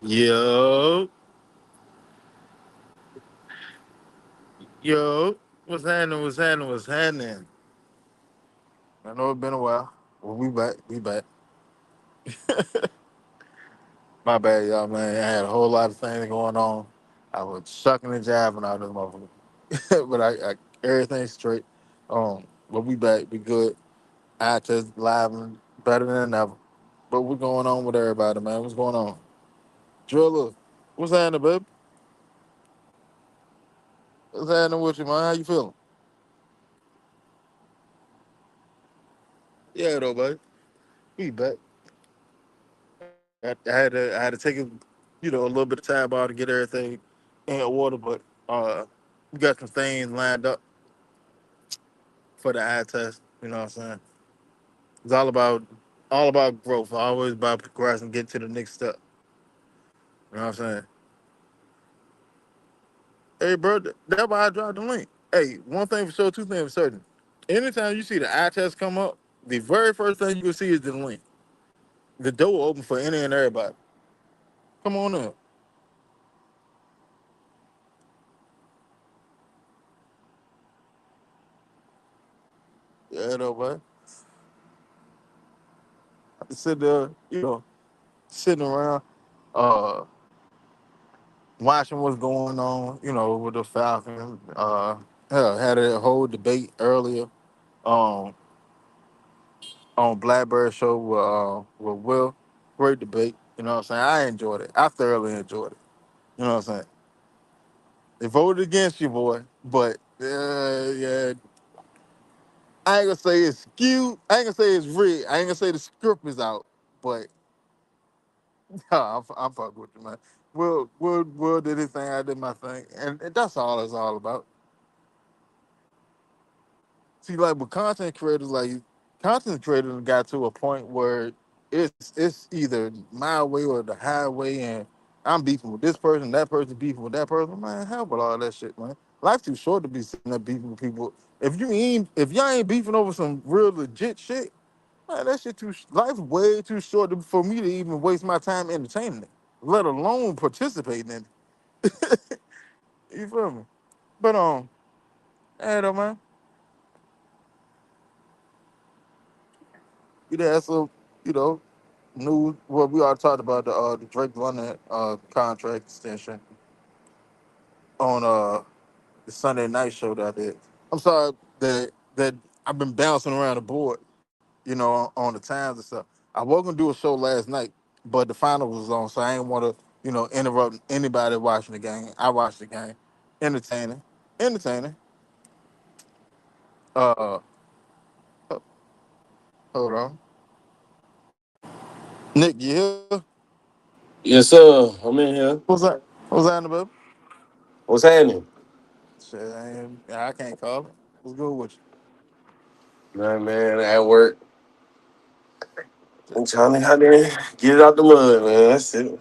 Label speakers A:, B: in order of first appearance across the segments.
A: Yo, yo, what's happening? What's happening? What's happening? I know it's been a while. Well, we back. We back. My bad, y'all, man. I had a whole lot of things going on. I was sucking and jabbing out of this motherfucker, but I everything's straight. But we back. We good. I just live and better than ever. But what's going on with everybody, man? What's going on? Driller, what's happening, babe? What's happening with you, man? How you feeling? Yeah, though, babe. We back. I had to take a little bit of time out to get everything in order, but we got some things lined up for the eye test. You know what I'm saying? It's all about growth. Always about progressing, get to the next step. You know what I'm saying? Hey, bro, that's why I dropped the link. Hey, one thing for sure, two things for certain. Anytime you see the eye test come up, the very first thing you will see is the link. The door open for any and everybody. Come on in. Yeah, though, man. I can sit there, sitting around. Uh, Watching what's going on, with the Falcons. Hell, had a whole debate earlier um, on Blackbird show with Will. Great debate. You know what I'm saying? I enjoyed it. I thoroughly enjoyed it. You know what I'm saying? They voted against you, boy. But, yeah, I ain't going to say it's skewed. I ain't going to say it's rigged. I ain't going to say the script is out. But, I'm fucking with you, man. Will did his thing. I did my thing. And that's all it's all about. See, like with content creators got to a point where it's either my way or the highway, and I'm beefing with this person, that person beefing with that person. Man, hell with all that shit, man. Life's too short to be sitting there beefing with people. If y'all ain't beefing over some real legit shit, man, that shit life's way too short for me to even waste my time entertaining it, let alone participating in it. You feel me? But hey though, man, you there, so you know. News. Well, we already talked about the Drake London contract extension on the Sunday night show that I did. I'm sorry that I've been bouncing around the board, on the times and stuff. I was gonna do a show last night, but the final was on, so I didn't want to interrupt anybody watching the game. I watched the game, entertaining, entertaining. Uh, hold on, Nick, you here?
B: Yes, sir. I'm in here.
A: What's that? What's that about?
B: What's happening?
A: Shit, I can't call it. What's good with
B: Man, at work. I'm trying to get in, get it out the mud, man. That's it.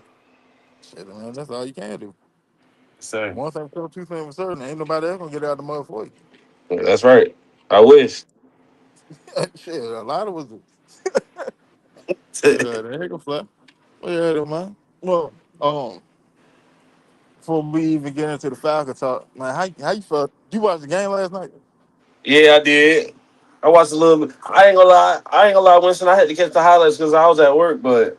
A: Shit, man, that's all you can do.
B: Sir.
A: One thing for sure, two things for certain. Ain't nobody else gonna get out of the mud for you.
B: That's right. I wish.
A: Shit, a lot of us do. But they ain't gonna fly. Well, yeah, though, man. Well, before we even get into the Falcon talk, man, how you felt? You watched the game last night?
B: Yeah, I did. I watched a little bit. I ain't gonna lie. I ain't gonna lie, Winston. I had to catch the highlights because I was at work. But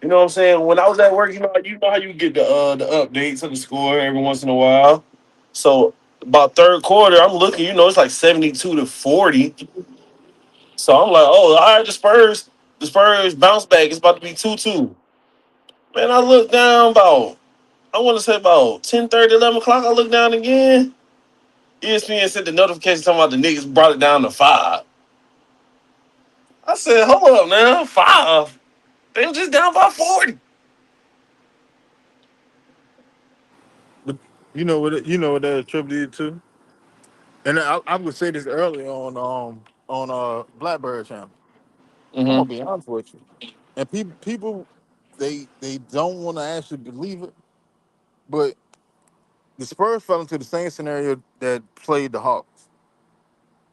B: you know what I'm saying? When I was at work, you know how you get the updates of the score every once in a while. So about third quarter, I'm looking. It's like 72-40. So I'm like, oh, all right, the Spurs bounce back. It's about to be 2-2. Man, I look down I want to say about 10:30, 11 o'clock. I look down again. ESPN sent the notification talking about the Knicks brought it down to 5. I said, hold up now, 5? They were just down by 40.
A: But you know what that attributed to. And I would say this early on Blackbird channel. I'm gonna
B: Mm-hmm.
A: be honest with you. And people they don't want to actually believe it, but the Spurs fell into the same scenario that played the Hawks.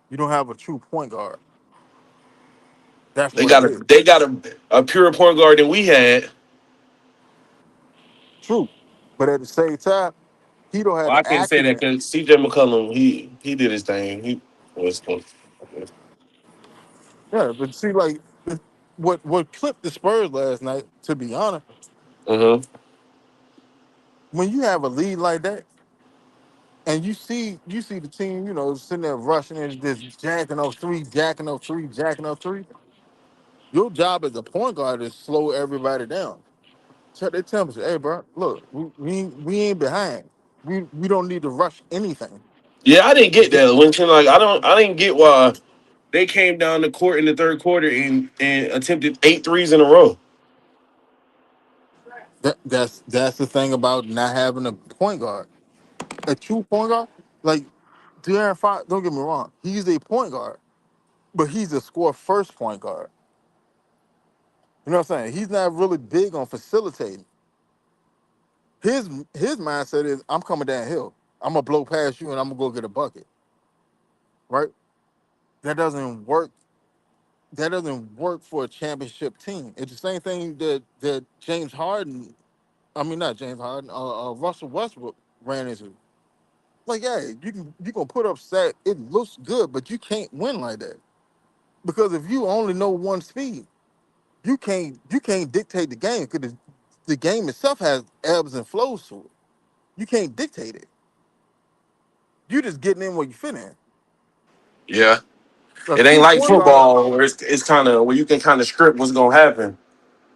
A: You don't have a true point guard. That's
B: They
A: what it
B: got a
A: is.
B: they got a pure point guard than we had.
A: True, but at the same time, he don't have
B: Well, I
A: the
B: can't say that
A: acumen.
B: because CJ McCollum, he did his thing. He was
A: Yeah, but see, like what clipped the Spurs last night. To be honest,
B: uh-huh.
A: when you have a lead like that, and you see the team, sitting there rushing and just jacking up three. Your job as a point guard is slow everybody down. So they tell me, hey, bro, look, we ain't behind. We don't need to rush anything.
B: Yeah, I didn't get that. Winston. Like I didn't get why they came down the court in the third quarter and attempted 8 threes in a row.
A: That's the thing about not having a point guard. A true point guard, like De'Aaron Fox, don't get me wrong, he's a point guard, but he's a score first point guard. You know what I'm saying? He's not really big on facilitating. His mindset is I'm coming downhill. I'm gonna blow past you and I'm gonna go get a bucket. Right? That doesn't work. That doesn't work for a championship team. It's the same thing that James Harden, I mean not James Harden, Russell Westbrook ran into. Like, yeah, you can put up stat. It looks good, but you can't win like that because if you only know one speed, you can't dictate the game because the game itself has ebbs and flows to it. You can't dictate it. You just getting in where you fit in.
B: Yeah,
A: A
B: it ain't
A: true
B: like
A: point guard,
B: football where it's kind of where you can kind of script what's gonna happen.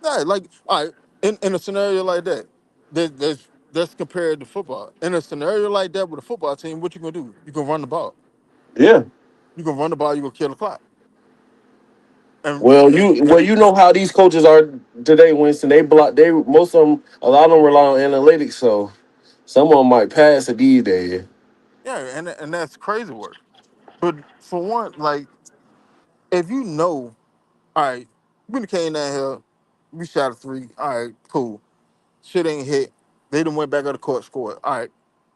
A: nah, like all right, in a scenario like that, that's compared to football. In a scenario like that with a football team, what you gonna do? You gonna run the ball.
B: Yeah.
A: You gonna run the ball. You gonna kill the clock. And
B: You know how these coaches are today, Winston. They block. They most of them, a lot of them rely on analytics. So some of them might pass a D day.
A: yeah, and that's crazy work. But for one, like if you know, all right, we came down here, we shot a three. All right, cool. Shit ain't hit. They done went back on the court, scored. All right,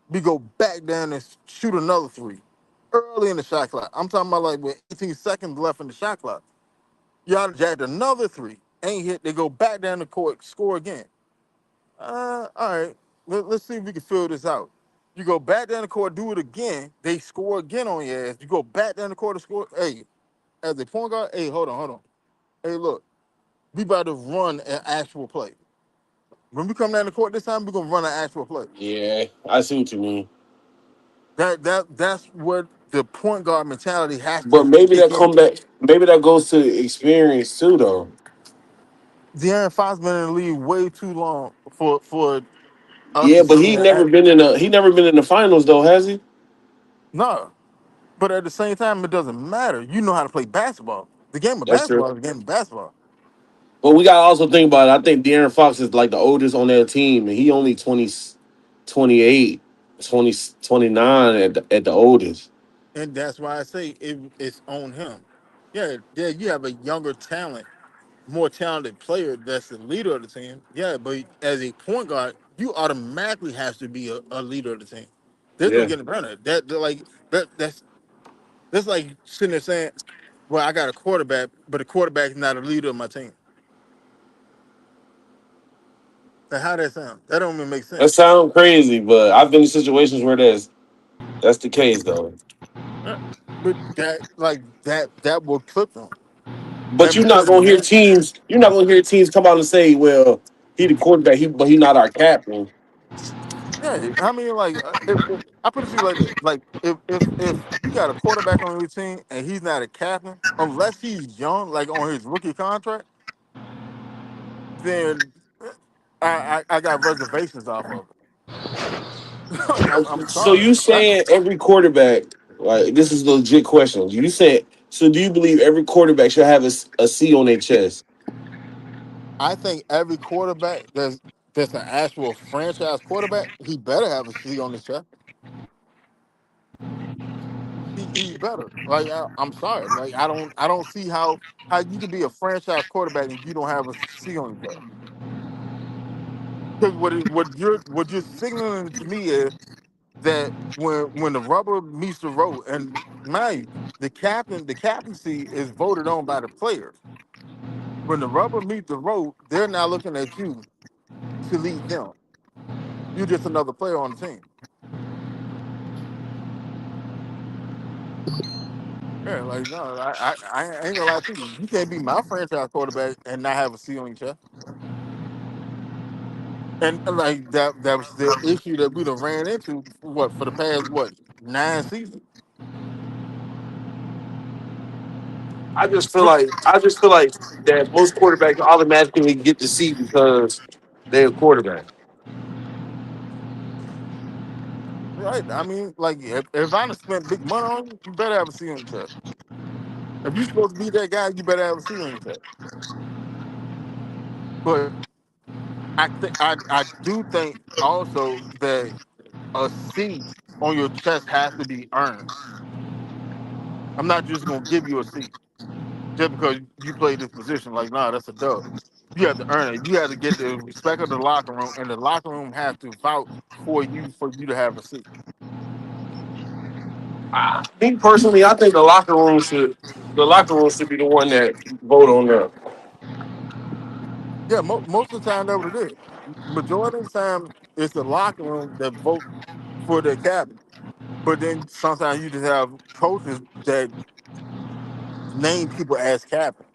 A: we go back down and shoot another three early in the shot clock. I'm talking about like with 18 seconds left in the shot clock. Y'all jacked another three, ain't hit. They go back down the court, score again. All right, let's see if we can fill this out. You go back down the court, do it again. They score again on your ass. You go back down the court to score. Hey, as a point guard, hey, hold on. Hey, look, we about to run an actual play. When we come down the court this time, we're gonna run an actual play.
B: Yeah, I see what you mean.
A: That's what the point guard mentality has
B: But
A: to
B: maybe
A: kick
B: that
A: in.
B: come back. Maybe that goes to experience too, though.
A: De'Aaron Fox been in the league way too long for us
B: Yeah,
A: to
B: but
A: sit there. And,
B: he never been in the finals though, has he?
A: no, but at the same time, it doesn't matter. You know how to play basketball. The game of
B: That's true.
A: basketball is a game of basketball.
B: But we gotta also think about it. I think De'Aaron Fox is like the oldest on that team, and he only 28, 29 at the oldest.
A: And that's why I say it's on him. Yeah, you have a younger talent, more talented player that's the leader of the team. Yeah, but as a point guard, you automatically have to be a leader of the team. There's no
B: Yeah,
A: getting around it. That's like sitting there saying, "Well, I got a quarterback, but the quarterback is not a leader of my team." Now, how that sound? That don't even make
B: that
A: sense.
B: sounds crazy, but I've been in situations where that's the case though.
A: Yeah. But that will clip them.
B: But
A: Because man,
B: you're not gonna hear teams come out and say, "Well, he the quarterback, but he not our captain."
A: yeah, I mean, like, if I put it to you like this: like, if you got a quarterback on your team and he's not a captain, unless he's young, like on his rookie contract, then I got reservations off of it. Like, I'm
B: So
A: sorry.
B: you saying every quarterback, like this is a legit question. You said so do you believe every quarterback should have a C on their chest?
A: I think every quarterback that's an actual franchise quarterback, he better have a C on his chest. He better. Like, I'm sorry. Like, I don't see how you can be a franchise quarterback and you don't have a C on your chest. Because what you're signaling to me is that when the rubber meets the road, and mind you, the captaincy is voted on by the players. When the rubber meets the road, they're now looking at you to lead them. You're just another player on the team. Yeah, like no, I ain't gonna lie to you. You can't be my franchise quarterback and not have a ceiling check. And like that was the issue that we done ran into what for the past what 9 seasons.
B: I just feel like that most quarterbacks automatically get to see because they're a quarterback.
A: Right. I mean, like if I done spent big money on you, you better have a ceiling check. If you're supposed to be that guy, you better have a ceiling check. But I do think also that a seat on your chest has to be earned. I'm not just gonna give you a seat just because you play this position. Like, nah, that's a dub. You have to earn it. You have to get the respect of the locker room, and the locker room has to vouch for you to have a seat.
B: Me personally, I think the locker room should be the one that vote on that.
A: Yeah, most of the time that's what it is. Majority of the time, it's the locker room that vote for their captain. But then sometimes you just have coaches that name people as captain.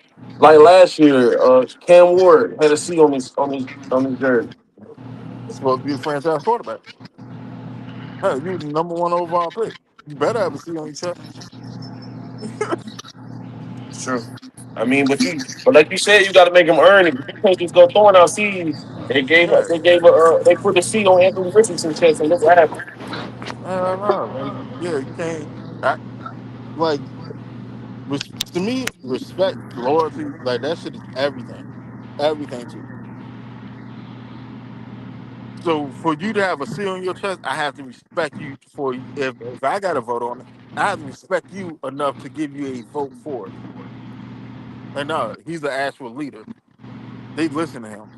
B: Like last year, Cam Ward had a C on his jersey.
A: It's supposed to be the franchise quarterback. Hey, you the number one overall pick. You better have a seat on your chest.
B: Sure. I mean, but like you said, you got to make them earn it. You can't just go throwing out seeds.
A: Yeah,
B: They put the seed on Anthony Richardson's chest, and look what happened.
A: no, like, yeah, you can't. Like to me, respect, loyalty, like that shit is everything, everything to me. So for you to have a seal on your chest, I have to respect you. For if I got a vote on it, I have to respect you enough to give you a vote for it. And no, he's an actual leader. They listen to him.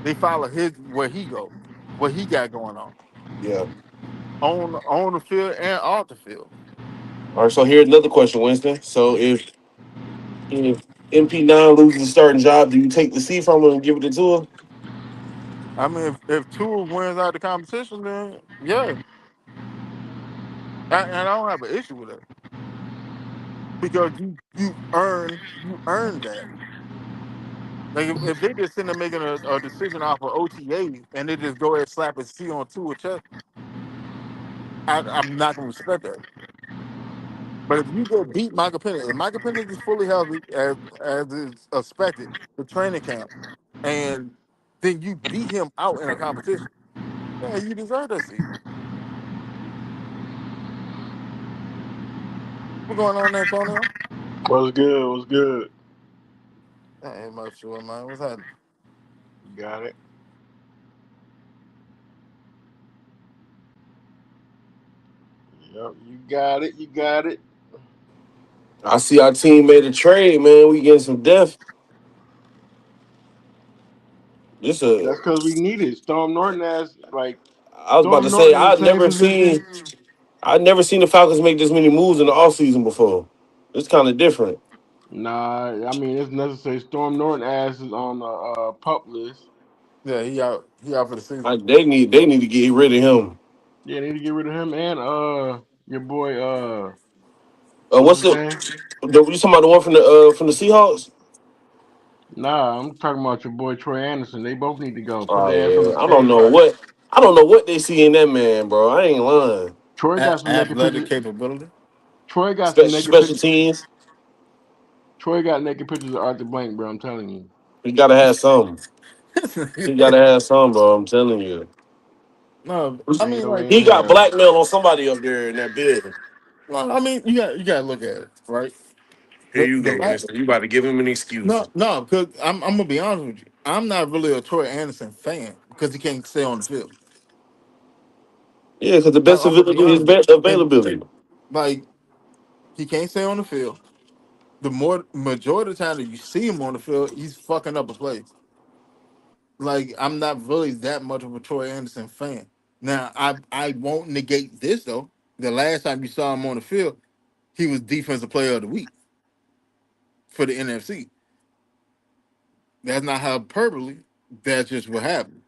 A: They follow his where he goes, what he got going
B: Yeah.
A: on the field and off the field.
B: All right. So here's another question, Winston. So if MP9 loses a starting job, do you take the C from him and give it to him?
A: I mean, if Tua wins out the competition, then yeah, and I don't have an issue with it because you earn that. Like if they just sitting there making a decision off of OTA and they just go ahead and slap a C on Tua chest, I'm not gonna respect that. But if you go beat Michael Penix, if Michael Penix is fully healthy as is expected, the training camp, and then you beat him out in a competition, yeah, you deserve that seat. What's going on, Antonio?
C: What's good? What's good?
A: That ain't much to it, man. What's happening?
C: You got it. Yep, you got it. You got it.
B: I see our team made a trade, man. We getting some depth. This a
C: That's because we need it. Storm Norton has like
B: I was about to
C: Storm
B: say
C: Norton in the same position.
B: I'd never seen the Falcons make this many moves in the offseason before. It's kind of different.
C: Nah, I mean it's necessary. Storm Norton ass is on the pup list.
A: Yeah, he out. He out for the season.
B: They need to get rid of him.
C: Yeah, need to get rid of him and your boy what's
B: What's
C: his name?
B: you talking about the one from the Seahawks?
C: Nah, I'm talking about your boy Troy Anderson. They both need to go. Put
B: Oh
C: their ass on
B: yeah,
C: the trade block.
B: I don't know what they see in that man, bro. I ain't lying.
C: Troy got some naked
A: Athletic
C: pictures.
A: capability.
C: Troy got some naked
B: Special
C: pictures.
B: teams,
C: Troy got naked pictures of Arthur Blank, bro. I'm telling you.
B: he gotta have some. He gotta have some, bro. I'm telling you.
A: No, I
C: Hey,
A: mean
C: yo,
A: like,
B: He got
C: yeah.
B: blackmail on somebody up there in that building.
A: well, I mean you got to look at it, right?
B: Here you
A: The
B: go,
A: la-
B: Winston. You about to give him an excuse.
A: no, because I'm gonna be honest with you. I'm not really a Troy Anderson fan because he can't stay on the field.
B: Yeah, because the best
A: I'm gonna be
B: availability is
A: honest with you.
B: best availability.
A: Like he can't stay on the field. The more majority of the time that you see him on the field, he's fucking up a play. Like I'm not really that much of a Troy Anderson fan. Now I won't negate this though. The last time you saw him on the field, he was defensive player of the week for the NFC. That's not hyperbole. That's just what happened.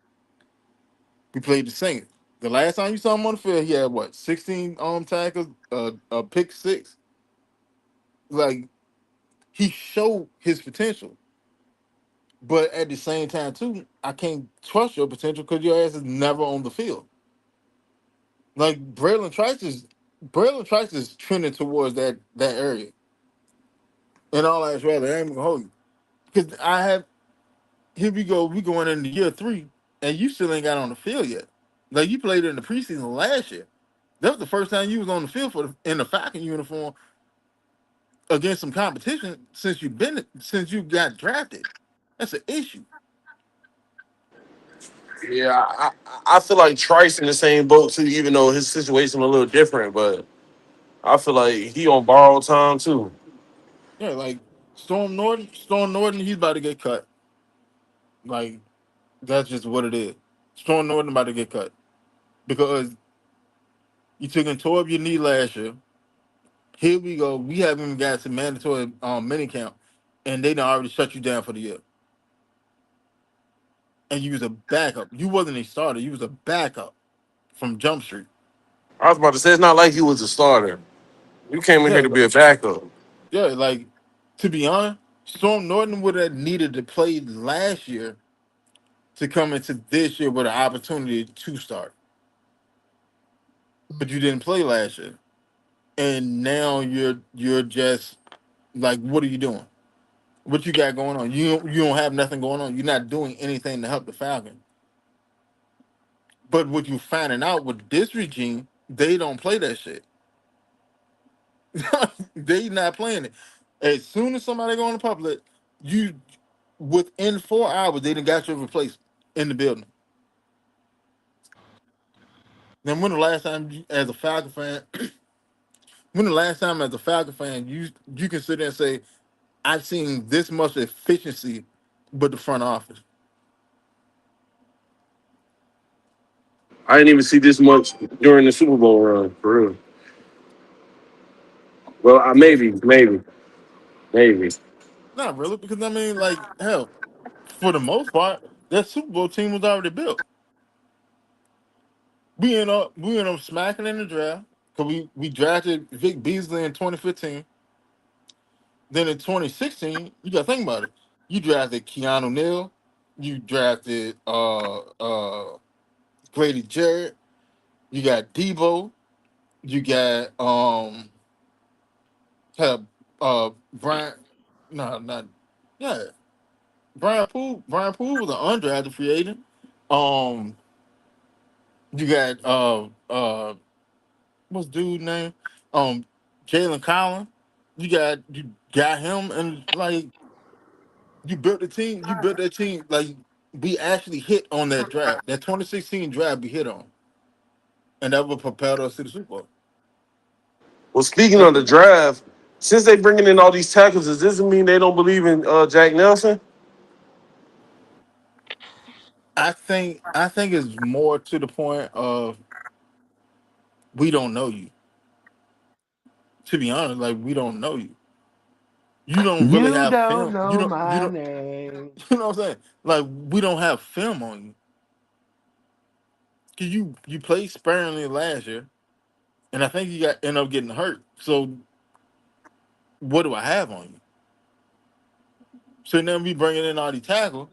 A: We played the Saints. The last time you saw him on the field, he had what 16 tackles, a pick six. Like he showed his potential, but at the same time too, I can't trust your potential because your ass is never on the field. Like Braylon Trice is trending towards that area. In all actuality, I ain't gonna hold you because I have here we go. We going into year three, and you still ain't got on the field yet. Like you played in the preseason last year. That was the first time you was on the field in the Falcon uniform against some competition since you got drafted. That's an issue.
B: Yeah, I feel like Trice in the same boat too, even though his situation a little different. But I feel like he on borrowed time too.
A: Yeah, like Storm Norton, he's about to get cut. Like that's just what it is. Storm Norton about to get cut because you took and tore up your knee last year. Here we go. We haven't even got to mandatory mini camp, and they done already shut you down for the year. And you was a backup. You wasn't a starter. You was a backup from Jump Street.
B: I was about to say it's not like he was a starter. You came in
A: Yeah,
B: here to be a backup.
A: yeah. Like to be honest, Storm Norton would have needed to play last year to come into this year with an opportunity to start, but you didn't play last year, and now you're just like, what are you doing? What you got going on? You don't have nothing going on. You're not doing anything to help the Falcons. But what you finding out with this regime, they don't play that shit. They not playing it. As soon as somebody go on the public, you within 4 hours they done got your replacement in the building. Then when the last time as a Falcon fan, when the last time as a Falcon fan you can sit there and say, I've seen this much efficiency with the front office.
B: I didn't even see this much during the Super Bowl run, for real. Well,
A: Because
B: maybe.
A: not really, because I mean, like, hell, for the most part, that Super Bowl team was already built. We end up smacking in the draft because we drafted Vic Beasley in 2015. Then in 2016, you got to think about it. You drafted Keanu Neal, you drafted Grady Jarrett, you got Debo, you got have, Brian, no, not yeah, Brian Poole. Brian Poole was an undrafted free agent. Um, you got what's dude name? Um, Jalen Collins. You got him, and like you built the team. You built that team. Like we actually hit on that draft. That 2016 draft we hit on, and that would propel us to the Super Bowl.
B: Well, speaking
A: Like
B: of the draft, since they bringing in all these tackles, does this mean they don't believe in Jack Nelson?
A: I think it's more to the point of we don't know you. To be honest, like we don't know you. You don't really
C: You
A: have
C: don't
A: film. You
C: know
A: don't. You
C: my
A: don't.
C: name.
A: You know what I'm saying? Like we don't have film on you because you played sparingly last year, and I think you got end up getting hurt. So what do I have on you? So now we bringing in all these tackles.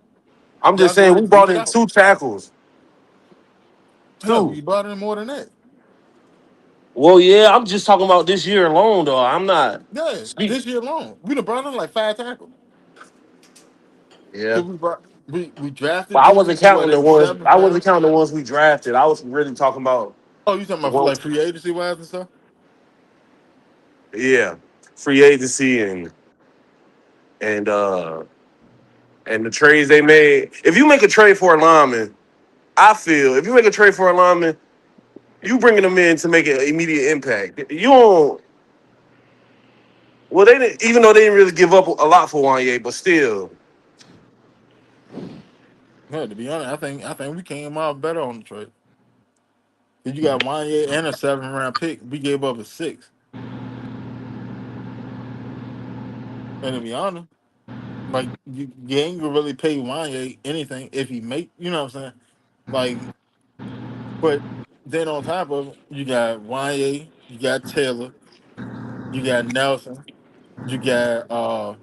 B: I'm
A: Y'all
B: just
A: go
B: saying
A: ahead
B: we
A: and
B: brought
A: figure it
B: in
A: out.
B: two tackles.
A: Hell,
B: Two.
A: we brought in more than that.
B: Well, yeah, I'm just talking about this year alone, though. I'm not.
A: Yeah,
B: Speak.
A: this year alone, we done brought in like 5 tackles.
B: Yeah.
A: Cause we drafted
B: But I wasn't
A: dudes what
B: counting the
A: in the
B: ones.
A: seventh
B: I wasn't
A: round.
B: counting the ones we drafted. I was really talking about
A: Oh, you talking
B: the
A: about for
B: one.
A: like free agency wise and stuff?
B: Yeah, free agency and and the trades they made. If you make a trade for a lineman, I feel if you make a trade for a lineman, you bringing them in to make an immediate impact. You don't. Well, they didn't. Even though they didn't really give up a lot for Wanye, but still,
A: Yeah, to be honest, I think we came out better on the trade. Cause you got Wanye and a 7th round pick. We gave up a six. And to be honest, like you ain't gonna really pay Wanye anything if he make. You know what I'm saying? Like But then on top of it, you got Wanye, you got Taylor, you got Nelson, you got uh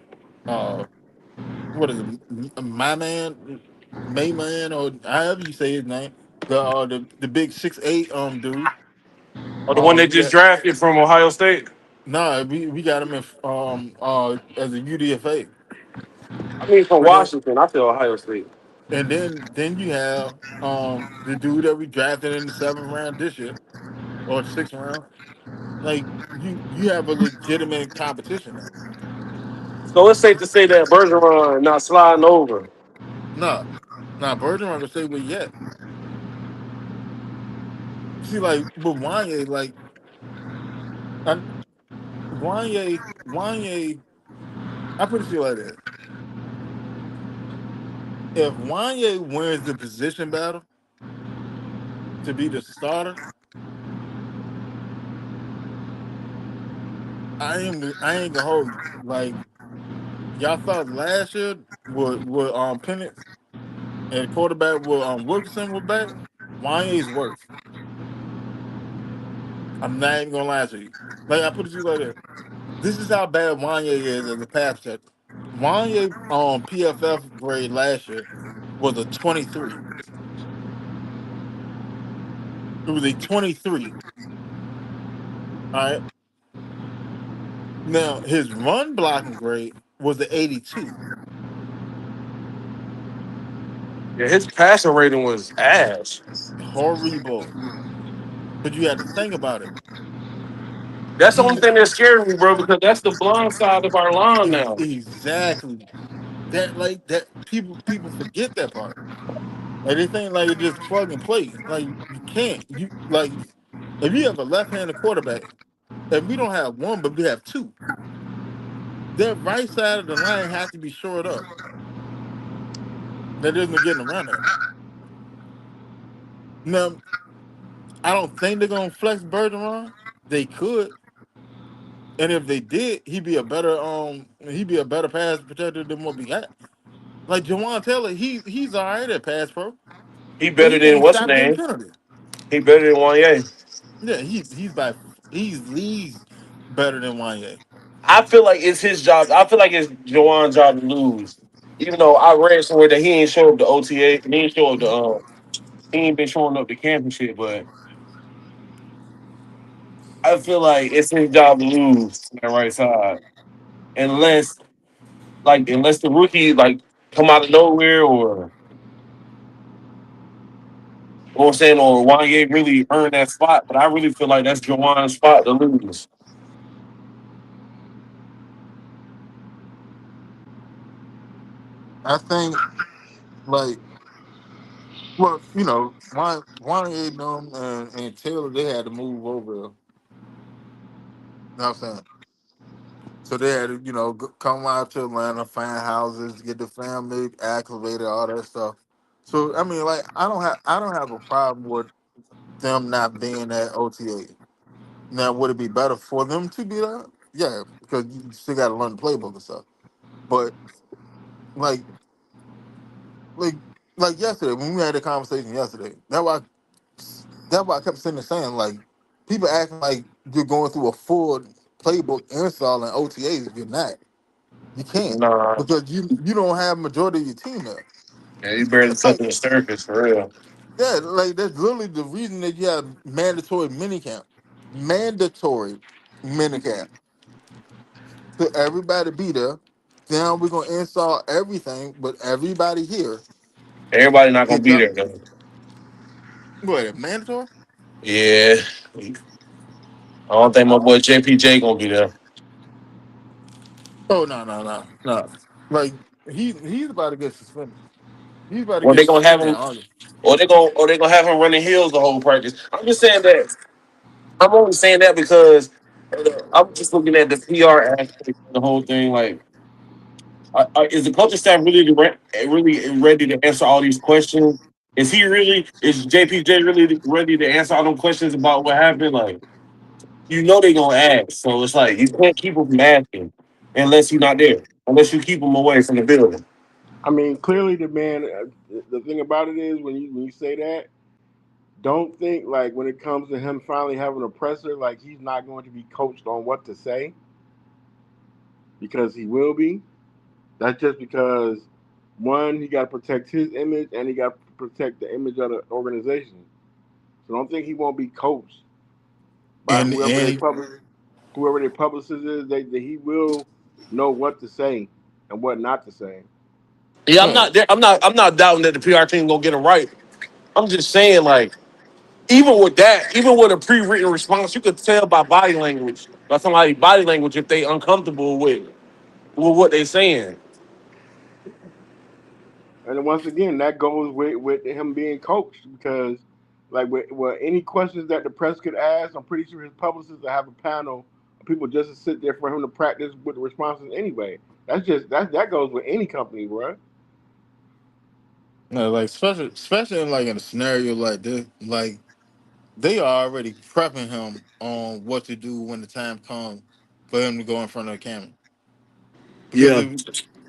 A: what is it, my man, Mayman, or however you say his name, the big 6'8" dude.
B: Or the one they
A: You
B: just
A: got
B: drafted from Ohio State.
A: nah, we got him in as a UDFA,
B: I mean, from
A: and
B: Washington. I feel Ohio State.
A: then you have the dude that we drafted in the 7th round this year or 6th round. Like you have a legitimate competition now.
B: So it's safe to say that Bergeron not sliding over.
A: Nah, nah, Bergeron gonna say what yet. See, like with Wanye, like I, Wanye, I put it to you like this: if Wanye wins the position battle to be the starter, I ain't gonna hold you. Like y'all thought last year with Penix and quarterback with Wilkerson was back. Wanye's worse. I'm not even gonna lie to you. Like I put it to you like this: this is how bad Wanye is as a pass catcher. Wanye PFF grade last year was a 23. It was a 23. All right. Now his run blocking grade was an 82.
B: Yeah, his passing rating was ass.
A: Horrible. But you had to think about it.
B: That's the only
A: He
B: thing that scared me, bro, because that's the blind side of our line now.
A: exactly that, like that people forget that part. Like they think like it's just plug and play. Like you can't. You like if you have a left-handed quarterback, if we don't have one, but we have two, that right side of the line has to be shored up. There isn't getting around that. Now, I don't think they're gonna flex Bergeron. They could, and if they did, he'd be a better pass protector than what we got. Like Jawan Taylor, he's all right at pass pro,
B: He
A: but
B: better
A: he
B: than
A: can't
B: what's his
A: stop getting
B: name?
A: penalties.
B: He better than Wanye.
A: Yeah, he's leagues better than Wanye.
B: I feel like it's his job. I feel like it's Jawan's job to lose. Even though I read somewhere that he ain't show up to OTA, he ain't show up to he ain't been showing up to camp and shit, but I feel like it's his job to lose on that right side. Unless unless the rookie come out of nowhere or you know what I'm saying, or Wanye really earned that spot. But I really feel like that's Jawan's spot to lose.
A: I think like well, Wanye and Taylor they had to move over. You know what I'm saying? So they had to, come out to Atlanta, find houses, get the family acclimated, all that stuff. So I mean, like, I don't have a problem with them not being at OTA. Now, would it be better for them to be there? Yeah, because you still got to learn the playbook and stuff. But like, like, like yesterday when we had a conversation yesterday, that's why I kept sitting there saying like, people acting like you're going through a full playbook install in OTAs. If you're not, you can't
B: Nah,
A: because you don't have majority of your team there.
B: yeah, he barely
A: Like,
B: touching the surface for real.
A: yeah, like that's literally the reason that you have mandatory minicamp. To everybody be there. Then we're gonna install everything, but everybody here
B: Everybody not gonna
A: gets
B: be
A: up.
B: there though.
A: What mandatory?
B: Yeah, I don't think my boy JPJ gonna be there.
A: Oh no. Like he's about to get suspended. He's about to
B: Or
A: get
B: they gonna have
A: suspended in
B: him,
A: August.
B: or they gonna have him running heels the whole practice. I'm just saying that. I'm only saying that because I'm just looking at the PR aspect of the whole thing. Like, is the coaching staff really ready to answer all these questions? Is he really? Is JPJ really ready to answer all them questions about what happened? Like, you know they gonna ask, so it's like you can't keep him from asking unless he's not there. Unless you keep him away from the building.
C: I mean, clearly the man. The thing about it is when you say that don't think like when it comes to him finally having a presser, like he's not going to be coached on what to say because he will be. That's just because one, he got to protect his image and he got to protect the image of the organization. So don't think he won't be coached by
A: And
C: whoever their publicist is. That he will know what to say and what not to say.
B: Yeah, I'm
A: right.
B: not there. I'm not doubting that the PR team gonna get it right. I'm just saying, like, even with that, even with a pre-written response, you could tell by body language, by somebody's body language, if they uncomfortable with what they saying.
C: And then once again, that goes with him being coached because, like, with any questions that the press could ask, I'm pretty sure his publicists will have a panel of people just to sit there for him to practice with the responses anyway. That goes with any company, bro.
A: No, like especially in like in a scenario like this, like they are already prepping him on what to do when the time comes for him to go in front of the camera. Because
B: Yeah.
A: if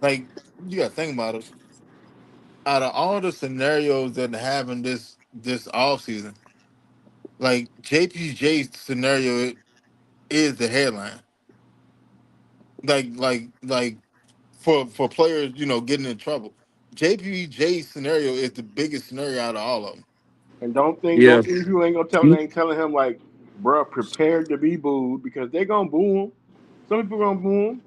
A: like you gotta think about it, out of all the scenarios that happen this off season, like JPJ's scenario is the headline. Like for players, getting in trouble. JPJ's scenario is the biggest scenario out of all of them.
C: And don't think
B: Yeah.
C: those any people ain't gonna tell they ain't telling him like, bro, prepare to be booed because they gonna boo him. Some people gonna boo him,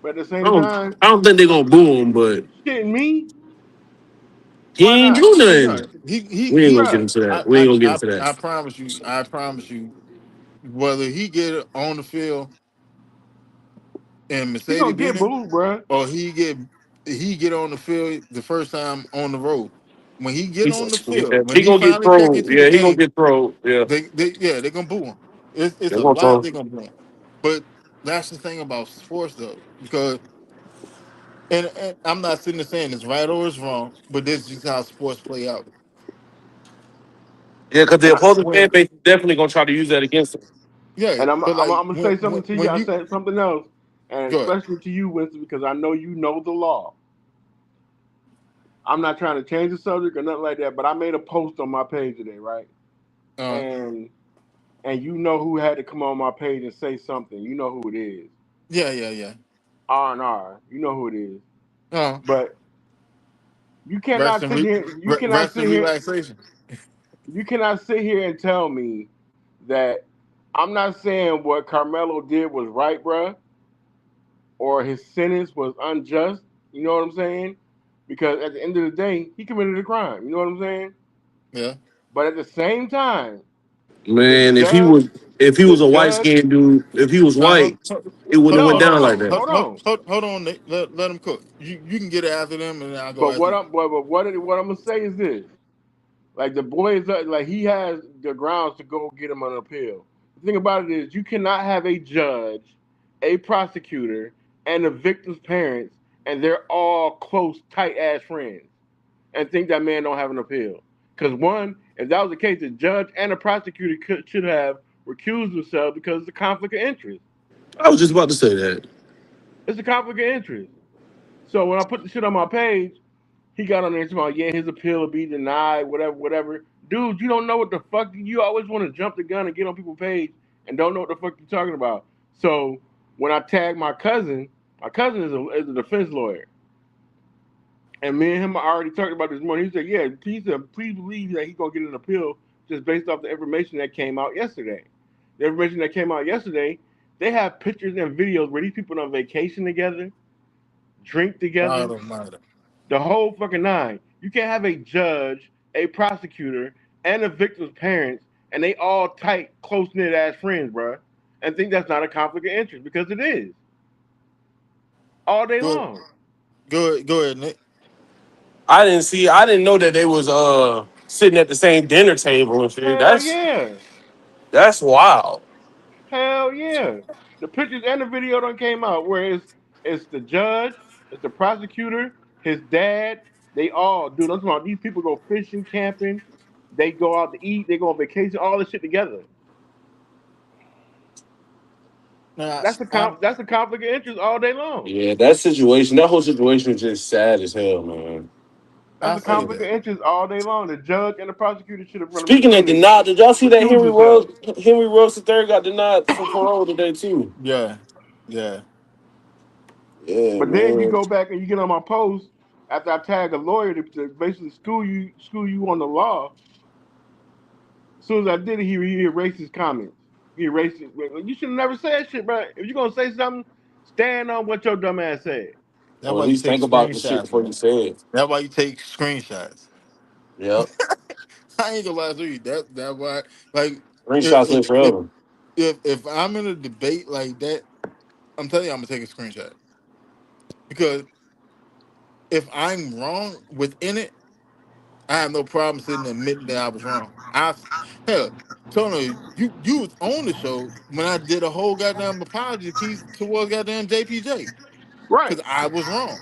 C: but at the
B: I
C: same
B: don't
C: time,
B: I don't think they're gonna boo him, but
C: shitting me, why
B: he ain't
C: not,
B: do
A: No,
B: nothing. We ain't gonna get
C: bro?
B: into
A: I,
B: that. We ain't
A: I
B: gonna get
A: I
B: into that.
A: I promise you, whether he get on the field in
C: He
A: Mercedes
C: gonna get
A: Benz
C: booed, bro.
A: or he get on the field the first time on the road. When he get on the
B: Yeah,
A: field, when
B: he
A: he
B: gonna get
A: finally check
B: thrown.
A: into the
B: Yeah, he gonna
A: game,
B: get thrown. Yeah,
A: they're gonna boo him. It's
B: they're
A: a
B: gonna
A: lot
B: throw.
A: they're gonna boo him. But that's the thing about sports though, because and I'm not sitting there saying it's right or it's wrong, but this is just how sports play out.
B: Yeah, because the
C: And I
B: opposing fan
A: When
B: base is definitely gonna try to use that against him.
A: Yeah,
C: and I'm
A: but
C: I'm,
A: like
C: I'm gonna say something to you.
A: when
C: I
A: you
C: said something else, and
A: go ahead.
C: especially to you, Winston, because I know you know the law. I'm not trying to change the subject or nothing like that, but I made a post on my page today, right?
A: Uh,
C: And you know who had to come on my page and say something. You know who it is.
A: yeah.
C: R&R. You know who it is.
A: Uh,
C: But you
A: rest
C: cannot
A: and
C: sit here.
A: rest and relaxation.
C: You cannot sit here and tell me that I'm not saying what Carmelo did was right, bruh, or his sentence was unjust. You know what I'm saying? Because at the end of the day, he committed a crime. You know what I'm saying?
A: Yeah.
C: But at the same time, the
B: Man,
C: judge,
B: if he
C: the
B: was a white
C: judge.
B: skinned dude, if he was
A: Now
B: white, it wouldn't have
C: No,
B: went
C: hold
B: down like
C: on,
B: that.
C: hold on.
A: hold on. Nate. Let him cook. You can get it after them, and then I'll go
C: But
A: after
C: what
A: you.
C: I'm what I'm gonna say is this: like the boy is like he has the grounds to go get him an appeal. The thing about it is you cannot have a judge, a prosecutor, and the victim's parents, and they're all close, tight ass friends, and think that man don't have an appeal. Because one, if that was the case, the judge and the prosecutor should have recused themselves because it's a conflict of interest.
B: I was just about to say that.
C: It's a conflict of interest. So when I put the shit on my page, he got on there and about, yeah, his appeal will be denied, whatever, whatever. Dude, you don't know what the fuck. You always want to jump the gun and get on people's page and don't know what the fuck you're talking about. So when I tag my cousin is a defense lawyer. And me and him already talked about this morning. He said, yeah, he said, please believe that he's going to get an appeal just based off the information that came out yesterday. The information that came out yesterday, they have pictures and videos where these people on vacation together, drink
A: God
C: together,
A: Almighty.
C: the whole fucking nine. You can't have a judge, a prosecutor, and a victim's parents, and they all tight, close knit ass friends, bro, and think that's not a conflict of interest because it is all day
A: Go
C: long.
A: go ahead, Nick.
B: I didn't know that they was sitting at the same dinner table and shit.
C: Hell yeah,
B: That's wild.
C: hell yeah. The pictures and the video done came out where it's the judge, it's the prosecutor, his dad. They all, dude. I'm talking about these people go fishing, camping, they go out to eat, they go on vacation, all this shit together.
A: Now
C: That's a conflict of interest all day long.
B: Yeah, that situation, that whole situation is just sad as hell, man.
C: That's
A: I
C: a
A: say
C: conflict of
A: that.
C: interest all day long. The judge and the prosecutor should have run a
B: Speaking of
C: proceeding
B: denied, did y'all see that
C: accused themselves.
B: Henry Ruggs III got denied for parole today too?
A: Yeah, yeah.
B: Yeah,
C: But then you
B: man.
C: go back and you get on my post after I tag a lawyer to basically school you on the law. As soon as I did it, he erased his comments. He erased it. You should have never said shit, bro. If you're gonna say something, stand on what your dumb ass said.
A: That's
B: Or at
A: why you
B: least
A: take
B: think about the shit
A: screenshots,
B: before you
A: man.
B: say it.
A: That's why you take screenshots.
B: Yep.
A: I ain't gonna lie to you. That why like
B: Screenshots
A: if
B: live
A: if
B: forever.
A: if I'm in a debate like that, I'm telling you I'm gonna take a screenshot because if I'm wrong within it, I have no problem sitting and admitting that I was wrong. Hell, Tony, you was on the show when I did a whole goddamn apology piece towards goddamn JPJ
C: Right.
A: because I was wrong.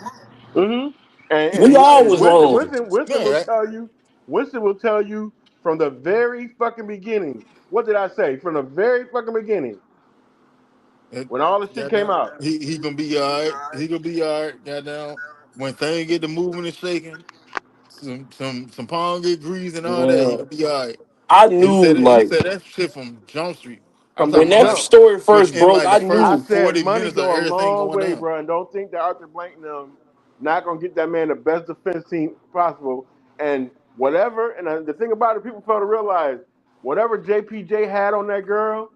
C: Mm-hmm. And
B: We
C: and,
B: all
C: and
B: was
C: Winston,
B: wrong.
C: Winston, Winston
A: Yeah,
C: will tell you. Winston will tell you from the very fucking beginning. What did I say? From the very fucking beginning,
A: that,
C: when all the shit came
A: goddamn,
C: out.
A: he gonna be all right. He gonna be all right. Goddamn, when things get to moving and shaking, some palm get greased and all that, he gonna
B: Well,
A: be all right.
B: I
A: He
B: knew
A: said it. He
B: like
A: said that shit from Jump Street. I'm
C: From the
A: talking
B: when
A: about
B: that
A: like
C: jump.
B: story first
A: within
B: broke,
A: like the
B: I
C: I
A: first
B: knew.
C: said
A: 40
C: money
A: minutes of
C: go a
A: everything
C: long
A: going
C: way,
A: down.
C: bro, and don't think that Arthur Blank and them not gonna get that man the best defense team possible. And whatever, and the thing about it, people fail to realize whatever JPJ had on that girl,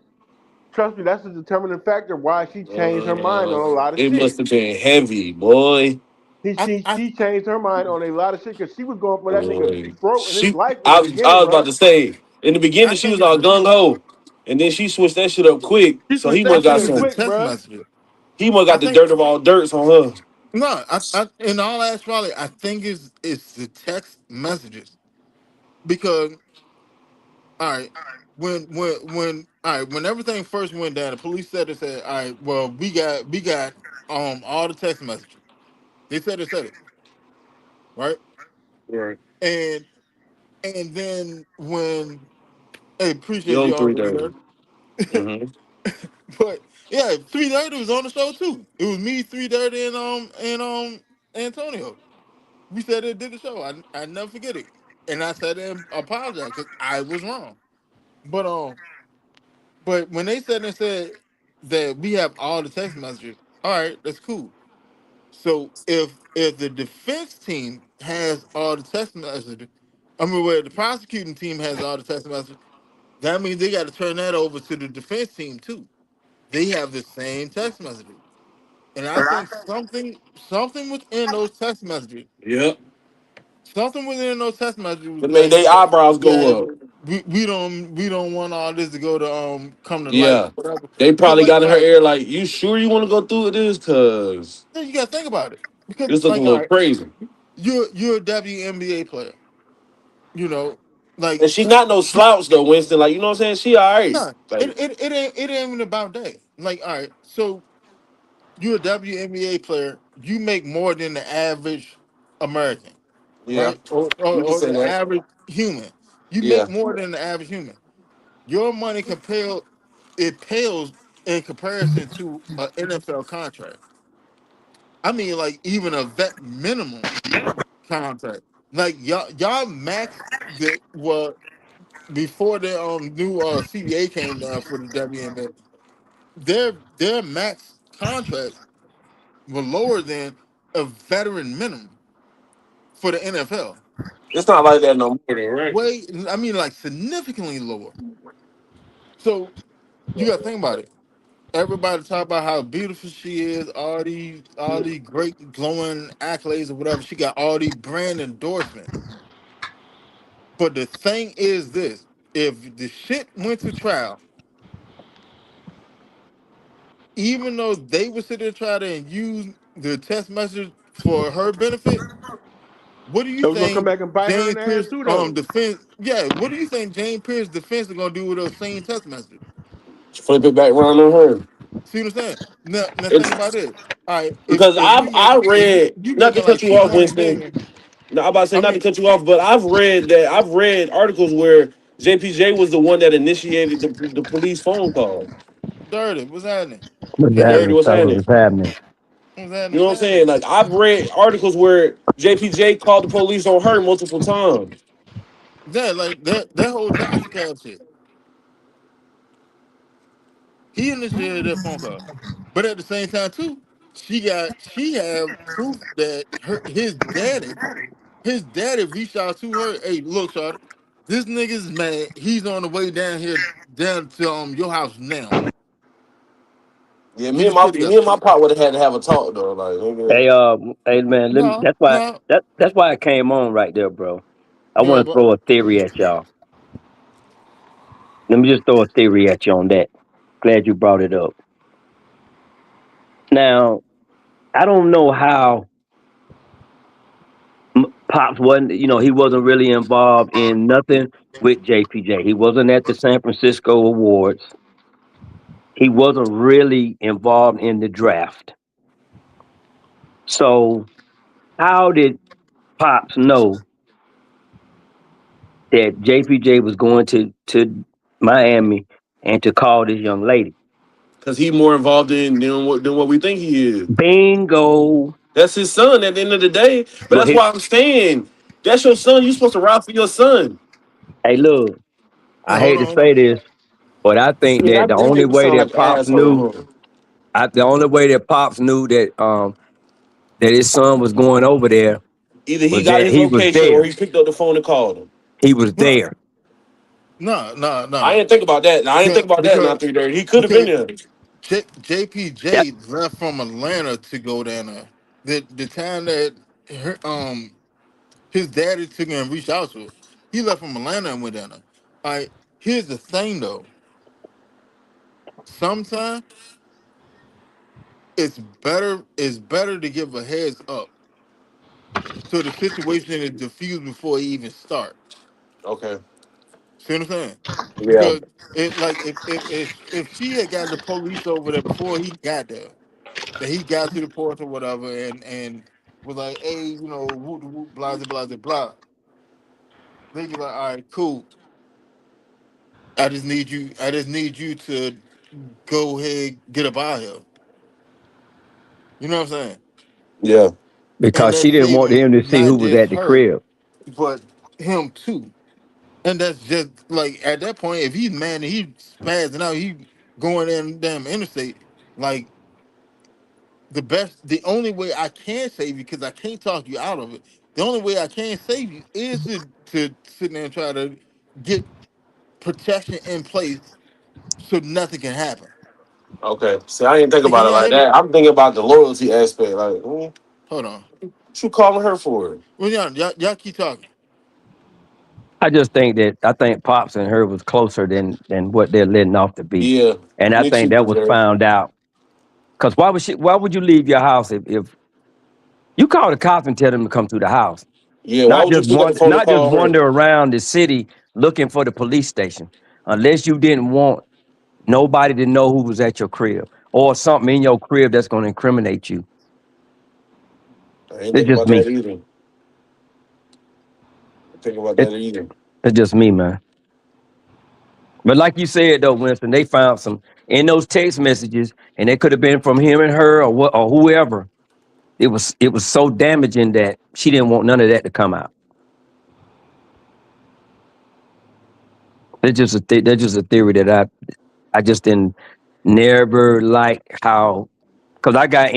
C: trust me, that's a determining factor why she changed her mind on a lot of
B: It must
C: shit.
B: have been heavy, boy.
C: He
A: I,
C: she
A: I
C: she changed her mind on a lot of shit because she was going for that nigga
B: Boy.
C: throat and his
B: She,
C: life in the
B: I
C: beginning,
B: was about
C: bro.
B: to say in the
A: I
B: beginning she
A: think
B: was
A: it's
B: all gung ho, and then she switched that shit up quick.
C: She
B: So
C: switched
B: he
A: I
C: that
B: must
C: shit
B: got
A: think
C: up
A: it's the
B: some.
C: quick,
A: text
C: bro.
A: messages.
B: He must
A: I
B: got the
A: think
B: dirt of all dirts on her.
A: no. In all actuality, I think it's the text messages because all right, when all right when everything first went down, the police said all right, well we got all the text messages. They said it right,
B: Right.
A: and then when hey appreciate
B: Young
A: you
B: three
A: already
B: dirty.
A: there,
B: Mm-hmm.
A: but yeah, 330 was on the show too. It was me 330 and Antonio. We said it did the show. I never forget it, and I said and apologize because I was wrong. But when they said that we have all the text messages, all right, that's cool. So if the defense team has all the text messages, I mean, where the prosecuting team has all the text messages, that means they got to turn that over to the defense team too. They have the same text messages, and I think something within those text messages,
B: Yep.
A: something within those text messages was
B: It made
A: like
B: their eyebrows
A: that
B: go up.
A: we don't want all this to go to come to light
B: Yeah.
A: or whatever
B: They
A: because
B: probably got in her
A: like
B: ear like, you sure you want to go through with this? Cause
A: yeah, you gotta think about it because
B: this looking
A: like
B: a
A: all
B: little
A: right,
B: crazy.
A: you're a WNBA player, you know, like
B: And she not no slouch though, Winston. Like, you know what I'm saying? She all right.
A: no,
B: Like,
A: it ain't even about that. Like all right, so you're a WNBA player, you make more than the average American,
B: yeah,
A: right, or
B: you can say
A: the
B: that.
A: average human. You make
B: Yeah.
A: more than the average human. Your money it pales in comparison to an NFL contract. I mean, like even a vet minimum contract. Like y'all max the what before the new CBA came down for the WNBA. Their max contracts were lower than a veteran minimum for the NFL.
B: It's not like that no more, though, right?
A: Way, I mean, like significantly lower. So you got to think about it. Everybody talk about how beautiful she is, all these great glowing accolades or whatever. She got all these brand endorsements. But the thing is this: if the shit went to trial, even though they would sit there try to use the text message for her benefit, what do you
C: It was gonna come
A: think
C: back and bite her in
A: James
C: the ass
A: Pierce
C: too, though.
A: defense? Yeah, what do you think James Pierce defense is gonna do with those same text messages?
B: Flip it back around on her.
A: See what I'm saying? Now think about
B: It's
A: it. All right,
B: because I
A: if
B: read,
A: you
B: not to
A: making
B: cut
A: like
B: you off,
A: 200 million,
B: Winston. No, I'm about to say
A: I
B: not to
A: mean,
B: cut you off, but I've read articles where JPJ was the one that initiated the police phone call.
A: dirty. What's happening?
D: What's
B: Dirty
D: happening,
B: was
D: fellas?
B: happening.
D: What's happening?
A: What's
B: You
A: happening?
B: know what I'm saying?
A: What's
B: Like I've read articles where JPJ called the police on her multiple times.
A: That like that whole toxic cab shit. He initiated that phone call, but at the same time too, she have proof that his daddy reached out to her. Hey, look, Charlotte, this nigga's mad. He's on the way down here down to your house now.
B: Yeah,
A: Get your shit
B: me
A: together.
B: and my pop would have had to have a talk though. Like, nigga,
D: Hey man,
A: No, no,
D: that's why I came on right there, bro. I
A: yeah,
D: want to
A: but
D: throw a theory at y'all. Let me just throw a theory at you on that. Glad you brought it up. Now, I don't know how Pops wasn't, he wasn't really involved in nothing with JPJ. He wasn't at the San Francisco Awards. He wasn't really involved in the draft. So, how did Pops know that JPJ was going to Miami and to call this young lady?
B: because he more involved in than what we think he is.
D: Bingo.
B: That's his son at the end of the day. But
D: But
B: that's
D: his,
B: why I'm saying that's your son. You supposed to ride for your son.
D: hey, look, I hate
A: hold
D: to
A: on, hold
D: say
A: on.
D: this, but I think
B: See, and I
D: that the
B: do
D: only
B: make me
D: way
B: sound
D: that
B: like an
D: Pops knew,
B: asshole. Huh?
D: the only way that Pops knew that his son was going over there
B: Either he
D: was
B: got
D: that
B: his
D: he was
B: location or
D: there.
B: he picked up the phone and called him.
D: He was
A: No,
D: there.
A: no, no,
B: I
A: no.
B: didn't think about that. I didn't
A: Because
B: think about that.
A: because
B: Not 3:30. He could have been
A: because
B: there.
D: That
A: JPJ left from Atlanta to go down there. The time that his daddy took him and reached out to her, he left from Atlanta and went down there. All right. Here's the thing though. Sometimes it's better to give a heads up so the situation is diffused before it even starts.
B: Okay.
A: See what I'm saying?
B: Yeah.
A: Because it like if she had got the police over there before he got there, that he got to the porch or whatever, and was like, hey, whoop whoop, blah blah blah blah. They be like, all right, cool. I just need you to go ahead get up out of here. You know what I'm saying?
B: Yeah.
A: And
D: because she
A: that's
D: didn't want
A: saving
D: him to see who
A: not
D: was
A: just
D: at the
A: her,
D: crib.
A: but him too. And that's just like at that point, if he's mad and he's spazzing out, he going in damn interstate. Like the only way I can save you, because I can't talk you out of it. The only way I can save you is to sit there and try to get protection in place so nothing can happen.
B: Okay. See, I didn't think
A: Hey, can
B: about it
A: y'all
B: like
A: hear me?
B: that. I'm thinking about the loyalty aspect. Like,
A: Hold on.
B: what you calling her for?
A: Well, y'all keep talking.
D: I think Pops and her was closer than what they're letting off to be,
B: Yeah.
D: and I
B: Me
D: think
B: too,
D: that was
B: Missouri.
D: found out. Because why would you leave your house if you call the cops and tell them to come to the house?
B: Yeah. Why would you pick up the phone and
D: Not just
B: call her?
D: wander around the city looking for the police station, unless you didn't want nobody to know who was at your crib or something in your crib that's going to incriminate you.
B: I ain't
D: It's
B: think
D: just
B: about
D: me.
B: that either. I ain't think about
D: It,
B: that either.
D: it's just me, man. But like you said though, Winston, they found some in those text messages, and it could have been from him and her or whoever. It was so damaging that she didn't want none of that to come out. That's just a theory that I just didn't never like how, because I got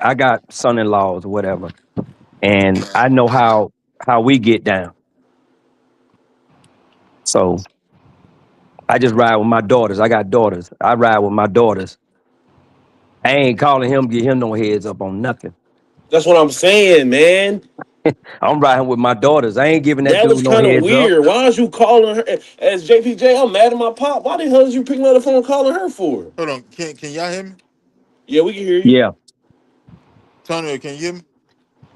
D: I got son-in-laws or whatever, and I know how we get down. So I just ride with my daughters. I got daughters. I ride with my daughters. I ain't calling him, get him no heads up on nothing.
B: That's what I'm saying, man.
D: I'm riding with my daughters. I ain't giving that
B: That was
D: dude no
B: kind of
D: heads up.
B: weird. Why is you calling her as JPJ? I'm mad at my pop. Why the hell is you picking up the phone and calling her for?
A: Hold on. Can y'all hear me?
B: Yeah, we can hear you.
D: Yeah,
A: Tony, can you hear me?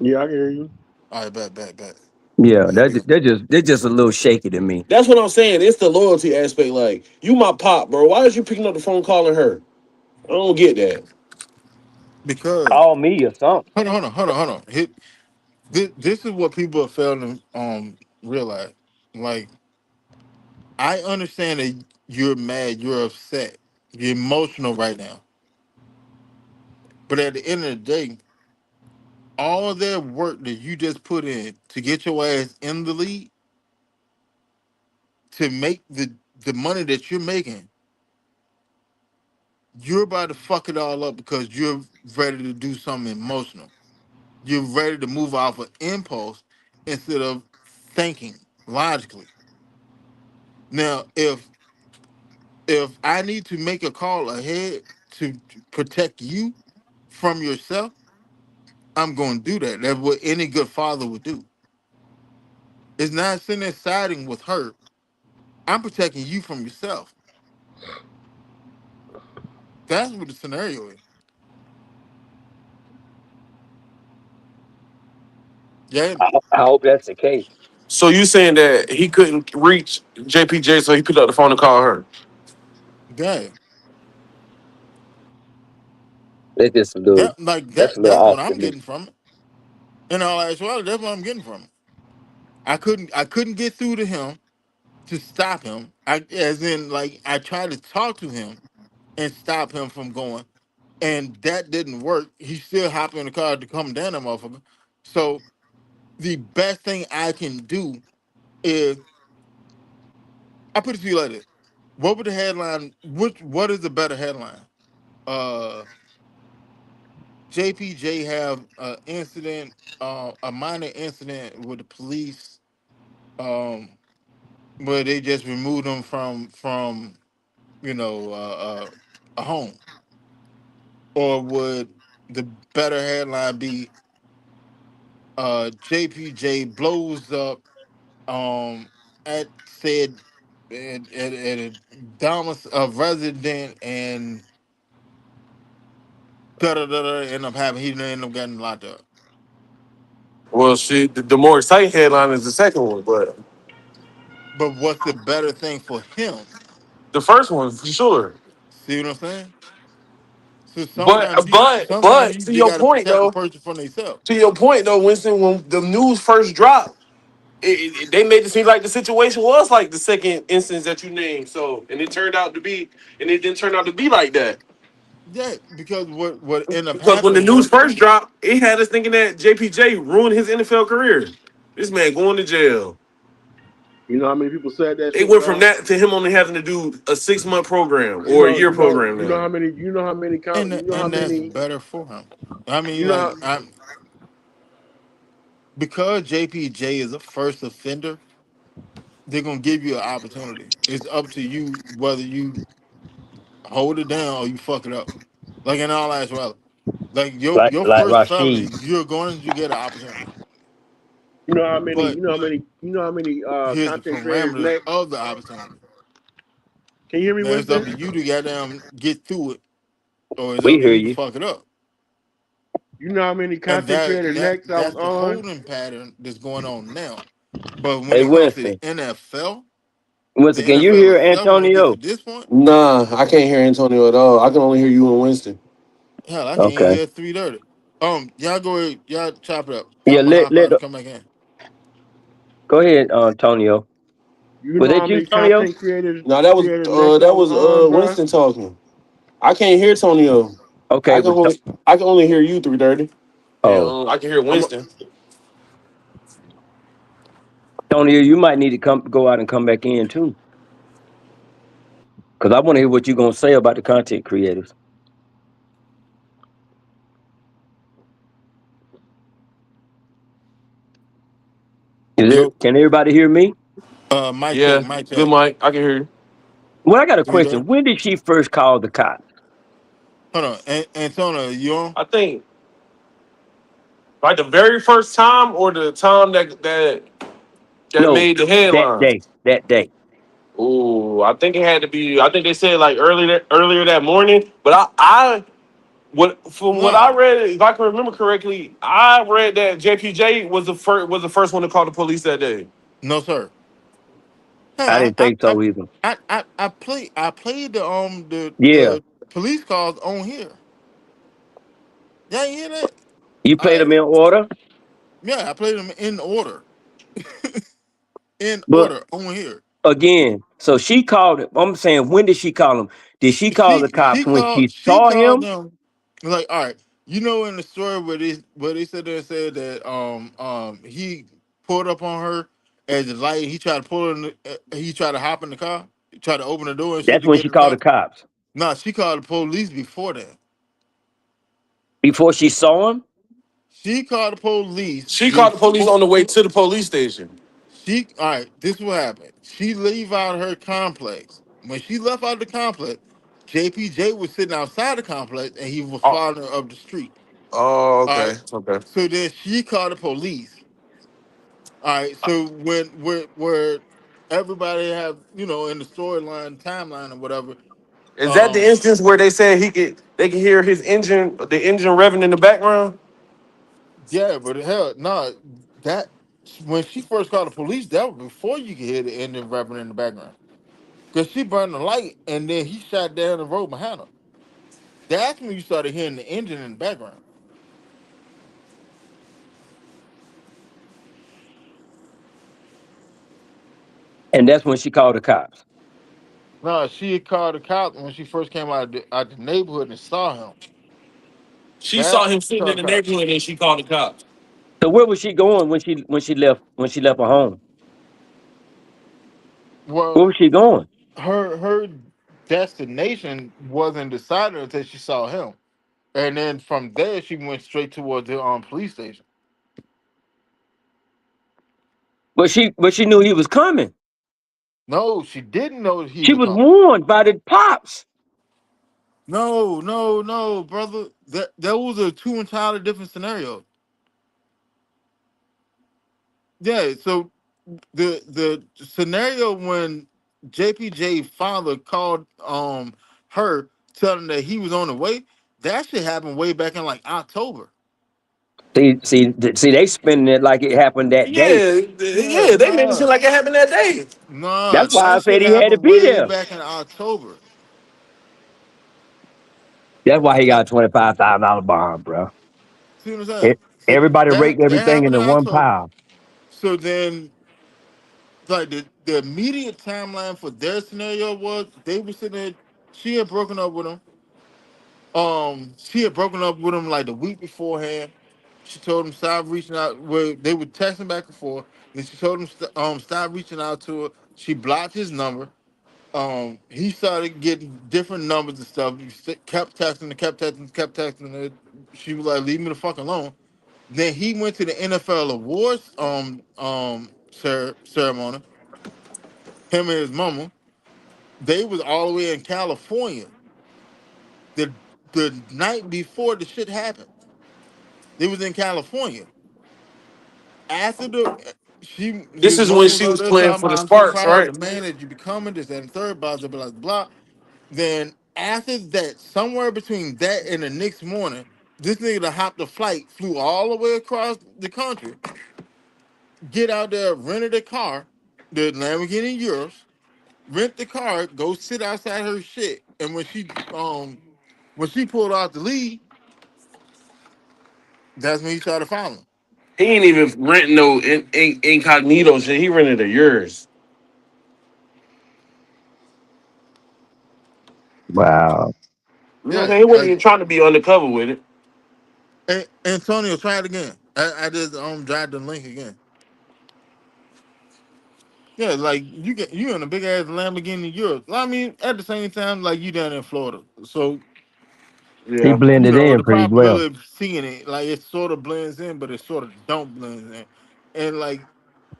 C: Yeah, I can hear you.
A: All right, bet.
D: yeah.
A: Yeah, we
D: They're just a little shaky to me.
B: That's what I'm saying. It's the loyalty aspect. Like, you my pop, bro. Why is you picking up the phone calling her? I don't get that.
A: because
D: Call me or something.
A: hold on. This is what people are failing to realize. Like, I understand that you're mad, you're upset, you're emotional right now. But at the end of the day, all of that work that you just put in to get your ass in the league to make the money that you're making, you're about to fuck it all up because you're ready to do something emotional. You're ready to move off of impulse instead of thinking logically. Now, if I need to make a call ahead to protect you from yourself, I'm going to do that. That's what any good father would do. It's not sitting there siding with her. I'm protecting you from yourself. That's what the scenario is. Yeah,
D: I hope that's the case.
B: So you saying that he couldn't reach JPJ, so he picked up the phone and called her?
A: yeah.
D: That's just a little.
A: That like
D: That's a little
A: that's what
D: off to
A: I'm
D: me.
A: getting from it. In all actuality, that's what I'm getting from it. I couldn't get through to him to stop him. I as in like I tried to talk to him and stop him from going, and that didn't work. He still hopped in the car to come down that motherfucker. So the best thing I can do is I put it to you like this. What would the headline what is the better headline? Uh JPJ have a incident, a minor incident with the police, um, where they just removed him from you know a home, or would the better headline be JPJ blows up at said at a domus of resident and da da da da end up having he end up getting locked up.
B: Well, shit, the more exciting headline is the second one, but
A: But what's the better thing for him?
B: the first one for sure.
A: See what I'm saying? So
B: But
A: sometimes
B: but to
A: you
B: your
A: gotta
B: point
A: protect the
B: though,
A: person from themselves.
B: Winston, when the news first dropped, they made it seem like the situation was like the second instance that you named. So, and it turned out to be, and it didn't turn out to be like that.
A: Yeah, because what ended up
B: Because when the
A: happening
B: news
A: was
B: first dropped, it had us thinking that JPJ ruined his NFL career. This man going to jail.
C: You know how many people said that
B: It
C: shit,
B: went from
C: dog?
B: that to him only having to do a 6 month program
C: You
B: or a
C: know,
B: year
C: you know,
B: program
C: you know
B: now.
C: how many, you know how many, you know how
A: and that's
C: many,
A: better for him. I
C: you
A: mean,
C: know, how,
A: like I because JPJ is a first offender, they're gonna give you an opportunity. It's up to you whether you hold it down or you fuck it up. Like in all actuality. Like your
D: Like
A: first felony,
D: Rashid.
A: you're going to get an opportunity.
C: you know how many,
A: But
C: you know how many, you know how many
A: here's the
C: content creators
A: parameters
C: next.
A: of the opportunity.
C: Can you hear me,
A: Now it's up
C: Winston?
A: to you to goddamn get through it, or it's
D: We
A: up to
D: hear
A: you to
D: you.
A: fuck it up.
C: You know how many
A: And
C: content creator next I was
A: that's the
C: on?
A: holding pattern that's going on now. But when
D: Hey
A: it comes to the
D: Winston.
A: NFL, the
D: Winston, can you
A: NFL
D: hear
A: itself, when it gets to
D: Antonio?
A: this point,
B: Nah, I can't hear Antonio at all. I can only hear you and Winston.
A: hell, I can't
D: Okay.
A: hear 3:30. Y'all go ahead, y'all chop it up.
D: Yeah,
A: I'm gonna hop out
D: let
A: and come back in.
D: go ahead, Antonio.
C: You
D: Was
C: know how
D: that you,
C: many
D: Antonio?
C: content creators
B: No,
C: creator next I
B: that
C: was
B: was
C: on, bro?
B: Winston talking. I can't hear Tonio.
D: Okay,
B: I can
D: with
B: only I can only hear you 3:30. And
D: oh,
B: I can hear
C: I'm
B: Winston.
D: Antonio, you might need to go out and come back in too. Because I want to hear what you're gonna say about the content creators. Is there
A: Yo,
D: can everybody hear me?
A: mic check,
B: Yeah,
A: mic
B: good
A: check.
B: Mike. I can hear you.
D: Well, I got a
A: 3:30.
D: question. When did she first call the cops?
A: Hold on, Antonio, you on?
B: I think like the very first time or the time that
D: No,
B: made the
D: that
B: headline.
D: day. That day.
B: Ooh, I think it had to be. I think they said like earlier that morning. But I what from what I
A: No,
B: read, if I can remember correctly, I read that JPJ was the first one to call the police that day.
A: no, sir. Hell,
D: I didn't think so either.
A: I played
D: Yeah,
A: the police cars on here. Y'all ain't hear that?
D: you
A: All
D: played them
A: right.
D: in order,
A: Yeah, I played them in order. In
D: but
A: order on here.
D: again, so she called it. I'm saying, when did she call him? Did she call the cops when she
A: She
D: saw
A: called
D: him?
A: them like, all right. You know, in the story where they said they said that he pulled up on her at the light. He tried to pull her. He tried to hop in the car. He tried to open the door and shit
D: That's
A: to
D: when
A: get
D: she
A: in the
D: called the
A: car.
D: cops.
A: Nah, she called the police before that.
D: Before she saw him?
A: She called the police
B: She called the police
A: before
B: on the way to the police station.
A: she. All right, this is what happened. She leave out her complex. When she left out the complex, JPJ was sitting outside the complex and he was
B: Oh,
A: following her up the street.
B: oh,
A: All right.
B: okay, okay.
A: So then she called the police. All right. So where everybody have in the storyline timeline or whatever.
B: Is that the
A: Um.
B: instance where they said they can hear the engine revving in the background?
A: Yeah, but hell, no. That when she first called the police, that was before you could hear the engine revving in the background. Cause she burned the light and then he shot down the road behind her. That's when you started hearing the engine in the background.
D: And that's when she called the cops.
A: No, she had called the cops when she first came out the neighborhood and saw him.
B: She saw
A: That's
B: him
A: when she
B: sitting in
A: called
B: the
A: the cops.
B: neighborhood and she called the cops.
D: So where was she going when she left her home? Where
A: Well,
D: was she going?
A: her destination wasn't decided until she saw him, and then from there she went straight towards the police station.
D: But she knew he was coming.
A: No, she didn't know he
D: She
A: was
D: was
A: coming.
D: warned by the pops.
A: No, no, no, brother. That was a two entirely different scenario. Yeah, so the scenario when JPJ father called her telling that he was on the way, that shit happened way back in like October.
D: See, they spinning it like it happened that day.
B: Yeah,
A: Yeah,
B: yeah, they made it seem
A: nah.
B: like it happened that day.
A: Nah,
D: That's why I
A: that
D: said
A: shit
D: he had to
A: happened
D: be
A: way
D: there.
A: back in October.
D: That's why he
A: That
D: got a $25,000 bond, bro.
A: see what I'm saying? So
D: Everybody
A: that
D: raked
A: that
D: everything
A: happened
D: into
A: in
D: one
A: October.
D: pile.
A: So then like the immediate timeline for their scenario was they were sitting there, she had broken up with him. She had broken up with him like the week beforehand. She told him stop reaching out. Where they were texting back and forth. Then she told him stop reaching out to her. She blocked his number. He started getting different numbers and stuff. Kept texting her, kept texting, kept texting her. She was like, "Leave me the fuck alone." Then he went to the NFL awards ceremony. Him and his mama. They was all the way in California. The the night before the shit happened. They was in California. After
B: This
A: his
B: is when
A: mom was
B: she
A: over
B: was
A: there
B: playing
A: talking
B: for the
A: about I'm so
B: Sparks,
A: proud of
B: right?
A: the man that you becoming, this and the third, blah blah blah blah. Then after that, somewhere between that and the next morning, this nigga that hopped a flight, flew all the way across the country, get out there, rented a car, the Lamborghini Urus, rent the car, go sit outside her shit, and when she pulled out the lead, that's when he started following.
B: He ain't even renting no incognito shit. He rented a yours.
D: Wow.
B: You know what I'm
A: Yeah,
B: saying? He wasn't even trying to be undercover with it.
A: Antonio, try it again. I just drive the link again. Yeah, like you in a big ass Lamborghini Europe. I mean, at the same time, like you down in Florida, so
D: He
B: Yeah.
D: blended in
A: the
D: pretty well.
A: probability of seeing it, like it sort of blends in, but it sort of don't blend in, and like,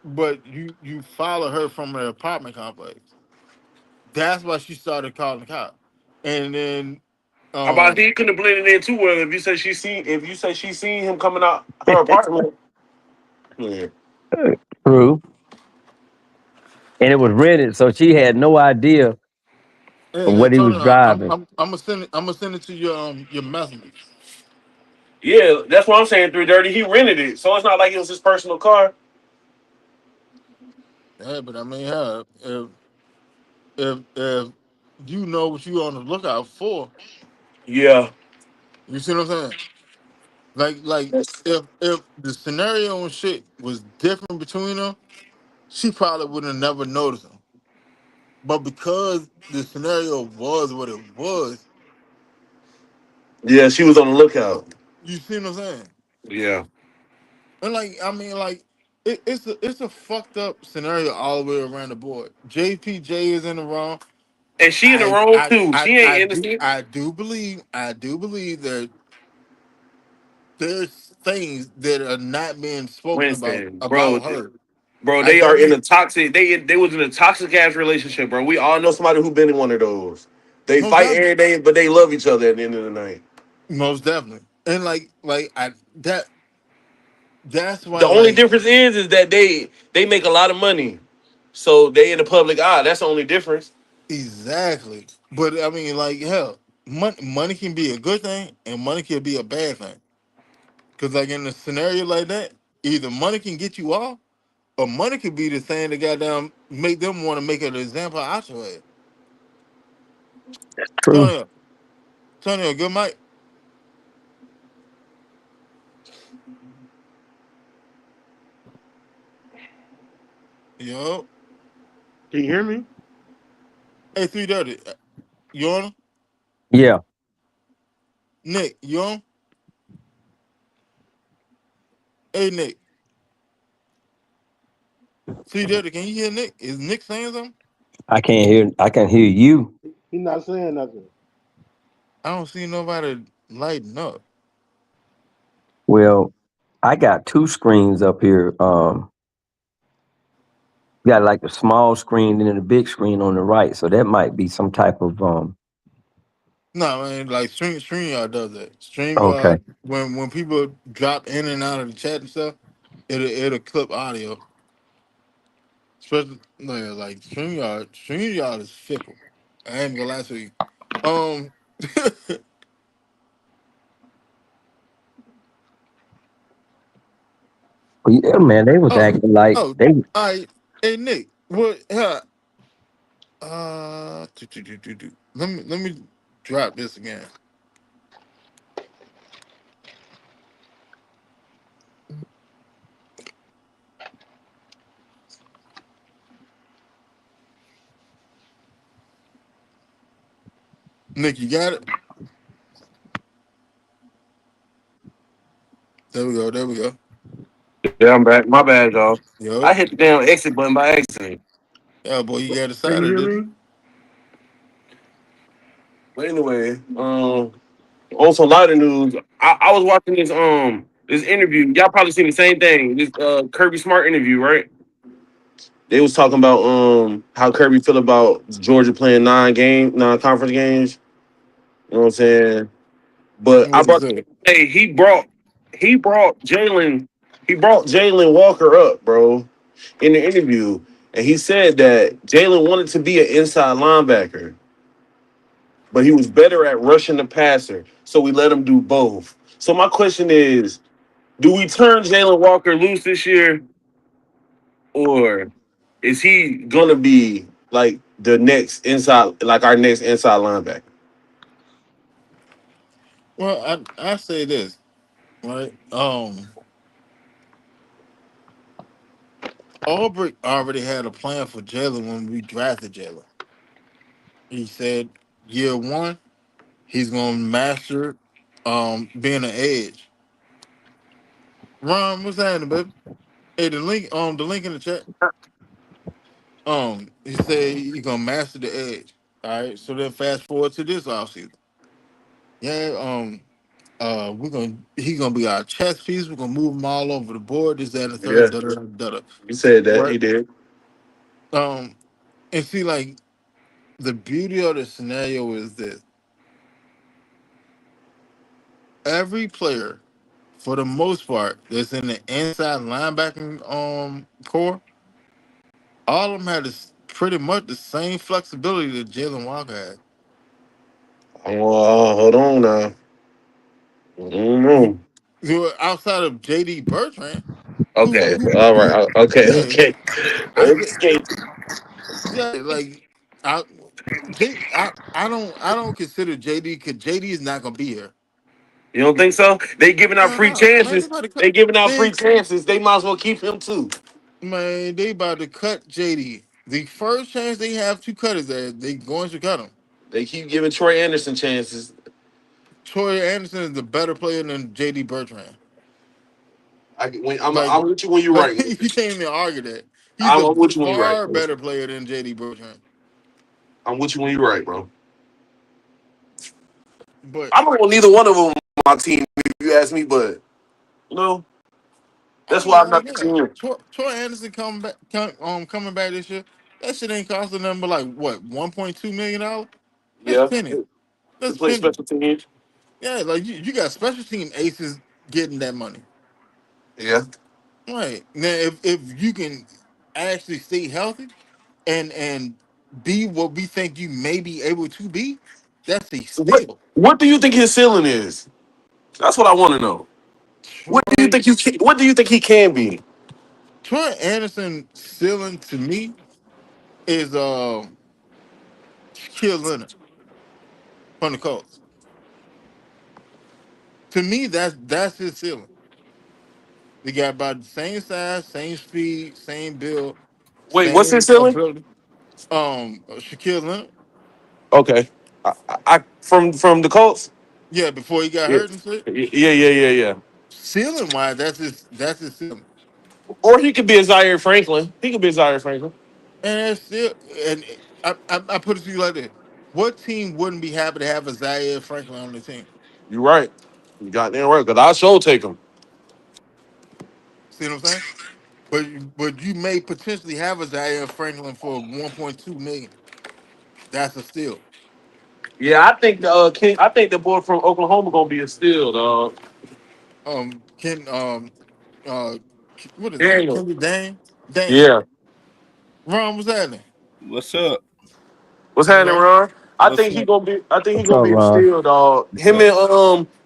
A: but you follow her from her apartment complex. That's why she started calling the cop, and then
B: About
A: um
B: he couldn't have blended in too well if you say she seen him coming out her apartment. Yeah.
D: True. And it was rented, so she had no idea of what he was
A: Antonio,
D: driving.
A: I'm gonna send it to your messenger.
B: Yeah, that's what I'm saying. 330. He rented it, so it's not like it was his personal car.
A: Yeah, but I mean, yeah, if you know what you on the lookout for,
B: Yeah.
A: you see what I'm saying? Like if the scenario and shit was different between them, she probably would have never noticed him. But because the scenario was what it was,
B: Yeah, she was on the lookout.
A: You see what I'm saying?
B: Yeah.
A: And like, I mean, like, it's a fucked up scenario all the way around the board. JPJ is in the wrong.
B: And she in the
A: I
B: wrong
A: I
B: too.
A: I
B: She ain't
A: I do
B: innocent.
A: I do believe that there's things that are not being spoken
B: Winston, bro,
A: about her.
B: bro,
A: I
B: they are in
A: definitely
B: a toxic. They was in a toxic ass relationship, bro. We all know somebody who been in one of those. They
A: most
B: fight
A: definitely
B: every day, but they love each other at the end of the night.
A: most definitely and like I that's why
B: The only
A: like
B: difference is that they make a lot of money, so they in the public eye. That's the only difference.
A: exactly. But I mean like hell, money can be a good thing and money can be a bad thing. Because like in a scenario like that, either money can get you off, or money could be the thing that goddamn make them want to make an example out your head.
D: True.
A: Tonyo, Tonyo, good mic. Yo,
C: Can you hear me?
A: hey 330, you on?
D: Yeah,
A: Nick, you on? Hey Nick, 330, can you hear Nick? Is Nick saying something?
D: I can't hear. I can hear you.
C: He's not saying nothing.
A: I don't see nobody lighting up.
D: Well, I got two screens up here. Got like the small screen and then the big screen on the right. So that might be some type of
A: No, man, like StreamYard does that.
D: Okay.
A: StreamYard, when people drop in and out of the chat and stuff, it'll clip audio. Especially like StreamYard is fickle. I ain't gonna lie to you. Um,
D: Well, yeah, man, they was
A: oh,
D: acting like
A: oh,
D: they.
A: all right. Hey Nick, what? Let me drop this again. Nick, you got it. There we go. There we go.
B: Yeah, I'm back. My bad, y'all. I
A: Yo,
B: hit the damn exit button by accident.
A: yeah, boy, you got
C: Can you
A: decided,
C: hear
A: did you?
C: me?
B: But anyway, on some lighter news, I was watching this interview. Y'all probably seen the same thing. This Kirby Smart interview, right? They was talking about how Kirby feel about Georgia playing nine conference games. You know what I'm saying? But I
A: What is
B: brought
A: it?
B: hey, he brought Jalen Walker up, bro, in the interview. And he said that Jalen wanted to be an inside linebacker, but he was better at rushing the passer. So we let him do both. So my question is, do we turn Jalen Walker loose this year, or is he gonna be like the next inside, like our next inside linebacker?
A: Well, I say this right. Albrecht already had a plan for Jalen when we drafted Jalen. He said year one he's gonna master being an edge. Ron, what's happening, baby? Hey, the link in the chat. He said he's gonna master the edge. All right. So then fast forward to this offseason. Yeah. We're gonna he's gonna be our chess piece. We're gonna move him all over the board. This, that, and the third.
B: Yeah,
A: Da da da da.
B: he said that
A: Right.
B: he did.
A: Um, and see, like the beauty of the scenario is this: every player, for the most part, that's in the inside linebacking core, all of them had this pretty much the same flexibility that Jalen Walker had.
B: Oh, hold on now. I don't
A: You,
B: know.
A: you outside of JD Bertrand,
B: Okay, all right. Okay,
A: yeah,
B: okay,
A: I said,
B: okay.
A: yeah, like I, I don't consider JD because JD is not gonna be here.
B: You don't think so? They giving out
A: Hell
B: free
A: no, man. They
B: chances.
A: about to cut.
B: They giving out free
A: They
B: chances. They might as well keep him too.
A: man, they about to cut JD. The first chance they have to cut is that they going to cut him.
B: They keep giving Troy Anderson chances.
A: Troy Anderson is the better player than JD Bertrand. Like,
B: I'm with you when you're
A: like
B: right.
A: you can't even argue that. He's a
B: I'm with you when you're right.
A: far better player than JD Bertrand.
B: I'm with you when you're right, bro.
A: But
B: I don't want neither one of them on my team if you ask me, but you know
A: I
B: that's
A: mean,
B: why I'm
A: like,
B: not the
A: yeah,
B: team.
A: Troy Anderson coming back this year. That shit ain't costing them but like what, $1.2 million. That's
B: Yeah,
A: pennies.
B: to
A: That's
B: play
A: pennies.
B: special teams.
A: Yeah, like you got special team aces getting that money.
B: Yeah.
A: Right now, if you can actually stay healthy and be what we think you may be able to be, that's a
B: What
A: steal.
B: What do you think his ceiling is? That's what I want to know. What do you
A: Troy
B: think you can, What do you think he can be?
A: Troy Anderson ceiling to me is Shaquille Leonard from the Colts. To me, that's his ceiling. They got about the same size, same speed, same build,
B: Wait, what's his
A: same
B: ceiling?
A: ability. Shaquille Leonard.
B: Okay, from the Colts.
A: Yeah, before he got
B: Yeah,
A: hurt and shit.
B: yeah.
A: Ceiling wise, that's his ceiling.
B: Or he could be a Zaire Franklin. He could be a Zaire Franklin.
A: And that's still, and I put it to you like this: what team wouldn't be happy to have a Zaire Franklin on the team?
B: You're right. You got damn right. Cause I sure take him.
A: See what I'm saying? But you may potentially have a Zaire Franklin for 1.2 million. That's a steal.
B: Yeah, I think the King. I think the boy from Oklahoma gonna be a steal, dog.
A: Ken uh what is that?
B: Daniel.
A: Kendrick Daniel.
B: Yeah.
A: Ron, what's happening?
E: What's up?
B: What's
A: Ain't
B: happening,
A: nothing.
B: Ron? I
E: What's
B: think he
E: up?
B: gonna be. I think he
D: What's
B: gonna
D: up,
B: be a
D: Ron?
B: steal, dog.
E: What's up?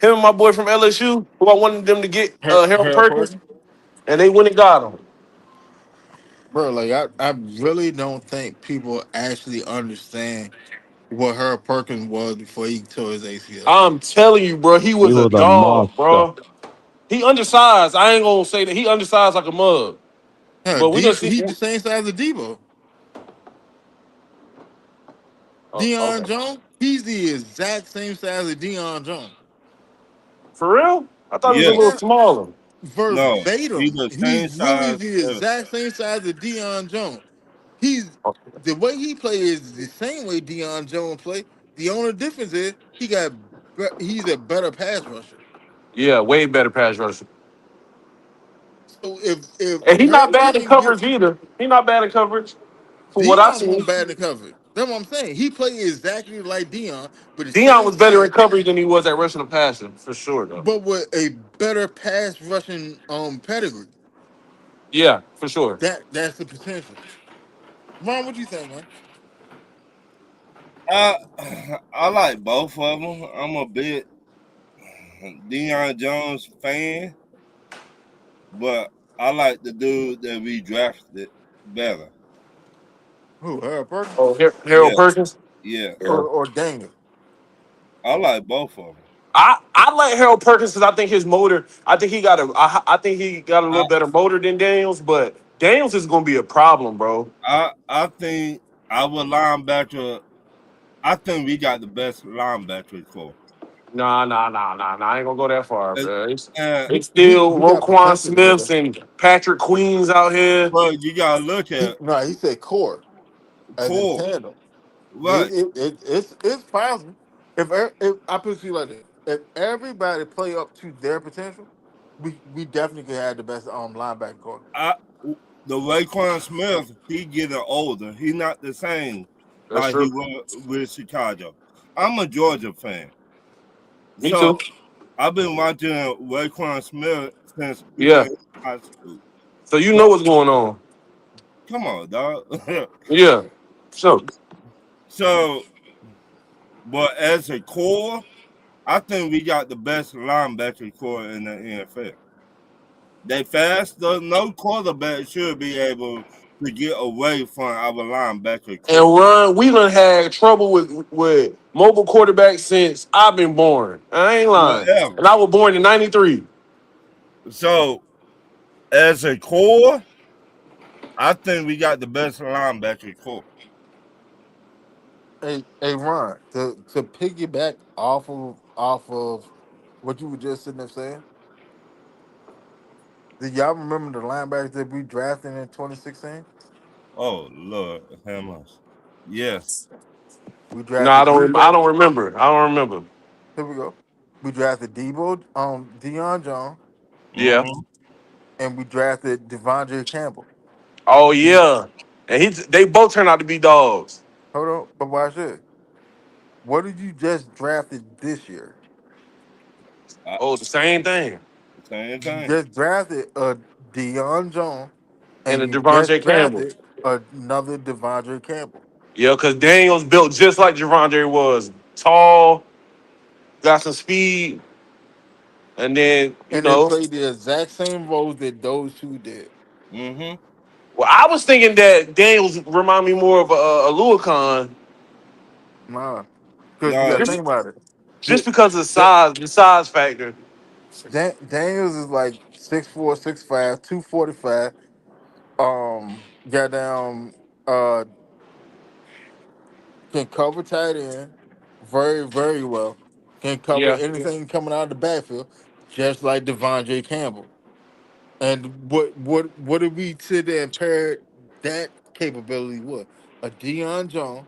B: Him and my boy from LSU, who I wanted them to get, Harold
A: Harold
B: Perkins,
A: Perkins?
B: and they went and got him.
A: Bro, like I really don't think people actually understand what Harold Perkins was before he tore his ACL.
B: I'm telling you, bro, he
D: He
B: was a
D: was a
B: dog,
D: monster.
B: bro. He undersized. I ain't gonna say that he undersized like a mug,
A: Yeah,
B: but we gonna see.
A: He the same size as Debo.
B: Oh,
A: Deion
B: okay,
A: Jones, he's the exact same size as Deion Jones.
B: for real? I thought he was a
E: Yeah.
B: little
A: Yeah,
B: smaller.
E: No. He
A: verbatim.
E: the same
A: He's literally
E: size
A: the
E: as
A: exact same size as Deion Jones. He's the way he plays is the same way Deion Jones play. The only difference is he's a better pass rusher.
B: Yeah, way better pass rusher,
A: So if
B: and he not
A: Harold
B: bad in
A: Perkins get
B: coverage either. He not bad in coverage for what I
A: Dion won't
B: seen.
A: bad in coverage. That's what I'm saying. He played exactly like Dion, but at the
B: Dion
A: same
B: was better in
A: time,
B: coverage than he was at rushing the passer, for sure, though.
A: but with a better pass rushing pedigree.
B: Yeah, for sure.
A: That's the potential. Ron, what you think, man?
E: I I like both of them. I'm a big Deion Jones fan, but I like the dude that we drafted better.
A: Who, Harold Perkins
B: Oh, Harold
E: Yeah,
B: Perkins.
E: yeah.
B: Yeah.
A: or Daniel?
E: I like both of them.
B: I like Harold Perkins because I think his motor. I think he got a little
E: I
B: better motor than Daniels, but Daniels is gonna be a problem, bro.
E: I think our linebacker. I think we got the best linebacker core.
B: Nah. I ain't gonna go that far,
E: And,
B: bro.
E: and
B: It's still
A: We got
B: Roquan
A: potential to get
B: Smiths
A: there.
B: and Patrick Queens out here.
E: but you gotta look
A: He
E: at
A: no, he said core as in
E: core.
A: tandem.
E: Right.
A: It's possible. If I put it to you like this, if everybody play up to their potential, we definitely could have the best linebacker core.
E: I the Raekwon Smith, he getting older. He not the same
B: That's
E: like he
B: true.
E: was with Chicago. I'm a Georgia fan,
B: Me too.
E: so I've been watching Raekwon Smith since we were
B: Yeah.
E: in high school.
B: So you know
E: So
B: what's going on.
E: come on, dog.
B: Yeah. So
E: so, but as a core, I think we got the best linebacker core in the NFL. They fast. No quarterback should be able to get away from our linebacker
B: and
E: core.
B: Ron, we done had trouble with mobile quarterbacks since I've been born. I ain't lying.
E: Whatever.
B: And I was born in '93.
E: So as a core, I think we got the best linebacker core.
A: Hey, Ron, to piggyback off of off of what you were just sitting there saying. Do y'all remember the linebackers that we drafted in 2016?
E: Oh Lord, have mercy. Yeah.
A: We
B: No,
A: drafted
B: I
A: Debo.
B: don't remember. I don't remember.
A: Here we go. We drafted Debo, Deion Jones,
B: Yeah.
E: Mm-hmm.
A: and we drafted Devondre Campbell.
B: Oh yeah. And they both turned out to be dogs.
A: Hold on, but watch this. What did you just drafted this year?
B: Oh, it's the same thing.
E: Same
A: You
E: thing.
A: just drafted a Deion Jones,
B: And
A: and
B: the
A: you just
B: Devontae Campbell.
A: drafted another Devondre Campbell.
B: Yeah, because Daniels built just like Javondre was. Tall, got some speed, and then,
A: And they played the exact same roles that those two did.
E: Mm-hmm.
B: well, I was thinking that Daniels remind me more of a Luakon
A: Nah, because you
E: No,
A: got to
B: just,
A: think about it.
B: just
A: The,
B: because of
A: the,
B: the size factor.
A: Daniels is like 6'4", 6'5", 245. Got down. Can cover tight end very, very well. Can cover
B: Yeah.
A: anything coming out of the backfield, just like Devondre Campbell. And what did we sit there and pair that capability with? A Deion Jones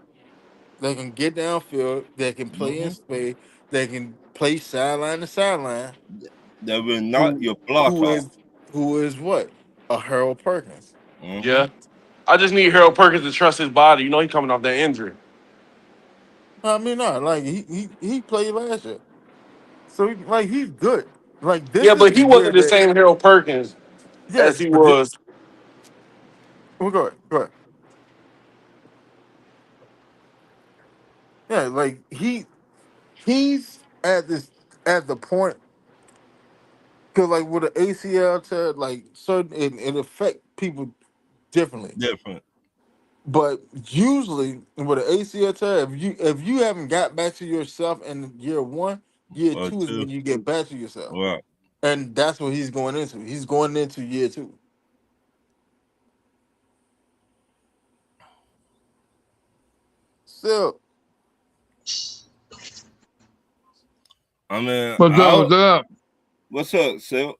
A: that can get downfield, that can play in
E: mm-hmm.
A: space, that can play sideline to sideline.
E: That will knock
A: Who
E: your block
A: who
E: off.
A: is who is what? A Harold Perkins.
E: Mm-hmm.
B: Yeah. I just need Harold Perkins to trust his body. You know, he coming off that injury.
A: I mean, not like he played last year, so like he's good. Like this
B: Yeah,
A: is
B: but
A: the
B: he
A: year
B: wasn't the
A: that
B: same Harold Perkins as
A: yes,
B: he
A: but
B: was.
A: well, go ahead, go ahead. Yeah, like he's at the point because like with the ACL tear, like certain it affect people differently.
E: Different.
A: But usually with an ACL tear, if you haven't got back to yourself in year one, year
E: Or
A: two is
E: two.
A: when you get back to yourself,
E: Right.
A: and that's what he's going into. He's going into year two. So
E: I mean,
C: What's up? What's up?
E: what's up, Sil?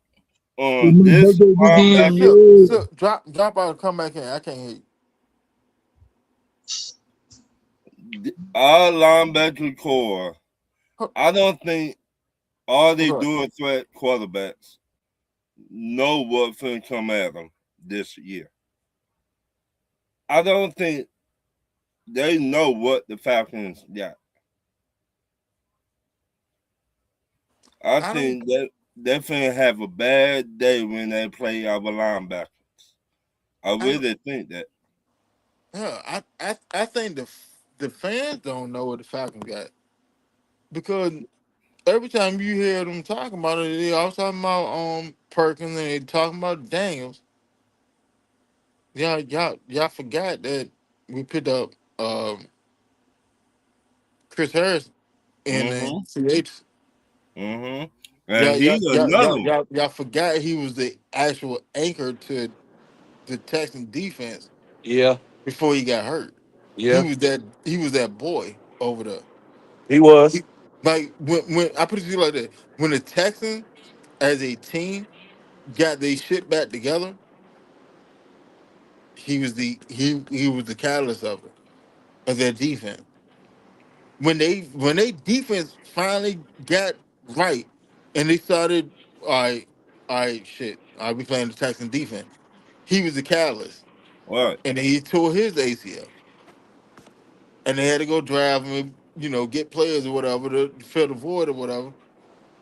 C: It's
E: On
C: my
E: this
C: birthday
A: yeah,
C: weekend,
E: linebacker,
A: so
C: yeah.
A: drop out and come back in. I can't hear you.
E: our linebacker core,
A: Huh,
E: I don't think all they
A: okay.
E: dual threat quarterbacks know what finna come at them this year. I don't think they know what the Falcons got. I
A: I don't.
E: think that they finna have a bad day when they play our linebacker. I
A: I don't.
E: really think that.
A: Yeah, I think the fans don't know what the Falcons got because every time you hear them talking about it, they always talking about Perkins and they talking about Daniels. Y'all forgot that we picked up Chris Harris in the
E: Mm-hmm.
A: CH.
E: Mm-hmm. And he another one.
A: Y'all forgot he was the actual anchor to the Texan defense
B: Yeah.
A: before he got hurt.
B: Yeah.
A: He was that boy over there.
B: He was.
A: He, like when I put it to you like that, when the Texans as a team got their shit back together, he was the catalyst of it, of their defense. When they defense finally got right and they started, all right, shit, we playing the Texan defense. He was the catalyst,
E: What?
A: and then he tore his ACL, and they had to go drive him, get players or whatever to fill the void or whatever.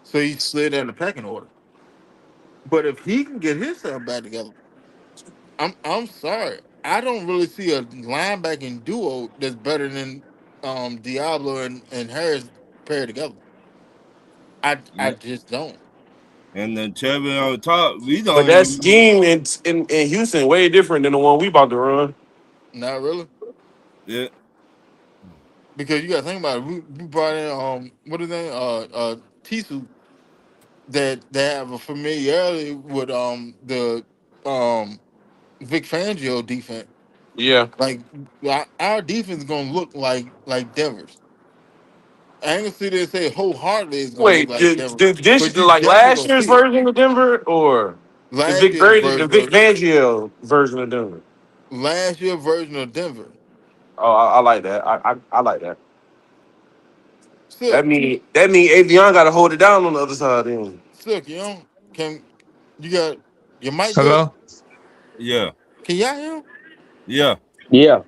A: So he slid down the pecking order. But if he can get himself back together, I'm sorry. I don't really see a linebacking duo that's better than Diablo and Harris paired together. I just don't.
E: And the cherry on top, we
B: But
E: don't
B: that
E: even.
B: scheme in Houston way different than the one we about to run.
A: Not really.
E: Yeah.
A: Because you gotta think about it. We brought in what is that? Tisu that have a familiarity with the um Vic Fangio defense.
B: Yeah.
A: Like our defense is gonna look like Denver's. I ain't gonna sit there and say wholeheartedly it's gonna look
B: Wait,
A: like Denver,
B: did this
A: but you
B: like
A: definitely
B: last
A: gonna
B: year's
A: see it.
B: version of Denver or
A: Last year's
B: The
A: version
B: Vic
A: of
B: Fangio version of Denver?
A: last year version of Denver.
B: Oh, I like that. I like that.
A: Silk,
B: That mean Avion got to hold it down on the other side. Then.
A: Silk, you know, can you got your mic good?
F: Hello?
E: Yeah,
A: Can y'all hear him?
E: yeah.
D: Yeah.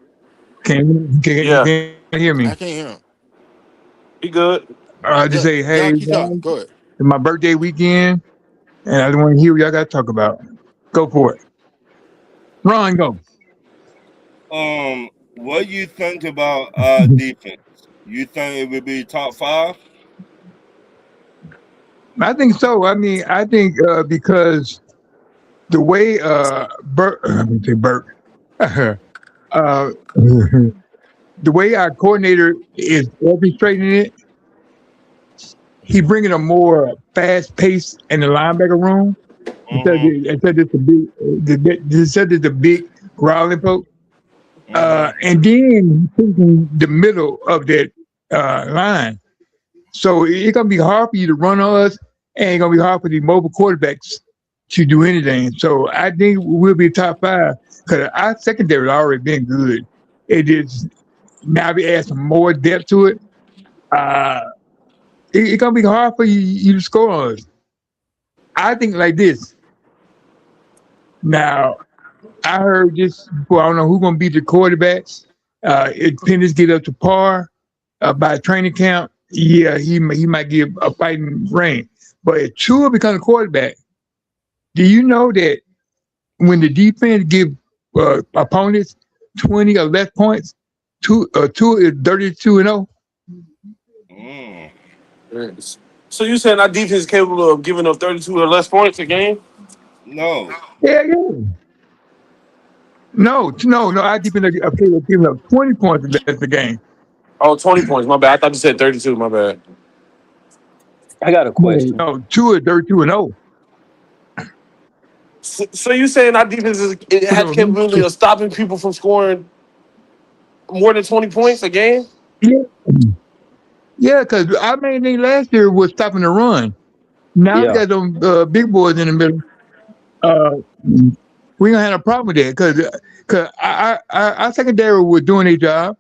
B: Yeah,
F: Can you hear me?
A: I can't hear him.
B: he good.
F: I just
A: Yeah,
F: say, hey,
A: y'all keep talking.
F: Ron,
A: Go ahead.
F: it's my birthday weekend, and I just want to hear what y'all got to talk about. Go for it. Ron, go.
E: What do you think about defense? You think it would be top five?
F: I think so. I mean, I think because the way Bert, let me say Bert, the way our coordinator is orchestrating it, he bringing a more fast pace in the linebacker room
E: Mm-hmm.
F: instead of the big growling poke.
E: Mm-hmm.
F: And then taking the middle of that line. So it's gonna be hard for you to run on us, and it's gonna be hard for the mobile quarterbacks to do anything. So I think we'll be top five because our secondary has already been good. It is now we add some more depth to it. Uh, it's gonna be hard for you to score on us. I think like this. Now I heard this before. I don't know who's gonna be the quarterbacks. If Pennis get up to par by training camp, yeah, he might give a fighting reign. But if Tua becomes a quarterback, do you know that when the defense give opponents 20 or less points, Tua is 32-0.
E: Mm.
B: So you saying our defense is capable of giving up 32 or less points a game?
E: No.
F: Yeah, yeah. No. Our defense is capable of giving up 20 points or less a game.
B: Oh, 20 points. My bad. I thought you said 32. My bad.
D: I got a
F: No,
D: question.
F: no, Tua is 32-0.
B: So you saying our defense it
F: You
B: has the
F: know,
B: capability of stopping people from scoring more than 20 points a game?
F: yeah, yeah, because our main thing last year was stopping the run. Now we
D: Yeah.
F: got them big boys in the middle. Uh, we gonna have a problem with that because our secondary was doing their job,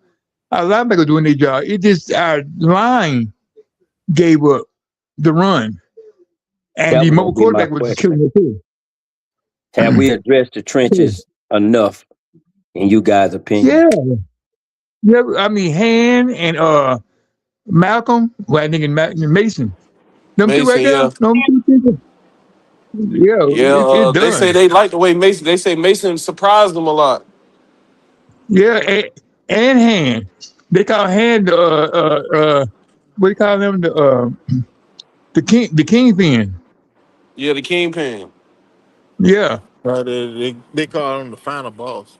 F: our linebacker doing their job. It just our line gave up the run, and
D: That
F: the
D: was gonna
F: mobile
D: be my
F: quarterback was just
D: question.
F: killing it too.
D: Have we addressed the trenches enough in you guys' opinion?
F: Yeah, yeah. I mean, Han and Malcolm. Well, I think Mason. Them two right
B: Mason,
F: there.
B: yeah.
F: Them two people. Yeah,
B: Yeah,
F: it's
B: they say
F: done.
B: they like the way Mason. They say Mason surprised them a lot.
F: Yeah, and hand. They call hand what do you call them? The kingpin.
B: Yeah, the kingpin.
F: Yeah,
A: They call him the final boss.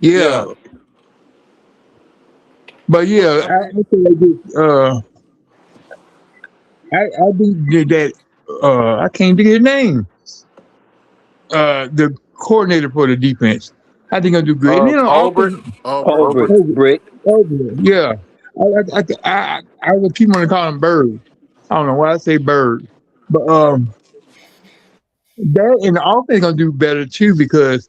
F: yeah.
B: Yeah,
F: But
A: But
F: yeah,
A: I mean,
F: I feel like this. I think that I can't think of his name. The coordinator for the defense. I think I'll do great. And then on
B: Albert.
F: offense,
A: Auburn.
D: Colbert,
B: Albert.
D: Brick.
F: yeah. I will keep on calling him Bird. I don't know why I say Bird, but that and the offense gonna do better too because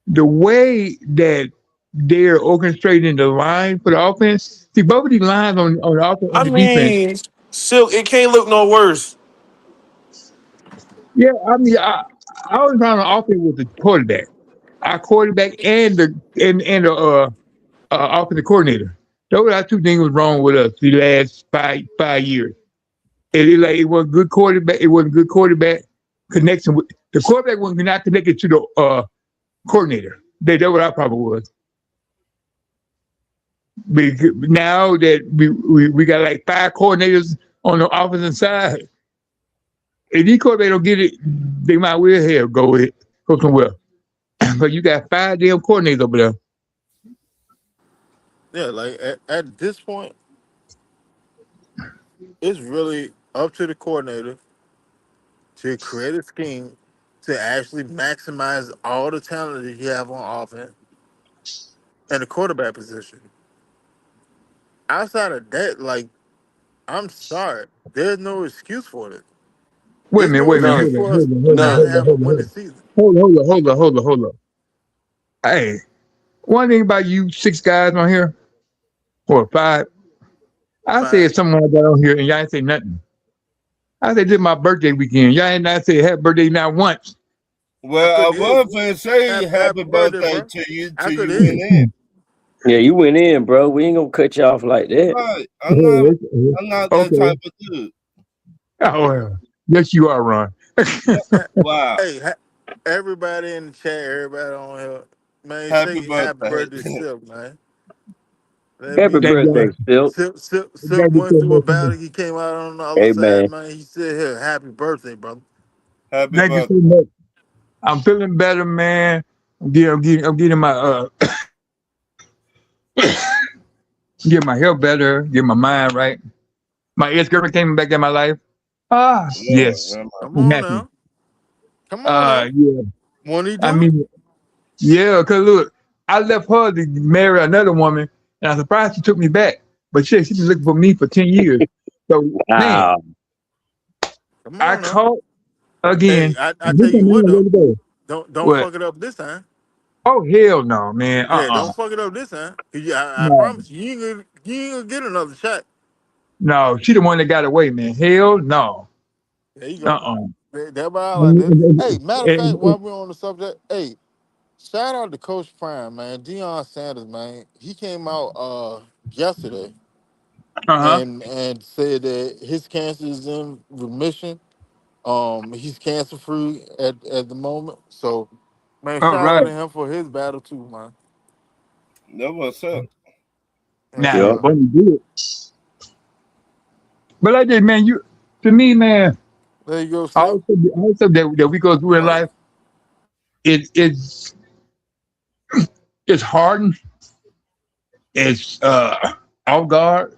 F: the way that they're orchestrating the line for the offense. See, both of these lines on the offense
B: I
F: and the defense.
B: mean, still, it can't look no worse.
F: Yeah, I mean, I was trying to offense with the quarterback, our quarterback, and the offensive coordinator. Those are two things was wrong with us the last five years. It was good quarterback. It wasn't good quarterback connection with the quarterback was not connected to the coordinator. That what our problem was. Now that we got like five coordinators on the offensive side, if these coordinators don't get it, they might well hell go somewhere. But you got five damn coordinators over there.
A: Yeah, like at this point, it's really up to the coordinator to create a scheme to actually maximize all the talent that you have on offense and the quarterback position. Outside of that, like I'm sorry. There's no excuse for it.
F: Wait a
A: There's
F: minute,
A: no
F: wait a minute,
A: excuse
B: None,
F: hold on,
A: for us
F: hold on, hold on,
A: not
B: none.
F: hold on,
A: having a
F: hold on,
A: winning
F: hold on.
A: season.
F: Hold on. Hey, one thing about you six guys on here, or five, I
A: Fine.
F: said someone got on here and y'all ain't say nothing. I said this my birthday weekend. Y'all ain't not say happy birthday not once.
A: I
E: Well, I
A: could hear
E: was
A: you.
E: finna say
A: Happy
E: happy
A: birthday,
E: birthday
A: bro.
E: to you
A: I
E: till
A: could
E: you
A: hear
E: went
A: you.
E: in.
D: Yeah, you went in, bro. We ain't gonna cut you off like that.
E: Right. I'm not that
F: Okay.
E: type of dude.
F: Oh, well. Yes, you are, Ron.
A: Ha-
E: Wow.
A: Hey, everybody in the chat, everybody on here, man,
E: Happy
A: say happy
E: birthday.
A: birthday, Silk, man. Let
D: Happy
A: me
F: Thank
D: birthday,
F: y'all.
D: Silk.
A: Silk
F: Thank you
A: went
F: so
A: through a
F: much.
A: battle. He came out on the other
D: Hey,
A: side,
D: man.
A: man. He said, "Here, happy birthday, brother."
E: Happy
F: Thank you so
E: birthday.
F: much. I'm feeling better, man. I'm getting my getting my health better, getting my mind right. My ex girlfriend came back in my life. Ah,
E: Lord,
F: yes.
E: have
A: Come
F: I'm
A: on
F: happy.
A: now, come on now.
F: Yeah.
A: Won't he
F: I
A: do it?
F: mean, yeah, cause look, I left her to marry another woman, and I'm surprised she took me back. But shit, she been looking for me for 10 years. So man,
D: Wow.
A: Come
F: I
A: on now.
F: caught
A: Hey,
F: again.
A: I
F: And this
A: tell
F: time
A: you
F: I
A: what
F: ain't
A: though,
F: ready to go.
A: don't
F: What?
A: fuck it up this time.
F: Oh hell no, man.
A: Yeah, don't fuck it up this time. 'Cause I
F: No,
A: promise you, you ain't gonna get another shot.
F: no. She the one that got away, man. Hell no.
A: There you
F: Uh
A: go.
F: uh
A: That why I like that. Hey, matter of fact, while we're on the subject, hey, shout out to Coach Prime, man. Deion Sanders, man. He came out yesterday
F: huh.
A: and said that his cancer is in remission. He's cancer free at the moment. So, man,
F: All
A: shout out
F: right.
A: to him for his battle too, man.
E: That what's up.
A: Yes,
F: Now,
D: Yep.
A: sir.
F: but you do it. But like that, man. You to me, man.
A: There you go, Silk.
F: Also that we go through in
A: Uh,
F: life, it's it's hardened. It's off guard,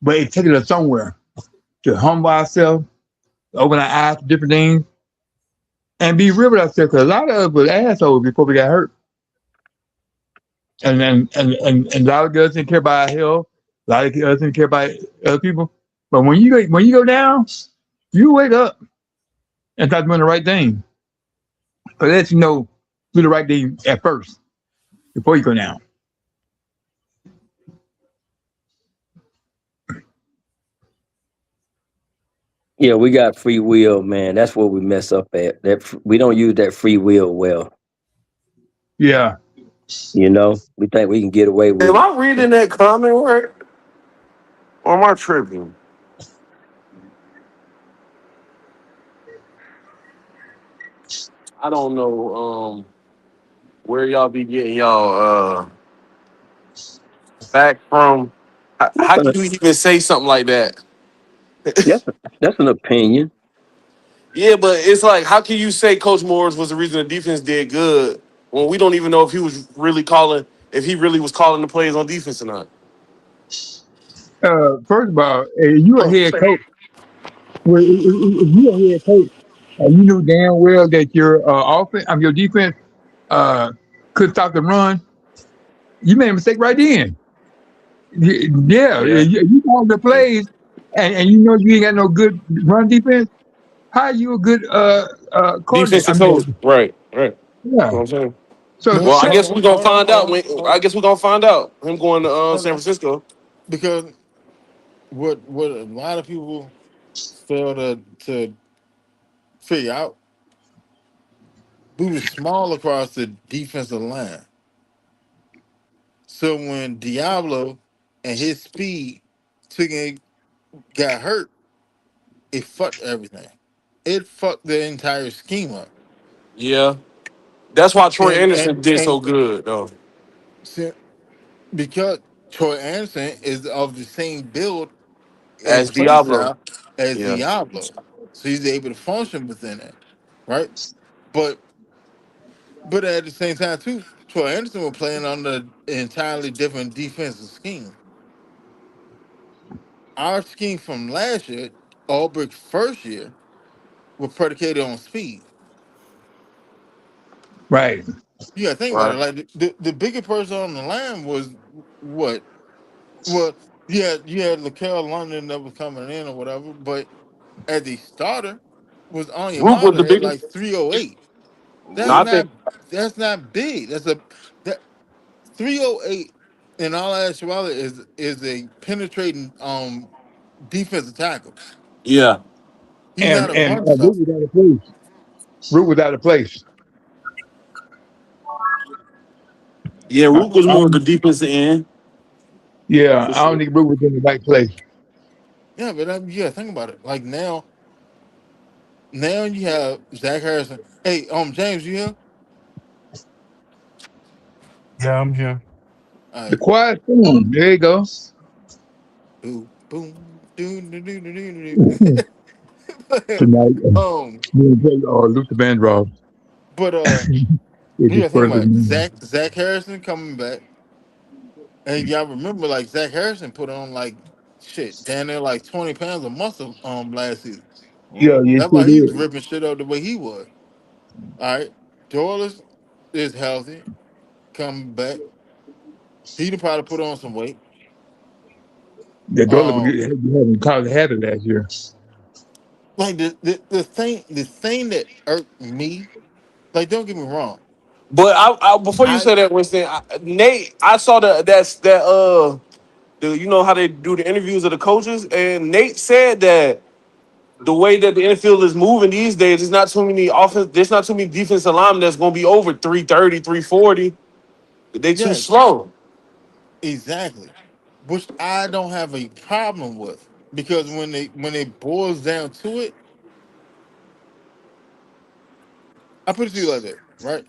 F: but it takes us somewhere to humble ourselves, open our eyes to different things, and be real with ourselves. Because a lot of us were assholes before we got hurt, and a lot of us didn't care about our health. A lot of us didn't care about other people. But when you go down, you wake up and start doing the right thing. But let you know do the right thing at first before you go down.
D: Yeah, we got free will, man. That's where we mess up at. We don't use that free will well.
F: Yeah.
D: You know, we think we can get away
B: Am
D: with
B: I reading that comment right? Or am I tripping? I don't know where y'all be getting y'all back from.
D: that's
B: How
D: an,
B: can you even say something like that?
D: that's, that's an opinion.
B: Yeah, but it's like, how can you say Coach Morris was the reason the defense did good when we don't even know if he was really calling, if he really was calling the plays on defense or not?
F: First of all, you a
B: Oh,
F: head coach. Well, if you a head coach and you knew damn well that your offense, your defense, uh, could stop the run, you made a mistake right then. Yeah,
D: Yeah.
F: you call the
B: yeah.
F: plays, and you know you ain't got no good run defense. How are you a good coordinator? I
B: Defensive coach.
F: mean,
B: Right, right.
F: yeah.
B: You know what I'm saying?
F: So
A: but
B: Well, I
F: that,
B: guess we're gonna find out when I guess we're gonna find out him going to
A: hold
B: San
A: on.
B: Francisco.
A: Because what a lot of people fail to figure out, we were small across the defensive line. So when Diablo and his speed took and got hurt, it fucked everything. It fucked the entire scheme up.
B: Yeah. That's why Troy
A: And
B: Anderson did so good though.
A: si- because Troy Anderson is of the same build and
B: As
A: play
B: Diablo.
A: style as
B: Yeah.
A: Diablo, so he's able to function within it, right? But at the same time too, Troy Anderson was playing on the entirely different defensive scheme. Our scheme from last year, Albrecht's first year, was predicated on speed.
F: right.
A: You gotta think about it.
B: Right.
A: Like the bigger person on the line was what? you had LaCale London that was coming in or whatever, but as a starter was
B: Rook was
A: Onyemata
B: the
A: at
B: biggest.
A: like 308.
B: No,
A: That's
B: I
E: Rook,
A: not
B: think
A: that's not big. That's a that 308 in all actuality is a penetrating defensive tackle.
B: yeah,
A: He's
F: and
A: not a
F: and
A: run
F: Root
A: stuffer.
F: was out of place. Root was out of place.
B: yeah.
F: I,
B: Rook was
F: I
B: more of the
F: don't,
B: defensive end
F: yeah,
B: for
F: I don't
B: sure.
F: think Root was in the right place.
A: Yeah, but yeah, think about it. Like now you have Zach Harrison. Hey, James, you here?
C: Yeah, I'm here.
A: All
F: The
A: right.
F: quiet storm. There you go.
A: Boom, boom, doo, doo, doo, doo, doo,
F: Tonight,
A: doo.
F: me and play Luther Vandross.
A: But
F: It's
A: you
F: his
A: gotta think
F: first
A: about it.
F: name.
A: Zach Harrison coming back, and y'all remember like Zach Harrison put on like shit down there like 20 pounds of muscle last season.
F: Yeah,
E: mm-hmm.
F: you
A: That's
F: sure
A: why he was
F: did.
A: ripping shit up the way he was. All right, Doyless is healthy, coming back. He done probably put on some weight.
F: The daughter was
A: Um,
F: having college had it last year.
A: like the thing that irked me, like don't get me wrong,
B: But before you
A: I
B: say that, Winston, Nate, I saw the, you know how they do the interviews of the coaches, and Nate said that the way that the NFL is moving these days, there's not too many offense, there's not too many defensive linemen that's going to be over 330, 340. They too
A: yes,
B: slow.
A: exactly, which I don't have a problem with because when it boils down to it, I put it to you like that, right?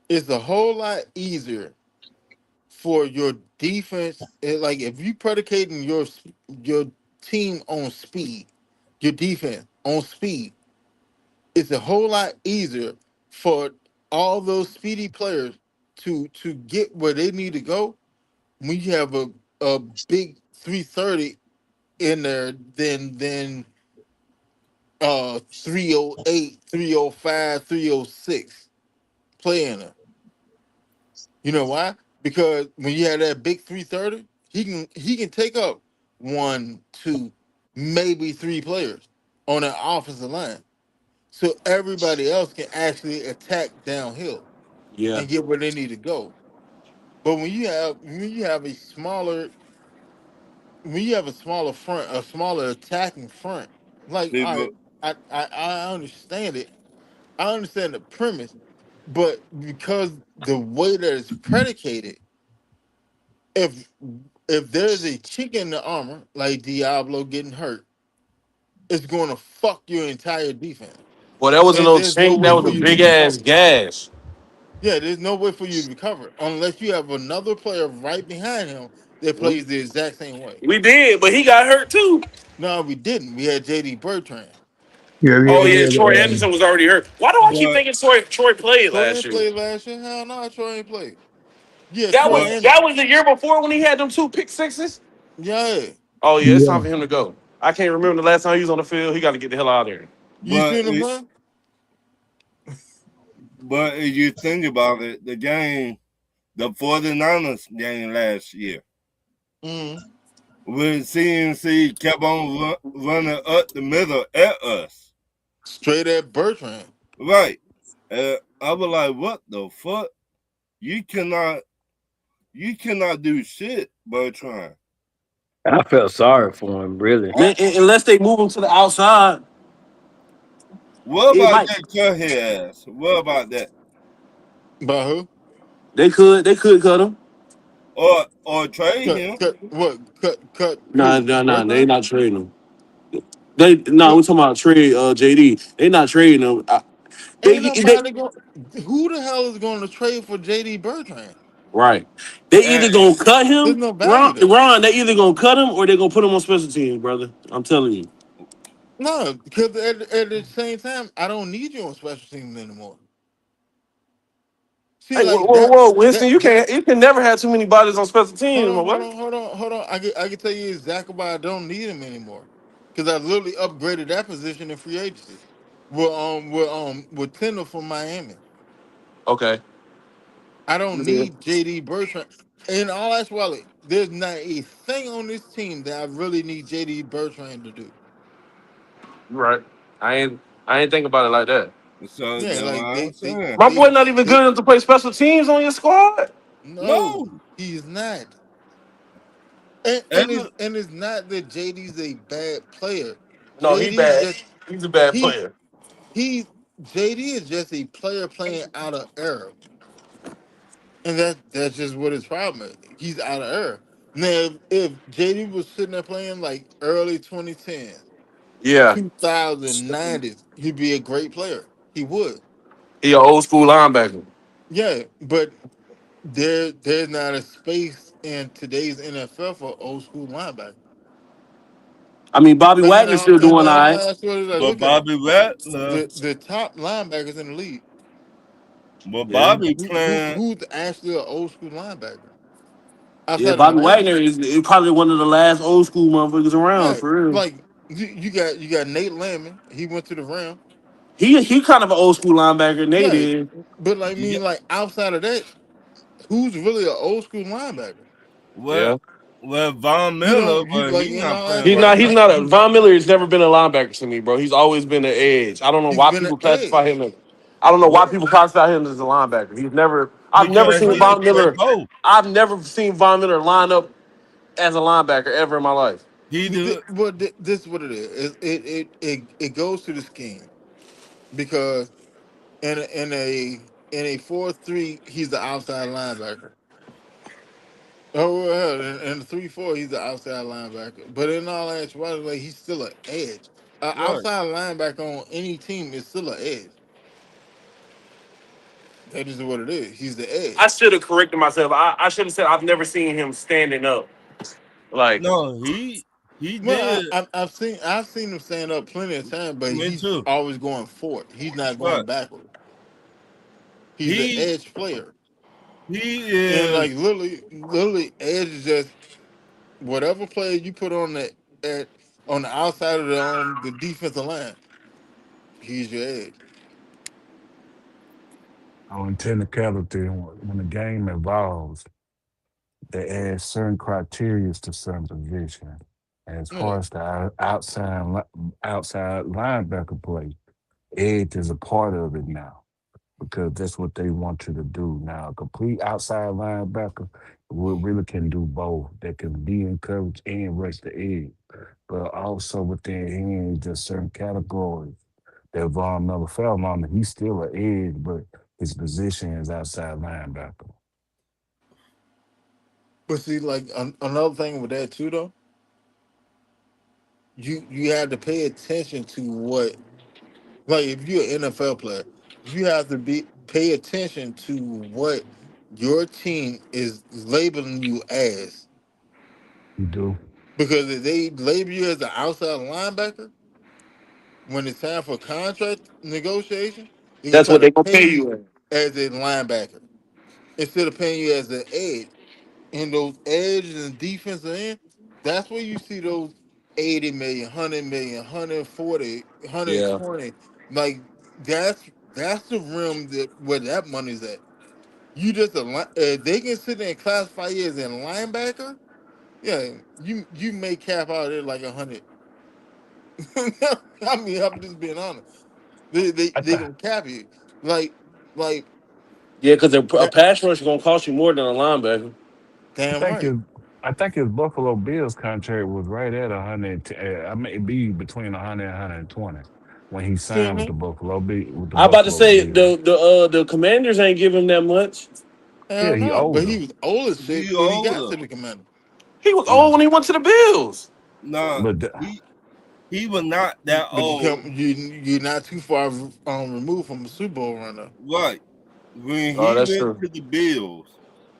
A: It's a whole lot easier for your defense. Like if you predicating your team on speed, your defense on speed, it's a whole lot easier for all those speedy players to get where they need to go when you have a big 330 in there than 308, 305, 306 playing there. You know why? Because when you have that big 330, he can take up one, two, maybe three players on an offensive line. So everybody else can actually attack downhill
B: Yeah.
A: and get where they need to go. But when you have a smaller front, a smaller attacking front, like all right,
E: People,
A: I understand it. I understand the premise, but because the way that it's predicated, if if there's a chink in the armor, like Diablo getting hurt, it's going to fuck your entire defense,
B: Well, that wasn't
A: and
B: no
A: there's no
B: chink. That
A: way
B: was
A: for
B: a
A: you to
B: big ass
A: recover.
B: gash.
A: Yeah, there's no way for you to recover unless you have another player right behind him that
B: We,
A: plays the exact same way.
B: we did, but he got hurt too.
A: No, we didn't. We had JD Bertrand.
F: Yeah,
B: Oh
F: we
B: yeah,
F: had
B: Troy Anderson was already hurt. Why do I keep
E: but
B: thinking Troy played
A: Troy
B: last
A: ain't
B: year?
A: played last year. Hell no, Troy ain't played. Yeah,
B: That
A: Troy
B: was
E: but
A: and
B: that was the year before when he had them two pick sixes.
A: yeah.
B: Oh yeah, it's time
F: yeah.
B: for him to go. I can't remember the last time he was on the field. He got to get the hell out of there.
A: You
E: but
A: seen him
E: it,
A: play?
E: but if you think about it, the 49ers game last year,
A: Mm.
E: when CNC kept on running up the middle at us,
A: Straight at Bertrand.
E: right? I was like, what the fuck? You cannot, you cannot do shit, Bertrand.
D: I felt sorry for him, really.
B: Man, unless they move him to the outside,
E: What
B: it
E: about
B: might.
E: that cut his ass? What about that?
A: By who?
B: They could cut him.
E: Or trade
A: Cut,
E: him?
A: cut, what? Cut
B: Nah,
A: who?
B: nah, nah. They
A: Bertrand?
B: not trading him. We're
A: What?
B: talking about trade JD. They not trading him.
A: Ain't
B: They
A: nobody going. Who the hell is going to trade for JD Bertrand?
B: right. They
E: And,
B: either gonna cut
A: There's
B: him,
A: no value there.
B: Ron. They either gonna cut him or they gonna put him on special teams, brother. I'm telling you.
A: No, because at the same time, I don't need you on special teams anymore. See,
B: Hey, whoa,
A: like
B: whoa,
A: that,
B: whoa, Winston,
A: that,
B: you
A: that.
B: can't. You can never have too many bodies on special
A: Hold
B: teams, my
A: on, hold
B: boy.
A: on, hold on, hold on. I can tell you exactly why I don't need him anymore. Because I literally upgraded that position in free agency. With Tindall from Miami.
B: Okay.
A: I don't need JD Bertrand. in all actuality, there's not a thing on this team that I really need JD Bertrand to do.
B: You right. I ain't think about it like that.
E: So
A: Yeah,
E: that's what
A: like
E: I'm saying.
B: My boy not even good enough to play special teams on your squad.
A: no,
E: No.
A: he's not.
E: And
A: And it's not that JD's a bad player.
B: No, he
A: JD's
B: bad.
A: just
B: He's a bad
A: he
B: player.
A: he's JD is just a player playing out of error, and that's just what his problem is. He's out of error. Now, if JD was sitting there playing like early 2010s,
B: Yeah.
A: 2090s, he'd be a great player. He would.
B: He an old school linebacker.
A: Yeah, but there's not a space in today's NFL for old school linebacker.
B: I mean, Bobby
A: Like
B: Wagner's still
A: in
B: doing all
A: all
B: right.
A: honesty, like,
E: but
A: look at it.
E: Bobby Ratner,
A: The top linebackers in the league.
E: but
B: Yeah.
E: Bobby playing.
A: Who's actually an old school linebacker
B: Yeah,
A: outside of
B: Bobby
A: Atlanta?
B: Wagner is probably one of the last old school motherfuckers around
A: Yeah,
B: for real.
A: like you got Nate Landman. He went to the Rams.
B: He kind of an old school linebacker. Nate
A: Yeah,
B: is.
A: but like I
E: Yeah,
A: mean, like outside of that, who's really an old school linebacker?
E: well,
B: Yeah.
E: well, Von
A: You
E: Miller,
A: don't you
E: but
A: like
E: he
A: in
E: not
A: all
E: playing
B: He's
E: right
B: not.
A: actuality,
B: He's
E: now.
B: not a Von Miller. Has never been a linebacker to me, bro. He's always been an edge. I don't know
A: he's
B: why
A: been an
B: people classify
A: edge.
B: him as. I don't know why
E: Well,
B: people classify him as a linebacker. He's never. I've never
E: because
B: seen
E: he can
B: Von
E: play
B: Miller.
E: both.
B: I've never seen Von Miller line up as a linebacker ever in my life.
E: He do.
A: This is what it is. It goes to the scheme because in a 4-3, he's the outside linebacker. Oh well, in the 3-4, he's the outside linebacker. But in all actuality, like, he's still an edge. An
E: Right.
A: outside linebacker on any team is still an edge. That is what it is. He's the
B: I
A: edge.
B: should have corrected myself. I should have said I've never seen him standing up. Like,
E: No, he
A: Well,
E: did.
A: I've seen him stand up plenty of times, but
E: Me
A: he's
E: too.
A: always going forward. He's not
E: Right.
A: going backward. He's an
E: He
A: edge player,
E: he
A: and
E: is.
A: like literally, edge is just whatever player you put on at on the outside of the defensive line. He's your edge.
G: On technicality, when the game evolves, they add certain criteria to certain positions. As
A: Yeah.
G: far as the outside linebacker play, edge is a part of it now because that's what they want you to do now. A complete outside linebacker really can do both. They can be in coverage and rush the edge, but also within hands, just certain categories that Von Miller fell on. He's still an edge, but his position is outside linebacker.
A: But see, like another thing with that too, though, you have to pay attention to what, like, if you're an NFL player, you have to be pay attention to what your team is labeling you as.
G: You do.
A: Because if they label you as an outside linebacker, when it's time for contract negotiation, they're gonna
B: that's
A: try
B: what
A: to
B: they gonna
A: pay
B: pay
A: you
B: you in.
A: as a linebacker instead of paying you as an edge. And those edges and defensive end, that's where you see those 80 million, 100 million, 140,
B: Yeah.
A: 120. Like, that's the realm that where that money's at. You just they can sit there and classify you as a linebacker. Yeah, you may cap out at like 100. I mean, I'm just being honest. They they
G: I,
A: they
G: th-
A: gonna cap you like like
B: Yeah, because a
A: that.
B: pass rush is gonna cost you more than a linebacker.
G: I
A: Damn
G: think
A: right.
G: his I think his Buffalo Bills contract was right at 100. I mean, it'd be between 100 and 120 when he signed with
A: Hmm.
G: the with the
B: I about to
G: Buffalo
B: say
G: Bills.
B: the Commanders ain't give him that much.
G: Yeah,
A: Hell
G: he
A: no. But he
G: older,
A: was old as shit
E: He
A: when he got
E: older.
A: to the commander.
B: He was old
G: yeah,
B: when he went to the Bills.
E: No,
G: but
E: he was not that
A: But
E: old.
A: you're not too far removed from a Super Bowl runner.
E: Right. When
B: Oh,
E: he
B: that's
E: went
B: true.
E: to the Bills,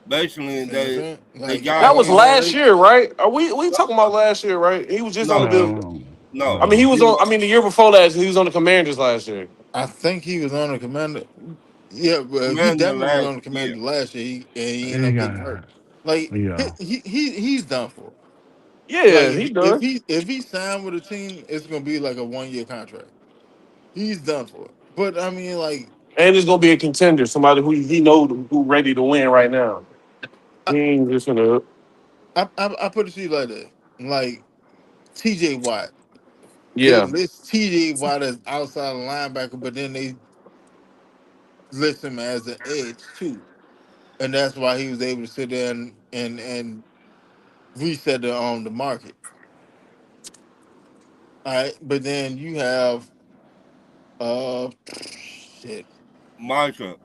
E: basically
A: See what I'm saying?
E: they
A: Like
E: got
B: That was
A: you
E: him.
A: know
B: last
A: they
B: year, right? Are we talking about last year, right? He was just on the
E: No,
B: Bills.
G: no,
E: no.
B: I mean, he
G: no.
B: was on. I mean, the year before last, he was on the Commanders last year.
A: I think he was on the commander. Yeah, but he
E: Commander
A: definitely was
E: last
A: on the
E: year.
A: commander last year. And he ended
G: He
A: up getting hurt.
G: got
A: Like
G: yeah.
A: he's done for. Like
B: Yeah, he
A: if
B: done,
A: he signed with a team, it's gonna be like a 1 year contract. He's done for. But I mean, like,
B: and he's gonna be a contender, somebody who he know who ready to win right now.
A: I,
B: He ain't just gonna.
A: I put it to you like that. Like T.J. Watt, they
B: Yeah,
A: list T.J. Watt as outside linebacker, but then they list him as an edge too, and that's why he was able to sit there and reset the market. All right, but then you have shit,
E: Micah,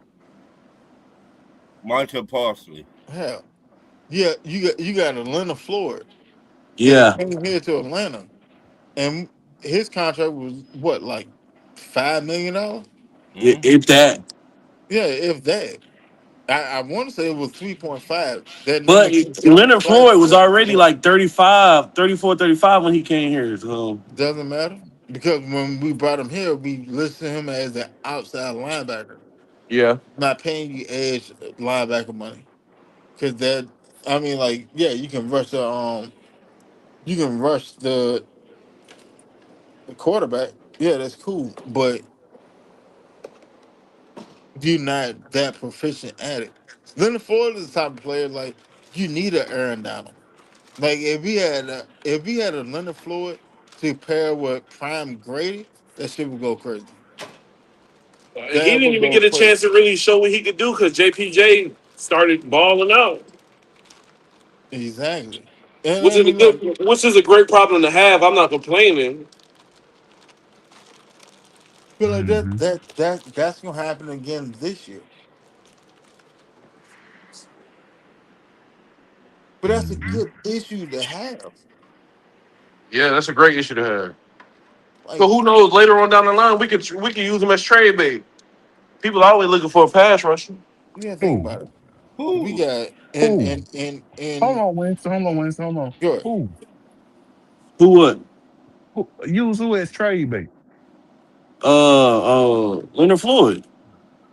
E: Micah Parsley.
A: hell, yeah, you got Atlanta, Floyd that
B: yeah.
A: came here to Atlanta, and his contract was what, like $5 million?
E: Hmm.
B: If that.
A: Yeah, if that. I want to say it was 3.5. That number
B: But
A: just jumped
B: Leonard
A: slightly,
B: Floyd was
A: but
B: already like 35, 34, 35 when he came here. So
A: doesn't matter because when we brought him here, we listed him as an outside linebacker,
B: yeah.
A: not paying you edge linebacker money. Because that, I mean, like, yeah, you can rush the quarterback. Yeah, that's cool, but you're not that proficient at it. Leonard Floyd is the type of player like you need an Aaron Donald. Like if we had a Leonard Floyd to pair with Prime Grady, that shit would go crazy.
B: He
A: That
B: didn't
A: would
B: even
A: go
B: get a chance
A: crazy.
B: to really show what he could do because JPJ started balling out,
A: Exactly. And I mean, like,
B: which is a great problem to have. I'm not complaining.
A: feel like that
G: Mm-hmm.
A: that that that's gonna happen again this year. But that's a
G: Mm-hmm.
A: good issue to have.
B: Yeah, that's a great issue to have. So
A: Like,
B: who knows? Later on down the line, we could use him as trade bait. People are always looking for a pass rusher.
A: you gotta think
G: Who?
A: about it. We
E: Who?
A: got and
G: Who?
A: and and
G: Hold
A: and
G: on, Winston. Hold on, Winston. Hold on.
A: good.
G: Who?
B: Who would?
G: Who? Use who as trade bait?
B: Leonard Floyd.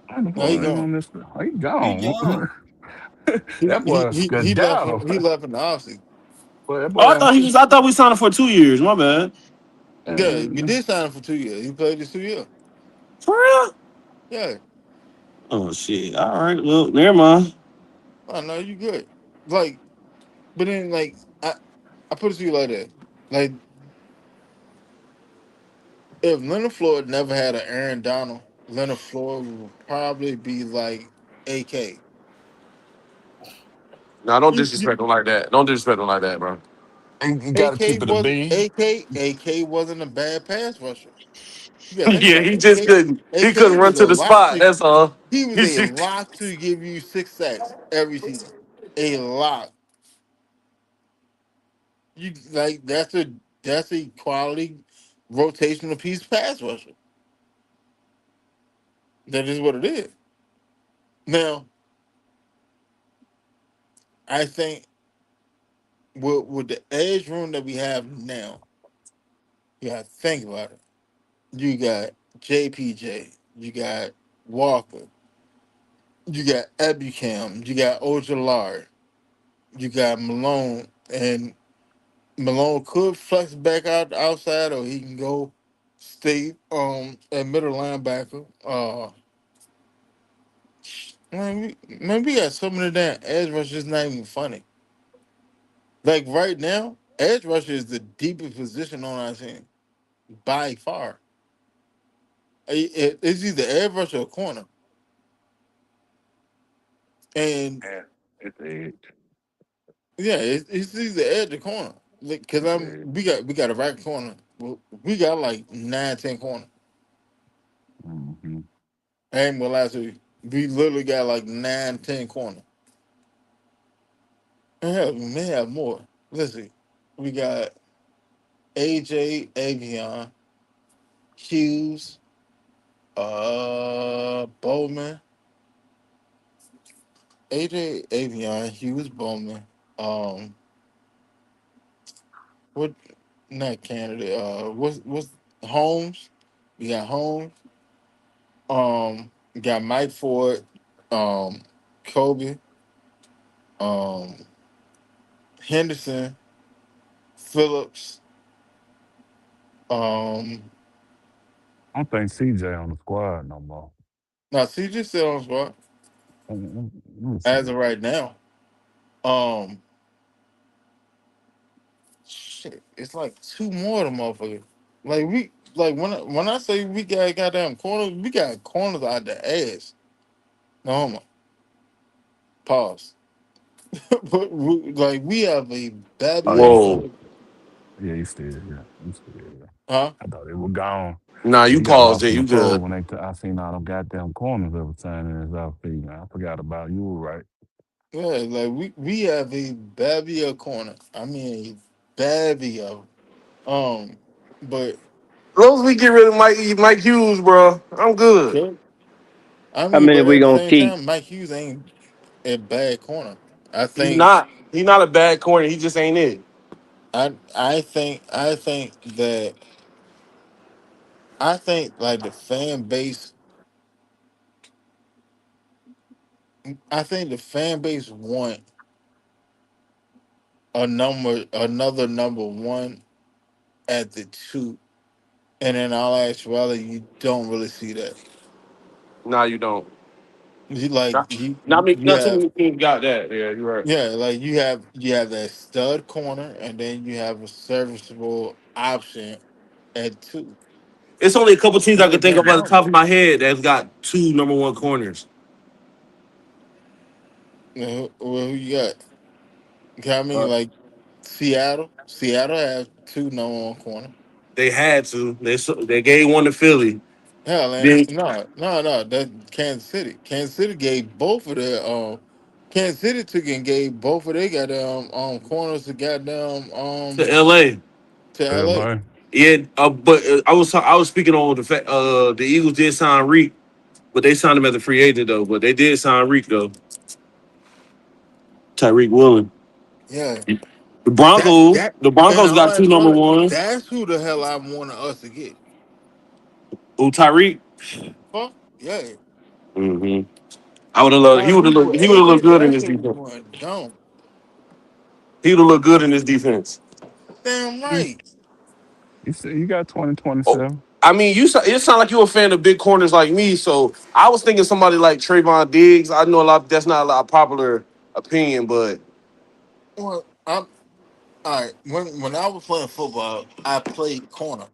G: I don't
A: Now he
G: know. Ain't
A: gone.
G: on this. He
E: He
G: gone.
E: gone.
A: He
G: That
A: he
G: was
A: he, he left.
G: skedaddle.
A: He left in the offseason.
G: Boy, that
B: Oh,
G: boy done took.
B: I thought we signed him for 2 years. My bad.
A: Yeah, we
G: Uh,
A: did sign him for 2 years. He played this 2 years.
B: For real?
A: Yeah.
B: Oh shit. All right. Well, never mind.
A: Oh no, you good. Like, but then like I put it to you like that. Like if Leonard Floyd never had an Aaron Donald, Leonard Floyd would probably be like AK.
B: No, don't
A: You, you,
B: disrespect him like that. Don't disrespect him like that, bro.
G: and you got to
A: AK
G: keep it a
A: was
G: bean.
A: AK wasn't a bad pass rusher. You gotta think
B: Yeah,
A: about
B: he
A: it.
B: just couldn't. He couldn't
A: AK
B: run
A: was
B: to
A: a
B: the
A: lock
B: spot.
A: to
B: That's all.
A: he was
B: He's
A: a
B: just,
A: lock to give you 6 sacks every season. A lock. You like that's a quality rotational piece pass rusher. That is what it is. Now, I think with the edge room that we have now, you got to think about it. You got JPJ, you got Walker, you got Ebucam, you got Ojolari, you got Malone, and Malone could flex back out the outside, or he can go stay at middle linebacker. Man, we got so many damn edge rushers. Not even funny. Like right now, edge rusher is the deepest position on our team by far. It's either edge rusher or corner, and
G: Yeah, it's edge.
A: yeah, it's either edge or corner. Because
G: It's
A: I'm
G: edge.
A: we got a right corner. We got like 9, 10 corner.
G: Mm-hmm.
A: I ain't gonna lie to you. We literally got like 9, 10 corner. And hell, we may have more. Let's see. We got AJ Avion, Hughes, Bowman, AJ Avion, Hughes Bowman, um, what not candidate, what's Holmes? We got Holmes, we got Mike Ford, um, Kobe, um, Henderson, Phillips, um,
G: I don't think CJ on the squad no more.
A: now CJ still on squad
G: Let me see.
A: as of right now. Um, shit, it's like two more of them motherfuckers. Like we, like when I say we got goddamn corners, we got corners out the ass. No homo. Pause. But like we have a
G: Oh,
A: babby
G: you
A: of
G: still,
B: Whoa.
A: corner,
G: yeah, you still, yeah, you still. Yeah.
A: huh?
G: I thought they were gone.
B: Nah, you
G: He got
B: paused
G: lost
B: it.
G: in the
B: You
G: fold
B: good.
G: when I seen all them goddamn corners every time in his outfit. I forgot about you. Were right.
A: Yeah, like we have a babby of corner. I mean, a babby of 'em. But
B: As long as we get rid of Mike Hughes, bro, I'm good.
A: okay. I
D: How
A: mean,
D: many
A: but
D: we
A: at the
D: gonna
A: same
D: keep?
A: time, Mike Hughes ain't a bad corner. I
B: He
A: think
B: not. He not a bad corner. He just ain't it.
A: I think that I think like the fan base. I think the fan base want another number one at the two, and in all actuality, you don't really see that.
B: Nah, you don't.
A: You like
B: Not, not me.
A: you
B: Not too
A: have
B: many teams got that. Yeah, you're right.
A: yeah, like you have that stud corner, and then you have a serviceable option at two.
B: It's only a couple teams I
A: Well,
B: can think of
A: that's
B: off the
A: all.
B: top of my head that's got two number one corners.
A: Who you got? 'Cause I mean,
B: Uh,
A: like Seattle. Seattle has two number one corner.
B: they had to. They gave one to Philly.
A: Hell, and
B: Then
A: no. That Kansas City. Kansas City gave both of their Kansas City took and gave both of their goddamn corners to goddamn
B: to L.A.
A: to LA.
G: Everybody,
B: Yeah, but I was speaking on the fact the Eagles did sign Reek, but they signed him as a free agent though. But they did sign Reek though, Tyreek Woolen.
A: Yeah.
B: The
A: That
B: Broncos,
A: that
B: the
A: and
B: Broncos
A: all
B: got two
A: that
B: number
A: brother,
B: ones.
A: that's who the hell I wanted us to get.
B: Who Tyreek?
A: Fuck yeah.
B: Mm-hmm. I would have loved. He would have looked. He would have looked good in
A: That
B: this
A: shit was
B: defense.
A: going down.
B: He would have looked good in this defense.
A: Damn right.
G: you said you got 20,
B: Oh,
G: 27.
B: I mean, it sound like you're a fan of big corners like me. So I was thinking somebody like Trayvon Diggs. I know a lot. That's not a lot of popular opinion, but
A: Well, I'm all right. When I was playing football, I played corner.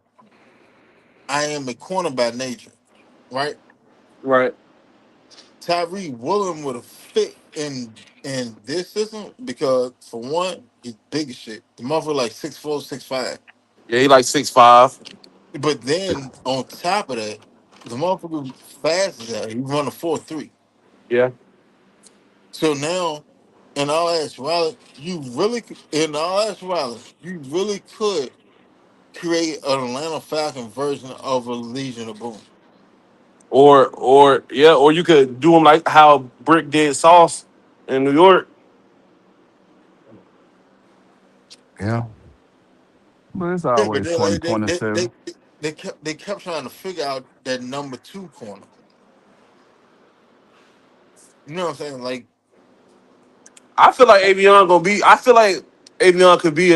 A: I am a corner by nature, right?
B: right.
A: Tyree Woolen would have fit in this system because for one, he's big as shit. The motherfucker like 6'4", 6'5".
B: Yeah, he like 6'5".
A: But then on top of that, the motherfucker fast as hell. He run a 4.3.
B: Yeah.
A: So now, in all actuality, you really could create an Atlanta Falcon version of a Legion of Boom.
B: Or yeah, or you could do him like how Brick did Sauce in New York.
G: Yeah, but it's
A: Yeah, but
G: always
A: they like they they,
G: 20, 27.
A: they they kept trying to figure out that number two corner. You know what I'm saying? Like,
B: I feel like Avion gonna be. I feel like Avion could be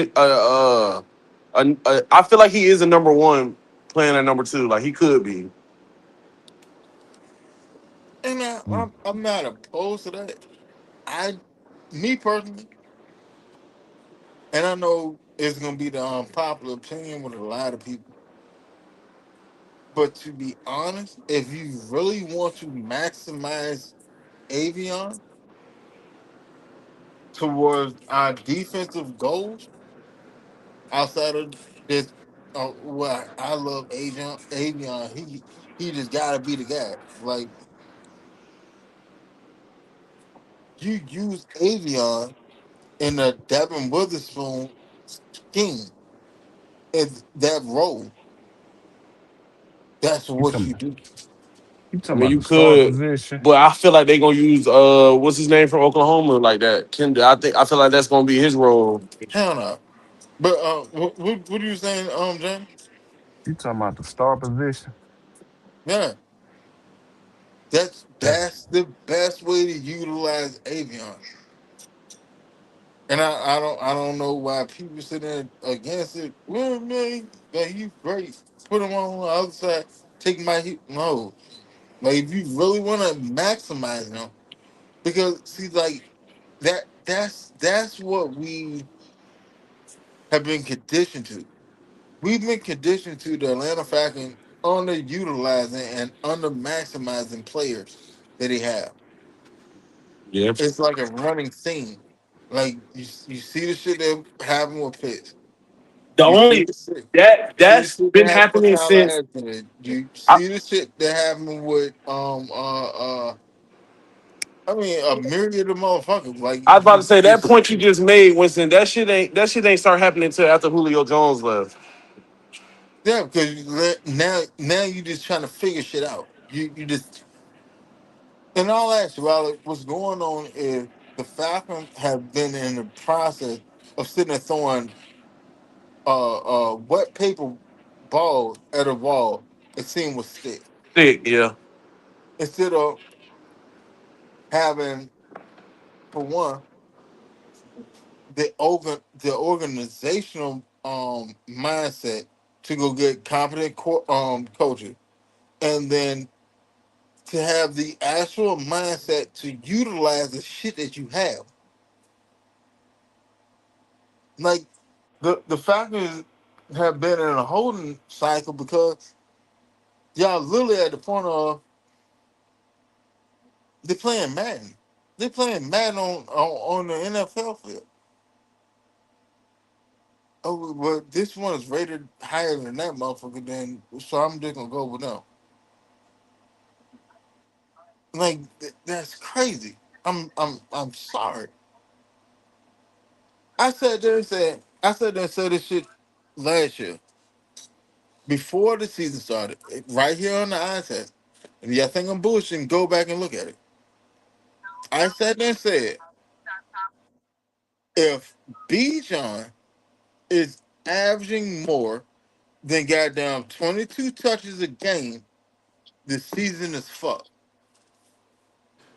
B: I feel like he is a number one playing at number two. Like he could be.
A: and I'm not opposed to that. I, me personally, and I know it's gonna be the unpopular opinion with a lot of people. But to be honest, if you really want to maximize Avion towards our defensive goals, outside of this, well, I love Avion. He just gotta be the guy. Like you use Avion in a Devin Witherspoon scheme in that role. That's
G: You
A: what
G: talking
A: you do.
G: you
B: I
G: talking
B: mean,
G: about
B: you
G: the star
B: could,
G: position?
B: but I feel like they gonna use what's his name from Oklahoma like that, Kendall. I feel like that's gonna be his role.
A: Hell no. But what are you saying, Jen?
G: You talking about the star position?
A: Yeah, that's
G: That's
A: that's the best way to utilize Avion. And I don't know why people sit there against it. Well, man, like he's great. Put him on the other side. Take my heat. No, like if you really want to maximize him, because see, like that. That's what we have been conditioned to. We've been conditioned to the Atlanta Falcons underutilizing and under maximizing players that they have.
B: Yeah.
A: It's like a running theme. Like you see the shit that happened with Pitts.
B: The
A: You see
B: only
A: the shit.
B: that
A: See the
B: that's
A: shit that
B: been
A: happened with
B: happening
A: Tyler
B: since.
A: Edgerton. You
B: I,
A: see the shit that happened with I mean a myriad of motherfuckers. Like
B: I was about to
A: you
B: say that
A: just
B: point you just made, Winston. That shit ain't start happening until after Julio Jones left.
A: yeah, because now you just trying to figure shit out. You just in all actuality, what's going on is the Falcons have been in the process of sitting there throwing wet paper balls at a wall and seeing what sticks.
B: Thick, yeah.
A: Instead of having, for one, the organizational mindset to go get competent coaches, and then to have the actual mindset to utilize the shit that you have. Like the Falcons have been in a holding cycle because y'all literally at the point of they're playing Madden. They're playing Madden on the NFL field. Oh, but this one is rated higher than that motherfucker. Then, so I'm just gonna go with them. Like that's crazy. I'm sorry. I said there and said this shit last year before the season started, right here on the eye test. If y'all think I'm bullshitting, go back and look at it. I sat there and said, if Bijan is averaging more than goddamn 22 touches a game, the season is fucked.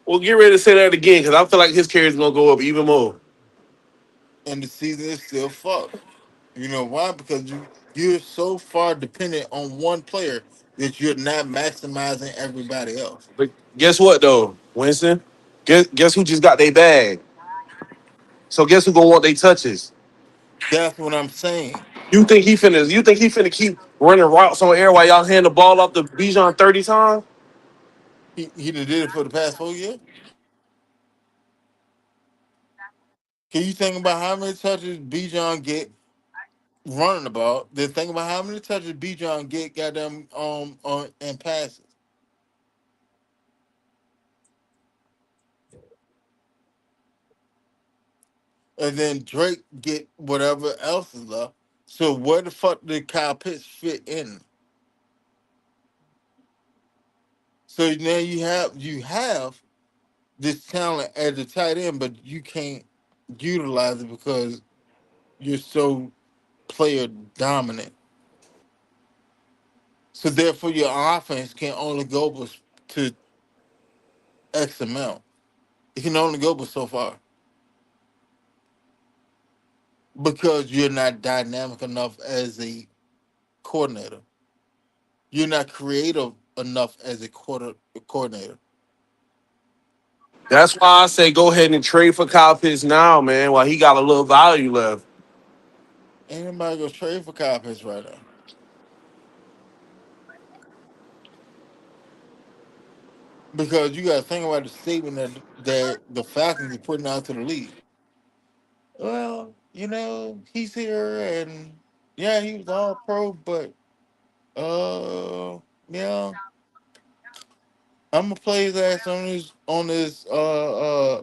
B: Well, get ready to say that again because I feel like his carry is gonna go up even more.
A: And the season is still fucked. You know why? Because you're so far dependent on one player that you're not maximizing everybody else.
B: But guess what though, Winston? Guess who just got their bag? So guess who gonna want their touches?
A: That's what I'm saying.
B: You think he finna keep running routes on air while y'all hand the ball off to Bijan 30 times?
A: He done did it for the past 4 years. Can you think about how many touches Bijan get running the ball? Then think about how many touches Bijan get goddamn on and passes. And then Drake get whatever else is left. So where the fuck did Kyle Pitts fit in? So now you have this talent at the tight end, but you can't utilize it because you're so player dominant. So therefore, your offense can only go to X amount. It can only go but so far because you're not dynamic enough as a coordinator. You're not creative enough as a coordinator.
B: That's why I say go ahead and trade for Kyle Pitts now, man, while he got a little value left.
A: Anybody go trade for Kyle Pitts right now? Because you got to think about the statement that the Falcons are putting out to the league. Well, he's here and yeah, he was all pro, but yeah, I'm gonna play his ass on his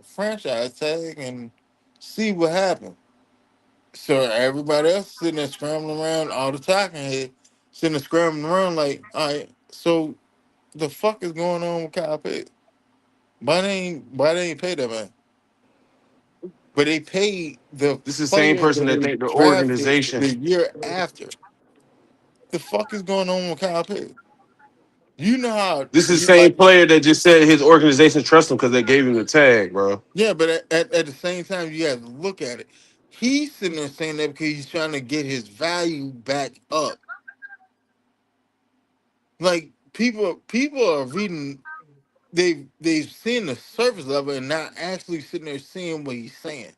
A: franchise tag and see what happens. So everybody else sitting there scrambling around, all the talking head sitting there scrambling around like, all right, so the fuck is going on with Kyle Pitts? Why they ain't pay that man? But they paid the
B: This is the same
A: player
B: person
A: that
B: that
A: they
B: think the
A: drafted
B: organization.
A: the year after. The fuck is going on with Kyle Pitts? You know how
B: This is
A: you
B: the same
A: like,
B: player that just said his organization trusts him because they gave him the tag, bro.
A: yeah, but at the same time, you have to look at it. He's sitting there saying that because he's trying to get his value back up. Like people are reading. they've seen the surface level and not actually sitting there seeing what he's saying.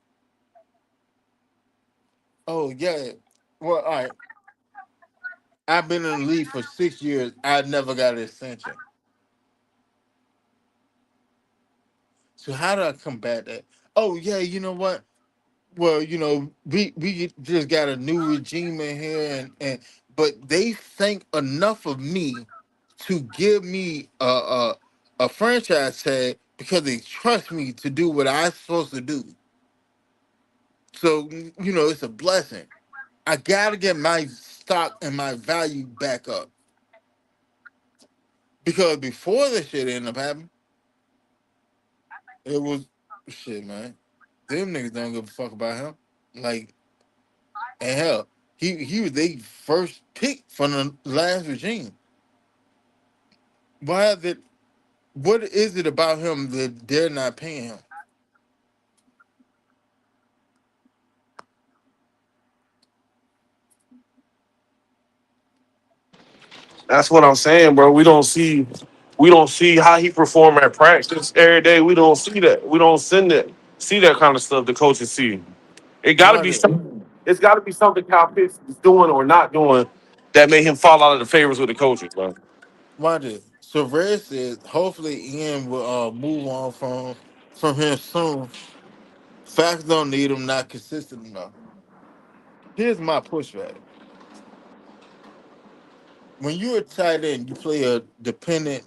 A: Oh yeah. Well, all right. I've been in the league for 6 years. I never got an extension. So how do I combat that? Oh yeah, you know what? Well, we just got a new regime in here, and but they think enough of me to give me a franchise tag because they trust me to do what I'm supposed to do. So it's a blessing. I gotta get my stock and my value back up because before this shit ended up happening, it was shit, man. Them niggas don't give a fuck about him. Like, and hell, he was their first pick from the last regime. Why is it? What is it about him that they're not paying him?
B: That's what I'm saying, bro. We don't see how he perform at practice every day. We don't see that. We don't see that kind of stuff the coaches see. It gotta
A: Why
B: be
A: did?
B: something it's gotta be something Kyle Pitts is doing or not doing that made him fall out of the favors with the coaches, bro.
A: Why did? So Red says hopefully Ian will move on from him soon. Facts don't need him, not consistent enough. Here's my pushback. When you're a tight end, you play a dependent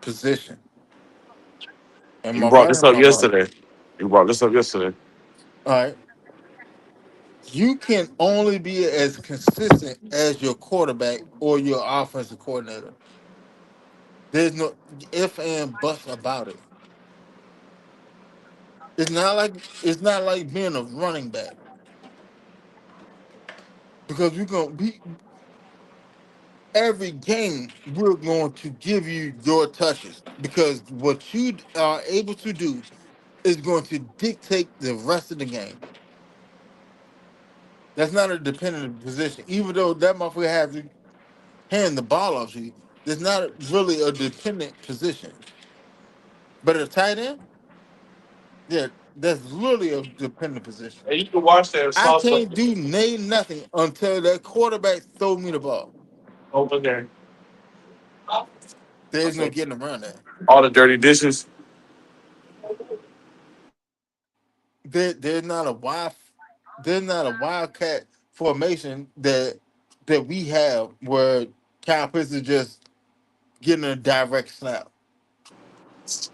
A: position. Am
B: You
A: I
B: brought
A: right or
B: this
A: am
B: up
A: I wrong?
B: yesterday. You brought this up yesterday.
A: All right. You can only be as consistent as your quarterback or your offensive coordinator. There's no if and buts about it. It's not like being a running back because we're gonna be every game we're going to give you your touches because what you are able to do is going to dictate the rest of the game. That's not a dependent position, even though that motherfucker has to hand the ball off to you. That's not really a dependent position. But a tight end, yeah, that's really a dependent position.
B: And you can watch that and
A: I
B: saw stuff
A: can't do nothing until that quarterback throw me the ball.
B: over there.
A: There's no getting around that.
B: All the dirty dishes.
A: There's not a there's not a wildcat formation that we have where Kyle Pitts is just getting a direct snap.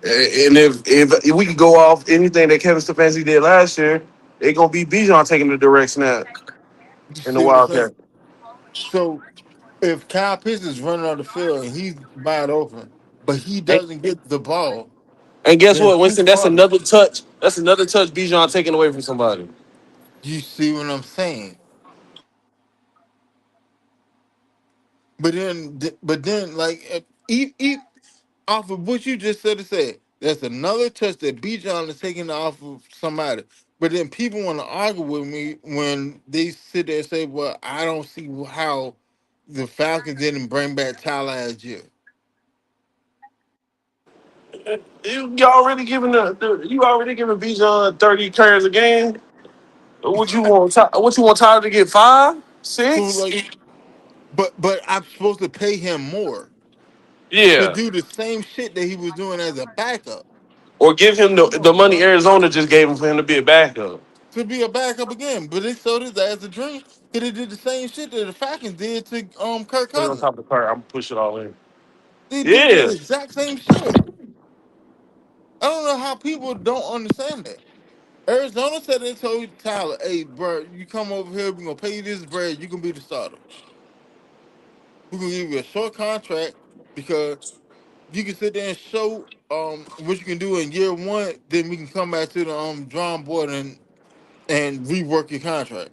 B: And if we could go off anything that Kevin Stefanski did last year, it gonna be Bijan taking the direct snap
A: You
B: in the
A: see what I'm saying?
B: Wildcat.
A: So if Kyle Pitts is running on the field and he's wide open, but he
B: And,
A: doesn't get the ball,
B: and guess
A: then
B: what,
A: who's
B: Winston? That's
A: fault is it?
B: another touch. That's another touch Bijan taking away from somebody.
A: You see what I'm saying? But then, like, off of what you just said, that's another touch that B. John is taking off of somebody. But then people want to argue with me when they sit there and say, "Well, I don't see how the Falcons didn't bring back Tyler last year."
B: You already giving you already giving Bijan 30 carries a game. What you want? What you want Tyler to get five,
A: So
B: six?
A: like, but I'm supposed to pay him more to
B: Yeah,
A: do the same shit that he was doing as a backup.
B: or give him
A: Come
B: the
A: on,
B: money
A: bro.
B: Arizona just gave him for him to be a backup.
A: To be a backup again, but they sold his ass a dream because they did the same shit that the Falcons did to Kirk
B: Put it on
A: Cousins.
B: top of the cart. I'm gonna push it all in.
A: They did the
B: Yeah,
A: exact same shit. I don't know how people don't understand that. Arizona said they told Tyler, "Hey, bro, you come over here. We're gonna pay you this bread. You can be the starter. We're gonna give you a short contract because you can sit there and show what you can do in year one. Then we can come back to the drawing board and rework your contract."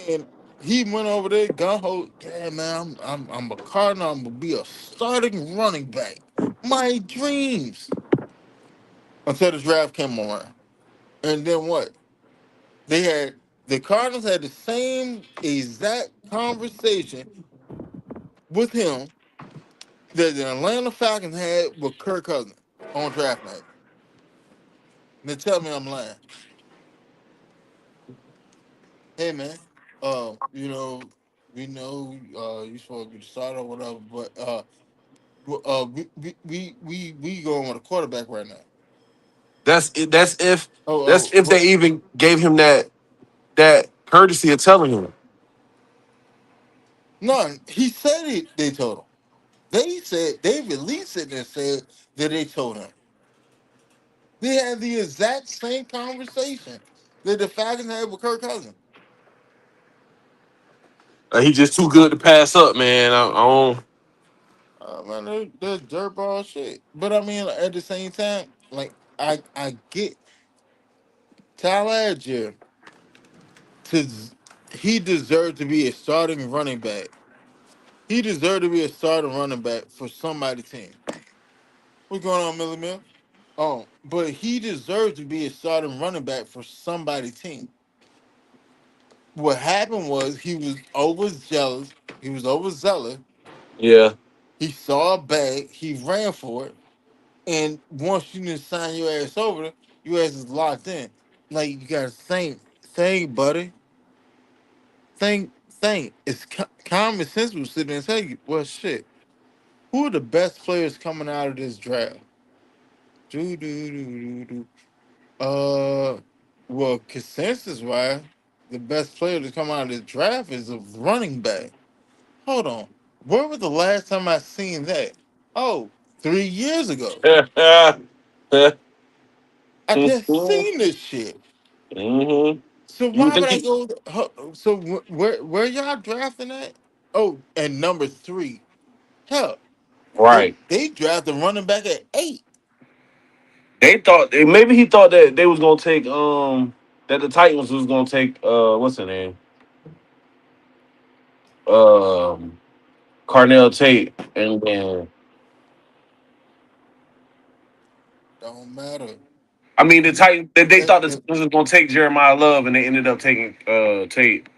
A: And he went over there, gun ho. Yeah, man, I'm a Cardinal. I'm gonna be a starting running back. My dreams until the draft came around. And then what? They had the Cardinals had the same exact conversation with him that the Atlanta Falcons had with Kirk Cousins on draft night. Now tell me I'm lying. Hey man, you know, we know you supposed to be the starter or whatever, but we going with a quarterback right now.
B: That's it. That's
A: Oh,
B: if
A: but
B: they even gave him that courtesy of telling him.
A: no, he said they told him. They said they released it and said that they told him. They had the exact same conversation that the Falcons had with Kirk Cousins.
B: He just too good to pass up, man. I don't.
A: Man, they're dirtball shit. But I mean, at the same time, like I get Tyler Algier to he deserved to be a starting running back. He deserved to be a starting running back for somebody's team. What's going on, Millie Mill? But he deserved to be a starting running back for somebody's team. What happened was he was overzealous. He was overzealous.
B: Yeah,
A: He saw a bag. He ran for it. And once you just sign your ass over, your ass is locked in. Like you gotta think, buddy. Think. It's common sense will sit there and tell you, well, shit. Who are the best players coming out of this draft? Do do do do do. Well, consensus wise, the best player to come out of this draft is a running back. Hold on. Where was the last time I seen that? Oh, 3 years ago. I just seen this shit.
B: hmm.
A: So
B: You would
A: why would
B: think
A: I
B: he
A: go? So where y'all drafting at? Oh, and number three. Hell,
B: right?
A: they drafted running back at 8.
B: They thought maybe he thought that they was gonna take that the Titans was gonna take what's the name um Carnell Tate and then
A: Don't matter.
B: I mean the Titans they
A: If
B: thought the
A: if
B: Titans was gonna take Jeremiah Love and they ended up taking Tate.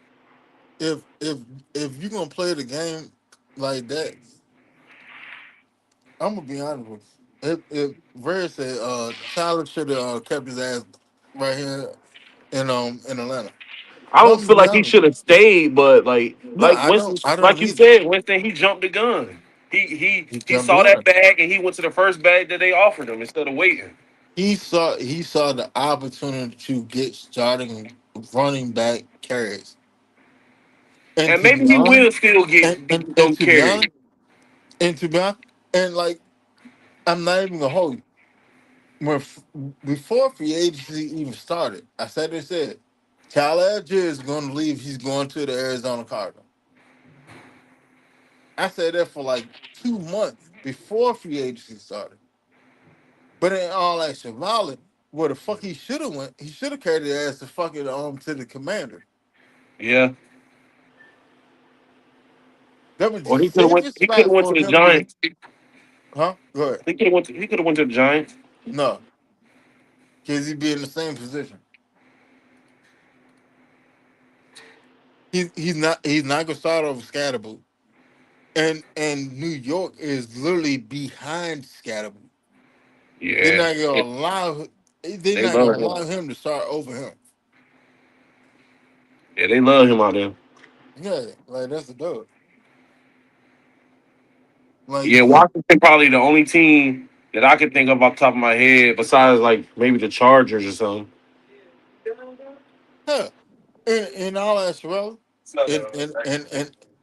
A: if if, if you gonna play the game like that, I'm gonna be honest with you. If Red said Tyler should have kept his ass right here in Atlanta.
B: I
A: I'm
B: don't
A: gonna
B: feel
A: be
B: like he
A: honest.
B: should have stayed, but
A: No,
B: like
A: I
B: Winston,
A: don't. I
B: like
A: don't
B: you
A: either.
B: said, Winston he jumped the gun.
A: He
B: He
A: jumped the
B: saw that
A: gun.
B: bag and he went to the first bag that they offered him instead of waiting.
A: He saw the opportunity to get starting running back carries. And
B: And
A: to be
B: maybe he
A: honest,
B: will still
A: and, and,
B: get
A: and
B: those
A: to be
B: carries.
A: honest, and to be honest, and like I'm not even gonna hold you. When before free agency even started, I said Tyler Algier is going to leave. He's going to the Arizona Cardinals. I said that for like 2 months before free agency started. But in all actuality, where the fuck he should have went, he should have carried the ass to fucking to the Commander.
B: Yeah.
A: That was the
B: Or he could have went.
A: safest
B: He could have
A: spot
B: went
A: for
B: to the
A: him to.
B: Giants.
A: Huh? Go ahead.
B: He could have went. He could have went to the Giants.
A: No, because he'd be in the same position. He's not gonna start over Scatterboo. And New York is literally behind Scatterboo. They're
B: Yeah.
A: not gonna allow they're
B: They
A: not gonna
B: love him.
A: allow him to start over him.
B: Yeah, they love him out there.
A: Yeah, like that's the dog. Like
B: Yeah, Washington probably the only team that I can think of off the top of my head, besides like maybe the Chargers or something.
A: huh. In all actuality, and and and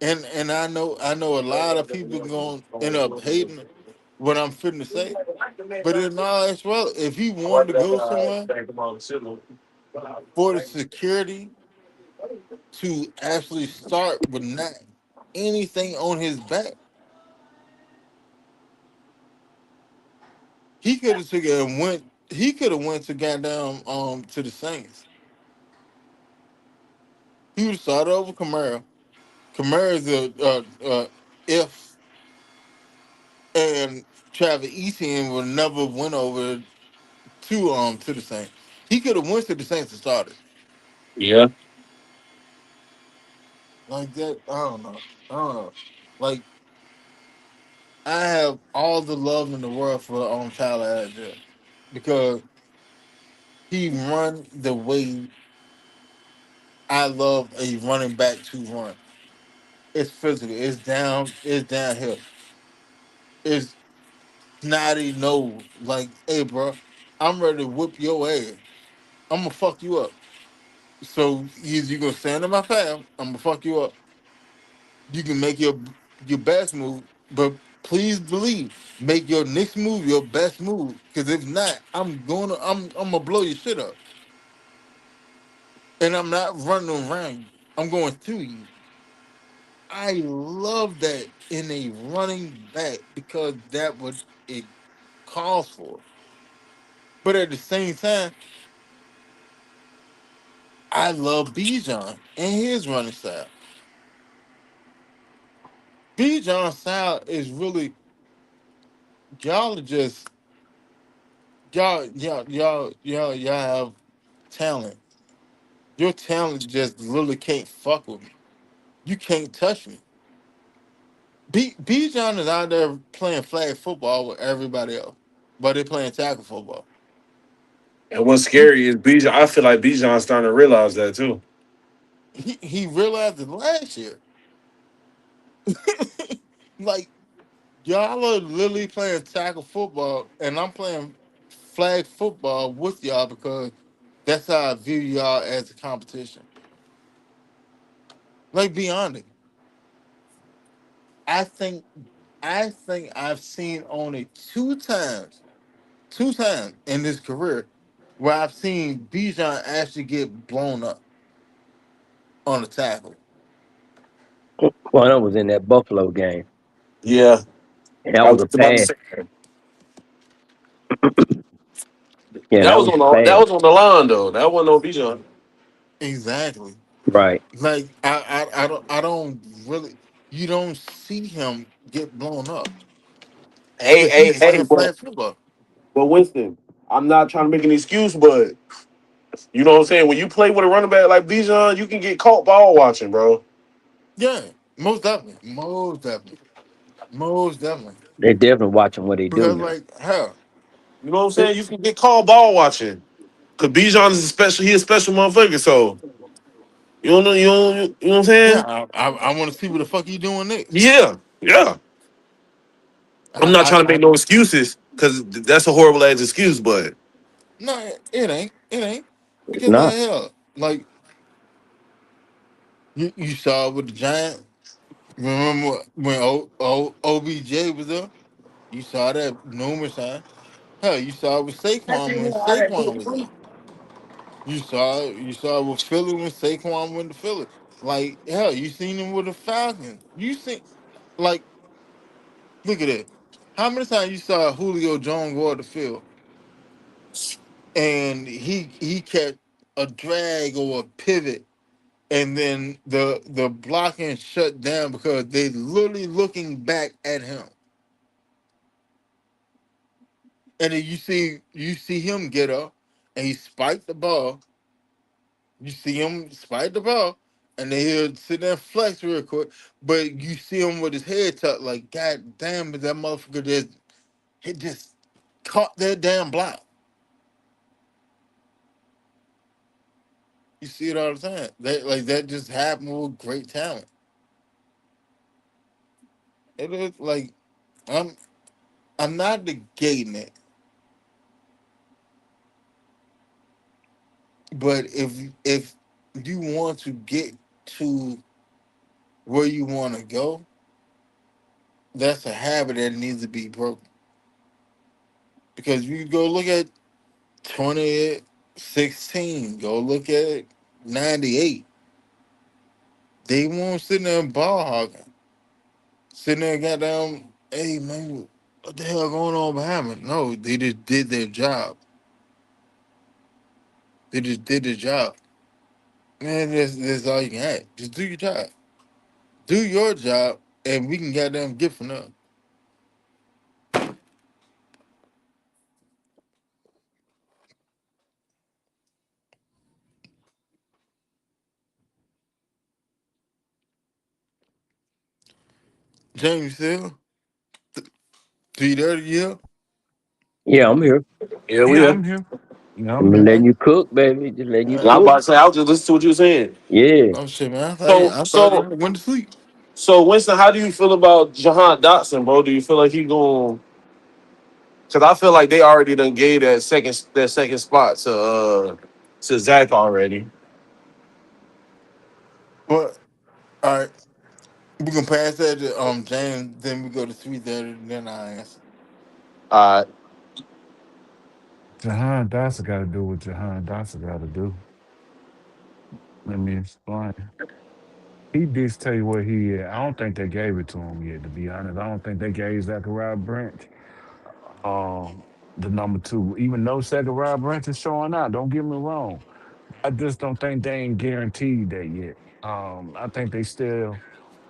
A: and and I know a lot of people gonna end up hating what I'm fitting to say. But in all actuality, if he wanted to go somewhere for the security to actually start with not anything on his back, he could have took it and went. He could have went to goddamn to the Saints. He would have started over Kamara. Kamara's a if and Travis Etienne would never went over to the Saints. He could have went to the Saints and started
B: Yeah.
A: like that. I don't know. I don't know. Like I have all the love in the world for Tyler Adger because he run the way I love a running back to run. It's physical. It's down. It's downhill. It's snotty no. Like, hey, bro, I'm ready to whip your ass. I'm gonna fuck you up. So you gonna stand in my path. I'm gonna fuck you up. You can make your best move, but please believe, make your next move your best move. Because if not, I'm gonna blow your shit up, and I'm not running around you. I'm going through you. I love that in a running back because that what it calls for. But at the same time, I love Bijan and his running style. Bijan's style is really y'all are just y'all have talent. Your talent just really can't fuck with me. You can't touch me. Bijan is out there playing flag football with everybody else, but they're playing tackle football.
B: And what's
A: He
B: scary is Bijan. I feel like Bijan's starting to realize that too.
A: he realized it last year. Like y'all are literally playing tackle football, and I'm playing flag football with y'all because that's how I view y'all as a competition. Like beyond it, I think I've seen only two times in this career where I've seen Bijan actually get blown up on a tackle.
D: One of them was in that Buffalo game,
B: Yeah,
D: and that
B: I
D: was
B: was
D: a
B: just about to
D: pass.
B: say
D: Yeah,
B: that
D: that
B: was
D: was
B: on
D: a
B: the that
D: pass.
B: was on the line though. That wasn't no Bijan.
A: Exactly.
D: Right.
A: Like I don't really you don't see him get blown up
B: Hey,
A: because
B: hey,
A: he's
B: hey,
A: playing flag football.
B: but Winston, I'm not trying to make an excuse, but you know what I'm saying. When you play with a running back like Bijan, you can get caught ball watching, bro.
A: Yeah, most definitely, most definitely.
D: They definitely watching what they do
A: Because
D: now.
A: like hell,
B: You know what I'm
A: it,
B: saying? You can get called ball watching. Cause Bijan is a special. He a special motherfucker. So you don't know. You know what I'm
A: yeah,
B: saying?
A: I want to see what the fuck you doing next.
B: Yeah, yeah. I'm not trying to
A: I
B: make no excuses because that's a horrible ass excuse. But
A: no, it ain't
D: It's
A: because like
D: not.
A: hell, like you saw with the Giants. Remember when OBJ was there? You saw that numerous times. Hell, you saw it with Saquon when Saquon was there. You saw it with Philly when Saquon went to Philly. Like hell, you seen him with the Falcons. You seen like look at it. How many times you saw Julio Jones go to the field and he kept a drag or a pivot and then the blocking shut down because they literally looking back at him. And then you see him get up and he spiked the ball. You see him spike the ball, and then he'll sit there and flex real quick. But you see him with his head tucked, like God damn, is that motherfucker just he just caught that damn block. You see it all the time. That just happened with great talent. It is like I'm I'm not negating it, but if you want to get to where you want to go, that's a habit that needs to be broken. Because you go look at 2016, go look at 98. They weren't sitting there ball hogging. Sitting there goddamn, hey man, what the hell going on behind me? No, they just did their job. They just did their job. Man, that's all you can have. Just do your job. Do your job, and we can goddamn get from there. James Hill. 3:30, yeah.
D: Yeah, I'm here.
B: Yeah, we
G: Yeah,
B: here.
G: I'm here. Yeah, I'm
D: I'm
G: here.
D: letting you cook, baby. Just letting you
B: And I'm
A: Uh,
D: cook.
B: about to say, I was just listening to what you were saying.
D: Yeah.
A: oh shit, man.
B: So,
A: I thought you
B: so,
A: went to sleep.
B: so, Winston, how do you feel about Jahan Dotson, bro? Do you feel like he going? Because I feel like they already done gave that second spot to Zach already.
A: But all right, we can pass that to James. Then we go to 3:30. Then I answer.
B: Uh,
G: Jahan Dotson got to do what Jahan Dotson got to do. Let me explain. He did tell you what he is. I don't think they gave it to him yet, to be honest. I don't think they gave Zachariah Branch um, the number two, even though Zachariah Branch is showing out. Don't get me wrong. I just don't think they ain't guaranteed that yet. I think they still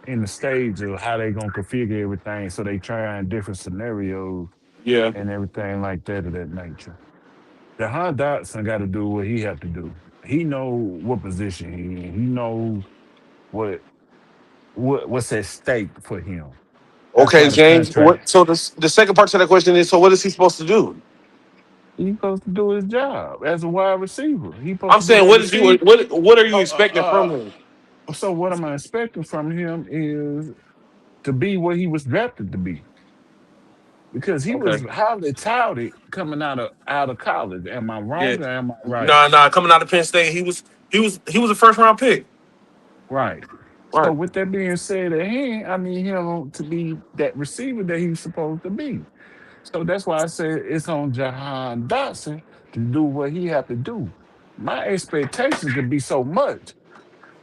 G: in the stage of how they gonna configure everything, so they trying different scenarios
B: yeah.
G: and everything like that of that nature. Jahan Dotson got to do what he have to do. He know what position he in. He knows what what's at stake for him. That's
B: Okay,
G: why the
B: James.
G: contract.
B: What? So the second part to that question is, so what is he supposed to do?
G: He's supposed to do his job as a wide receiver. He's supposed
B: I'm
G: to be
B: saying,
G: that
B: what is you?
G: receiver.
B: What are you
G: Oh,
B: expecting from him?
G: so what am I expecting from him is to be what he was drafted to be, because he was
B: Okay.
G: highly touted coming out of college. Am I
B: Yeah.
G: wrong or am I right?
B: Nah, nah. Coming out of Penn State, he was a first round pick.
G: Right. So
B: Right.
G: with that being said, at hand, I need him to be that receiver that he's supposed to be. So that's why I said it's on Jahan Dotson to do what he have to do. My expectations could be so much.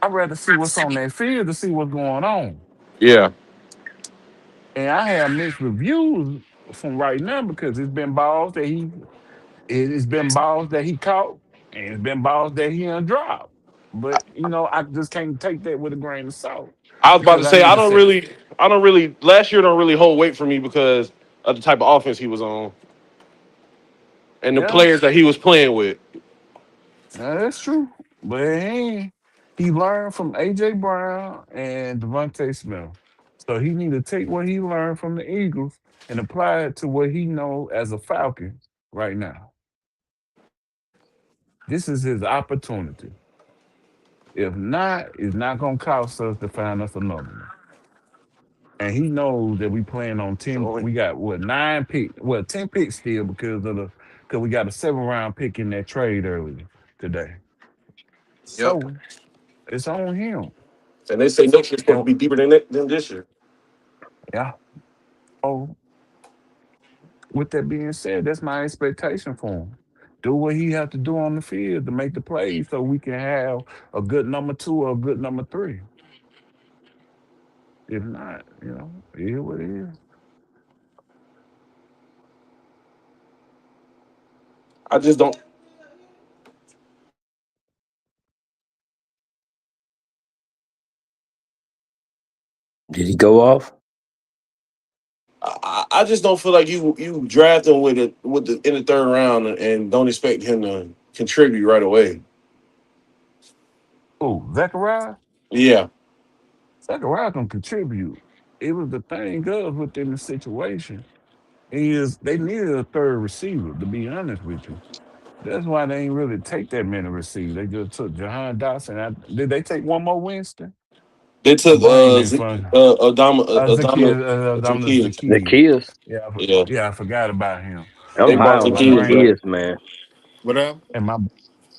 G: I'd rather see what's on that field to see what's going on.
B: Yeah.
G: And I have mixed reviews from right now because it's been balls that he caught and it's been balls that he undropped. But I just can't take that with a grain of salt
B: I was about to
G: because I
B: say,
G: need to say,
B: I don't really. Last year don't really hold weight for me because of the type of offense he was on and the
G: yeah,
B: players that he was playing with.
G: that's true. But he learned from AJ Brown and Devontae Smith. So he need to take what he learned from the Eagles and apply it to what he know as a Falcon right now. This is his opportunity. If not, it's not gonna cost us to find us another one. And he knows that we plan on 10.
B: So,
G: We got what 9 picks, well, 10 picks still because we got a 7 round pick in that trade earlier today.
B: yep.
G: So it's on him.
B: And they say next year's supposed to
G: And
B: be deeper than this year.
G: yeah. Oh, with that being said, that's my expectation for him. Do what he have to do on the field to make the plays so we can have a good number two or a good number three. If not, it is what it is.
B: I just don't.
D: Did he go off?
B: I just don't feel like you draft him with the in the third round and don't expect him to contribute right away.
G: Oh, Zachariah?
B: Yeah.
G: Zachariah can contribute. It was the thing of within the situation is they needed a third receiver, to be honest with you. That's why they ain't really take that many receivers. They just took Jahan Dotson. Did they take one more Winston?
B: They
G: My
B: took
G: brain ain't fun.
B: Adama
G: Zacchaeus,
B: Zacchaeus.
G: Zacchaeus.
D: Zacchaeus.
B: Yeah.
G: Yeah, I forgot about him.
D: I'm
B: They
G: And
D: high
B: brought
G: my
D: on
G: my
B: Zacchaeus
G: brain
B: back.
D: Zacchaeus, man.
A: What happened?
G: and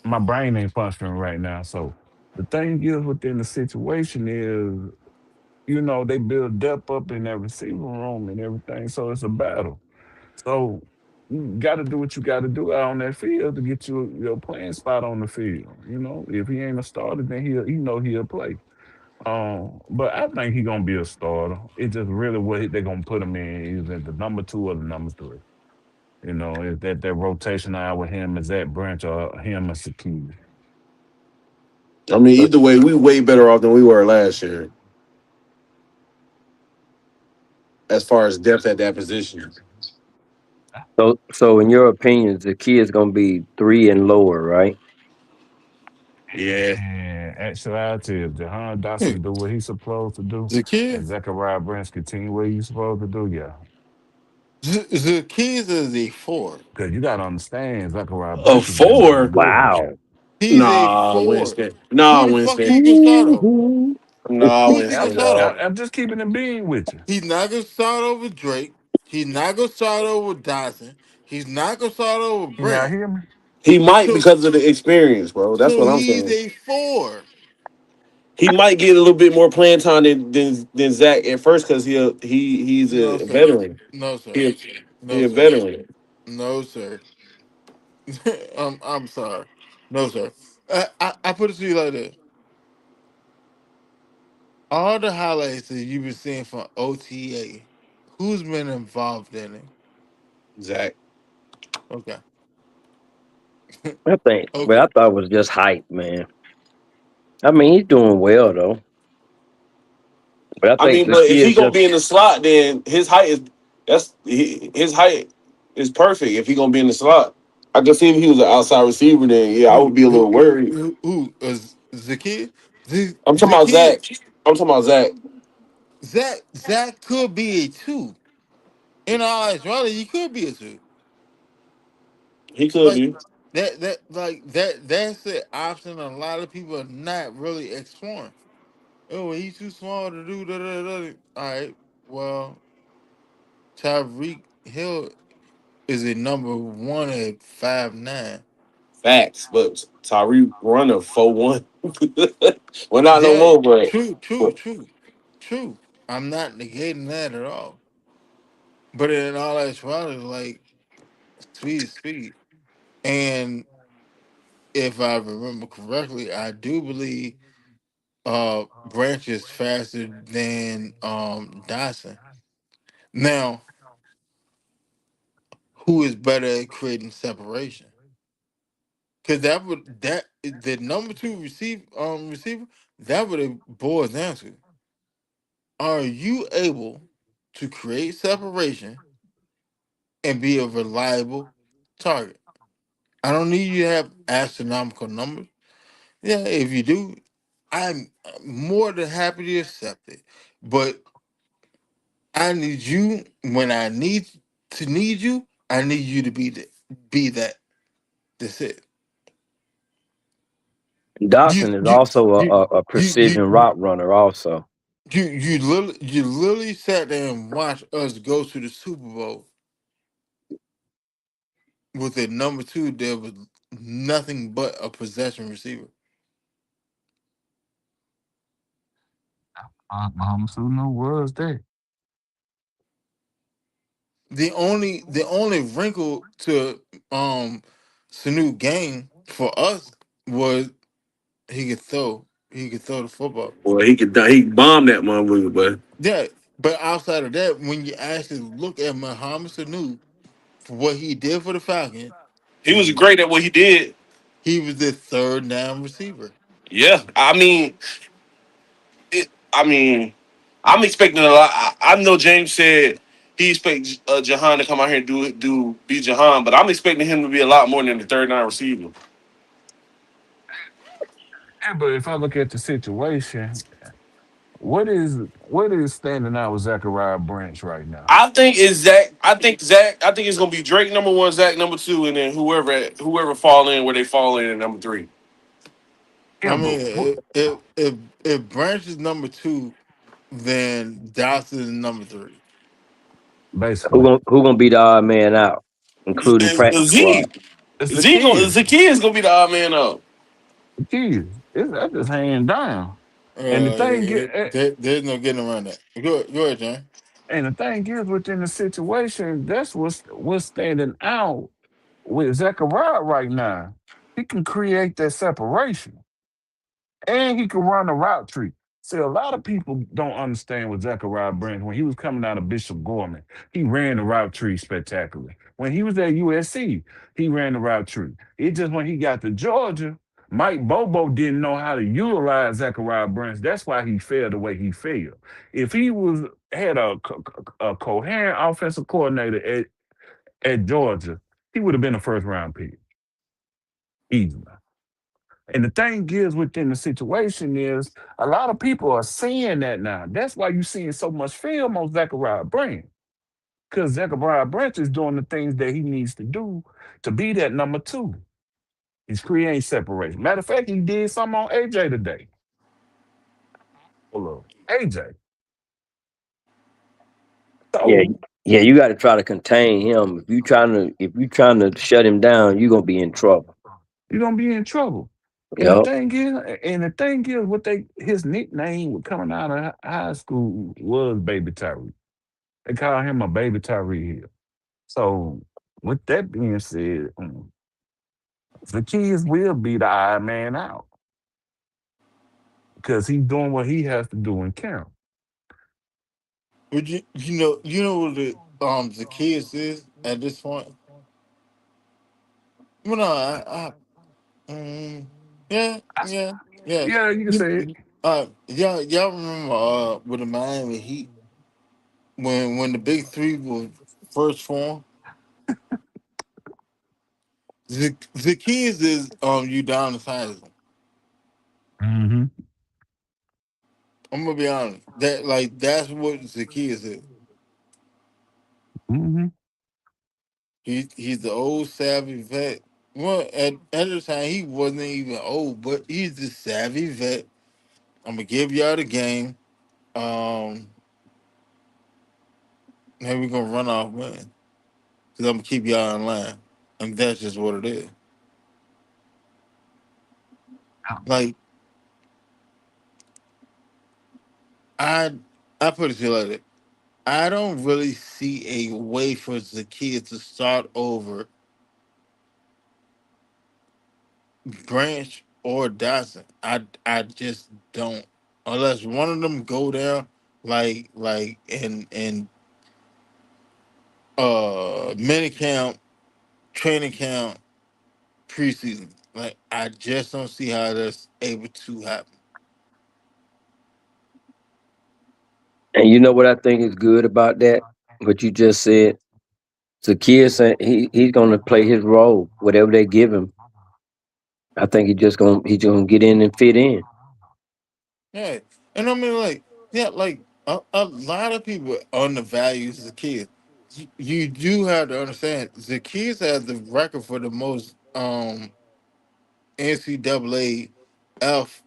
G: my brain ain't functioning right now. So the thing is within the situation is, they build depth up in that receiver room and everything. So it's a battle. So you got to do what you got to do out on that field to get your playing spot on the field. If he ain't a starter, then he'll play. But I think he gonna be a starter. It's just really what they gonna put him in is at the number two or the number three. Is that rotation out with him is that Branch or him and Sakina.
B: I mean, either way, we way better off than we were last year as far as depth at that position.
D: So in your opinion, Zacchaeus gonna be 3 and lower, right?
B: Yeah.
G: And actuality, if Jahan
A: Hmm.
G: Dotson do what he's supposed to do,
A: The kid?
G: and Zachariah Branch continue what he's supposed to do, yeah.
A: The keys is a four.
G: Because you got to understand, Zachariah
B: A
G: Branch has been doing
B: four?
G: good this
D: Wow.
G: year.
A: He's a
B: Nah,
A: four.
B: Winston. Nah,
A: Who the fuck
B: Winston.
A: he gonna start over?
D: Ooh.
B: Nah,
A: Who's he
G: I'm,
A: gonna
B: Winston,
A: start
G: I-
B: dog.
A: over?
G: I'm just keeping it being with you.
A: He's not gonna start over Drake. He's not gonna start over Dodson. He's not gonna start over
G: Can y'all
A: Brent.
G: hear me?
B: He might
A: So
B: because of the experience, bro. That's
A: so
B: what I'm
A: he's
B: saying.
A: a four.
B: He might get a little bit more playing time than Zach at first because he's
A: No
B: a
A: sir.
B: veteran.
A: No sir.
B: He he
A: No
B: a
A: sir.
B: veteran.
A: No sir. I'm sorry. No sir. I put it to you like this. All the highlights that you've been seeing from OTA, who's been involved in it?
B: Zach.
A: Okay.
D: I think, but
A: Okay.
D: I thought it was just hype, man. I mean, he's doing well though, but I
B: I
D: think
B: mean,
D: the
B: but
D: key
B: if he
D: is
B: gonna
D: just
B: be in the slot, then his height is perfect. If he gonna be in the slot, I can see if he was an outside receiver, then yeah, I would
A: Who
B: be a
A: who
B: little worried.
A: who is the kid?
B: I'm talking
A: The
B: about Zach.
A: kid
B: I'm talking about Zach.
A: Zach could be a two. In all actuality, he could be a two.
B: He could
A: Like
B: be.
A: that's the option a lot of people are not really exploring. Oh, he's too small to do da. All right. Well, Tyreek Hill is a number one at 5'9".
B: Facts, but Tyreek runner 4-1. Well, not no
A: Yeah,
B: more, but
A: true. I'm not negating that at all. But in all actuality, like speed is speed. And if I remember correctly, I do believe Branch is faster than Dawson. Now, who is better at creating separation? Because that the number two receiver, that would it boils down to. Are you able to create separation and be a reliable target? I don't need you to have astronomical numbers. Yeah, if you do, I'm more than happy to accept it. But I need you when I need you. I need you to be that. That's it. You
D: Dawson is
A: you
D: also
A: you
D: a
A: you you
D: precision route runner. Also,
A: you literally sat there and watched us go to the Super Bowl with a number two that was nothing but a possession receiver.
G: Muhammad Sunu was there.
A: The only wrinkle to um Sanu game for us was he could throw the football.
B: well, he bombed that motherfucker, but
A: Yeah, but outside of that, when you actually look at Muhammad Sanu for what he did for the Falcons,
B: he was
A: he
B: great at what he did.
A: he was the third down receiver.
B: Yeah, I mean, I'm expecting a lot. I know James said he expects Jahan to come out here and be Jahan, but I'm expecting him to be a lot more than the third down receiver.
G: Yeah, but if I look at the situation, what is standing out with Zachariah Branch right now?
B: I think it's Zach. I think it's gonna be Drake number one, Zach number two, and then whoever fall in where they fall in at number three.
A: I
G: Yeah, but
A: mean, if Branch is number two, then Dawson is number three.
D: who
G: basically,
D: gonna be the odd man out, including practice squad?
B: Z
G: it's the
B: Zaki is gonna be the odd man out.
G: kids. That's just hands down. And the thing is,
A: There's no getting around that. Go ahead, John.
G: within the situation, that's what's standing out with Zachariah right now. He can create that separation. And he can run a route tree. See, a lot of people don't understand with Zachariah Branch. When he was coming out of Bishop Gorman, he ran the route tree spectacularly. When he was at USC, he ran the route tree. It just when he got to Georgia, Mike Bobo didn't know how to utilize Zachariah Branch. That's why he failed the way he failed. If he was had a coherent offensive coordinator at Georgia, he would have been a first round pick easily. And the thing is within the situation is a lot of people are seeing that now. That's why you're seeing so much film on Zachariah Brand. Because Zachariah Branch is doing the things that he needs to do to be that number two. He's creating separation. Matter of fact, he did something on AJ today. Hold up. AJ.
D: Yeah,
G: So
D: yeah, you got to try to contain him. If you trying to shut him down, you're gonna be in trouble.
G: you're gonna be in trouble. And the
D: Yep.
G: thing is, what they his nickname was coming out of high school was Baby Tyree. They call him a Baby Tyree here. So with that being said, the kids will be the odd man out because he's doing what he has to do in camp.
A: But you know what the kids is at this point. Well, no, yeah, yeah, yeah.
G: Yeah, you can say it.
A: Y'all remember with the Miami Heat when the big three was first formed. The kids is you down the size.
G: Mm-hmm.
A: I'm gonna be honest. That's what Zacchaeus is.
G: Mm-hmm.
A: He's the old savvy vet. Well, at the time he wasn't even old, but he's the savvy vet. I'm gonna give y'all the game. Um, and we're gonna run off win because I'm gonna keep y'all in line, and that's just what it is. Like I, I put it to you like that. I don't really see a way for Zacchaeus to start over Branch or Dotson. I just don't. Unless one of them go down in mini camp, training camp, preseason. Like I just don't see how that's able to happen.
D: And you know what I think is good about that? What you just said. Zacchaeus, he's gonna play his role, whatever they give him. I think he's gonna get in and fit in.
A: Yeah. And I mean like a lot of people undervalue Zacchaeus. You do have to understand Zacchaeus has the record for the most NCAA F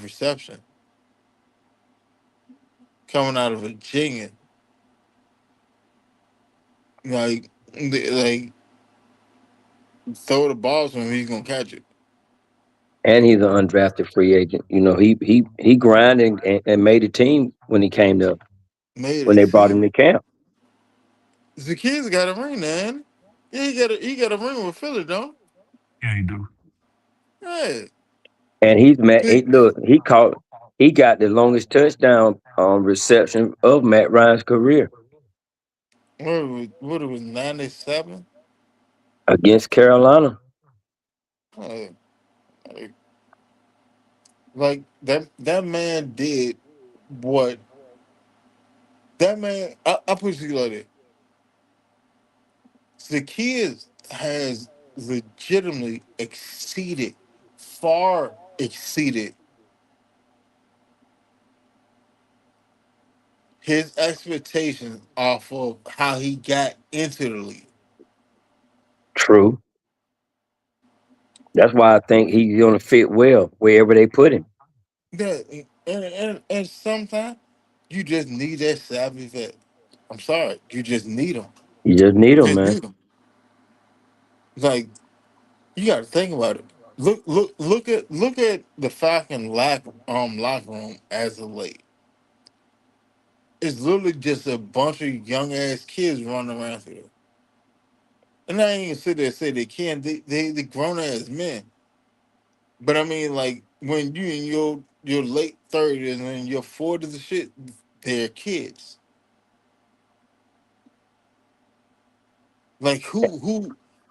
A: reception coming out of Virginia. Like throw the balls to him, he's gonna catch it.
D: And he's an undrafted free agent. You know, he grinded and made a team when he came to
A: Made
D: when
A: a
D: they brought him
A: team.
D: to camp.
A: Zacchaeus got a ring, man. Yeah, he got a ring with Philly, don't?
G: Yeah, you do.
A: Yeah.
D: And
A: See,
D: he got the longest touchdown reception of Matt Ryan's career
A: what it was 97?
D: against Carolina.
A: Like, like that man did what that man I put it to you like that. Zacchaeus has legitimately far exceeded his expectations off of how he got into the league.
D: True. That's why I think he's gonna fit well wherever they put him.
A: Yeah, and sometimes you just need that savvy vet. I'm sorry, you just need them.
D: You just
A: You
D: need him,
A: just
D: man.
A: need them. Like you got to think about it. Look at the Falcon locker room as of late. It's literally just a bunch of young ass kids running around here. And I ain't even sit there and say they can't. They grown ass men. But I mean, like when you in your late 30s and your 40s and shit, they're kids. Like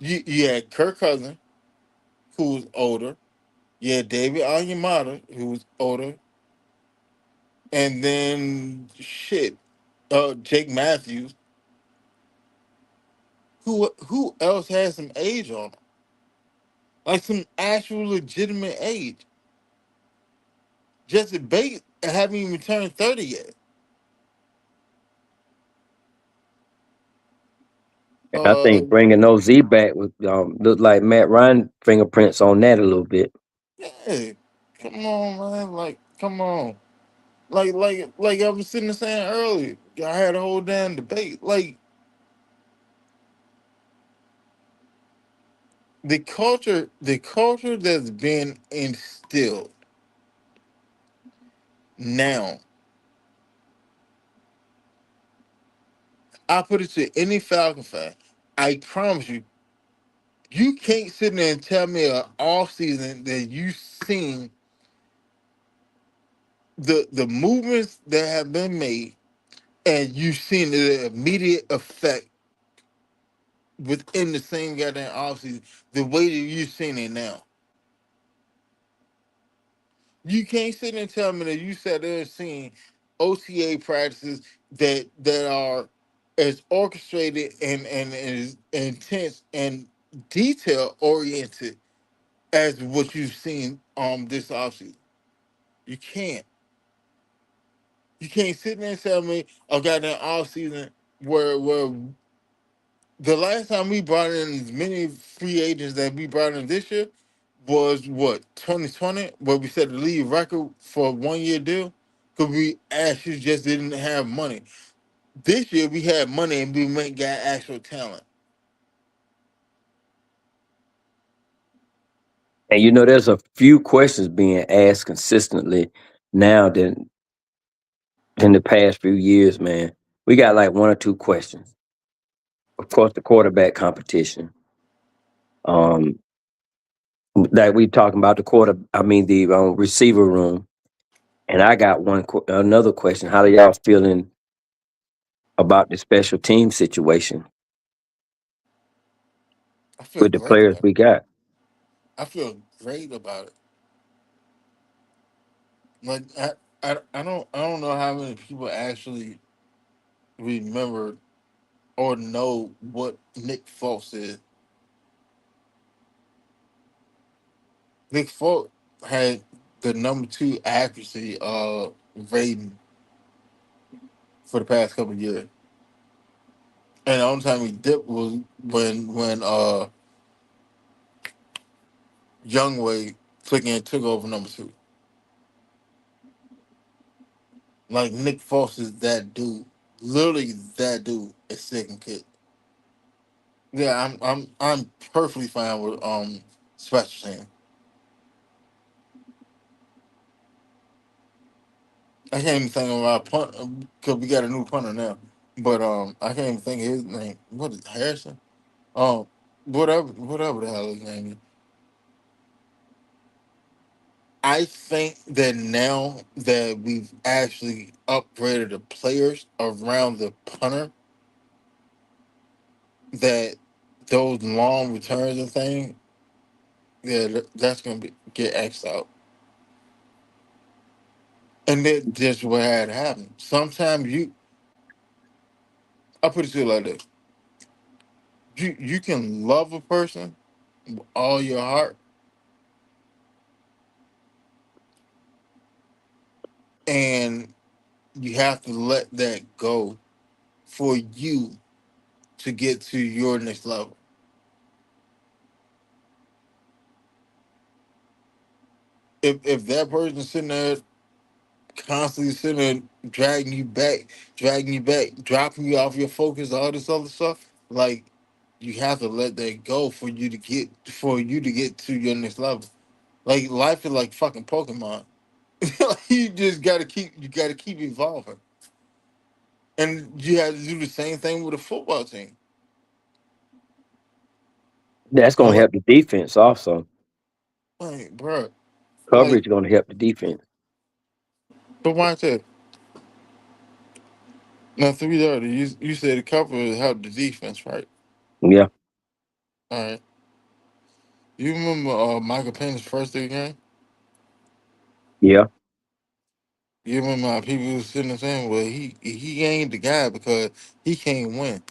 A: you had Kirk Cousins, who was older. You had David Onyemata, who was older, and then shit, Jake Matthews. Who else has some age on them? Like some actual legitimate age. Jesse Bates haven't even turned 30 yet.
D: And I think bringing those Z back would look like Matt Ryan fingerprints on that a little bit.
A: yeah, come on, man. Like, come on. Like I was sitting there saying earlier, I had a whole damn debate. Like the culture that's been instilled now. I put it to any Falcon fan. I promise you, you can't sit there and tell me a off season that you seen the movements that have been made and you've seen the immediate effect within the same goddamn off season the way that you've seen it now. You can't sit there and tell me that you sat there and seen OTA practices that are as orchestrated and as intense and detail oriented as what you've seen this offseason. You can't. You can't sit there and tell me a goddamn offseason where the last time we brought in as many free agents that we brought in this year was what 2020, where we set the league record for a 1 year deal because we actually just didn't have money. This year we had money and we went and got actual talent.
D: And there's a few questions being asked consistently now than in the past few years, man. We got like one or two questions. Of course, the quarterback competition. Um, that we talking about the the receiver room. And I got another question. How are y'all feeling about the special team situation
A: I feel
D: with the
A: great
D: players
A: about it.
D: we got?
A: I feel great about it. Like I don't know how many people actually remember or know what Nick Foles is. Nick Foles had the number two accuracy rating for the past couple of years. And the only time he dipped was when Youngway took over number two. Like Nick Foles is that dude, literally that dude is second kid. Yeah, I'm perfectly fine with special team. I can't even think of our punt because we got a new punter now. But I can't even think of his name. What is Harrison? Um, whatever the hell his name is. I think that now that we've actually upgraded the players around the punter, that those long returns and things, yeah, that's gonna get X'd out. And that just what had happened. Sometimes I put it to you like this: you can love a person with all your heart, and you have to let that go for you to get to your next level. If that person's sitting there constantly sitting there dragging you back, dropping you off your focus, all this other stuff, like you have to let that go for you to get to your next level. Like life is like fucking Pokemon. You gotta keep evolving. And you have to do the same thing with a football team.
D: That's
A: I
D: gonna
A: like,
D: help the defense also.
A: bro, like,
D: Coverage gonna help the defense.
A: but why I said now 3:30, you said the cover helped the defense, right?
D: Yeah,
A: All right. You remember Michael Penix's first day game?
D: yeah.
A: You remember how people was sitting there saying, well, he ain't the guy because he can't win.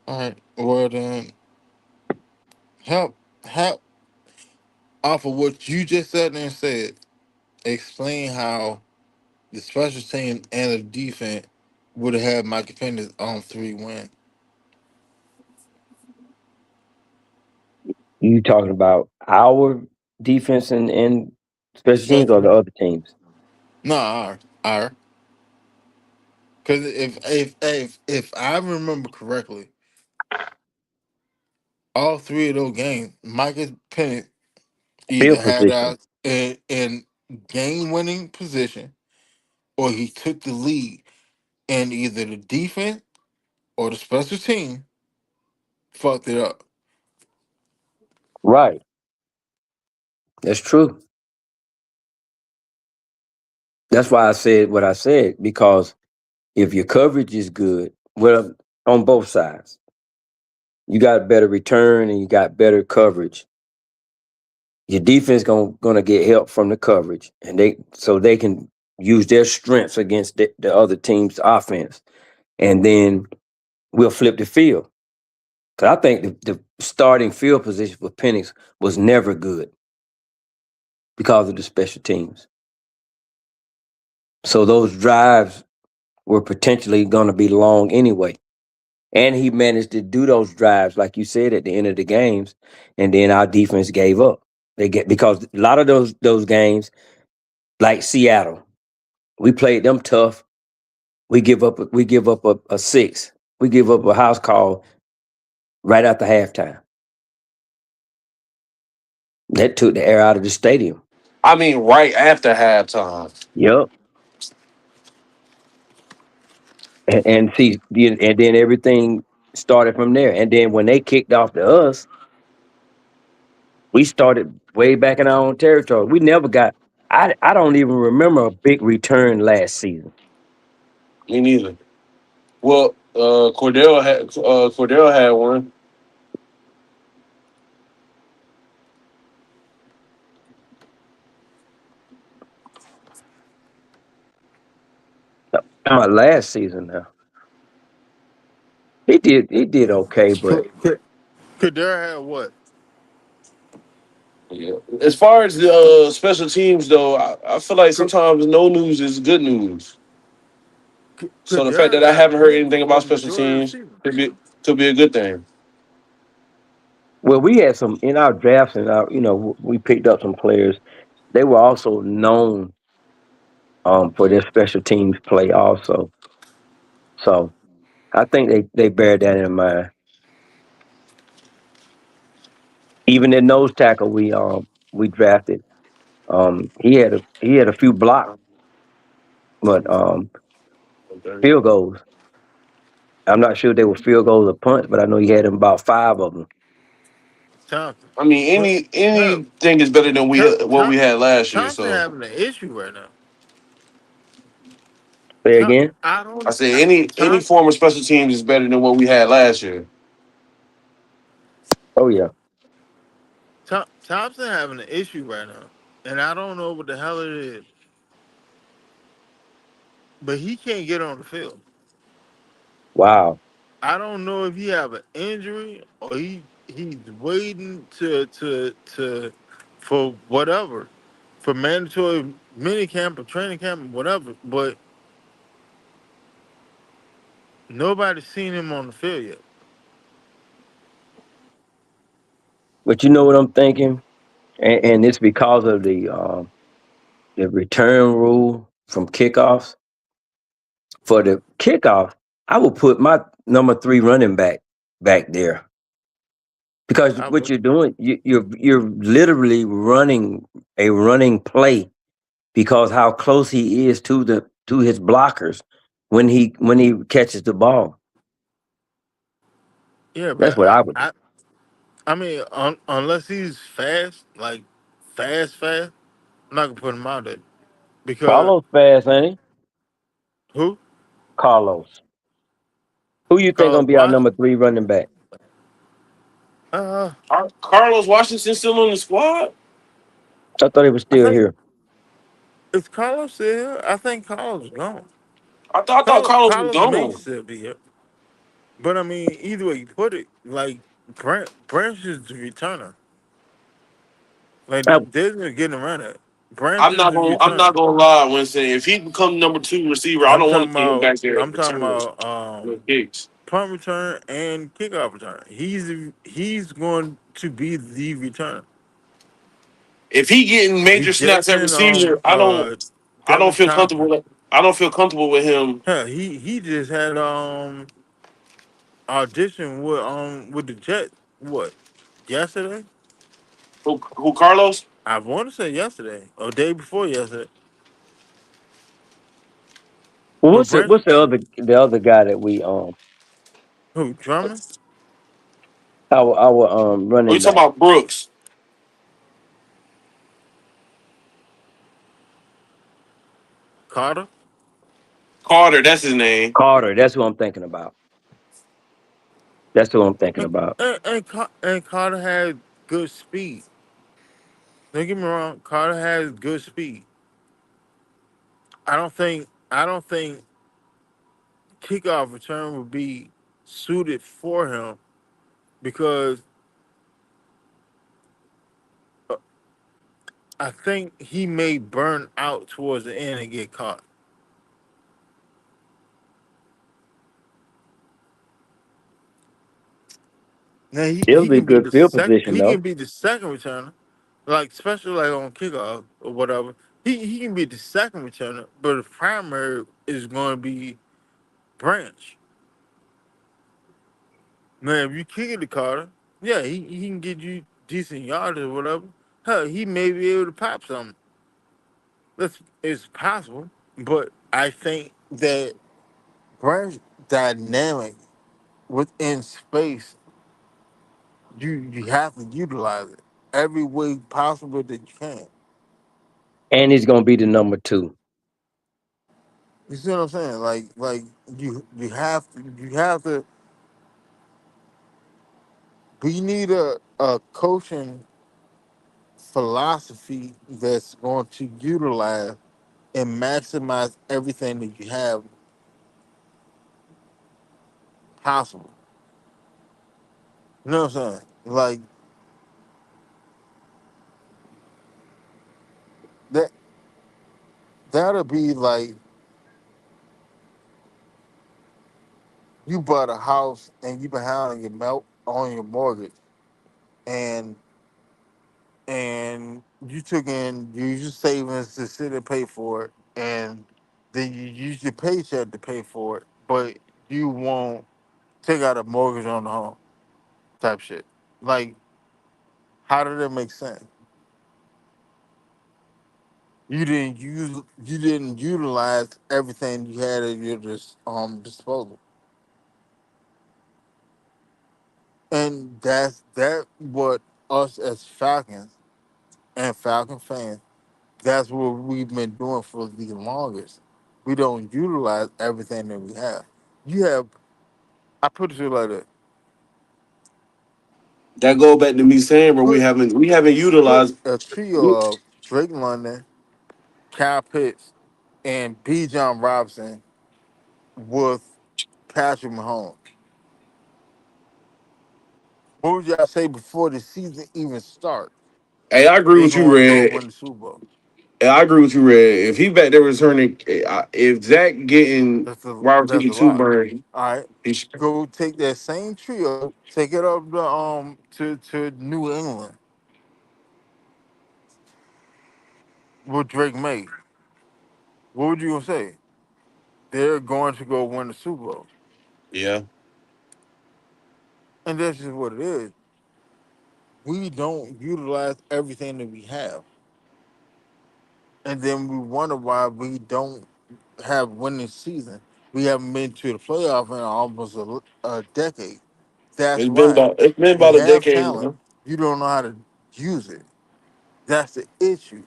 A: All right. Well then help help off of what you just said there and said, explain how the special team and the defense would have had Michael Penix on 3 win.
D: You talking about our defense and special teams or the
A: Special.
D: other teams?
A: No, our. Because if I remember correctly, all three of those games, Michael Penix either
D: Field
A: had
D: position.
A: us in game winning position or he took the lead, and either the defense or the special team fucked it up.
D: Right. That's true. That's why I said what I said, because if your coverage is good, well, on both sides, you got better return and you got better coverage. Your defense gonna get help from the coverage, and they can use their strengths against the other team's offense, and then we'll flip the field. Cause I think the starting field position for Penix was never good because of the special teams. So those drives were potentially going to be long anyway. And he managed to do those drives, like you said, at the end of the games, and then our defense gave up. They get because a lot of those games, like Seattle, we played them tough. We give up a six. We give up a house call right after halftime. That took the air out of the stadium.
B: I mean, right after halftime.
D: Yep. And see, and then everything started from there. And then when they kicked off to us, we started way back in our own territory. We never got. I don't even remember a big return last season.
B: Me neither. Well, Cordell had one.
D: My last season now, he did okay, but
A: Kadar had what?
B: Yeah. As far as the special teams, though, I feel like sometimes no news is good news. So the fact
A: Kadar
B: that I
A: got
B: haven't heard
A: benched
B: anything
A: for
B: about
A: the
B: special
A: majority of the
B: teams
A: season.
B: could be a good thing.
D: well, we had some in our drafts and our we picked up some players. They were also known for their special teams play also. So I think they bear that in mind. Even in nose tackle we drafted. He had a few blocks, but field goals. I'm not sure if they were field goals or punts, but I know he had about five of them.
A: Thompson.
B: I mean,
A: But no,
B: anything is better than what we had last year.
A: Thompson
B: So
A: having an issue right now.
D: Say again?
A: I
B: I
A: don't.
B: said any
A: Tom,
B: form of special teams is better than what we had last year.
D: Oh yeah.
A: Thompson having an issue right now, and I don't know what the hell it is. But he can't get on the field.
D: Wow.
A: I don't know if he have an injury or he's waiting to for whatever, for mandatory mini camp or training camp or whatever. But nobody's seen him on the field yet.
D: But you know what I'm thinking? And it's because of the return rule from kickoffs. For the kickoff, I will put my number three running back there. Because
A: I
D: what
A: would.
D: you're doing, you're literally running a running play because how close he is to his blockers when he catches the ball.
A: Yeah,
D: That's
A: but
D: what I would do.
A: I mean, unless he's fast, like fast, I'm not gonna put him out there because
D: Carlos fast, ain't he?
A: who?
D: Carlos. Who you think
A: Carlos
D: gonna be our
A: Washington.
D: number three running back?
A: Uh,
B: Carlos Washington still on the squad?
D: I thought he was
A: I
D: still
A: think
D: here.
A: is Carlos still here? I think Carlos is gone.
B: I thought Carlos was
A: Carlos may
B: gone.
A: still be here, but I mean, either way you put it, like Branch is the returner. Like
D: I,
A: there's no getting around that. Branch is the
B: I'm not
A: returner.
B: gonna lie, Winston. If he becomes number two receiver, I
A: I'm
B: don't want
A: talking
B: to see him
A: about.
B: back there
A: I'm talking
B: returning
A: about
B: kicks.
A: punt return and kickoff return. He's going to be the returner.
B: If he getting major snaps at
A: Rejecting
B: receiver, I don't
A: Devin
B: feel
A: Topper.
B: comfortable. I don't feel comfortable with him.
A: Hell, he just had audition with the Jets. What, yesterday?
B: Who Carlos?
A: I want to say yesterday or day before yesterday.
D: Well,
A: But Brent,
D: what's the other guy that we
A: who Drummond,
D: our
B: Are you
D: running
B: talking
D: back
B: about Brooks
A: Carter,
B: Carter? That's his name.
D: Carter? That's who I'm thinking about. That's who I'm thinking
A: and
D: about.
A: and Carter had good speed. Don't get me wrong, Carter has good speed. I don't think kickoff return would be suited for him because uh, I think he may burn out towards the end and get caught. Now
D: It'll
A: he
D: be
A: can be
D: good
A: the
D: field
A: second.
D: position
A: He
D: though.
A: can be the second returner, like especially like on kickoff or whatever. He can be the second returner, but the primary is going to be Branch. Now if you kick it to Carter, yeah, he can get you decent yardage or whatever. Hell, he may be able to pop something. That's it's possible, but I think that Branch dynamic within space, you have to utilize it every way possible that you can.
D: And he's gonna be the number two.
A: You see what I'm saying? Like you have to. We need a coaching philosophy that's going to utilize and maximize everything that you have possible. You know what I'm saying? Like that. That'll be like you bought a house and you behind your melt on your mortgage, and you took in you use your savings to sit and pay for it, and then you use your paycheck to pay for it, but you won't take out a mortgage on the home type shit. Like, how did that make sense? You didn't utilize everything you had at your disposal, and that what us as Falcons and Falcon fans, that's what we've been doing for the longest. We don't utilize everything that we have. You have, I put it to you like this:
B: That go back to me saying, bro,
A: put
B: we haven't
A: put
B: utilized.
A: a trio of Drake London, Kyle Pitts, and B. John Robinson with Patrick Mahomes. What would y'all say before the season even starts?
B: Hey, I agree
A: They're
B: with you,
A: going to go
B: Red.
A: win the Super Bowl.
B: Hey, I agree with you, Red. If he back there returning, if Zach getting Robert
A: That's a
B: two
A: lot.
B: burn,
A: All right,
B: he's,
A: go take that same trio, take it up to New England with Drake May. What would you gonna say? They're going to go win the Super Bowl,
B: yeah.
A: and that's just what it is. We don't utilize everything that we have, and then we wonder why we don't have winning season. We haven't been to the playoff in almost a decade. That's why
B: It's been
A: you
B: about a
A: have
B: decade
A: talent,
B: now.
A: you don't know how to use it. That's the issue.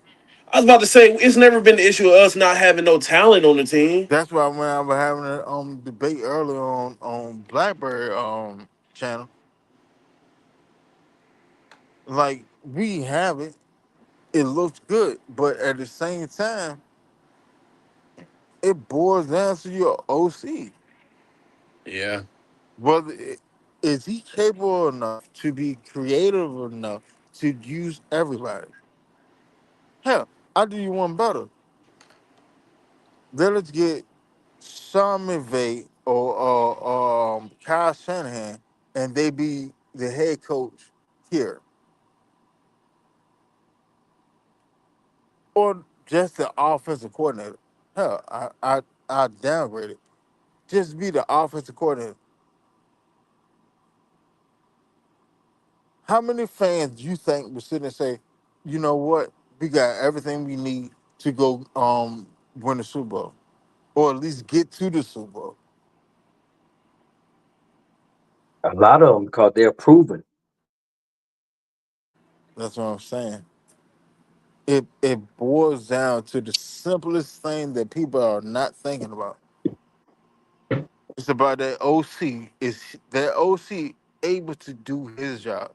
B: I was about to say it's never been the issue of us not having no talent on the team.
A: That's why when I was having a debate earlier on Blackberry channel, like we have it, it looks good, but at the same time, it boils down to your OC.
B: Yeah.
A: Whether is he capable enough to be creative enough to use everybody? Hell, I do you one better. Then let's get Sean McVay or Kyle Shanahan, and they be the head coach here, or just the offensive coordinator. Hell, I downgrade it. Just be the offensive coordinator. How many fans do you think would sit and say, you know what, we got everything we need to go win the Super Bowl, or at least get to the Super Bowl?
D: A lot of them because they're proven.
A: That's what I'm saying. It boils down to the simplest thing that people are not thinking about. It's about that OC. Is that OC able to do his job?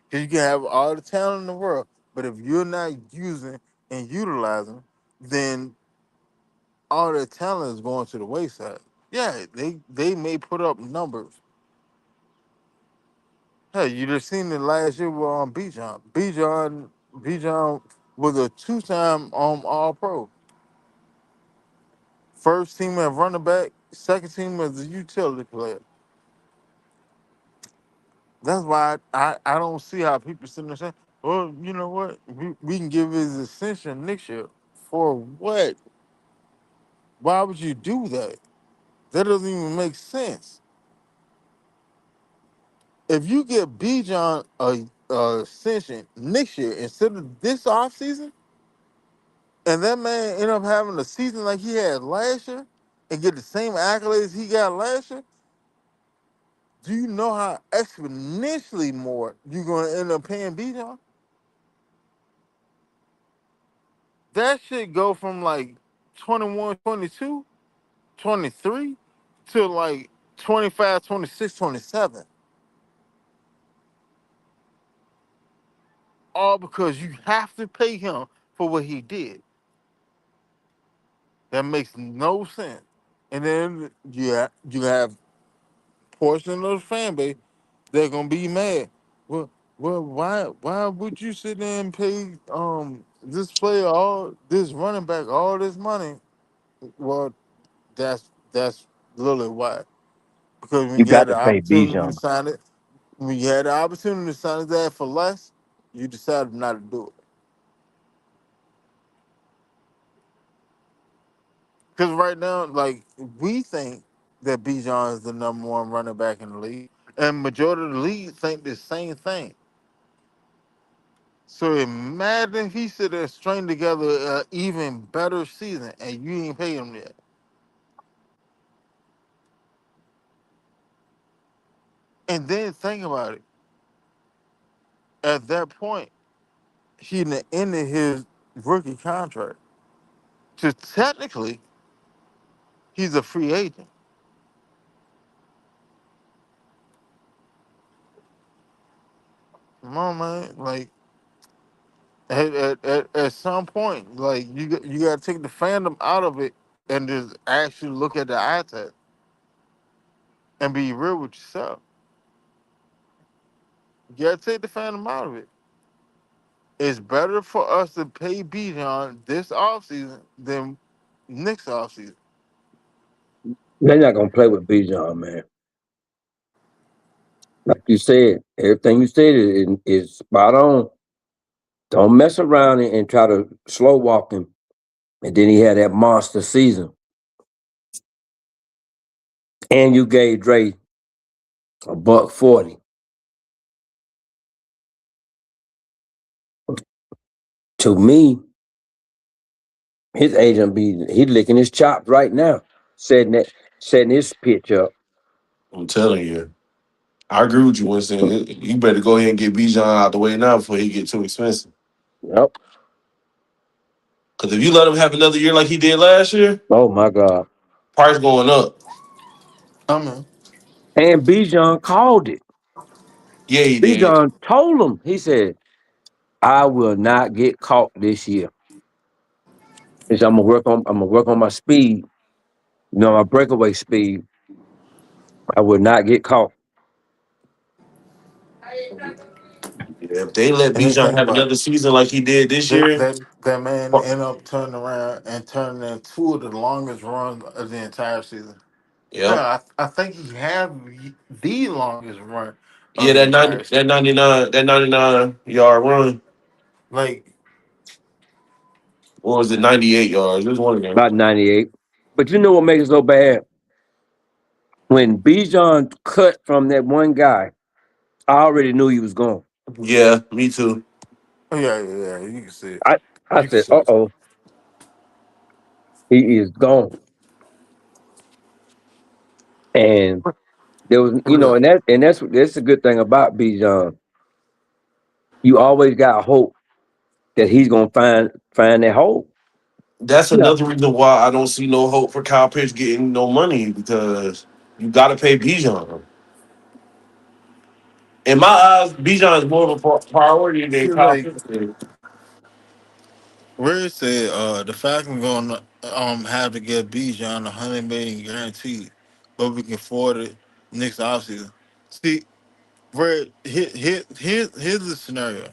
A: Because you can have all the talent in the world, but if you're not using and utilizing, then all that talent is going to the wayside. Yeah, they may put up numbers. Hey, you just seen it last year with Bijan. Bijan was a two-time All Pro. First team as running back, second team as a utility player. That's why I don't see how people sitting there saying, well, you know what? We can give his extension next year. For what? Why would you do that? That doesn't even make sense. If you give Bijan a extension next year instead of this offseason, and that man end up having a season like he had last year and get the same accolades he got last year, do you know how exponentially more you're going to end up paying Bijan? That should go from like 21, 22, 23 to like 25, 26, 27. All because you have to pay him for what he did. That makes no sense. And then you have portion of the fan base, they're gonna be mad. Well, why would you sit there and pay this player all this running back all this money? Well, that's literally why. Because when
D: You
A: you had
D: got to
A: the
D: pay
A: opportunity to
D: Bijan.
A: sign it, when you had the opportunity to sign his ass for less, you decided not to do it. Because right now, like we think that Bijan is the number one running back in the league, and majority of the league think the same thing. So imagine he should have string together an even better season, and you ain't pay him yet. And then think about it. At that point, he done ended his rookie contract. So technically, he's a free agent. Come on, man. Like at some point, like you got to take the fandom out of it and just actually look at the eye test and be real with yourself. You got to take the fandom out of it. It's better for us to pay Bijan this offseason than next offseason.
D: They're not gonna play with Bijan, man. Like you said, everything you said is spot on. Don't mess around and try to slow walk him. And then he had that monster season. And you gave Dre $140. To me, his agent he licking his chops right now, setting his pitch up.
B: I'm telling you. I agree with you, Winston. You better go ahead and get Bijan out the way now before he get too expensive.
D: Yep.
B: Because if you let him have another year like he did last year,
D: Oh my God.
B: price going up.
A: I mean,
D: And Bijan called it.
B: Yeah, he did.
D: Bijan told him, he said, I will not get caught this year. He said, I'm gonna work on my speed, my breakaway speed. I will not get caught.
B: Yeah, if they let
A: And then
B: Bijan
A: think
B: have
A: about it.
B: another season like he did this
A: That
B: year,
A: that man
B: fuck,
A: ended up turning around and turning in two of the longest runs of the entire season.
B: yep.
A: Yeah, I think he had the longest run of
B: Yeah,
A: the
B: that 90
A: entire
B: that
A: season.
B: 99 yard run.
A: Like,
B: What was it, 98 yards? It was one of them.
D: about 98. But you know what makes it so bad? When Bijan cut from that one guy, I already knew he was gone.
B: Yeah, me too.
A: oh yeah, yeah, yeah, you can see it.
D: I, I
A: You can
D: said,
A: see
D: uh
A: it.
D: oh, he is gone. And there was, you know,
A: Yeah.
D: and that's a good thing about Bijan. You always got hope that he's gonna find that hole.
B: That's
D: Yeah.
B: another reason why I don't see no hope for Kyle Pitts getting no money because you got to pay Bijan. In my eyes, Bijan is more of a priority than
A: See,
B: Kyle
A: like
B: Pitts is.
A: Red said, the Falcons gonna have to get Bijan 100 million guaranteed, but we can afford it next offseason. See, Red, here's the scenario.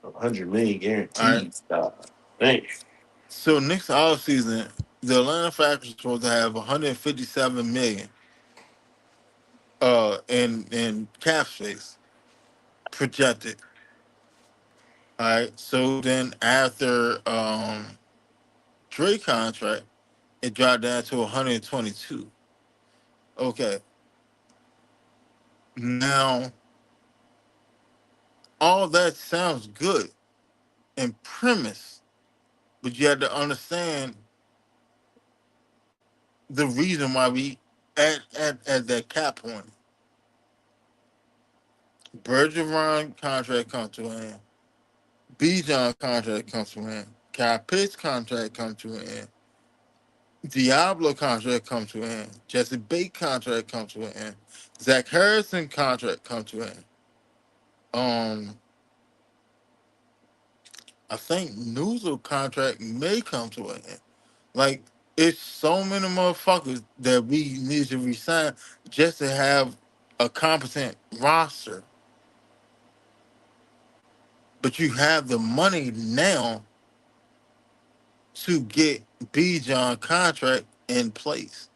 B: 100 million
A: All right.
B: guaranteed. Thanks.
A: So next offseason, the Atlanta Falcons are supposed to have 157 million in cap space projected. All right. So then after Dre contract, it dropped down to 122. Okay. Now all that sounds good in premise, but you have to understand the reason why we at that cap point. Bergeron contract comes to an end. Bijan contract comes to an end. Kyle Pitts contract comes to an end. Diablo contract comes to an end. Jesse Bate contract comes to an end. Zach Harrison contract comes to an end. Um, I think Newsel contract may come to an end. Like, it's so many motherfuckers that we need to resign just to have a competent roster. But you have the money now to get B John contract in place.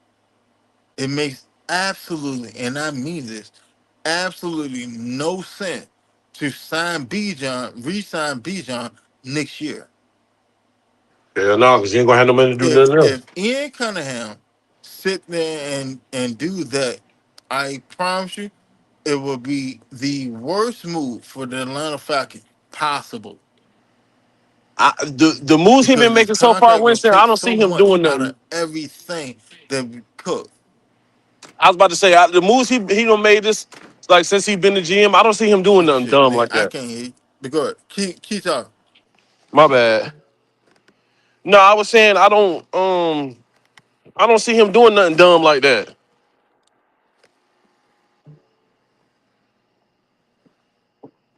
A: It makes absolutely, and I mean this, absolutely no sense to sign B John, re-sign B John next year.
B: Yeah, no, because you ain't gonna have no money to do
A: If
B: nothing else.
A: if Ian Cunningham sit there and do that, I promise you, it will be the worst move for the Atlanta Falcons possible
B: The moves he
A: because
B: been
A: this
B: making so far,
A: contract will
B: Winston, I
A: take
B: don't see
A: so
B: him
A: much
B: doing
A: out of
B: nothing.
A: everything that we could.
B: I was about to say the moves he done made this like since he been the GM. I don't see him doing nothing
A: Shit,
B: dumb
A: nigga,
B: like
A: I
B: that.
A: can't hear you. But go ahead. Keep talking.
B: My bad. No, I was saying I don't see him doing nothing dumb like that.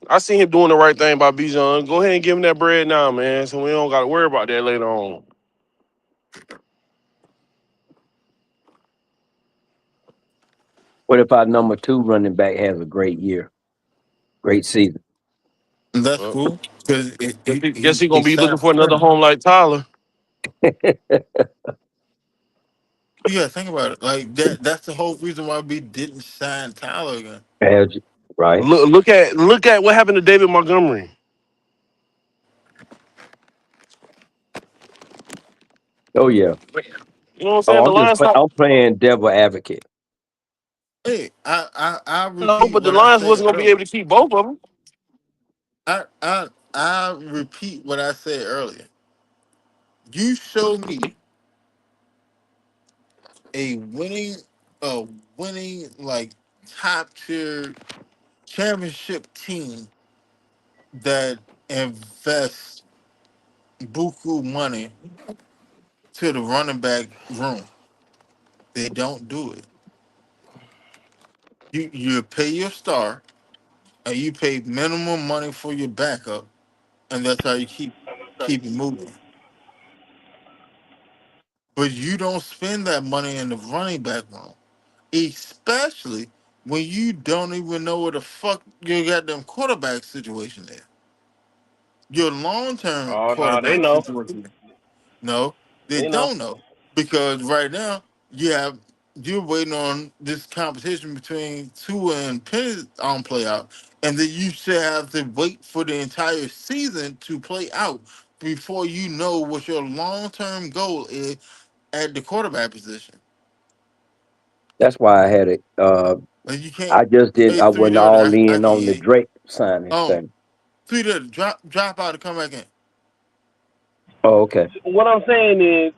B: I see him doing the right thing by Bijan. Go ahead and give him that bread now, man, so we don't got to worry about that later on.
D: What if our number two running back has a great year, great season?
A: And that's
B: Uh,
A: cool because
B: guess he
A: he
B: gonna be looking
A: signed
B: for
A: for
B: another
A: money.
B: home like Tyler.
A: You gotta think about it. Like that. That's the whole reason why we didn't sign Tyler again.
D: Right?
B: Look at what happened to David Montgomery.
D: Oh yeah.
B: You know what I'm
D: Oh,
B: saying? The Lions not.
D: I'm playing devil advocate.
A: Hey, I
B: No,
A: repeat
B: but the
A: what I
B: Lions
A: said
B: wasn't gonna be able
A: earlier.
B: to keep both of them.
A: I repeat what I said earlier. You show me a a winning like top tier championship team that invests buku money to the running back room. They don't do it. You pay your star and you pay minimum money for your backup, and that's how you keep it moving. But you don't spend that money in the running back room, especially when you don't even know what the fuck your goddamn quarterback situation is. Your long term
C: Oh no, they
A: quarterback
C: know.
A: situation. No, they
C: They know.
A: don't know because right now you're waiting on this competition between Tua and Penny on play out, and then you should have to wait for the entire season to play out before you know what your long term goal is at the quarterback position.
D: That's why I had it.
A: Like you can't.
D: I just didn't.
A: Hey,
D: I
A: three
D: wasn't
A: there,
D: all
A: I
D: in
A: can
D: on
A: hear
D: the
A: you.
D: Drake signing
A: Um,
D: thing.
A: three there, drop out and come back in.
D: Oh, okay.
C: What I'm saying is,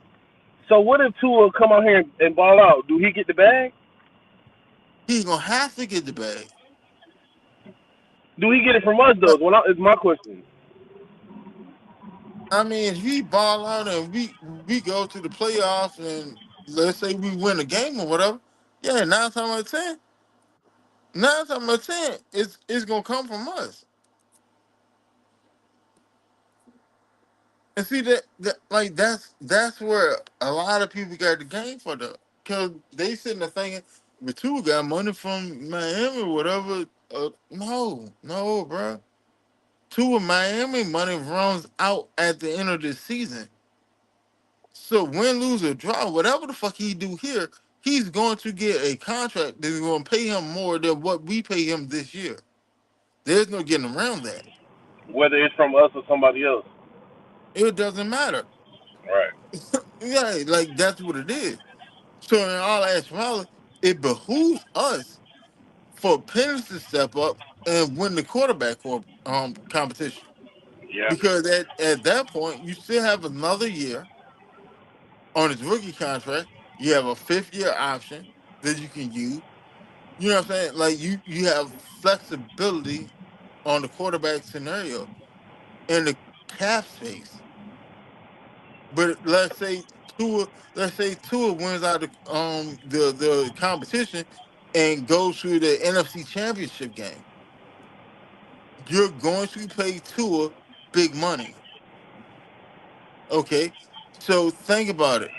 C: so what if Tua come out here and ball out? Do he get the bag?
A: He's gonna have to get the bag.
C: Do he get it from us though? Is my question.
A: I mean, if he ball out and we go to the playoffs and let's say we win a game or whatever, yeah, 9 times out of 10, 9 times out of 10, it's gonna come from us. And see that like that's where a lot of people got the game for the because they sitting there thinking, but two got money from Miami or whatever. No, bro. Two of Miami money runs out at the end of the season. So win, lose, or draw, whatever the fuck he do here, he's going to get a contract that's going to pay him more than what we pay him this year. There's no getting around that.
C: Whether it's from us or somebody else.
A: It doesn't matter.
C: Right.
A: Yeah, like that's what it is. So in all actuality, it behooves us for Pennis to step up and win the competition.
C: Yeah.
A: Because at that point, you still have another year on his rookie contract. You have a 5th year option that you can use. You know what I'm saying? Like you have flexibility on the quarterback scenario in the cap space. But Tua, let's say Tua wins out the competition and goes to the NFC Championship game. You're going to pay Tua big money. Okay, so think about it.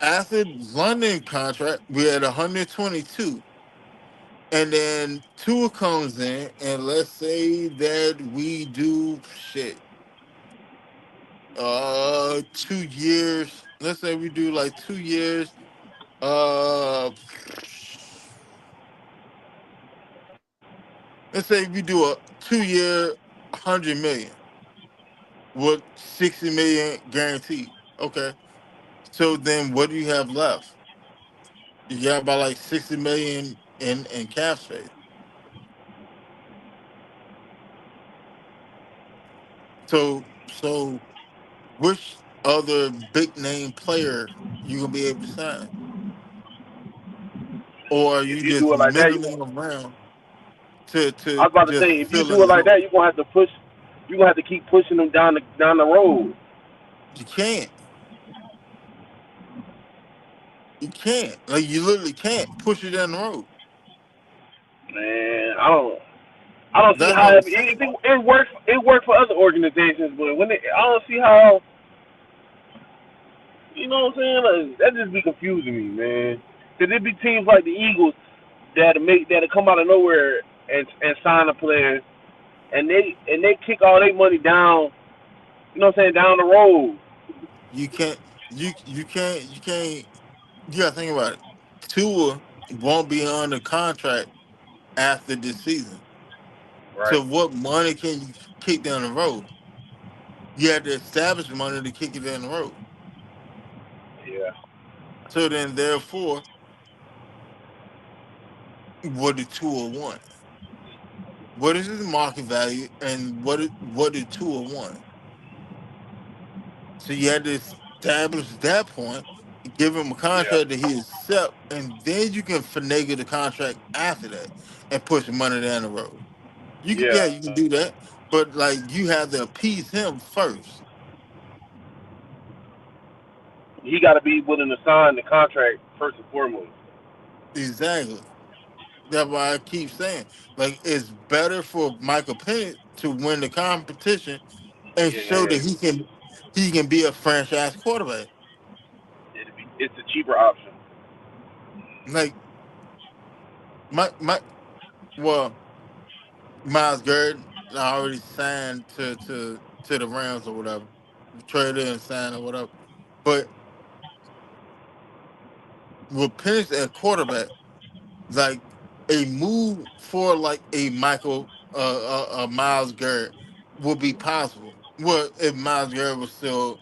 A: After London contract, we had 122. And then Tua comes in, and let's say that we do shit. 2 years. Let's say we do like 2 years. Uh, let's say we do a 2 year, 100 million with 60 million guaranteed. Okay. So then, what do you have left? You got about like 60 million in cap space. So which other big name player you gonna be able to sign? Or are
C: If
A: you
C: you do
A: just
C: it like that,
A: middling around
C: I
A: to
C: was about to
A: just
C: say, if you
A: fill in
C: do it
A: the
C: like
A: hole?
C: that, you're gonna have to push. You're gonna have to keep pushing them down the road.
A: You can't. You can't. Like you literally can't push it down the road.
C: Man, I don't see
A: That's
C: how
A: what I'm
C: it works. It works for other organizations, but I don't see how. You know what I'm saying? Like, that just be confusing me, man. Cause it be teams like the Eagles that'll come out of nowhere and sign a player, and they kick all their money down. You know what I'm saying? Down the road.
A: you can't you can't you gotta think about it. Tua won't be on the contract after this season.
C: Right.
A: So what money can you kick down the road? You have to establish money to kick it down the road.
C: Yeah.
A: So then therefore, what did Tua want? What is his market value and what did Tua want? So you had to establish that point, give him a
C: Yeah.
A: contract that he accept, and then you can finagle the contract after that and push the money down the road.
C: Yeah.
A: Yeah, you can do that, but like you have to appease him first.
C: He got to be willing to sign the contract first and foremost.
A: Exactly. That's why I keep saying, like, it's better for Michael Penix to win the competition and show
C: Yeah.
A: that he can be a franchise quarterback.
C: It's a cheaper option.
A: Like my well, Miles Garrett already signed to the Rams or whatever, traded and signed or whatever. But with Penix at quarterback, like a move for like a Michael Miles Garrett would be possible. Well, if Miles Garrett was still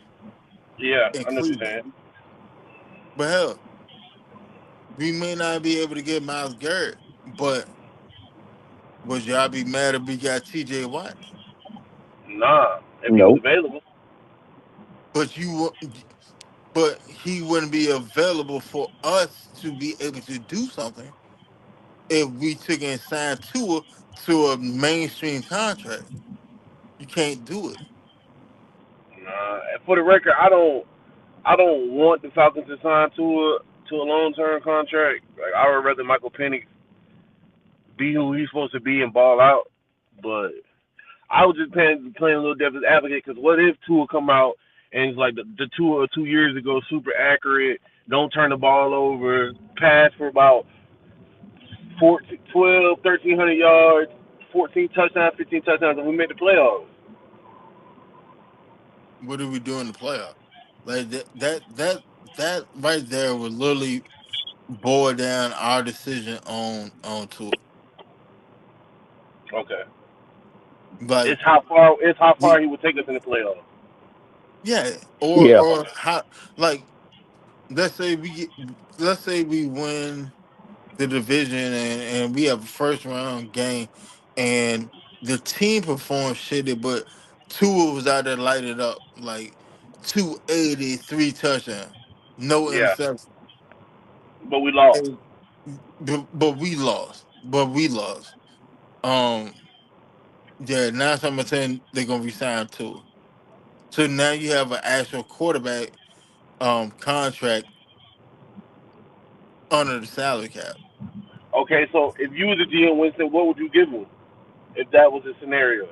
C: Yeah,
A: in
C: I know what you're
A: Cleveland,
C: saying.
A: but hell, we may not be able to get Miles Garrett. But would y'all be mad if we got T.J. Watt?
C: Nah, if he was
D: Nope.
C: available.
A: But but he wouldn't be available for us to be able to do something if we took and signed Tua to a mainstream contract. You can't do it.
C: Nah, for the record, I don't want the Falcons to sign to a long term contract. Like I would rather Michael Penix be who he's supposed to be and ball out. But I was just playing a little devil's advocate because what if Tua come out and he's like the Tua 2 years ago, super accurate, don't turn the ball over, pass for about 14, 12, 1,300 yards, 14 touchdowns, 15 touchdowns, and we made the playoffs.
A: What do we do in the playoff? Like that right there would literally boil down our decision on Tua.
C: Okay,
A: Like
C: it's how
A: the
C: far he would take us in the playoffs.
A: yeah,
D: Yeah.
A: or how like let's say we get, let's say we win the division and we have a first round game and the team performs shitty, but Tua was out there lighted up like 283 touchdown, no
C: Yeah,
A: interception.
C: but we lost.
A: And- but we lost. But we lost. Um, yeah, now someone saying they're gonna resign Tua. So now you have an actual quarterback contract under the salary cap.
C: Okay, so if you was a GM Winston, what would you give him if that was the scenario?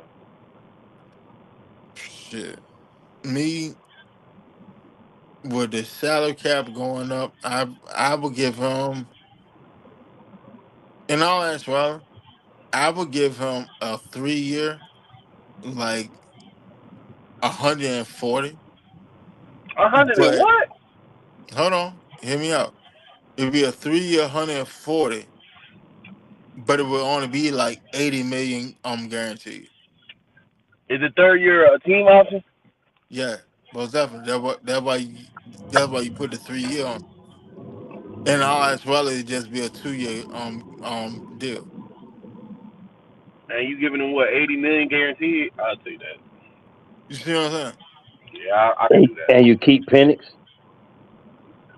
A: Shit. Me with the salary cap going up, I would give him, in all actuality, I would give him a 3 year, like 140.
C: 100 and
A: But
C: what?
A: hold on, hear me out. It'd be a 3 year 140, but it would only be like 80 million guaranteed.
C: Is the third year a team option?
A: Yeah, most definitely. That's why you put the 3 year on. In all actuality, it'd just be a 2 year deal.
C: And you giving him what 80 million guaranteed? I'll take that.
A: You see what I'm saying?
C: Yeah, I could do that.
D: And you keep Penix.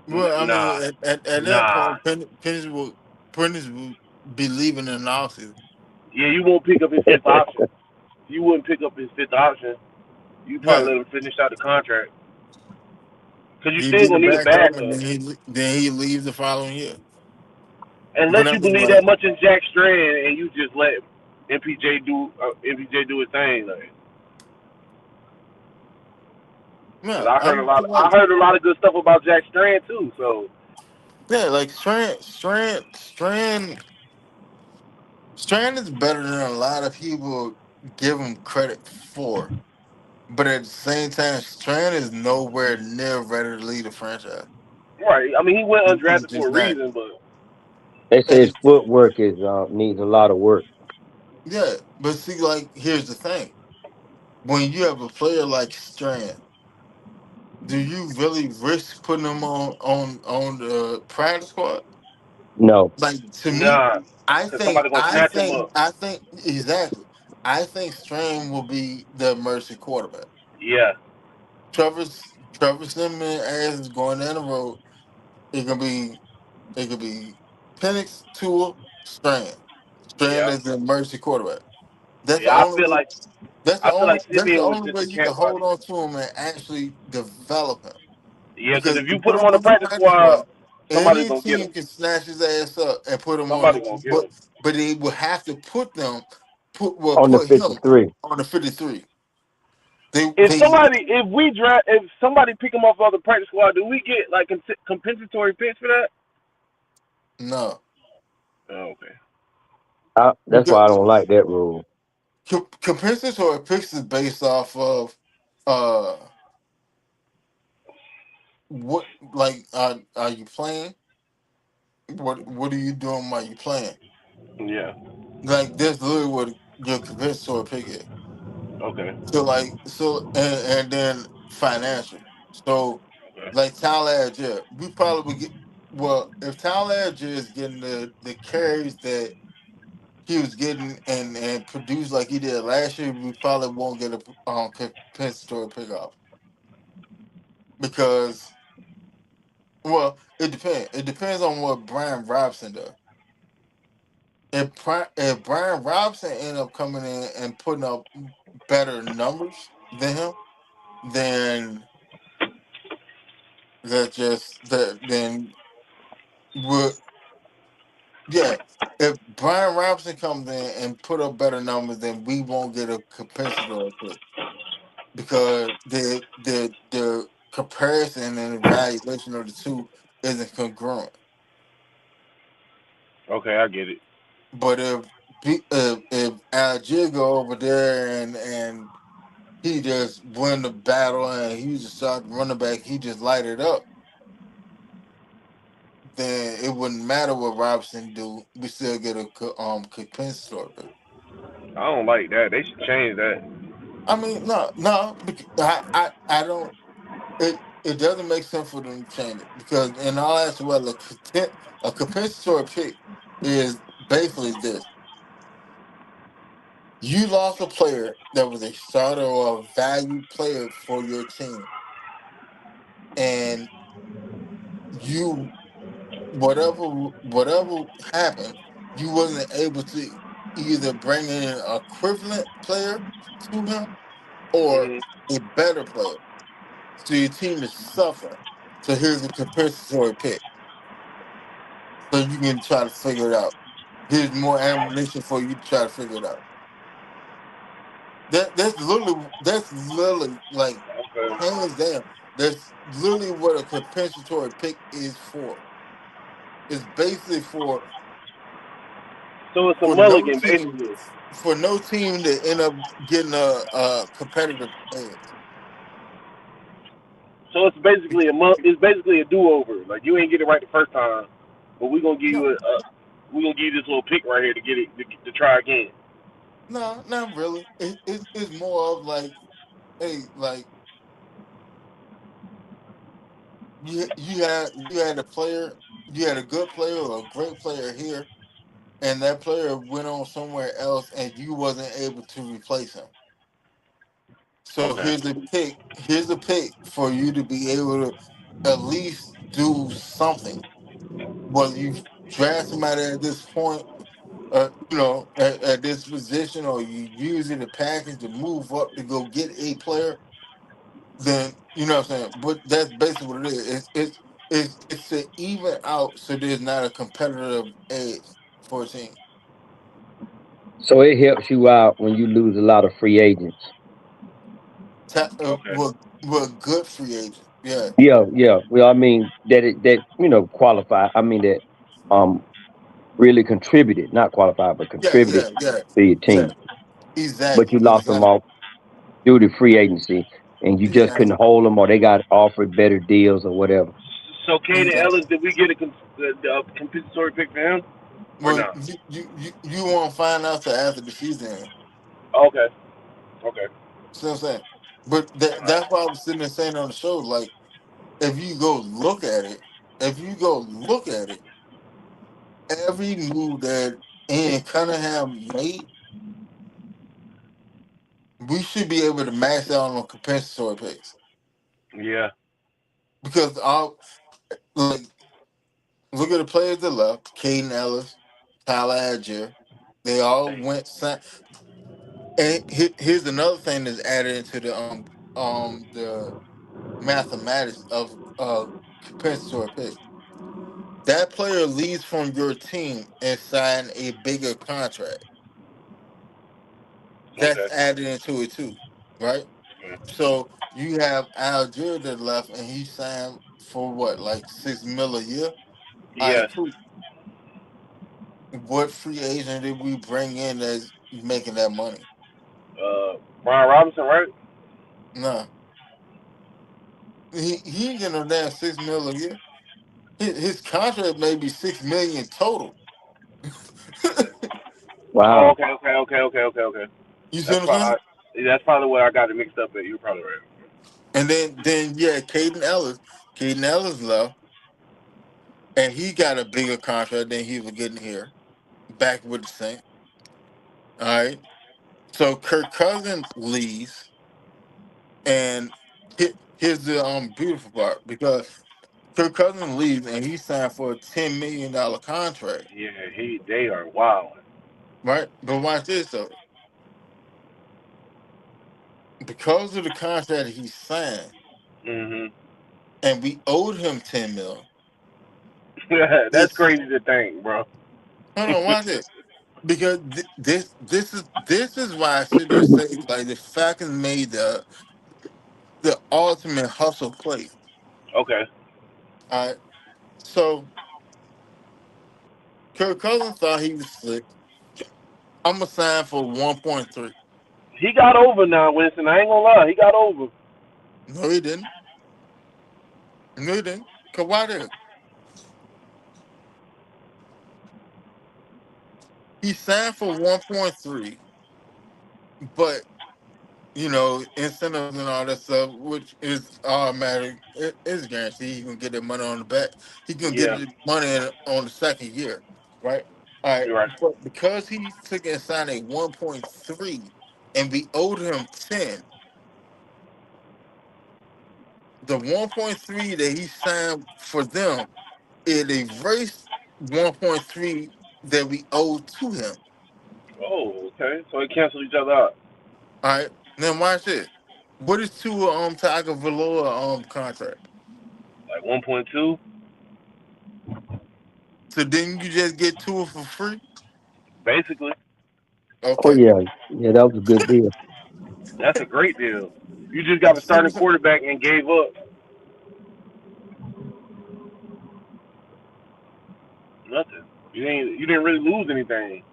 A: Well, I mean,
C: Nah,
A: at that
C: nah.
A: point, Pennis will be leaving in the offseason.
C: Yeah, you won't pick up his fifth option. You wouldn't pick up his fifth option. You
A: Yeah,
C: probably let him finish out the contract because you
A: he
C: still
A: be the
C: gonna need a
A: backup, and
C: backup.
A: then he leaves the following year. But
C: Unless
A: I
C: you
A: mean,
C: believe that
A: like,
C: much in Jack Strand and you just let MPJ do his thing. Like, cause
A: yeah,
C: I
A: I
C: heard a
A: mean,
C: lot. I
A: like,
C: heard a lot of good stuff about Jack Strand too. So
A: yeah, like Strand is better than a lot of people give him credit for. But at the same time, Strand is nowhere near ready to lead the franchise.
C: right. I mean, he went
A: He's
C: undrafted for
A: just
C: a
A: not.
C: reason, but
D: They say his
A: And
D: footwork is needs a lot of work.
A: yeah, but see, like, here's the thing: when you have a player like Strand, do you really risk putting him on the practice squad?
D: No,
A: Like, to me,
C: nah, cause somebody gonna snatch him up.
A: I think exactly. I think Strand will be the emergency quarterback.
C: Yeah,
A: Trevor Trevor Simeon as going down the road. It could be it could be Penix, Tua, Strand. Strand
C: yeah,
A: is the emergency quarterback. That's the
C: yeah. I
A: only
C: feel
A: way.
C: like I feel like
A: That's the
C: Simeon was
A: only
C: just
A: way
C: a
A: you can
C: camp
A: hold
C: body.
A: on to him and actually develop him.
C: Yeah, cause
A: Because
C: if
A: you
C: you put
A: put
C: him
A: him
C: on the
A: on the
C: practice
A: practice
C: squad,
A: squad,
C: somebody's
A: any
C: gonna get
A: team
C: him.
A: can snatch his ass up and put him on
C: Somebody
A: the
C: gonna get him.
A: but they will have to
D: on the
A: put him
D: 53.
A: on the 53.
C: If
A: They
C: somebody, if we draft, if somebody pick him up off the practice squad, do we get like compensatory picks for that?
A: no.
C: Oh, okay.
D: That's why I don't like that rule.
A: Compensatory picks is based off of uh what, like, are you playing? What are you doing while you playing?
C: Yeah.
A: Like, that's literally what your compensatory pick is.
C: Okay.
A: So, like, and then financial. So,
C: Okay.
A: like, Tyler Algier, we probably would get, well, if Tyler Algier is getting the carries that he was getting and produced like he did last year, we probably won't get a compensatory pickoff because, well, it depends. It depends on what Brian Robson does. If Brian Robson end up coming in and putting up better numbers than him, then that just that then would, yeah. If Brian Robson comes in and put up better numbers, then we won't get a compensatory pick because the comparison and evaluation of the two isn't congruent.
C: Okay, I get it.
A: But if Algier go over there and he just win the battle and he just start running back, he just light it up, then it wouldn't matter what Robson do. We still get a compensatory pick.
C: I don't like that. They should change that.
A: I mean, no, no, I don't. It doesn't make sense for them to change it because in all actuality, a compensatory pick is basically this: you lost a player that was a starter or a valued player for your team, and you whatever happened, you wasn't able to either bring in an equivalent player to him or
C: Mhm.
A: a better player. So your team is suffering. So here's a compensatory pick. So you can try to figure it out. Here's more ammunition for you to try to figure it out. That's literally like
C: Okay.
A: hands down. That's literally what a compensatory pick is for. It's basically
C: So it's a
A: for no
C: mulligan,
A: team
C: basically.
A: for no team to end up getting a competitive edge.
C: So it's basically a do over. Like you ain't get it right the first time, but we gonna give
A: No,
C: you we gonna give you this little pick right here to get it to try again.
A: no, not really. It's more of like, hey, like you had a player, you had a good player or a great player here, and that player went on somewhere else, and you wasn't able to replace him. So
C: Okay.
A: here's a pick for you to be able to at least do something. Whether you draft somebody at this point, at this position, or you use it a package to move up to go get a player, then you know what I'm saying. But that's basically what it is. It's to even out so there's not a competitive edge for a team.
D: So it helps you out when you lose a lot of free agents.
C: Okay.
A: We're a good free agent. Yeah,
D: Yeah, yeah. Well, I mean that qualify. I mean that um really contributed, not qualified, but
A: yeah,
D: contributed
A: yeah, yeah,
D: to your
A: yeah.
D: team. But
A: Exactly,
D: you lost them
A: exactly,
D: off due to free agency, and you just
A: exactly,
D: couldn't hold them, or they got offered better deals or whatever.
C: So Kaden
A: exactly.
C: Ellis, did we get a compensatory pick for him or
A: Well,
C: not?
A: you won't find out till after the season.
C: Okay. Okay.
A: See what I'm saying? But that's why I was sitting there saying on the show, like, if you go look at it, if you go look at it, every move that Ian Cunningham made, we should be able to max out on compensatory picks
C: Yeah.
A: because all, like, look at the players that left: Caden Ellis, Tyler Adger. They all went. And here's another thing that's added into the mathematics of compensatory pick. That player leaves from your team and sign a bigger contract. That's
C: Okay.
A: added into it too, right? So you have Algier that left and he signed for what, like 6 mil a year? All right,
C: Yes.
A: cool. What free agent did we bring in that's making that money?
C: Brian Robinson, right?
A: No, he ain't getting no damn 6 mil a year. His contract may be 6 million total.
C: Oh,
D: Wow.
C: okay, okay.
A: You see
C: That's
A: what I'm saying?
C: probably that's probably what I got it mixed up at. You're probably right.
A: And then yeah, Caden Ellis left, and he got a bigger contract than he was getting here back with the Saints. All right, so Kirk Cousins leaves, and here's the beautiful part because Kirk Cousins leaves and he signed for a $10 million contract,
C: Yeah, they are wild.
A: right? But watch this though, because of the contract he signed,
C: Mhm.
A: and we owed him 10 mil.
C: That's
A: This
C: crazy to think, bro.
A: hold on, watch this. Because this is why I sit there and say like the Falcons made the ultimate hustle play.
C: Okay.
A: All right, so Kirk Cousins thought he was slick. I'm gonna sign for 1.3.
C: He got over now, Winston. I ain't gonna lie. He got over.
A: No, he didn't. No, he didn't. Cause why did he signed for 1.3? But incentives and all that stuff, which is automatic, it's guaranteed. He can get that money on the back. He can get
C: Yeah,
A: the money on the second year, right? All right,
C: you're right.
A: but because he took and signed a 1.3, and we owed him 10, the 1.3 that he signed for them, it erased 1.3 that we owed to him.
C: Oh, okay. So they canceled each other out.
A: All right, now watch this. What is two Tiger Valor contract?
C: Like 1.2,
A: So didn't you just get two for free?
C: basically.
D: Oh
A: Okay.
D: yeah, yeah, that was a good deal.
C: That's a great deal. You just got
A: You
C: a
A: see what
C: starting
A: I'm saying?
C: quarterback and gave up nothing. You didn't really lose anything.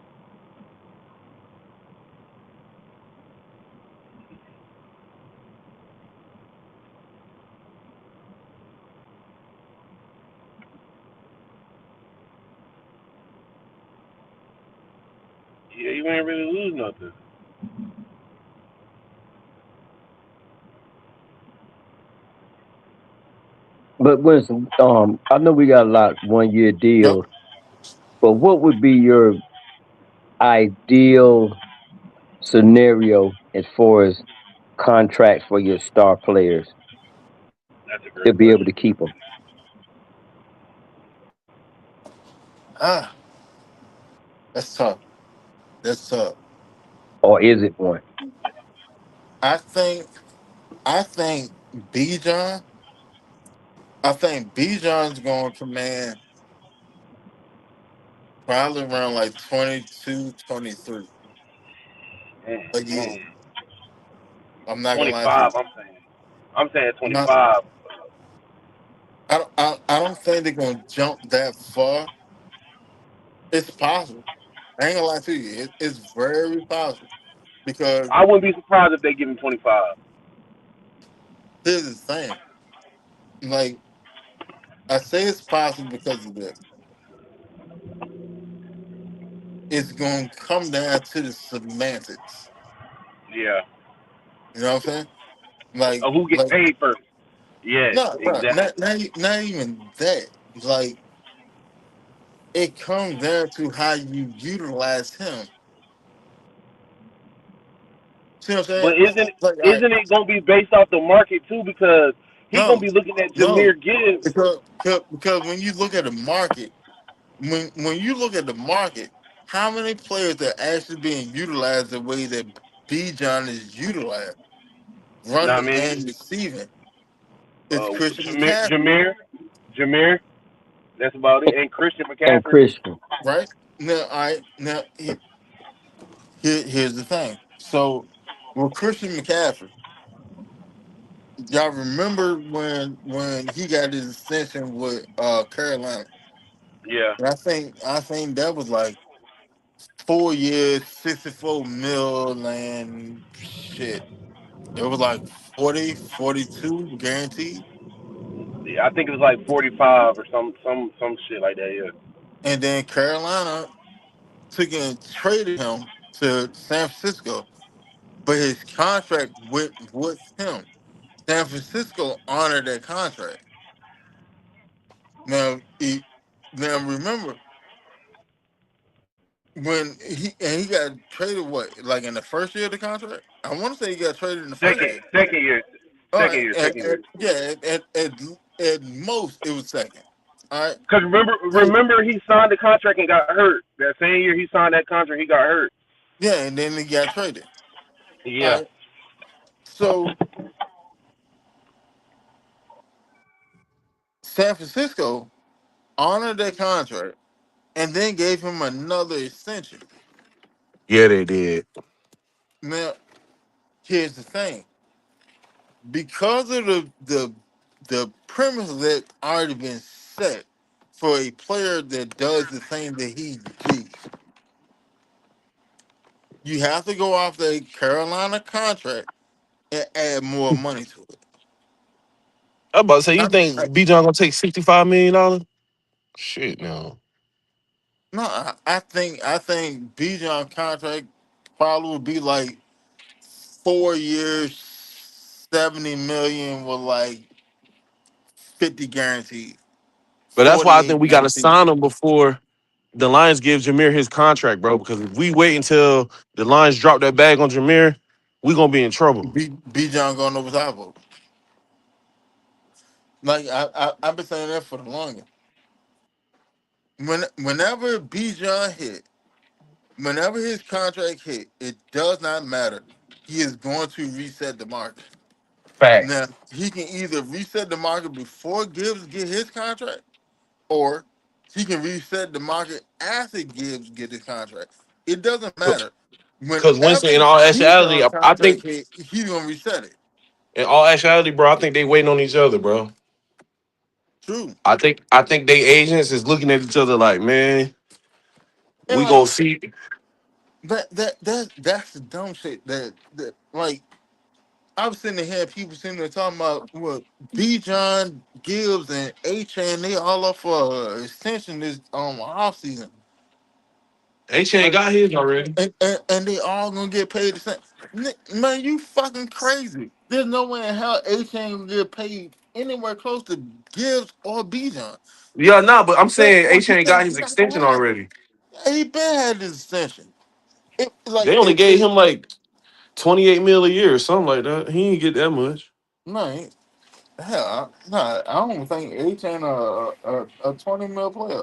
C: Yeah, you ain't really lose nothing.
D: But Winston, I know we got a lot 1 year
A: Yep.
D: deals, but what would be your ideal scenario as far as contracts for your star players
C: That's a
D: to
C: great
D: be able
C: question.
D: to keep them,
A: Ah, that's tough. That's tough.
D: or is it one?
A: I think I think Bijan. I think Bijan's going to command probably around like 22, 23
C: Mm,
A: a year.
C: mm.
A: I'm not gonna lie to
C: 25.
A: you.
C: I'm saying
A: I'm not.
C: 25.
A: I don't think they're gonna jump that far. It's possible. I ain't gonna lie to you. It's very possible because
C: I wouldn't be surprised if they give him 25.
A: here's the thing. Like I say, it's possible because of this. It's gonna come down to the semantics.
C: Yeah.
A: You know what I'm saying? Like,
C: Who get
A: like
C: paid first? Yes,
A: no, no,
C: exactly.
A: not even that. Like, it comes down to how you utilize him. See what I'm saying?
C: But
A: Like, all right,
C: isn't it gonna be based off the market too? Because he gonna
A: no,
C: be looking at
A: no,
C: Jameer Gibbs.
A: because when you look at the market, when you look at the market, how many players are actually being utilized the way that B. John is utilized,
C: Not
A: running
C: many.
A: and receiving? It's Christian
C: Jameer,
A: McCaffrey,
C: Jameer, Jameer. That's about it. And Christian
D: And
C: McCaffrey.
D: Christian
A: right? Now, I now here's the thing. So with Christian McCaffrey, y'all remember when he got his extension with Carolina?
C: Yeah.
A: And I think that was like. 4 years, 64 mil and shit. It was like 40, 42 guaranteed.
B: Yeah, I think it was like 45 or some shit like that. Yeah.
A: And then Carolina took and traded him to San Francisco, but his contract went with him. San Francisco honored that contract. Now, now remember when he got traded, what, like in the first year of the contract? I want to say he got traded in the first year.
B: Second year,
A: All
B: second
A: right,
B: year, second year.
A: yeah, at most it was second. All right,
B: Because
A: so
B: remember he signed the contract and got hurt. That same year he signed that contract, he got hurt.
A: yeah, and then he got traded. All
B: Yeah.
A: right, so San Francisco honored that contract and then gave him another extension.
B: Yeah, they did.
A: Now, here's the thing: because of the premise that already been set for a player that does the thing that he do, you have to go off the Carolina contract and add more money to it.
B: I was about to say, you
A: I, I,
B: think B John gonna take $65 million? Shit, no.
A: no, I think Bijan contract probably would be like 4 years, 70 million with like 50 guaranteed,
B: But that's why I think
A: 48
B: we gotta
A: guaranteed.
B: sign him before the Lions give Jameer his contract, bro. Because if we wait until the Lions drop that bag on Jameer, we gonna be in trouble.
A: Bijan going over top of it. Like I've been saying that for the longest. Whenever Bijan hit, whenever his contract hit, it does not matter. He is going to reset the market.
B: Facts.
A: Now he can either reset the market before Gibbs get his contract, or he can reset the market after Gibbs get his contract. It doesn't matter.
B: Because
A: Whenever
B: Winston, in all actuality,
A: Bijan
B: I
A: contract
B: think
A: hit, he's gonna reset it.
B: in all actuality, bro, I think they waiting on each other, bro.
A: True.
B: I think they agents is looking at each other like, man,
A: And
B: we
A: like
B: gonna see.
A: that's the dumb shit that like I was sitting here, people sitting there talking about what Bijan Gibbs and H and they all up for extension this off season.
B: H ain't
A: Like,
B: got his already.
A: and they all gonna get paid the same. Man, you fucking crazy. There's no way in hell H ain't gonna get paid anywhere close to Gibbs or Bijan.
B: Yeah, nah, but I'm
A: What,
B: saying
A: what
B: H
A: you
B: ain't got
A: think
B: his
A: he not gonna
B: extension
A: happen?
B: already.
A: He been had this extension. It like
B: They only
A: if
B: gave him like 28 mil a year or something like that. He ain't get that much.
A: no, hell, no, I don't think H ain't a 20 mil player.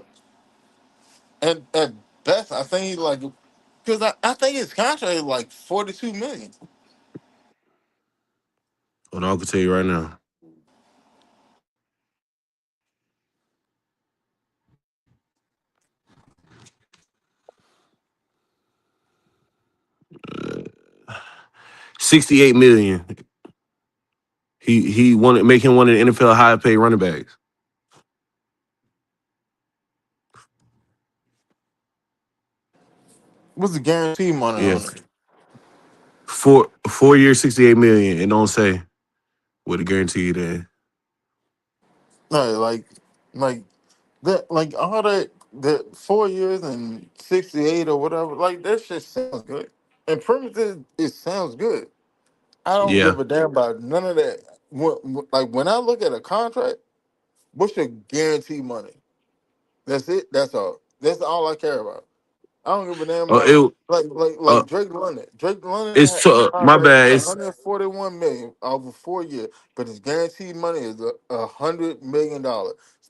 A: At best, I think he's like because I think his contract is like 42 million.
B: Hold on, I can tell you right now. 68 million. He wanted make him one of the NFL high paid running backs.
A: What's the guarantee money
B: Yeah.
A: on it?
B: 4 years, 68 million. And don't say what a guarantee that.
A: No, like that, like all that 4 years and 68 or whatever. Like that shit sounds good. And premises, it sounds good. I don't
B: Yeah.
A: give a damn about none of that. Like when I look at a contract, what's your guarantee money? That's it. That's all. That's all I care about. I don't give a damn
B: Uh,
A: about
B: it uh
A: like Drake London. Drake London
B: it's
A: had
B: my
A: contract
B: bad. It's
A: 141 million over 4 years, but his guaranteed money is $100 million.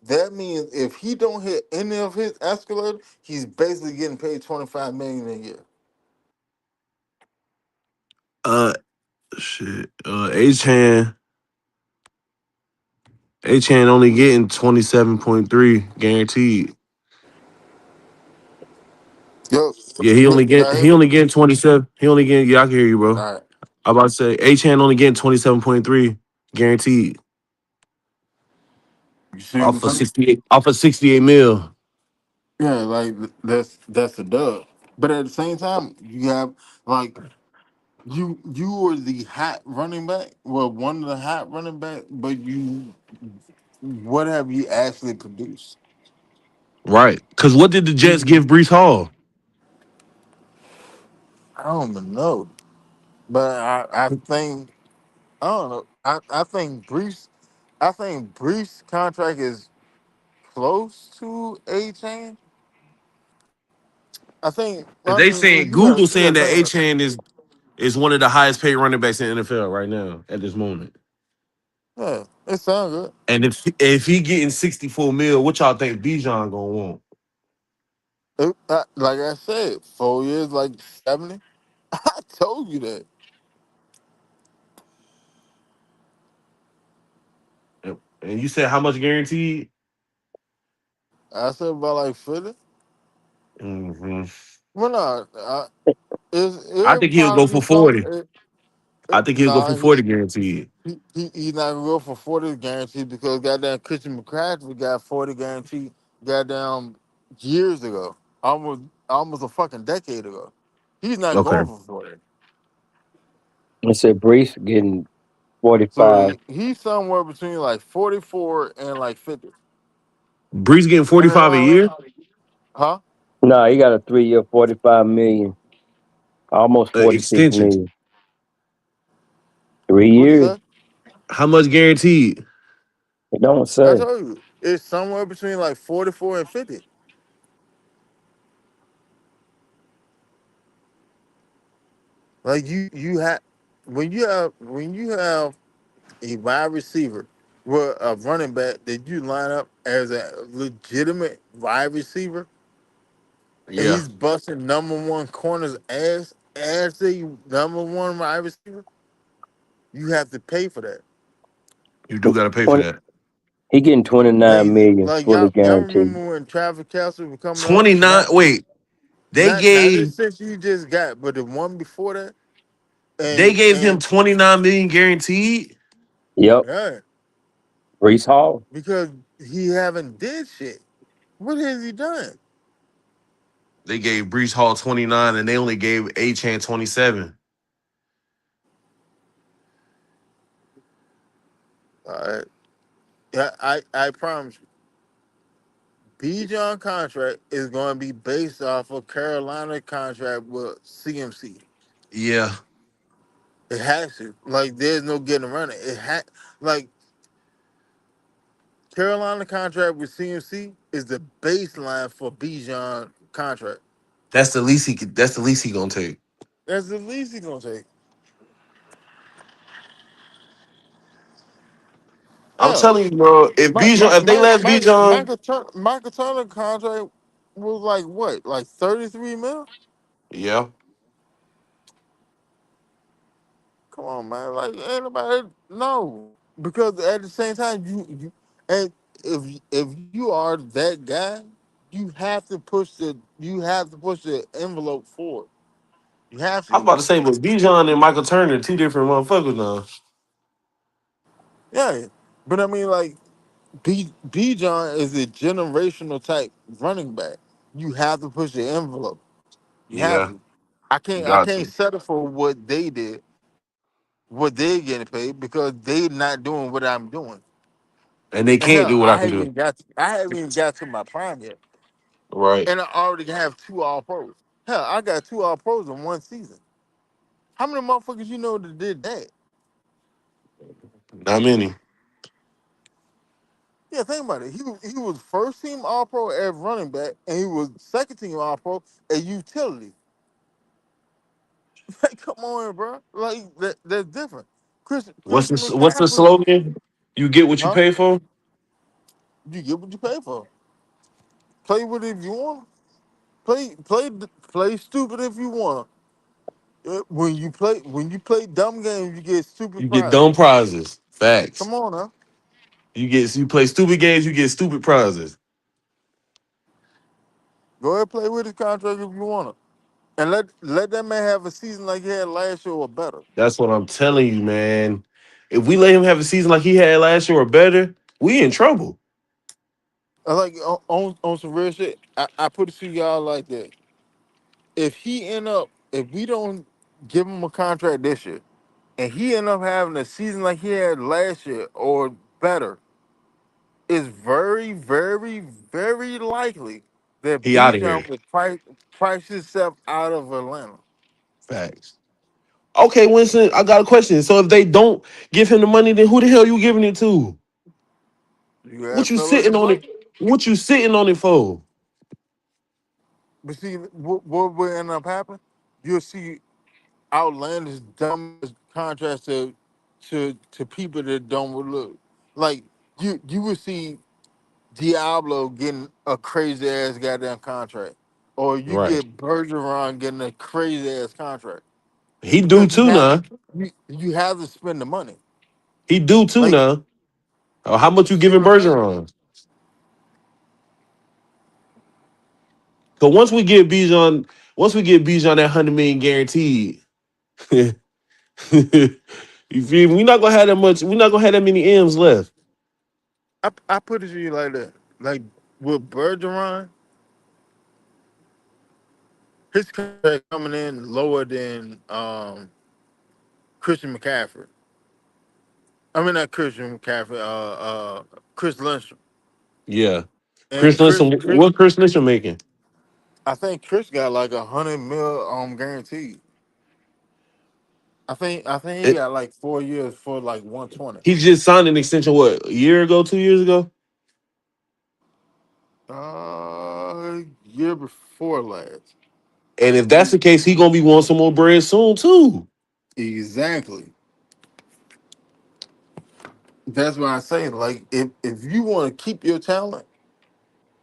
A: That means if he don't hit any of his escalator, he's basically getting paid 25 million a year.
B: uh shit. H-Han only getting 27.3 guaranteed.
A: Yo,
B: Yeah,
A: y'all hear
B: he
A: me?
B: only getting 27. He only getting yeah, I can hear you, bro.
A: All right.
B: I about to say H-Han only getting 27.3 guaranteed
A: You see what I'm saying?
B: off of 68 mil.
A: Yeah, like that's a dub. But at the same time, you have like you were the hot running back, well, one of the hot running back, but you what have you actually produced?
B: Right. Because what did the Jets give Brees Hall?
A: I don't even know, but I think I don't know. I think Brees' contract is close to a chain. I think.
B: Because
A: I
B: they
A: mean,
B: saying Google saying that A Chain is one of the highest paid running backs in the NFL right now at this moment.
A: yeah, it sounds good.
B: And if he getting 64 mil, what y'all think Bijan gonna want?
A: Like I said, 4 years, like 70. I told you that.
B: And you said how much guaranteed?
A: I said about like 50.
B: Hmm.
A: Well, no,
B: I
A: it'll
B: think he'll go
A: probably
B: for
A: be some.
B: 40. I think he'll go for
A: Nah,
B: 40 guaranteed.
A: he's not gonna go for 40 guaranteed because goddamn Christian McCaffrey got 40 guaranteed goddamn years ago, almost a fucking decade ago. He's not
B: Okay.
A: going for 40.
D: I said Brees getting
A: So
D: 45.
A: he's somewhere between like 44 and like 50.
B: Brees getting
A: And then
B: 45 a year?
A: huh?
D: No, he got a 3 year, 45 million, almost 46
B: Extension.
D: million. 3
A: What you
D: years.
A: say?
B: How much guaranteed?
D: It don't
A: I
D: say.
A: told you it's somewhere between like 44 and 50. Like you have when you have a wide receiver with a running back that you line up as a legitimate wide receiver, and
B: Yeah.
A: he's busting number one corner's ass as the number one wide receiver, you have to pay for that.
B: You do gotta pay for
D: 20,
B: that.
D: he getting 29 million
A: Like
D: fully
A: y'all
D: guaranteed.
A: remember when Travis Castle was coming up?
B: 29. Wait, they
A: Not this
B: gave
A: since you just got, but the one before that,
B: they gave him
A: and
B: 29 million guaranteed.
D: Yep.
A: yeah,
D: Brees Hall.
A: because he haven't did shit. What has he done?
B: They gave Brees Hall 29 and they only gave A Chan 27.
A: All right. Yeah, I promise you, B. John contract is going to be based off of Carolina contract with CMC.
B: Yeah.
A: It has to. Like, there's no getting around it. Like Carolina contract with CMC is the baseline for B. John contract.
B: That's the least he gonna take.
A: That's the least he's gonna take.
B: I'm
A: Hell,
B: telling you, bro, if they let Bijan,
A: Michael Turner contract was like what, like 33 mil?
B: yeah,
A: Come on, man. Like ain't nobody no. Because at the same time, and if you are that guy, you have to push the envelope forward. You have
B: I was
A: to.
B: about to say, but Bijan and Michael Turner are two different motherfuckers now.
A: Yeah. But I mean like B John is a generational type running back. You have to push the envelope. You have
B: Yeah,
A: to.
B: you
A: I
B: got
A: can't
B: to.
A: settle for what they did, what they're getting paid because they not doing what I'm doing.
B: And they
A: And
B: can't
A: hell,
B: do what I can do.
A: I haven't even got to my prime yet.
B: Right.
A: And I already have two all pros. Hell, I got two all pros in one season. How many motherfuckers you know that did that?
B: Not many.
A: Yeah, think about it. He was first team all pro at running back, and he was second team all pro at utility. Like, come on, bro. Like that's different. Christian
B: What's the
A: McCaffrey,
B: slogan? You get what you
A: huh?
B: pay for?
A: You get what you pay for. Play with it if you want. Play stupid if you want. When you play dumb games, you get stupid
B: You get dumb
A: prizes.
B: prizes. Facts.
A: Come on now.
B: You play stupid games, you get stupid prizes.
A: Go ahead, play with his contract if you want to, and let that man have a season like he had last year or better.
B: That's what I'm telling you, man. If we let him have a season like he had last year or better, we in trouble.
A: Like on some real shit, I put it to y'all like that. if we don't give him a contract this year, and he end up having a season like he had last year or better, it's very, very, very likely that
B: He out of
A: Bijan
B: here.
A: will price himself out of Atlanta.
B: Facts. Okay, Winston, I got a question. So if they don't give him the money, then who the hell you giving it to?
A: You gotta
B: What you
A: fill in the
B: sitting on it?
A: bucket.
B: What you sitting on it for?
A: But see, what will end up happening? You'll see outlandish, dumb contracts to people that don't look like you would see Diablo getting a crazy ass goddamn contract, or you
B: Right.
A: get Bergeron getting a crazy ass contract
B: He do
A: because
B: too now.
A: you have to spend the money.
B: He do too
A: Like,
B: now. How much you
A: see
B: giving
A: what I'm saying?
B: Bergeron? Cause once we get Bijan that 100 million guaranteed, you feel me? We not gonna have that much. We not gonna have that many M's left.
A: I put it to you like that. Like with Bergeron, his contract coming in lower than Christian McCaffrey. I mean not Christian McCaffrey, Chris Lindstrom.
B: Yeah.
A: And
B: Chris Listen, what Chris Listen making?
A: I think Chris got like 100 mil guaranteed. I think he
B: It,
A: got like 4 years for like 120.
B: he just signed an extension. What, a year ago, 2 years ago?
A: Year before last.
B: And if that's the case, he gonna be wanting some more bread soon too.
A: Exactly. That's why I say, like, if you want to keep your talent,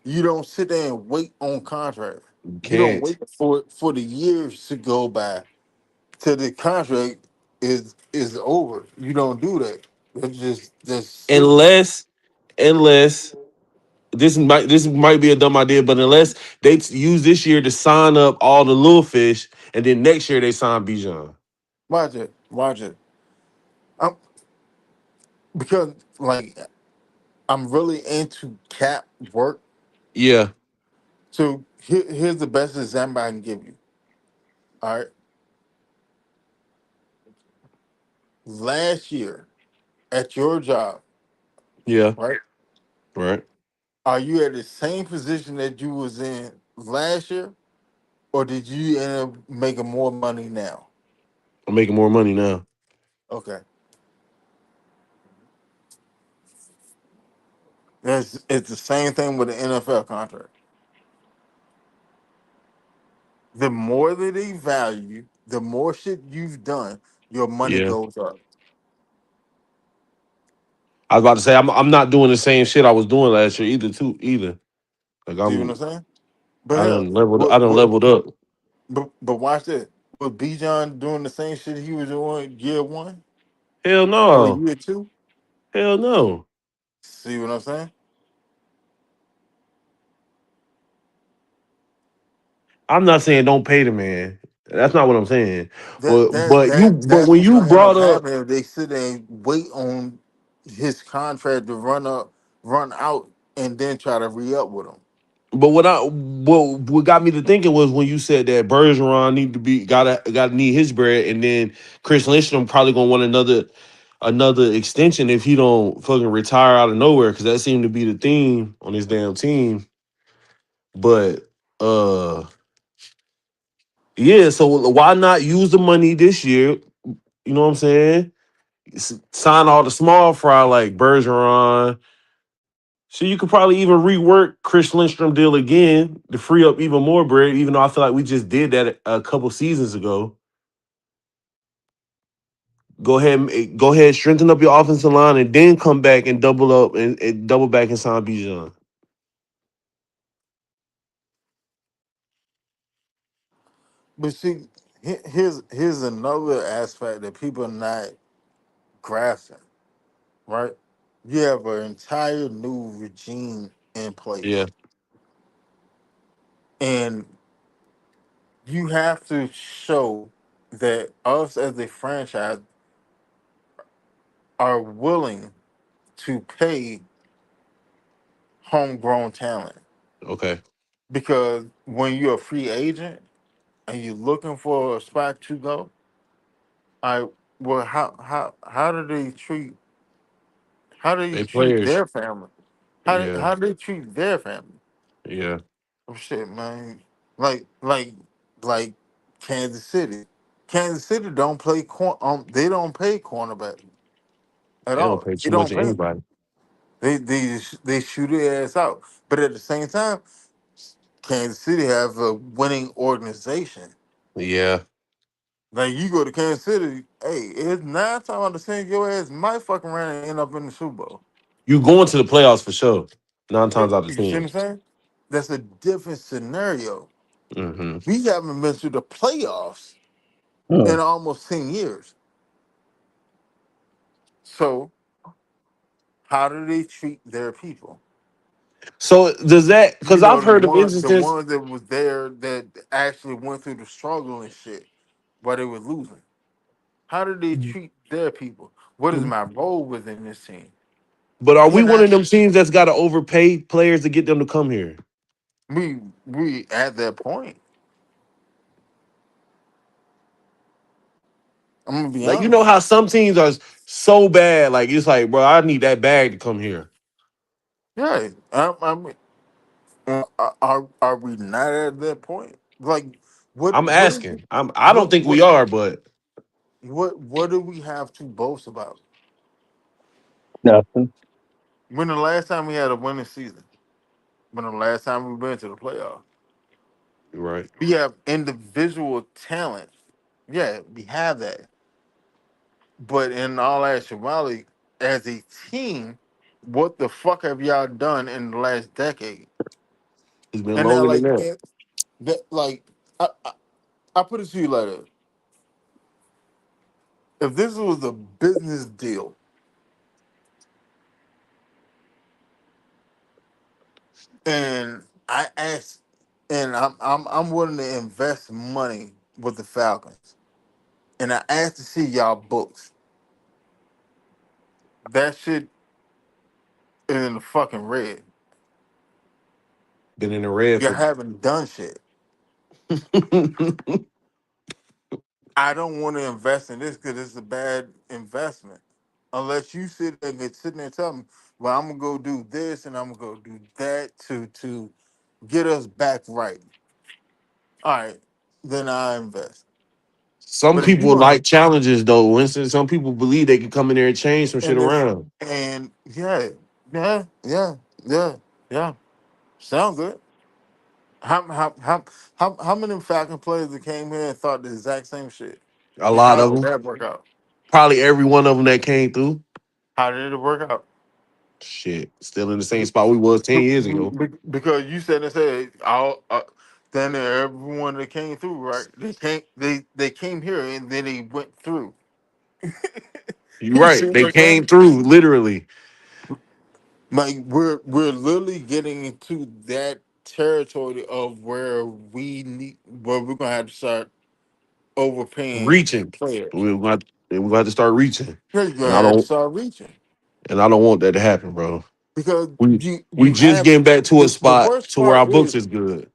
A: you don't sit there and wait on contract.
B: You
A: You don't
B: can't.
A: wait for the years to go by till the contract is over. You don't do that. That's just stupid.
B: Unless this might be a dumb idea, but unless they use this year to sign up all the little fish, and then next year they sign Bijan.
A: Watch it. Watch it. I'm, because like I'm really into cap work.
B: Yeah,
A: So here's the best example I can give you. All right. Last year at your job,
B: yeah,
A: right?
B: right.
A: Are you at the same position that you was in last year, or did you end up making more money now?
B: I'm making more money now.
A: Okay. It's the same thing with the NFL contract. The more that they value you, the more shit you've done, your money
B: Yeah,
A: goes up.
B: I was about to say I'm not doing the same shit I was doing last year either. Too either. Like
A: See what I'm saying? But
B: I
A: hell,
B: done leveled. I done leveled up.
A: but watch this. Was Bijan doing the same shit he was doing year one
B: Hell
A: or
B: no.
A: year two?
B: Hell no.
A: See what I'm saying?
B: I'm not saying don't pay the man. That's not what I'm saying.
A: That that that
B: But
A: that's
B: when
A: what's
B: you
A: gonna end up
B: brought up,
A: happening if they sit there and wait on his contract to run out, and then try to re up with him.
B: but what got me to thinking was when you said that Bergeron need to be gotta need his bread, and then Chris Lindstrom probably gonna want another extension if he don't fucking retire out of nowhere, because that seemed to be the theme on his damn team. But uh yeah, so why not use the money this year? You know what I'm saying? Sign all the small fry like Bergeron. So you could probably even rework Chris Lindstrom deal again to free up even more bread, even though I feel like we just did that a couple seasons ago. Go ahead, strengthen up your offensive line, and then come back and double up and double back and sign Bijan.
A: But see, here's another aspect that people are not grasping. Right? You have an entire new regime in
B: Yeah,
A: place, and you have to show that us as a franchise are willing to pay homegrown talent.
B: okay.
A: Because when you're a free agent, and you're looking for a spot to go, I well, how do they treat
B: They players.
A: their family?
B: Yeah,
A: How do they treat their family?
B: yeah.
A: Oh shit, man! Like like like Kansas City. Kansas City don't play they don't pay cornerback at
B: They don't
A: all.
B: pay
A: They
B: too much
A: don't
B: to
A: pay.
B: anybody.
A: They shoot their ass out. But at the same time, Kansas City have a winning organization.
B: Yeah.
A: Like you go to Kansas City, hey, it's 9 times out of 10 your ass might fuck around and end up in the Super Bowl.
B: You going to the playoffs for sure. Nine
A: Yeah,
B: times out of
A: you see what
B: 10.
A: I'm saying? That's a different scenario.
B: Mm-hmm.
A: We haven't been through the playoffs in
D: Mm.
A: almost 10 years. So how do they treat their people?
B: So does that?
A: You
B: Because I've
A: know,
B: heard of
A: the
B: instances.
A: ones that was there that actually went through the struggle and shit while they were losing. How do they treat their people? What is my role within this team?
B: But are we
A: Can
B: one
A: I
B: of them teams that's got to overpay players to get them to come here?
A: we at that point? I'm gonna be
B: Like you
A: honest.
B: know how some teams are so bad. Like it's like, bro, I need that bag to come here.
A: Yeah, I mean, are we not at that point? Like,
B: I'm
A: what is
B: asking. I don't
A: what
B: think we
A: what
B: are, but
A: what do we have to boast about?
D: Nothing.
A: When the last time we had a winning season? When the last time we went to the playoffs?
B: right.
A: We have individual talent. Yeah, we have that. But in all actuality, as a team, what the fuck have y'all done in the last decade?
B: It's been
A: And now,
B: longer than
A: like,
B: that.
A: like I put it to you like this: if this was a business deal, and I asked, and I'm willing to invest money with the Falcons, and I asked to see y'all books, that shit is in the fucking red.
B: Been in the red
A: You
B: for.
A: haven't done shit. I don't want to invest in this because it's a bad investment. Unless you sit there and sitting there and tell me, well, I'm gonna go do this and I'm gonna go do that to get us back right. All right, then I invest.
B: Some
A: But if you
B: people
A: gonna
B: like challenges though, Winston. Some people believe they can come in there and change some shit
A: and this
B: around.
A: and yeah, yeah, yeah, yeah, yeah, sound good. How many Falcon players that came here and thought the exact same shit?
B: A
A: And
B: lot
A: how
B: of
A: did
B: them.
A: that work out?
B: Probably every one of them that came through.
A: How did it work out?
B: Shit, still in the same spot we was 10 years ago.
A: Because you said and said all then everyone that came through, right? They came here and then they went through.
B: You're
A: You see
B: right.
A: what
B: They
A: I'm
B: came
A: saying?
B: through literally.
A: Like we're literally getting into that territory of where we're gonna have to start overpaying
B: Reaching.
A: players.
B: We got to start reaching,
A: You're
B: and
A: gonna have to start reaching
B: I don't want that to happen, bro.
A: because
B: We we
A: you
B: just
A: have
B: getting back to a
A: the
B: spot
A: worst
B: to where
A: part
B: our books
A: is
B: is good.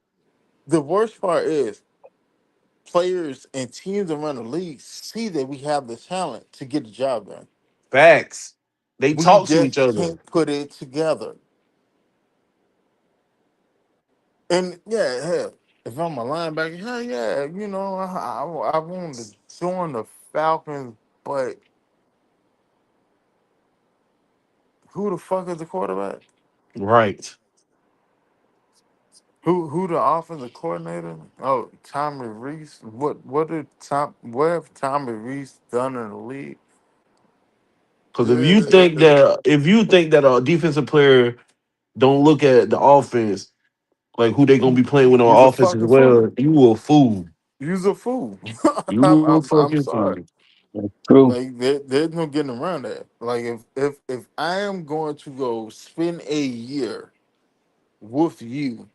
A: players and teams around the league see that we have the talent to get the job done.
B: Facts. They
A: We
B: talk to each
A: just
B: other.
A: can't put it together. And yeah, hell, if I'm a linebacker, hell yeah, I wanted to join the Falcons, but who the fuck is the quarterback?
B: Right.
A: Who the offensive coordinator? Oh, Tommy Reese. What have Tommy Reese done in the league?
B: Because
A: Uh,
B: if you think that a defensive player don't look at the offense like who they gonna be playing with
A: He's a
B: on offense as
A: fucking fool.
B: well, you a fool.
A: He's a fool.
B: You a
A: I'm
B: fucking
A: sorry.
B: fool.
D: That's true.
A: Like there's no getting around that. Like if I am going to go spend a year with you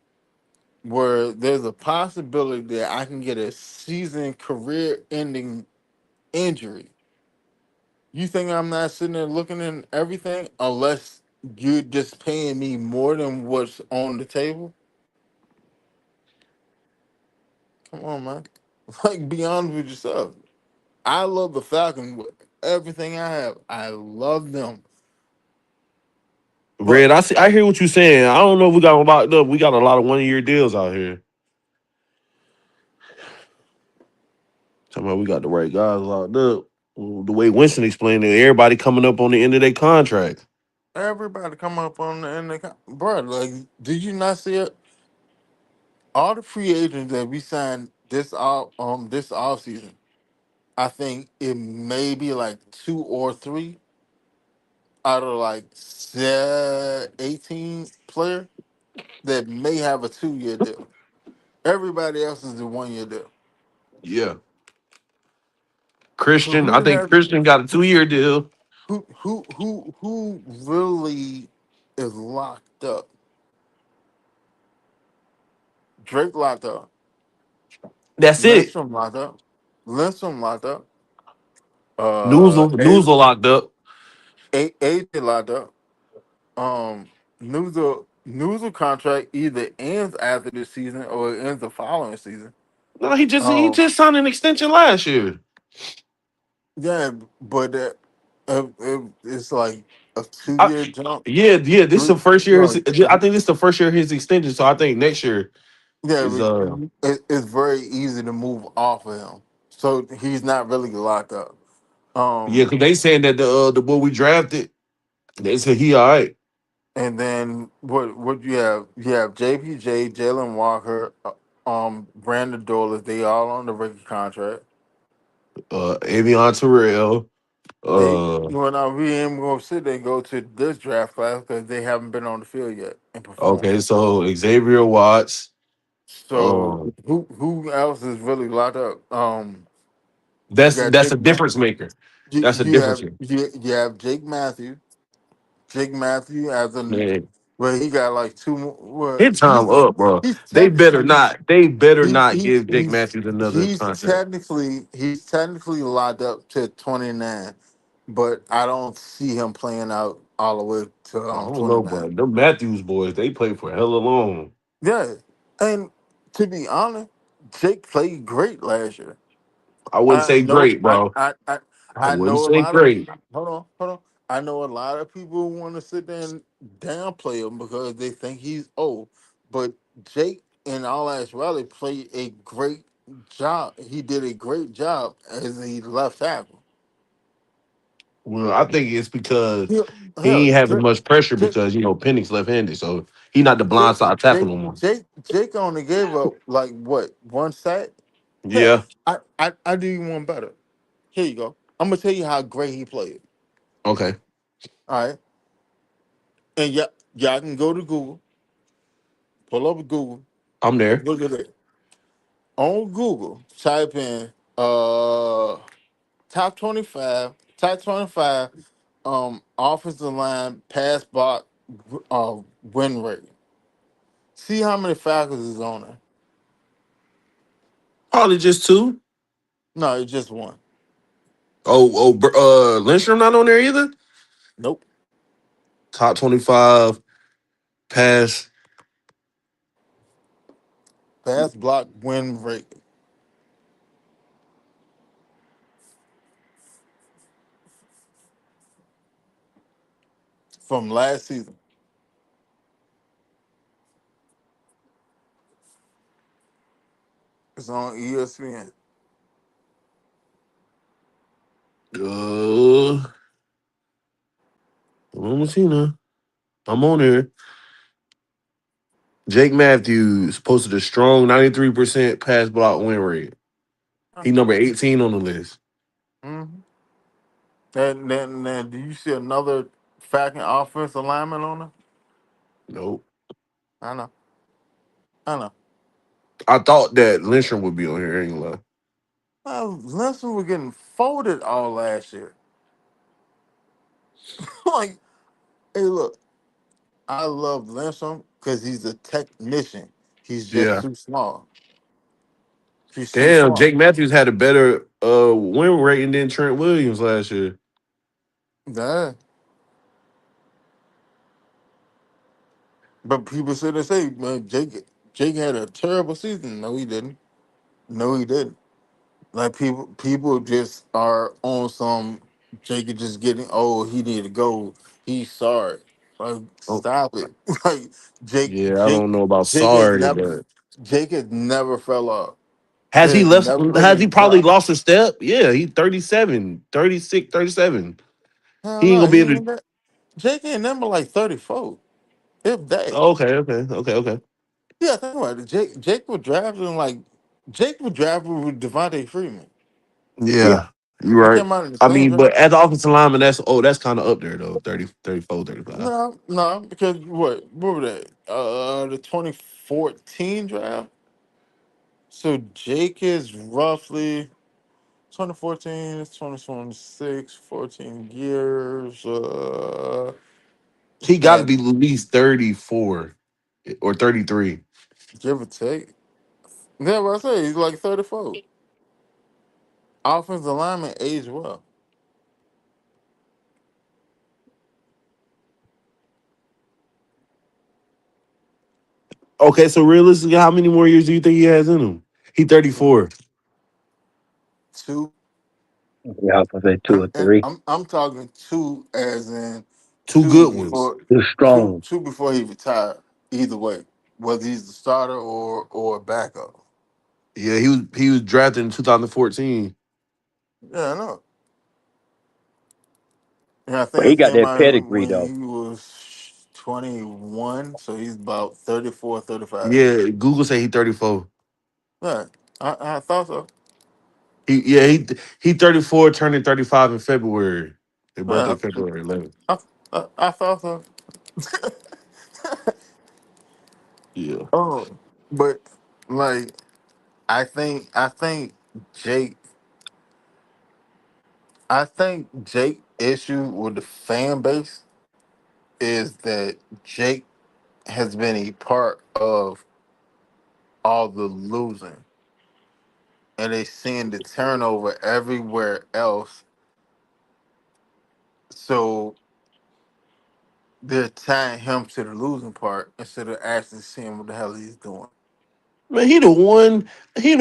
A: where there's a possibility that I can get a season career ending injury, you think I'm not sitting there looking at everything unless you're just paying me more than what's on the table? Come on, man. Like, be honest with yourself. I love the Falcons with everything I have. I love them, but
B: Red, I see. I hear what you're saying. I don't know if we got them locked up. We got a lot of 1 year deals out here. Talking about we got the right guys locked up. Well, the way Winston explained it, everybody coming up on the end of their contract.
A: everybody come up on the end. Bro, like, did you not see it? All the free agents that we signed this off season, I think it may be like two or three out of like 18 player that may have a 2 year deal. Everybody else is the 1 year deal.
B: Yeah,
A: So
B: Christian. I
A: who
B: think
A: has
B: Christian got a 2 year deal.
A: who really is locked up? Drake locked up.
B: That's it.
A: Lindstrom locked up. Lindstrom locked up.
B: Newsel locked up.
A: AJ locked up. Um, Newsel contract either ends after this season or it ends the following season.
B: No, he
A: Um,
B: just signed an extension last year.
A: yeah, but it's like a two
B: I,
A: year jump.
B: yeah. This is
A: Three,
B: the first year.
A: like,
B: I think this is the first year of his extension. So I think next year
A: yeah,
B: is
A: but it's very easy to move off of him. So he's not really locked up.
B: yeah.
A: Um,
B: Because they saying that the boy we drafted, they said he all right.
A: and then what you have? You have JPJ, Jalen Walker, Brandon Doyle. They all on the rookie contract.
B: Avion Terrell.
A: They
B: Uh,
A: well now we ain't gonna sit there and go to this draft class because they haven't been on the field yet and performed.
B: okay, so Xavier Watts.
A: So
B: Um,
A: who else is really locked up? You got
B: that's a difference maker. That's a
A: You
B: difference
A: have
B: maker.
A: you have Jake Matthews. Jake Matthews as an
B: Man,
A: well he got like two more. Well,
B: his time up, bro.
A: he's
B: They better
A: technically
B: not. They better
A: he,
B: not
A: he
B: give Jake Matthews another contract.
A: he's technically locked up to 29, but I don't see him playing out all the way to
B: I don't know,
A: 29.
B: but them Matthews boys, they play for hella long.
A: Yeah, and to be honest, Jake played great last year.
B: I wouldn't
A: I
B: say
A: know,
B: great, bro. I
A: I
B: wouldn't
A: know a
B: say
A: lot of
B: great.
A: hold on. I know a lot of people want to sit there and downplay him because they think he's old, but Jake, in all actuality, played a great job. He did a great job as a left tackle.
B: Well, I think it's because
A: He,
B: he
A: hell,
B: ain't having much pressure
A: Jake,
B: because Penix left-handed, so he not the
A: Jake,
B: blind side tackle no more.
A: Jake only gave up like what, one sack? Hell,
B: Yeah.
A: I do you one better. Here you go. I'm gonna tell you how great he played.
B: Okay.
A: All right, and y'all can go to Google, pull up Google,
B: I'm
A: and
B: there.
A: look at it. On Google, type in top 25 offensive line pass block win rate. See how many Falcons is on there.
B: Probably just two.
A: No, it's just one.
B: Lindstrom not on there either.
A: Nope.
B: Top 25 pass.
A: Pass block win rate from last season. It's on ESPN.
B: Uh, let me see now. I'm on there. Jake Matthews posted a strong 93% pass block win rate. He number 18 on the list.
A: Mm-hmm. And then do you see another Falcon offensive lineman on there?
B: Nope.
A: I know. I know.
B: I thought that Lindstrom would be on here. Ain't gonna lie.
A: Lindstrom was getting folded all last year. Like, hey, look, I love Lindstrom because he's a technician. He's just
B: Yeah.
A: too small. He's too
B: Damn,
A: small.
B: Jake Matthews had a better win rating than Trent Williams last year.
A: Yeah. But people sit and say, man, Jake had a terrible season. No, he didn't. No, he didn't. Like people just are on some Jake is just getting old. He need to go. He's sorry. Like
B: Oh,
A: stop it. Like Jake
B: yeah, I
A: Jake
B: don't know about
A: Jake has
B: sorry,
A: never
B: but
A: Jake has never fell off.
B: has he
A: There's
B: left?
A: never been
B: Has he
A: a
B: probably
A: drop.
B: lost a step? Yeah, he 37, 36, 37.
A: Hell
B: He ain't
A: no,
B: gonna be
A: he
B: able to.
A: ain't that. Jake ain't number like 34. If that.
B: Okay, okay, okay, okay.
A: Yeah, think about it. Jake was drafted like Jake was drafted with Devontae Freeman.
D: Yeah.
B: Yeah, you're
A: They
B: right.
A: came out in the
B: I
A: same
B: mean, but
A: draft.
B: as an offensive lineman, that's kind of up there though. 30, 34, 35.
A: No, no, because what was that? The 2014 draft. So Jake is roughly 2014, it's 2026, 14 years,
B: He got to
A: and
B: be at least 34 or 33.
A: give or take. Yeah, what I say, he's like 34. Offensive lineman age well.
B: Okay, so realistically, how many more years do you think he has in him? He
A: Two,
B: 34.
A: two,
D: Yeah, I was gonna say two or
A: and
D: three.
A: I'm talking two as in
B: Two
A: two
B: good ones.
A: before
D: Two
A: two
D: strong.
A: two before he retired. Either way, whether he's the starter or a backup.
B: Yeah, he was drafted in 2014.
A: Yeah, I know. Yeah, I
D: But
A: think
D: he
A: he
D: got
A: came
D: that
A: out
D: pedigree
A: when
D: though.
A: he was 21, so he's about 34, 35.
B: Yeah, Google say he 34.
A: Yeah, I thought so.
B: He 34, turning 35 in February. Their birthday
A: Yeah,
B: February 11th.
A: I thought so.
B: Yeah.
A: Oh, but like I think Jake I think Jake issue with the fan base is that Jake has been a part of all the losing, and they seeing the turnover everywhere else. So they're tying him to the losing part instead of actually seeing what the hell he's doing.
B: Man, he the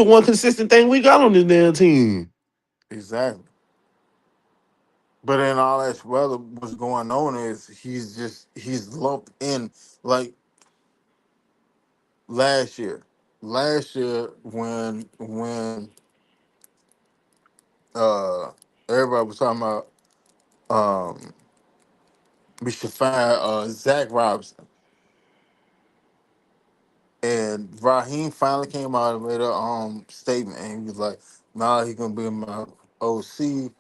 B: one consistent thing we got on this damn team.
A: Exactly. But then all that's well, what's going on is he's lumped in like last year. Last year when uh everybody was talking about we should fire Zach Robinson. And Raheem finally came out and made a statement, and he was like, "Nah, he's gonna be my OC.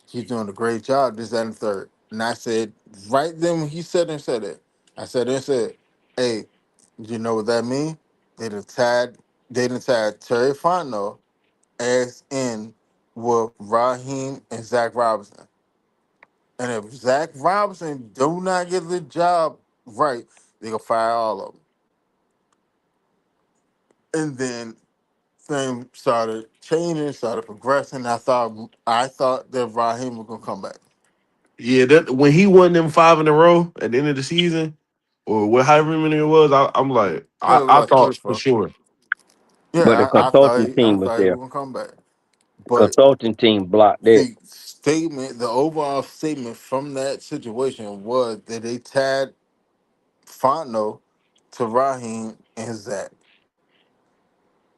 A: He's doing a great job. This, that, and the third." And I said, right then when he said it, I said, "Hey, you know what that mean? They done tied, they done tied Terry Fontenot as in with Raheem and Zach Robinson. And if Zach Robinson do not get the job right, they gonna fire all of them." And then thing started changing, started progressing. I thought that Raheem was gonna come back.
B: Yeah, that when he won them five in a row at the end of the season, or what however many it was, I'm like,
A: Yeah,
B: I,
A: it was
B: I
A: like
B: thought
A: three,
B: for
A: four.
B: sure.
D: But the
A: Yeah,
D: consulting
A: I
D: team was
A: thought he
D: there.
A: was gonna come back.
D: The
A: But
D: consulting team blocked that.
A: the overall statement from that situation was that they tied Fontenot to Raheem and Zach,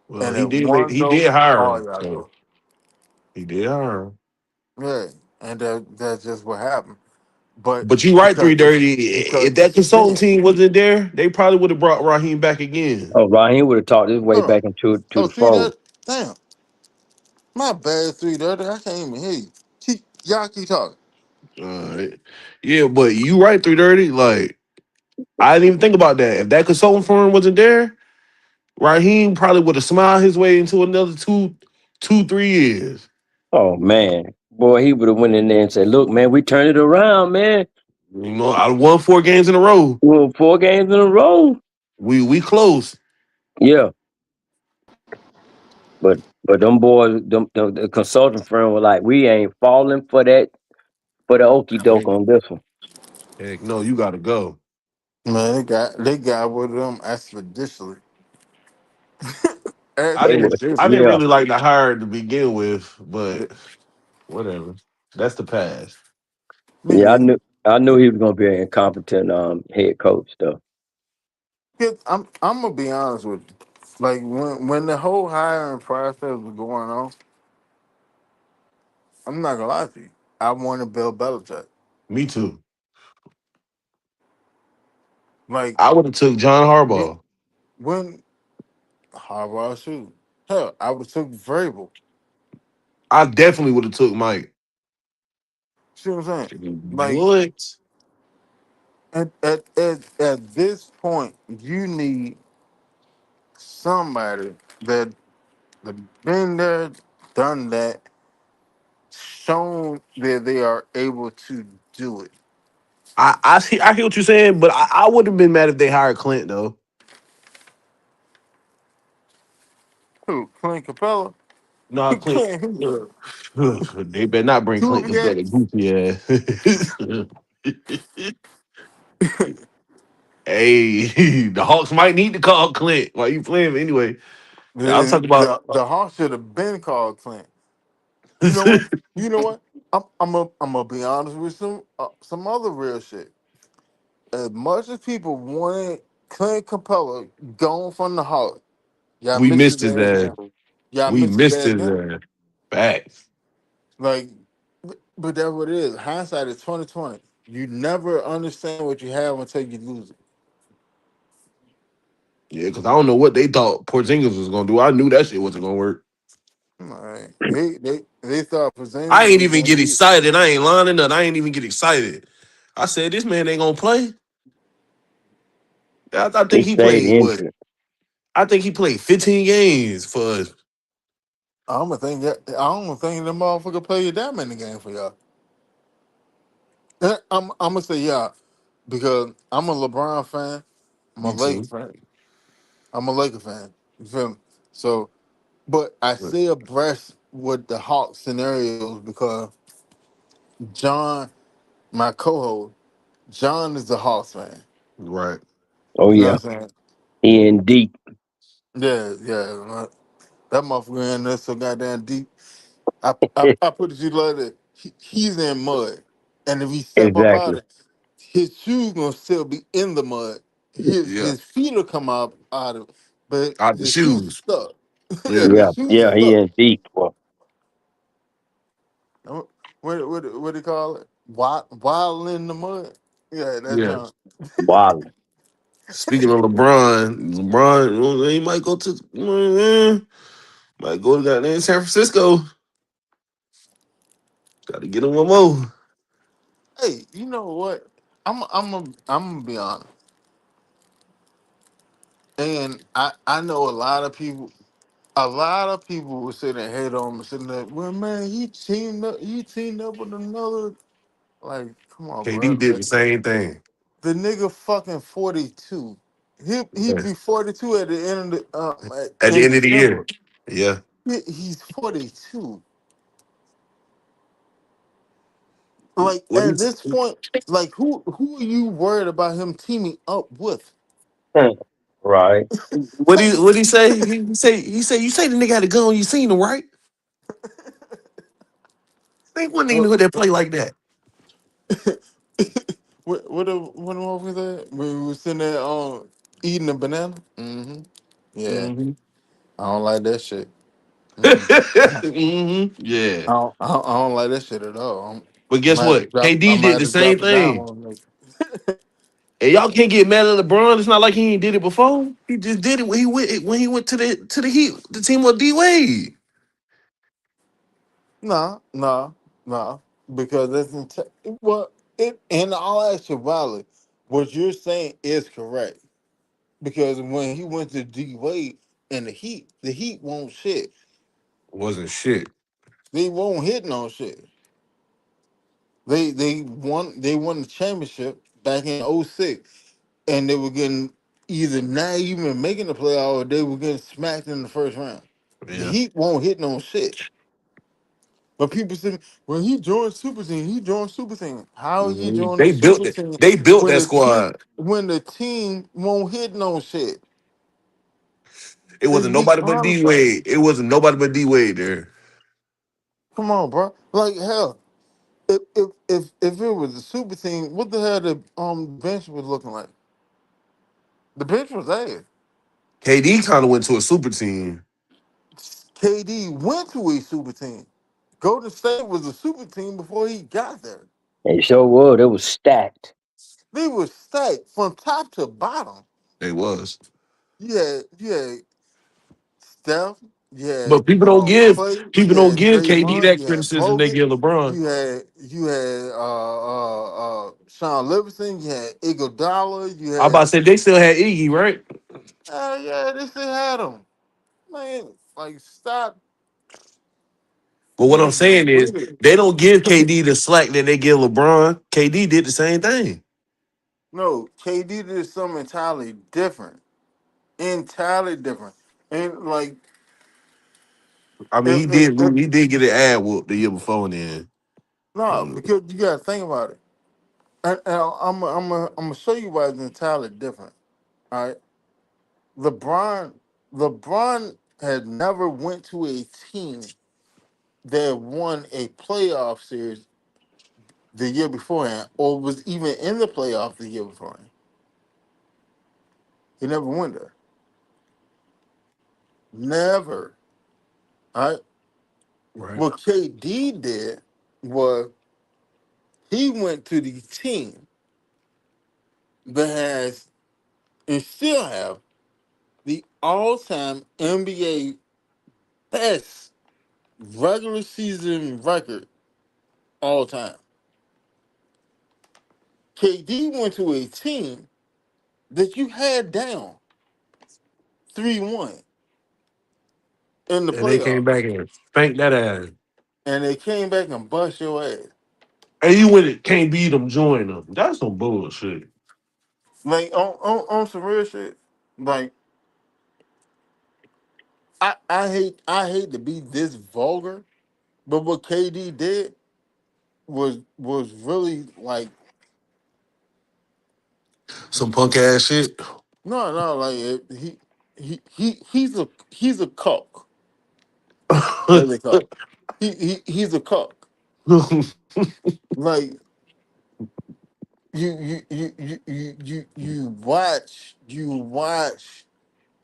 B: Well,
A: and
B: he
A: at
B: did
A: one
B: he
A: go,
B: did hire
A: all
B: him,
A: y'all
B: so
A: go.
B: he did hire him.
A: Yeah, and that's just what happened. But
B: But you right,
A: because
B: three
A: the
B: dirty.
A: because
B: If
A: the
B: that consulting
A: fan,
B: team wasn't there, they probably would have brought Raheem back again.
D: Oh, Raheem would have talked his way
A: hold on.
D: back into to
A: Oh,
D: the
A: three
D: fold.
A: that damn. My bad, 330. I can't even hear you. Y'all keep talking.
B: Uh, yeah, but you right, three dirty. Like I didn't even think about that. If that consulting firm wasn't there, Raheem probably would have smiled his way into another 3 years.
D: Oh man, boy, he would have went in there and said, "Look, man, we turned it around, man.
B: You know, I won 4 games in a row.
D: We won 4 games in a row."
B: We close.
D: Yeah, but them boys, the consulting firm were like, "We ain't falling for the okey doke
B: Heck,
D: on this one."
B: heck no, you gotta go.
A: Man, they got with them expeditiously.
B: I
A: Actually,
B: didn't.
A: was this.
B: I didn't
D: Yeah,
B: really like the hire to begin with, but
A: Me
B: whatever. That's the past.
D: yeah.
A: neither.
D: I knew he was gonna be an incompetent head coach though.
A: 'Cause I'm gonna be honest with you. Like when the whole hiring process was going on, I'm not gonna lie to you. I wanted Bill Belichick.
B: Me too.
A: Like
B: I would have took John
A: when
B: Harbaugh.
A: when Harbaugh shoot. Hell, I would have took Vrabel.
B: I definitely would have took Mike.
A: See what I'm saying? Like
B: What?
A: at this point, you need somebody that been there, done that, shown that they are able to do it.
B: I hear what you're saying, but I would have been mad if they hired Clint though.
A: Who? Clint Capella?
B: No, Clint.
A: Clint, he good.
B: They better not bring Clint
A: Two
B: Capella
A: yes.
B: goofy ass. Hey, the Hawks might need to call Clint while you playing him anyway. I'll talk about.
A: The Hawks should have been called Clint. You know what? You know what? I'm gonna be honest with some other real shit. As much as people wanted Clint Capella gone from the Hawks, y'all
B: We
A: missed
B: missed
A: his
B: his
A: ass
B: ass.
A: now. Y'all
B: We
A: missed his
B: missed
A: ass
B: his
A: now.
B: ass. Facts.
A: Like, but that's what it is. Hindsight is 2020. You never understand what you have until you lose it.
B: Yeah, because I don't know what they thought Porzingis was gonna do. I knew that shit wasn't gonna work.
A: Like, they thought
B: I
A: Porzingis
B: ain't
A: was
B: even
A: gonna
B: get
A: be.
B: excited. I ain't lying enough. I ain't even get excited. I said this man ain't gonna play. I
D: He
B: think he
D: stayed
B: played what?
D: injured.
B: I think he played 15 games for us.
A: I'm gonna think that I don't think the motherfucker played that many games for y'all. I'm gonna say yeah because I'm a LeBron fan. I'm a
B: Me
A: Laker
B: too.
A: fan. I'm a Laker fan. You feel me? So, but I stay abreast with the Hawk scenarios because John, my co-host, John is the Hawks fan.
B: Right.
D: Oh
A: You know
D: yeah,
A: what I'm saying?
D: he in deep.
A: Yeah, yeah. That motherfucker in there so goddamn deep. I put it to you like that. He's in mud, and if he step up out
D: Exactly.
A: it, his shoes gonna still be in the mud.
B: Yeah.
A: His feet will come out of it, but
B: Out the
A: his shoes
B: shoes.
A: stuck. Yeah,
B: Yeah.
A: his
D: Yeah,
A: shoes
D: yeah, he
A: stuck.
D: in deep. Well,
A: What do you call it? Wild in the mud. Yeah, that's
B: Yeah.
A: John.
D: wild.
B: Speaking of LeBron, he might go to might go to goddamn San Francisco. Got to get him one more.
A: Hey, you know what? I'm gonna be honest, and I know a lot of people. A lot of people will sit and hate on him, sitting there. Well, man, he teamed up. He teamed up with another. Like, come on, bro.
B: KD did the same thing.
A: The nigga fucking 42. He
B: Yeah.
A: be 42 at the end of the
B: At the
A: in
B: end of the
A: December.
B: year. Yeah.
A: He's 42. Like
B: What
A: at
B: he
A: this point, like who are you worried about him teaming up with?
D: Right.
B: what he say? He say you say the nigga had a gun. You seen him right? Ain't one nigga
A: Uh,
B: who that play like that.
A: what the motherfucker said? When we was sitting there eating a banana? Mm-hmm. Yeah.
B: Hmm.
A: I don't like that shit. Mm-mm.
B: Yeah.
A: I don't like that shit at all.
B: But
A: I
B: guess
A: might have to
B: what?
A: drop. I
B: KD
A: might
B: did
A: have
B: the
A: to drop
B: same
A: a dime
B: thing.
A: on it.
B: And y'all can't get mad at LeBron. It's not like he ain't did it before. He just did it when he went to the Heat, the team with D Wade.
A: Nah, nah, nah. Because well, it in all actuality, what you're saying is correct. Because when he went to D Wade and the Heat won't shit.
B: Wasn't shit.
A: They won't hit no shit. They won the championship back in '06, and they were getting either not even making the playoff or they were getting smacked in the first round. The
B: Yeah.
A: Heat won't hit no shit. But people say, well, he joined Super Team. He joined Super Team. How he
B: Mhm.
A: joined the Super Team
B: They built
A: when
B: that
A: the team
B: squad.
A: when the team won't hit no shit?
B: It
A: It's
B: wasn't
A: beat
B: nobody but D
A: homicide.
B: Wade. It wasn't nobody but D Wade there.
A: Come on, bro. Like hell, if it was a super team, what the hell the bench was looking like? The bench was ass.
B: KD kind of went to a super team.
A: KD went to a super team. Golden State was a super team before he got there.
D: They sure was. It was stacked.
A: They were stacked from top to bottom.
B: They was.
A: You had Steph, you had
B: But
A: Clay,
B: people
A: you
B: don't
A: had
B: give KD
A: Draymond,
B: that
A: you had
B: criticism they
A: Bogut,
B: give LeBron.
A: you had Sean Livingston, you had Iguodala, you
B: I about
A: had
B: to say they still had Iggy, right?
A: yeah, they still had him. Man, like stop
B: But what I'm
A: being
B: saying is
A: weird.
B: they don't give KD the slack that they give LeBron. KD did the same thing.
A: No, KD did something entirely different. Entirely different. And like
B: I mean, he did get an ad whoop the year before then.
A: no,
B: Um,
A: because you gotta think about it. And I'm gonna show you why it's entirely different. All right. LeBron LeBron had never went to a team that won a playoff series the year beforehand, or was even in the playoff the year beforehand. He never went there. Never. All right.
B: right.
A: What KD did was he went to the team that has and still have the all-time NBA best regular season record all time. KD went to a team that you had down 3-1 in the
B: And they came
A: playoffs,
B: back and spanked that ass.
A: and they came back and bust your ass.
B: And you win it, can't beat them, join them. That's some bullshit.
A: Like on some real shit. Like I hate to be this vulgar, but what KD did was really like
B: Some punk ass shit.
A: no like he's a cock, as they call it. He's a cock. Like you watch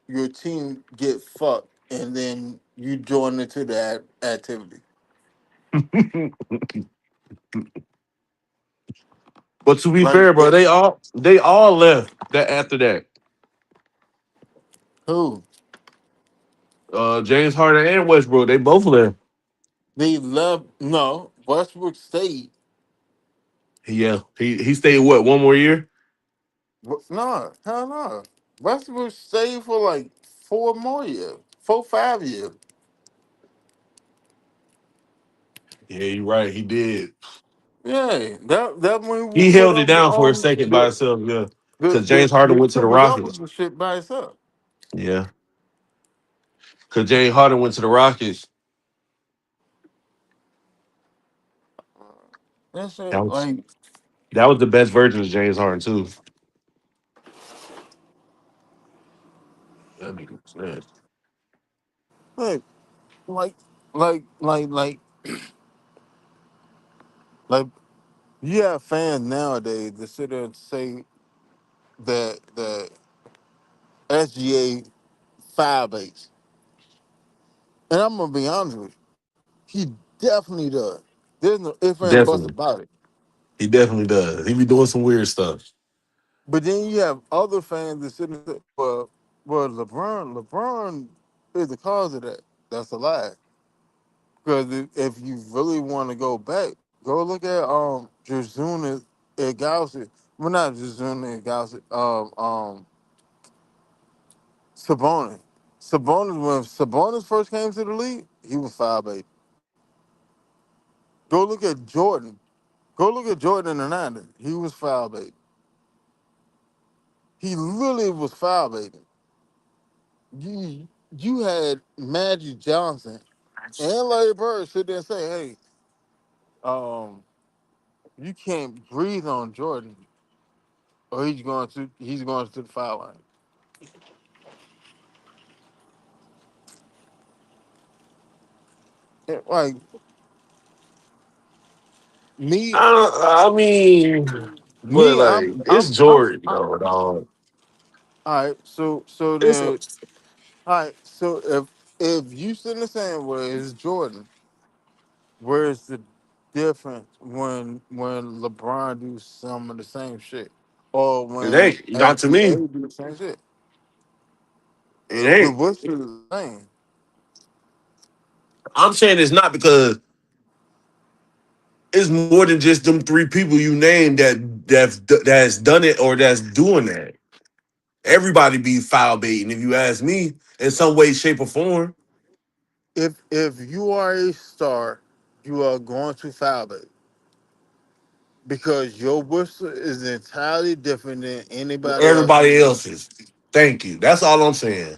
A: your team get fucked, and then you join into that activity.
B: But to be
A: Like
B: fair, bro, they all left that after that.
A: who
B: James Harden and Westbrook, they both left.
A: they love? No, Westbrook stayed.
B: Yeah, he stayed what, one more year?
A: No, hell no. Westbrook stayed for like 4 more years, 4 5 years.
B: Yeah, you're right. He did.
A: Yeah, that when we
B: He
A: went
B: held it
A: over
B: down for a second by himself. Yeah, because James Harden
A: the
B: went to the
A: triple doubles
B: Rockets.
A: and shit by itself.
B: Yeah, because James Harden went to the Rockets.
A: That
B: That
A: shit
B: was
A: like
B: that was the best version of James Harden too. That nigga was nasty.
A: like like like like like like you have fans nowadays that sit there and say that SGA 5'8", and I'm gonna be honest with you, he definitely does. There's no if and buts
B: Definitely,
A: about it.
B: he definitely does. He be doing some weird stuff.
A: But then you have other fans that sit and say, well, LeBron is the cause of that. That's a lie. Because if you really want to go back, go look at Jazuna Gaussy. Well, not Jazuna Gaussy. Sabonis. When Sabonis first came to the league, he was 5'8". Go look at Jordan. Go look at Jordan in the '90s. He was 5'8". He really was 5'8". You had Magic Johnson and Larry Bird sit there and say, "Hey, um, you can't breathe on Jordan, or he's going to the foul line." Like me,
B: I mean, but
A: me,
B: like it's Jordan, though, dog.
A: all right. So
B: It's
A: then, all right. So if you still in the same way as Jordan, where's the difference when LeBron do some of the same shit, or
B: it
A: when
B: ain't not to
A: SGA
B: me.
A: do the same shit?
B: It
A: The
B: ain't.
A: what's the same?
B: I'm saying it's not because it's more than just them three people you named that's done it or that's doing that. Everybody be foul baiting, if you ask me, in some way, shape, or form.
A: If you are a star, you are going to foul it because your whistle is entirely different than anybody else's
B: Everybody
A: whistle.
B: else's. Thank you. That's all I'm saying.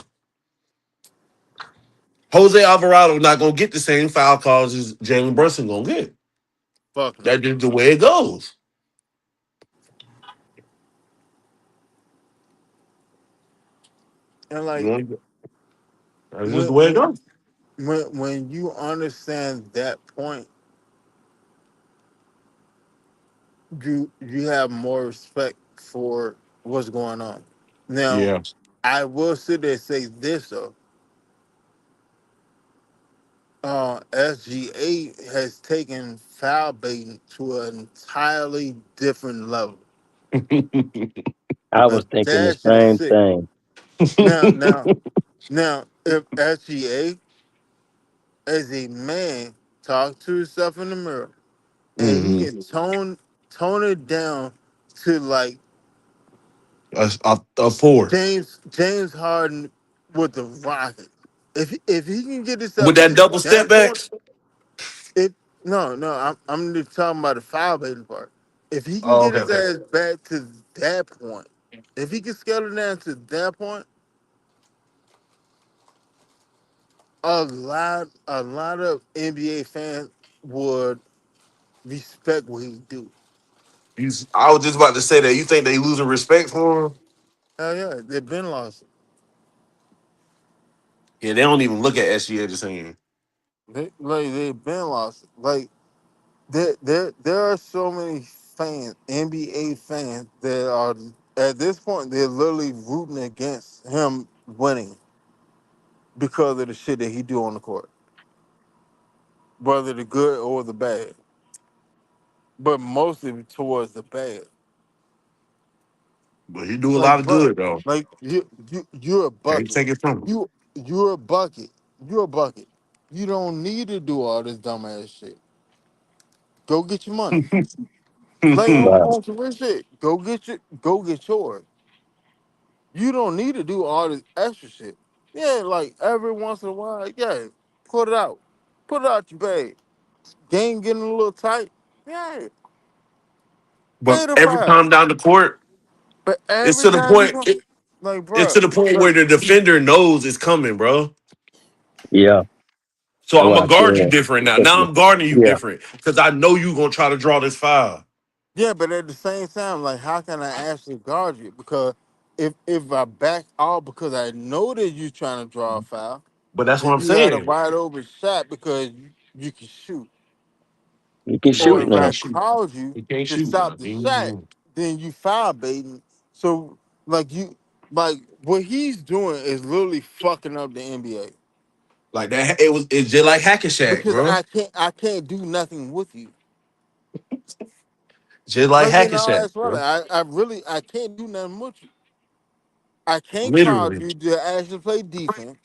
B: Jose Alvarado not gonna get the same foul calls as Jalen Brunson gonna get.
A: Fuck no.
B: That's just the way it goes.
A: And
B: You
A: like
B: know, that's just
A: when
B: the way it
A: when
B: goes.
A: when you understand that point, you have more respect for what's going on. Now,
B: Yeah.
A: I will sit there and say this though. SGA has taken foul baiting to an entirely different level.
D: I
A: Now
D: was thinking the
A: that shit is
D: same
A: sick.
D: thing.
A: Now, if SGA as a man talk to himself in the mirror and he
B: hmm
A: can tone it down to like
B: a four
A: James Harden with the Rockets. If he can get
B: with
A: himself
B: that
A: to
B: double step
A: that point,
B: backs.
A: if no, I'm just talking about the foul baiting part. If he can
B: Oh,
A: get
B: okay,
A: his
B: okay.
A: ass back to that point, if he can scale it down to that point, a lot of NBA fans would respect what he do.
B: I was just about to say that. You think they losing respect for him?
A: Hell yeah, they've been lost.
B: Yeah, they don't even look at SGA the same.
A: They've been lost. Like there are so many fans, NBA fans, that are at this point they're literally rooting against him winning because of the shit that he do on the court, whether the good or the bad, but mostly towards the bad.
B: But he do a
A: Like,
B: lot of
A: bro,
B: good though.
A: like you're a
B: Can't
A: bucket.
B: take it from him.
A: You're a bucket. You're a bucket. You don't need to do all this dumbass shit. Go get your money. Like
D: Right.
A: on some real shit. Go get yours. You don't need to do all this extra shit. Yeah, like every once in a while, yeah, put it out. Put it out your bag. Game getting a little tight. Yeah,
B: But
A: pay the
B: every
A: five.
B: time down the court,
A: But
B: it's
A: every
B: to the
A: time you
B: point.
A: come, like,
B: It's to
A: bro,
B: the point
A: like,
B: where the defender knows it's coming, bro.
D: Yeah,
B: So
D: that's
B: I'm
D: what I
B: gonna guard you
D: said.
B: different now. Now
D: Especially-
B: I'm guarding you
D: Yeah.
B: different because I know you gonna try to draw this foul.
A: yeah, but at the same time, like, how can I actually guard you? Because if I back off because I know that you trying to draw a foul,
B: But that's what
A: then
B: I'm
A: you had a
B: saying.
A: wide open shot because you can shoot.
D: You can
A: Or
D: shoot
B: He
A: if I
B: can't
D: now.
B: shoot.
A: called you
B: He can't
A: to
B: shoot now.
A: stop the shot, then you foul baiting. So like like what he's doing is literally fucking up the NBA
B: Like that. It's just like Hack and Shack,
A: because
B: bro.
A: I can't do nothing with you.
B: Just like
A: Like
B: Hack
A: in
B: and
A: all
B: Shack,
A: actuality,
B: bro.
A: I can't do nothing with you. I can't cause
B: Literally.
A: you to actually play defense.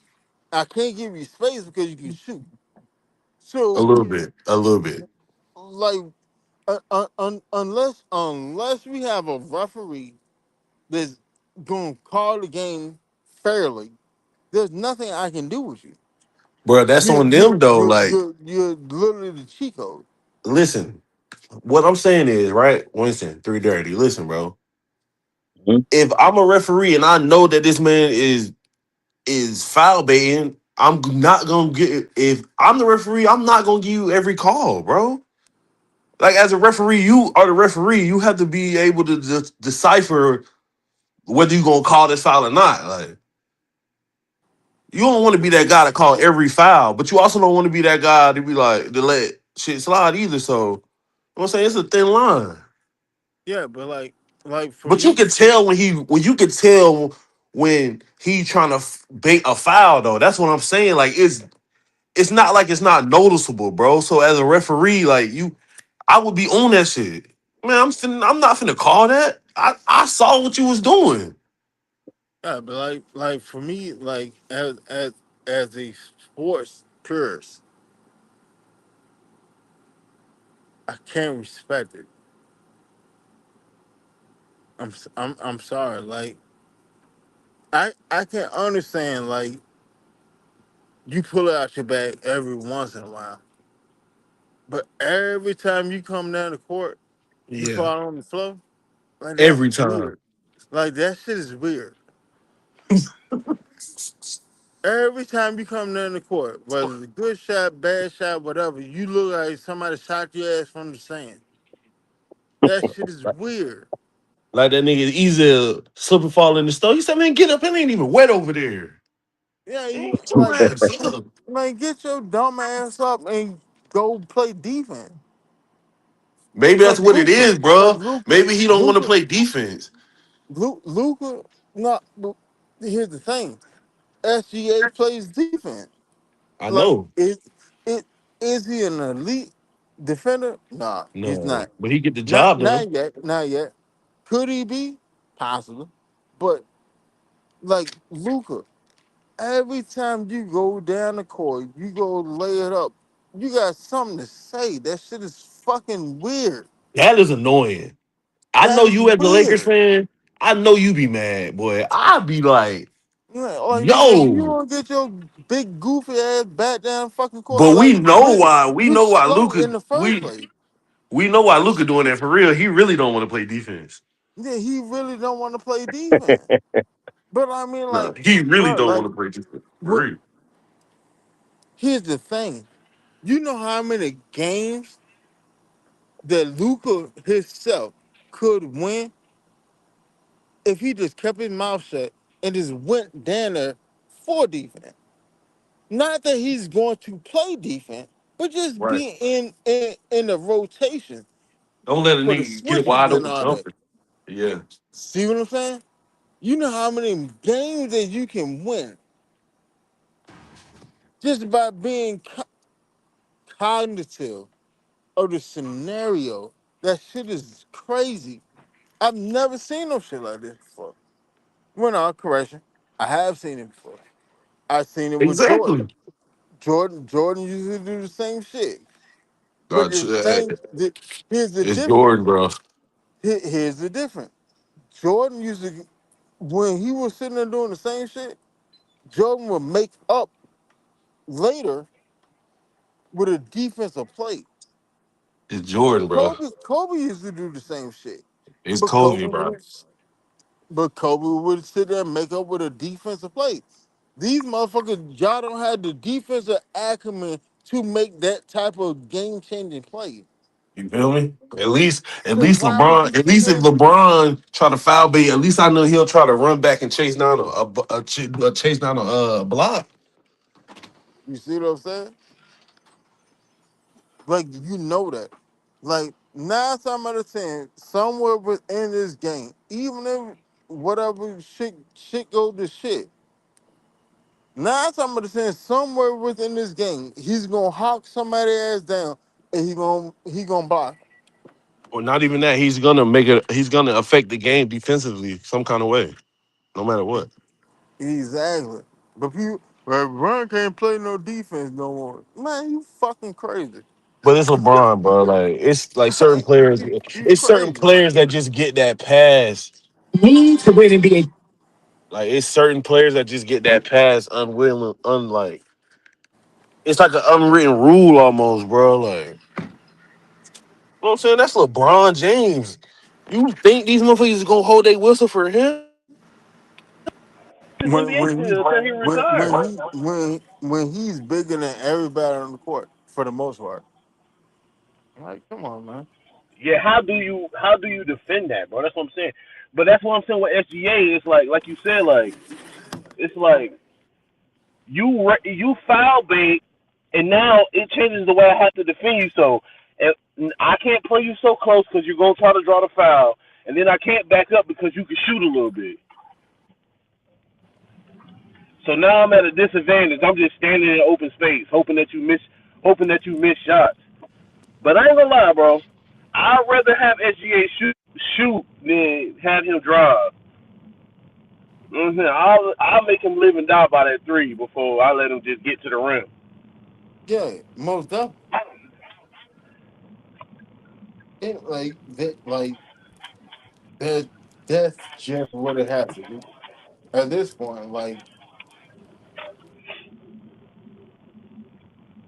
A: I can't give you space because you can shoot.
B: A
A: So
B: little bit. A little bit.
A: like unless we have a referee that's gonna call the game fairly, there's nothing I can do with you.
B: Bro, that's
A: You
B: on
A: you
B: them though.
A: you
B: Like,
A: you you're literally the cheat code.
B: listen. What I'm saying is, right, Winston, 330. Listen, bro.
D: Mhm.
B: If I'm a referee and I know that this man is foul baiting, I'm not gonna get. If I'm the referee, I'm not gonna give you every call, bro. Like as a referee, you are the referee. You have to be able to decipher whether you gonna call this foul or not. Like you don't want to be that guy to call every foul, but you also don't want to be that guy to be like to let shit slide either. So you know what I'm saying, it's a thin line.
A: Yeah, but like for
B: But you
A: me,
B: can tell when you can tell when he trying to bait a foul though. That's what I'm saying. Like it's not like it's not noticeable, bro. So as a referee, like I would be on that shit. Man, I'm not finna call that. I saw what you was doing.
A: yeah, but like for me, like as a sports purist, I can't respect it. I'm sorry. Like I can understand like you pull it out your bag every once in a while, but every time you come down the court, you
B: Yeah.
A: fall on the floor. Like that's
B: Every time.
A: weird. Like that shit is weird. Every time you come down the court, whether it's a good shot, bad shot, whatever, you look like somebody shot your ass from the sand. That shit is weird.
B: Like that nigga easy to slip and fall in the store. He said, man, get up. It ain't even wet over there.
A: Yeah,
B: Man,
A: you
B: get your
A: like
B: ass up.
A: man, get your dumb ass up and go play defense.
B: Maybe that's
A: Like
B: what it
A: Luca,
B: is, bro. Maybe he don't want to
A: Luca,
B: play defense.
A: Luca. Not. Here's the thing: SGA plays defense.
B: I
A: Like
B: know.
A: it is he an elite defender? Nah, he's
B: No.
A: not.
B: But he get the
A: Not
B: job done.
A: not yet. Not yet. Could he be? Possibly. But like Luca, every time you go down the court, you go lay it up. You got something to say. That shit is fucking weird.
B: That is annoying. I
A: That
B: know
A: is
B: you as a Lakers
A: weird.
B: fan. I know you be mad, boy. I be like,
A: Yeah, like nigga, you
B: yo.
A: don't get your big goofy ass back down fucking court.
B: But
A: Like
B: we
A: you
B: know why
A: slow
B: Luca
A: in the first place.
B: we know why Luca doing that for real. He really don't want to play defense.
A: Yeah, he really don't want to play defense. But I mean,
B: No,
A: like,
B: he really
A: bro,
B: don't
A: like,
B: want to play defense. For
A: what?
B: real.
A: Here's the thing. You know how many games that Luca himself could win if he just kept his mouth shut and just went down there for defense. Not that he's going to play defense, but just
B: Right.
A: be in the rotation
B: Don't let a
A: for the
B: nigga get
A: switches
B: wide
A: and
B: open
A: all that.
B: jumper. Yeah.
A: See what I'm saying? You know how many games that you can win just by being cognitive of the scenario. That shit is crazy. I've never seen no shit like this before. Well, no, correction. I have seen it before. I've seen it with Jordan.
B: Exactly.
A: Jordan used to do the same shit. But
B: Gotcha.
A: the thing, here's the
B: It's
A: difference.
B: Jordan, bro.
A: Here's the difference. Jordan used to, when he was sitting there doing the same shit, Jordan would make up later with a defensive play.
B: It's Jordan, bro.
A: Kobe used to do the same shit.
B: It's
A: But
B: Kobe, bro.
A: Kobe would sit there and make up with a defensive play. These motherfuckers, y'all don't have the defensive acumen to make that type of game changing play.
B: You feel me? At
A: So
B: least
A: why would
B: LeBron.
A: you
B: At
A: sit
B: least if
A: there?
B: LeBron try to foul bait, at least I know he'll try to run back and chase down chase down a block.
A: You see what I'm saying? Like you know that. Like 9 times out of 10, somewhere within this game, even if whatever shit go to shit, 9 times out of 10, somewhere within this game, he's gonna hawk somebody ass down and he gonna block.
B: Or not even that. He's gonna make it. He's gonna affect the game defensively some kind of way, no matter what.
A: Exactly. But people, well, Run can't play no defense no more. Man, you fucking crazy.
B: But it's LeBron, bro. Like it's like certain players.
A: You
B: It's certain
A: crazy.
B: players that just get that pass. Like it's certain players that just get that pass unwilling, unlike it's like an unwritten rule almost, bro. Like, you know what I'm saying? That's LeBron James. You think these motherfuckers is gonna hold their whistle for him?
A: When when he when he's bigger than everybody on the court for the most part. Like, come on, man.
C: Yeah, how do you defend that, bro? That's what I'm saying. But that's what I'm saying with SGA. It's like you said, like it's like You foul bait, and now it changes the way I have to defend you. So I can't play you so close because you're gonna try to draw the foul, and then I can't back up because you can shoot a little bit. So now I'm at a disadvantage. I'm just standing in open space, hoping that you miss shots. But I ain't gonna lie, bro. I'd rather have SGA shoot than have him drive. You know what I'm saying? I'll make him live and die by that three before I let him just get to the rim.
A: Yeah, most definitely. It, that that's just what it has to be at this point. Like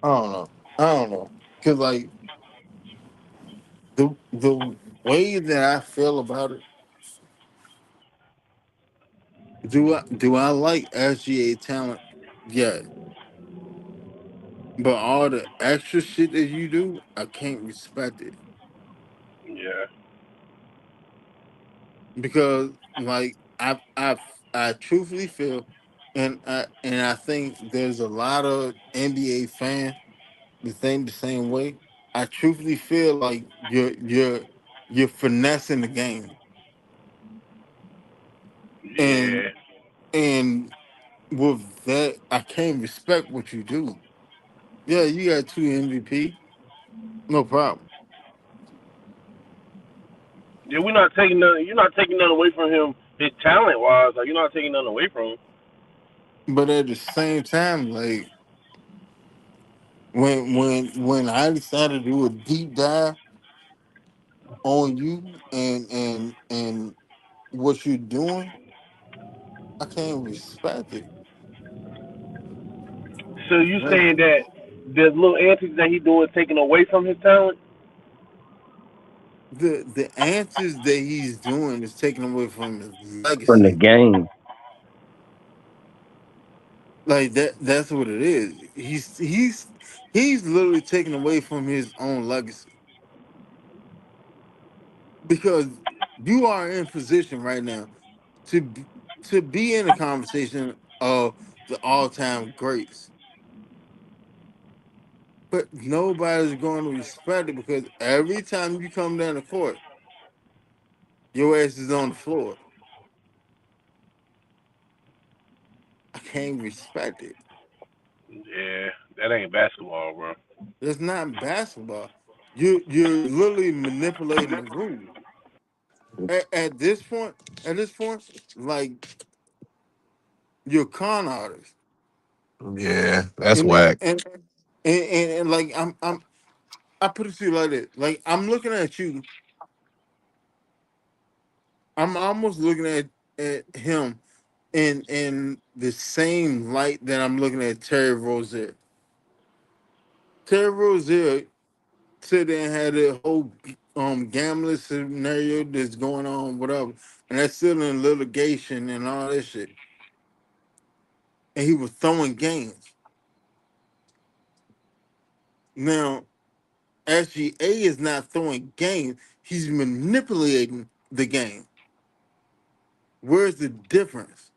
A: I don't know, I don't know, because like the way that I feel about it, do I like SGA talent? Yeah, but all the extra shit that you do, I can't respect it
C: Yeah,
A: because like I truthfully feel, and I think there's a lot of NBA fans that think the same way. I truthfully feel like you're finessing the game, and
C: yeah.
A: and with that, I can't respect what you do. Yeah, you got two MVP, no problem.
C: Yeah, we're not taking none. You're not taking none away from him, his talent wise. Like you're not taking none away from him.
A: But at the same time, like when I decided to do a deep dive on you and what you're doing, I can't respect it.
C: So you
A: Like
C: saying that the little antics that he doing taking away from his talent?
A: the answers that he's doing is taken away from his
D: from the
A: legacy.
D: game.
A: Like that's what it is. He's literally taken away from his own legacy because you are in position right now to to be in a conversation of the all-time greats, but nobody's going to respect it because every time you come down the court, your ass is on the floor. I can't respect it.
C: Yeah, that ain't basketball, bro.
A: It's not basketball. You're literally manipulating the rules. At this point, like you're con artist,
B: Yeah, that's
A: and that
B: whack.
A: and like I put it to you like this. Like I'm looking at you, I'm almost looking at him in the same light that I'm looking at Terry Rozier. Terry Rozier sit there and had a whole gambling scenario that's going on, whatever, and that's still in litigation and all that shit. And he was throwing games. Now SGA is not throwing games; he's manipulating the game. Where's the difference?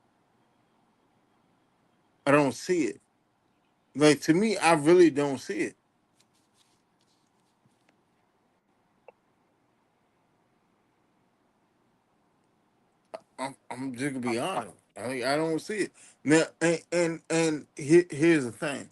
A: I don't see it. Like to me, I really don't see it. I'm just gonna be honest. I don't see it now. And here's the thing,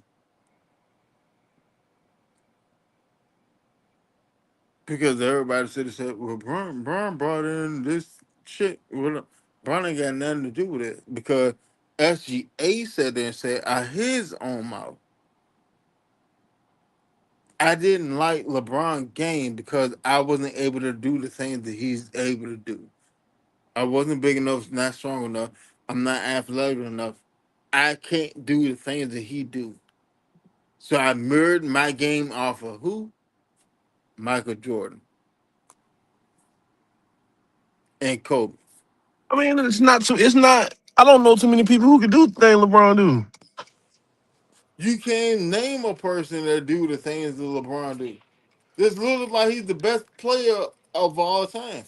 A: because everybody said, well, Brian brought in this shit. Well, Brian ain't got nothing to do with it because SGA said there and said out his own mouth, I didn't like LeBron game because I wasn't able to do the things that he's able to do. I wasn't big enough, not strong enough. I'm not athletic enough. I can't do the things that he do. So I mirrored my game off of who? Michael Jordan and Kobe.
B: I mean, it's not too. It's not. I don't know too many people who can do the thing LeBron do.
A: You can't name a person that do the things that LeBron do. This looks like he's the best player of all time.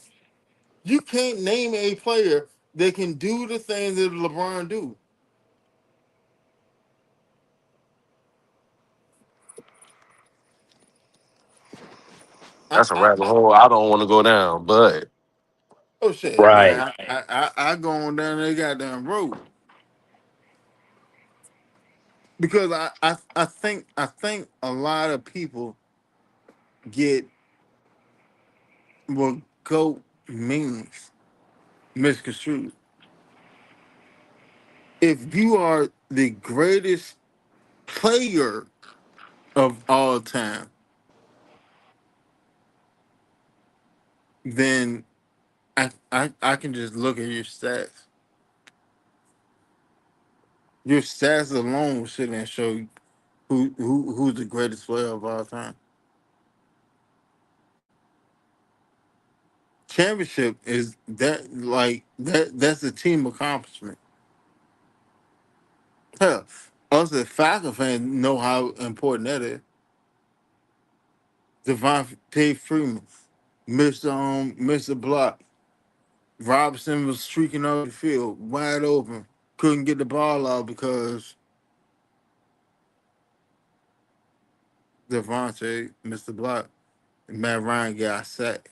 A: You can't name a player that can do the things that LeBron do. I,
B: That's a
A: I,
B: rabbit hole I don't want to go down. But
A: oh shit,
D: Right.
A: man! I go on down that goddamn road because I think a lot of people get what GOAT means misconstrued. If you are the greatest player of all time, then I can just look at your stats. Your stats alone will sit and show you who's the greatest player of all time. Championship is that like that's a team accomplishment. Hell, us as Falcon fans know how important that is. Devontae Freeman missed a block. Robinson was streaking over the field, wide open. Couldn't get the ball out because Devontae missed the block. And Matt Ryan got sacked.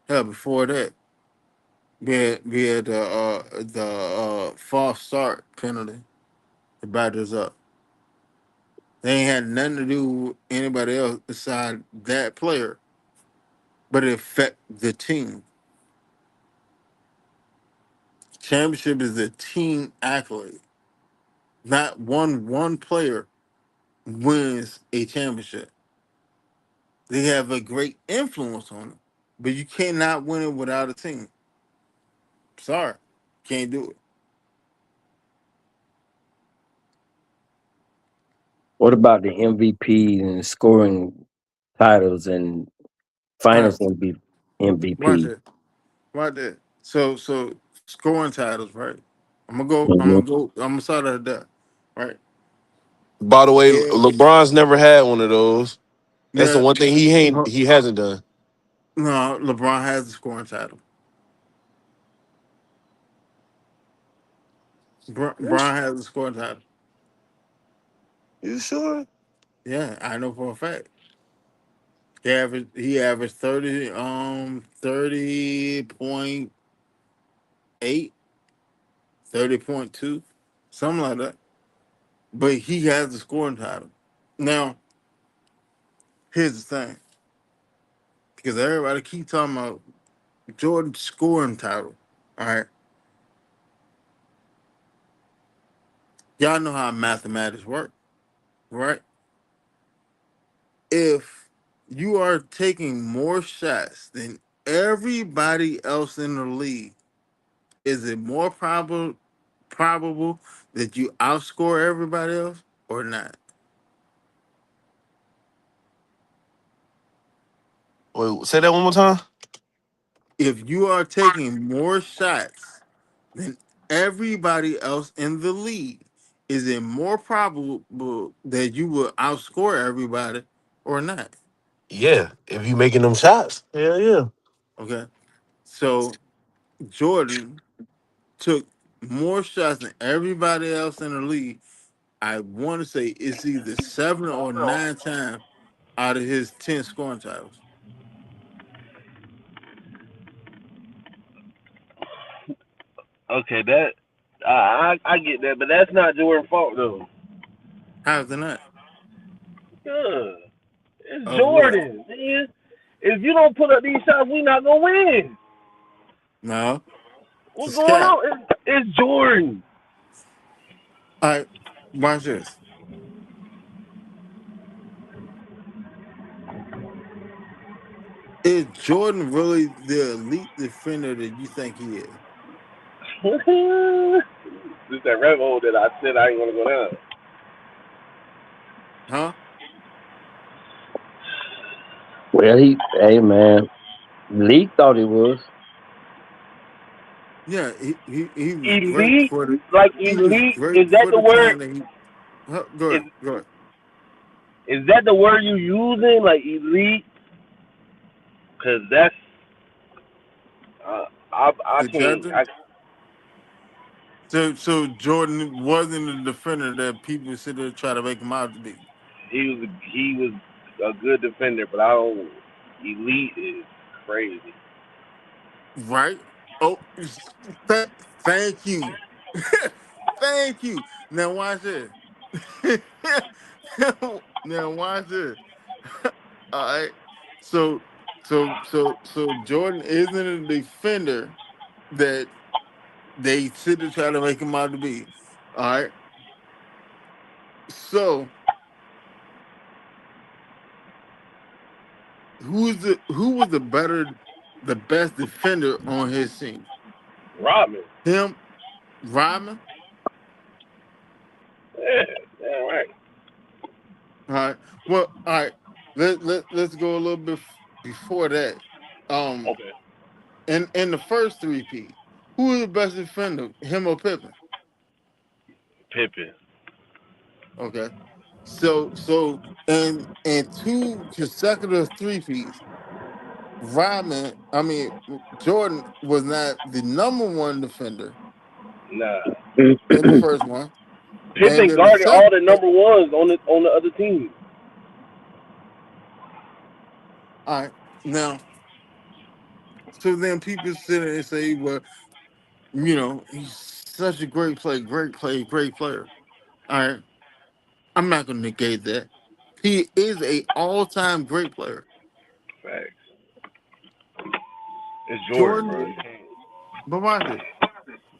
A: Hell, before that, we had the false start penalty to back us up. They ain't had nothing to do with anybody else beside that player, but it affect the team. Championship is a team accolade. Not one player wins a championship. They have a great influence on it, but you cannot win it without a team. Sorry, can't do it.
D: What about the MVP and scoring titles and
A: All right,
D: finals
A: watch
D: MVP?
A: it. Watch it. So scoring titles, right? I'm gonna go. I'm
D: Mhm.
A: gonna go. I'm gonna start at that. Right.
B: by the way,
A: Yeah.
B: LeBron's never had one of those. That's the
A: Yeah.
B: one thing he hasn't done.
A: No, LeBron has the scoring title. Bron has the scoring title.
B: You sure?
A: Yeah, I know for a fact. He averaged 30.8, 30.2, something like that. But he has the scoring title. Now, here's the thing, because everybody keep talking about Jordan's scoring title. All right, y'all know how mathematics work, right? If you are taking more shots than everybody else in the league, is it more probable that you outscore everybody else or not?
B: Wait, say that one more time.
A: If you are taking more shots than everybody else in the league, is it more probable that you will outscore everybody or not?
B: Yeah, if you making them shots, hell yeah.
A: Okay. So Jordan took more shots than everybody else in the league. I want to say it's either 7 or 9 times out of his 10 scoring titles.
C: Okay, that I get that, but that's not Jordan's fault though.
A: How's it not?
C: Yeah, it's
A: Of what?
C: Jordan. Man. If you don't put up these shots, we not gonna win.
A: No,
C: What's
A: it's
C: going
A: cat.
C: on? It's Jordan.
A: All right, watch this. Is Jordan really the elite defender that you think he is?
C: This that rabbit hole that I said I ain't gonna go down.
A: Huh?
D: Well, hey man, Lee thought he was.
A: Yeah, he was great
C: Elite,
A: for the.
C: like
A: He was
C: elite,
A: great
C: is that
A: for
C: the
A: the
C: word?
A: time that he. Huh, go
C: Is
A: ahead, go ahead.
C: is that the word you using? Like elite? Cause that's I can't.
A: Exactly. So Jordan wasn't the defender that people sit there and try to make him out to be.
C: He was a good defender, but I don't. Elite is crazy.
A: right? Oh, thank you. Thank you. Now watch this. Now watch this. All right. So so Jordan isn't a defender that they sit to try to make him out to be. All right. So who was the best defender on his team?
C: Rodman.
A: Him, Ryman.
C: Yeah, damn right.
A: All right. Well, all right. Let's go a little bit before that. Um,
C: Okay.
A: in the first three P, who was the best defender? Him or Pippen?
C: Pippen.
A: Okay. So and two consecutive three Ps. Jordan was not the number one defender
C: Nah.
A: in the first one, and
C: Pippen
A: then the
C: guarded
A: second.
C: all the number ones on the other team.
A: All right. Now, so then people sit there and say, well, he's such a great player, great player, great player. All right. I'm not going to negate that. He is a all-time great player.
C: Facts. It's Jordan,
A: Jordan,
C: bro. You can't.
A: but watch it.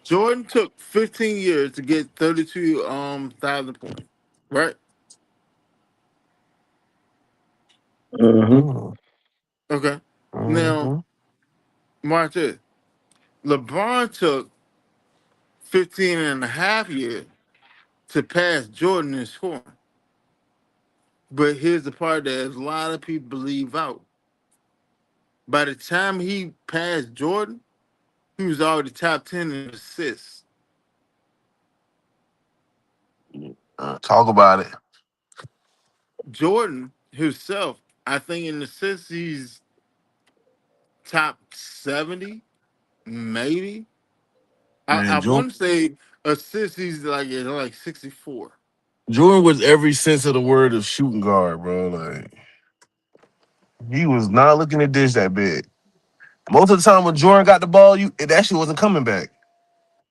A: Jordan took 15 years to get 32 thousand points. Right?
D: Mm-hmm.
B: Mm,
A: Okay. Now,
B: mhm.
A: watch it. LeBron took 15 and a half years to pass Jordan in scoring. But here's the part that a lot of people leave out. By the time he passed Jordan, he was already top 10 in assists.
B: Talk about it.
A: Jordan himself, I think in assists, he's top 70, maybe. I
B: Man,
A: want to say assists, he's like 64.
B: Jordan was every sense of the word of shooting guard, bro. Like he was not looking to dish that big. Most of the time when Jordan got the ball, it actually wasn't coming back.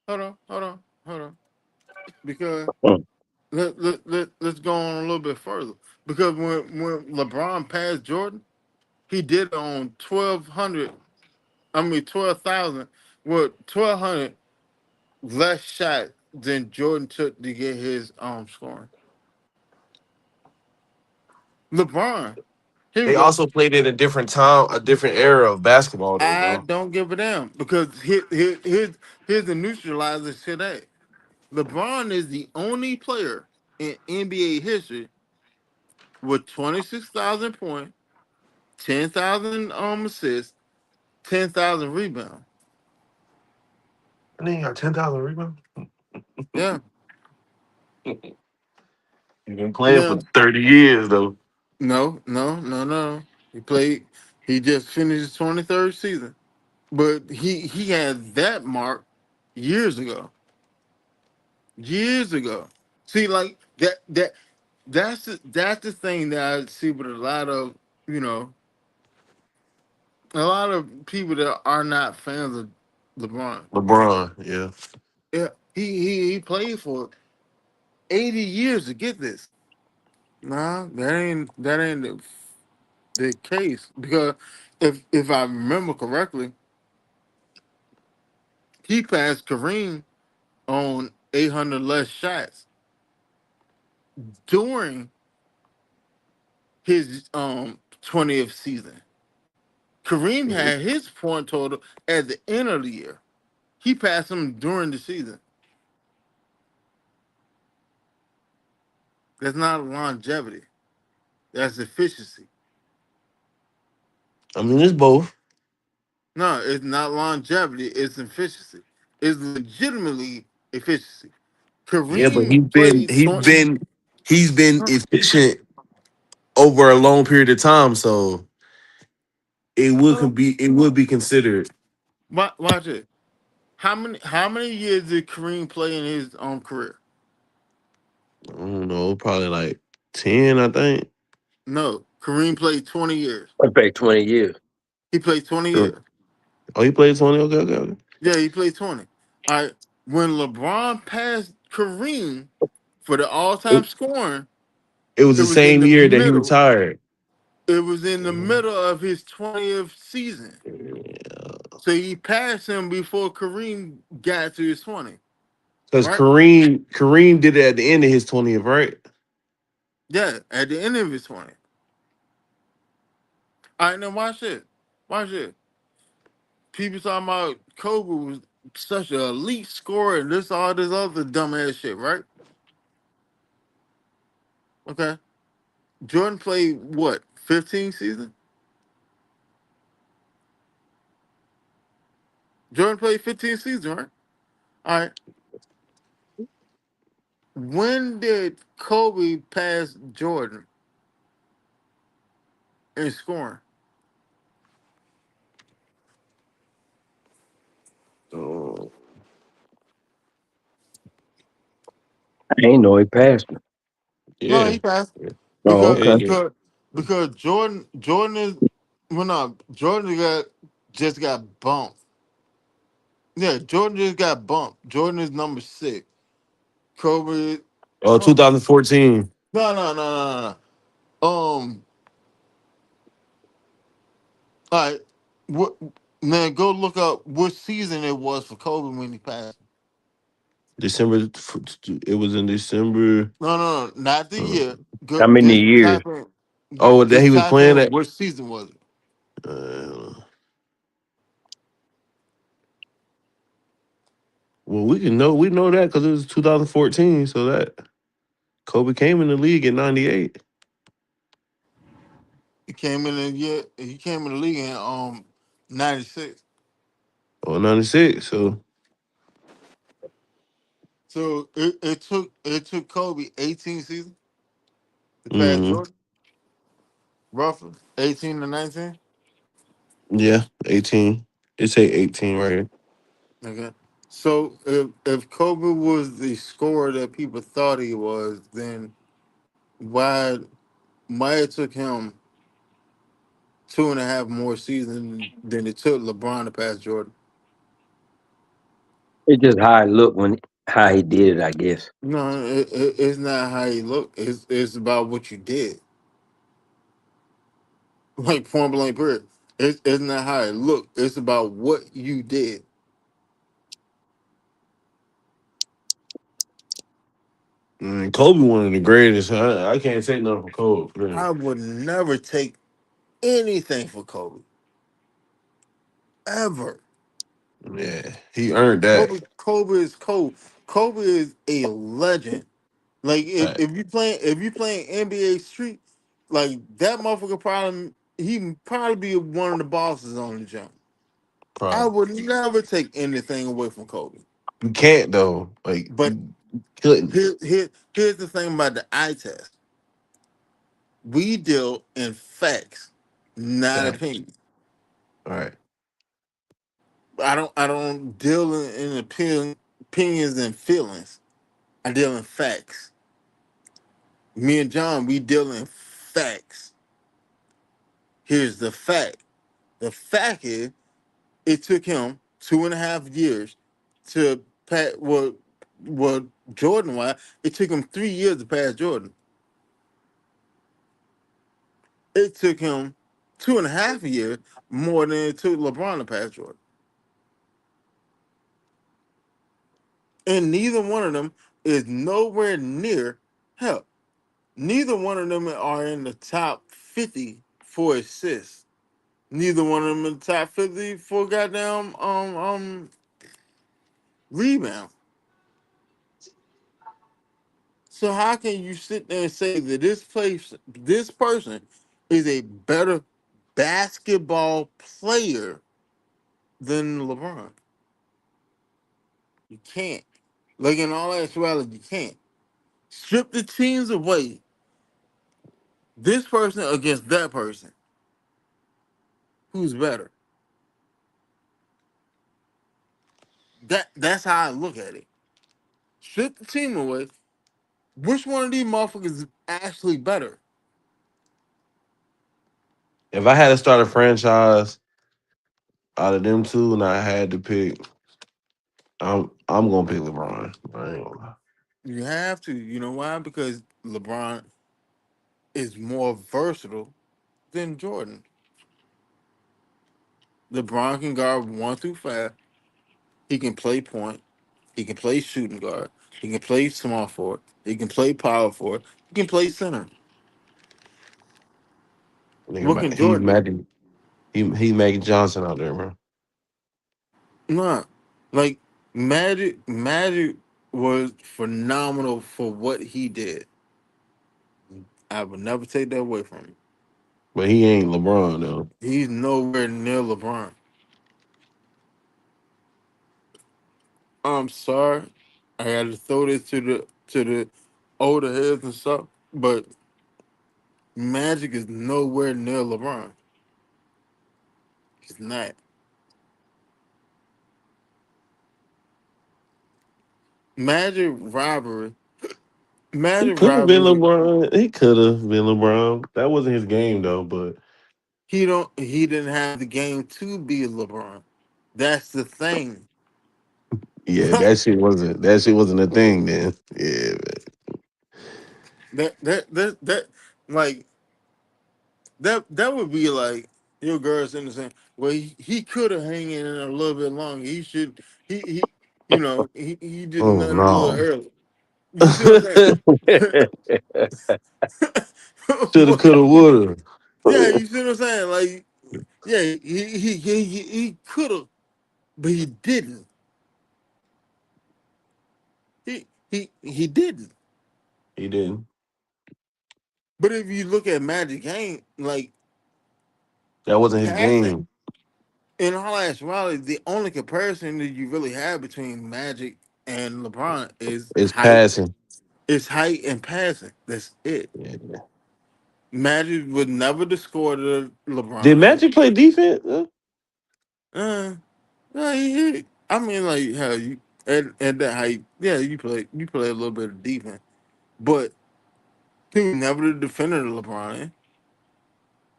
A: Hold on. Because let's go on a little bit further. Because when LeBron passed Jordan, he did it on 1,200, 12,000, well, 1,200 less shot than Jordan took to get his scoring. LeBron, here we
B: They
A: go.
B: also played in a different time, a different era of basketball, though,
A: I
B: bro.
A: don't give a damn because here's the neutralizer today. LeBron is the only player in NBA history with 26,000 points, 10,000 assists, 10,000 rebounds.
B: And then he got 10,000 rebounds.
A: Yeah.
B: He's been playing for
A: Now,
B: 30 years, though.
A: no. He played. He just finished his 23rd season, but he had that mark years ago. Years ago. See, like that's the thing that I see with you know a lot of people that are not fans of LeBron.
B: LeBron, yeah.
A: Yeah, he played for 80 years to get this. Nah, that ain't the case because if I remember correctly, he passed Kareem on 800 less shots during his 20th season. Kareem
B: Mhm.
A: had his point total at the end of the year. He passed him during the season. That's not longevity. That's efficiency.
B: I mean, it's both.
A: No, it's not longevity. It's efficiency. It's legitimately efficiency.
B: Yeah, but
A: Kareem played 20.
B: he's been efficient over a long period of time, so it would be considered.
A: Watch it. How many years did Kareem play in his career?
B: I don't know, probably like 10, I think.
A: No, Kareem played 20 years.
D: I played 20 years.
A: He played 20
B: Sure.
A: years.
B: Oh, he played 20. Okay, okay, okay.
A: Yeah, he played 20. All right. When LeBron passed Kareem for the all-time
B: It,
A: scoring,
B: it was
A: it
B: the
A: was in
B: same
A: the
B: year that he
A: middle.
B: retired.
A: It was in the middle of his 20th season. So he passed him before Kareem got to his 20,
B: Because
A: right?
B: Kareem did it at the end of his 20th, right?
A: Yeah, at the end of his 20. All right, now watch it. Watch it. People talking about Kobe was such an elite scorer and this, all this other dumbass shit, right? Okay. Jordan played what, 15 seasons? Jordan played 15 seasons, right? All right. When did Kobe pass Jordan in scoring?
B: Oh,
D: I ain't know he passed me.
A: No,
B: yeah.
A: he passed
D: Oh,
A: because
B: Yeah, he
D: okay.
B: did.
A: Jordan is, well, no, Jordan just got bumped. Yeah, Jordan just got bumped. Jordan is number 6. Kobe,
B: Oh,
A: oh,
B: 2014.
A: no. All right, what, man? Go look up what season it was for Kobe when he passed.
B: December. It was in December.
A: No, not the
B: Uh,
A: year. Go
D: How many
A: just
D: years?
A: type in,
B: oh, that he
A: just
B: was
A: type
B: playing
A: in
B: at.
A: what season was it?
B: Uh, well, we know that because it was 2014. So that Kobe came in the league in '98
A: He came in the year. He came in the league in '96.
B: or '96. So
A: So it took Kobe 18 seasons to pass
B: mm,
A: Jordan, roughly 18 to 19.
B: yeah, 18. It say 18 right here.
A: Okay. So if Kobe was the scorer that people thought he was, then why it took him 2.5 more seasons than it took LeBron to pass Jordan?
D: It's just how I look when how he did it, I guess.
A: No, it's not how you look. It's about what you did. Like point blank period. It's not how it look. It's about what you did.
B: Kobe one of the greatest. I can't say nothing for Kobe. Man.
A: I would never take anything for Kobe ever.
B: Yeah, he earned that.
A: Kobe is Kobe. Kobe is a legend. Like
B: Right.
A: if you playing NBA Street, like that motherfucker probably he probably be one of the bosses on the jump. I
B: Probably.
A: would never take anything away from Kobe.
B: You can't though. Like
A: But
B: you couldn't.
A: here's the thing about the eye test. We deal in facts, not
B: Right.
A: opinions.
B: All right.
A: I don't deal in opinions and feelings. I deal in facts. Me and John, we deal in facts. Here's the fact. The fact is, it took him 2.5 years to pass. What Jordan was. It took him 3 years to pass Jordan. It took him 2.5 years more than it took LeBron to pass Jordan. And neither one of them is nowhere near hell. Neither one of them are in the top 50 for assists. Neither one of them in the top 50 for goddamn rebound. So how can you sit there and say that this person is a better basketball player than LeBron? You can't. Like in all actuality, you can't. Strip the teams away. This person against that person. Who's better? That's how I look at it. Strip the team away. Which one of these motherfuckers is actually better?
B: If I had to start a franchise out of them two, and I had to pick, I'm gonna pick LeBron. I ain't gonna lie.
A: You have to. You know why? Because LeBron is more versatile than Jordan. LeBron can guard 1 through 5. He can play point. He can play shooting guard. He can play small forward. He can play power forward. He can play center.
B: Nigga,
A: What can
B: he's
A: Jordan do?
B: Magic. He Magic Johnson out there, bro.
A: Nah. Like Magic was phenomenal for what he did. I would never take that away from him.
B: But he ain't LeBron though.
A: He's nowhere near LeBron. I'm sorry. I had to throw this to the older heads and stuff, but Magic is nowhere near LeBron. He's not. Magic rivalry.
B: He
A: Magic
B: could have been
A: rivalry.
B: LeBron. He could have been LeBron. That wasn't his game though. But
A: He didn't have the game to be LeBron. That's the thing.
B: yeah, that shit wasn't a thing then. Yeah,
A: That like that would be like your girl saying the same. Well, he could have hang in a little bit longer. He should. He he did
B: oh
A: nothing a little
B: no.
A: early. You see what I'm saying?
B: Shoulda, coulda, woulda.
A: Yeah, you see what I'm saying? Like, yeah, he could have, but he didn't. He didn't.
B: He didn't.
A: But if you look at Magic game, like
B: That wasn't his
A: passing,
B: game.
A: in all actuality, the only comparison that you really have between Magic and LeBron
B: It's passing.
A: is height and passing. That's it.
B: Yeah.
A: Magic was never the scorer that
B: Did
A: LeBron is.
B: Magic play defense?
A: Uh, I mean, like how you at that height, yeah, you play a little bit of defense, but he was never the defender of LeBron.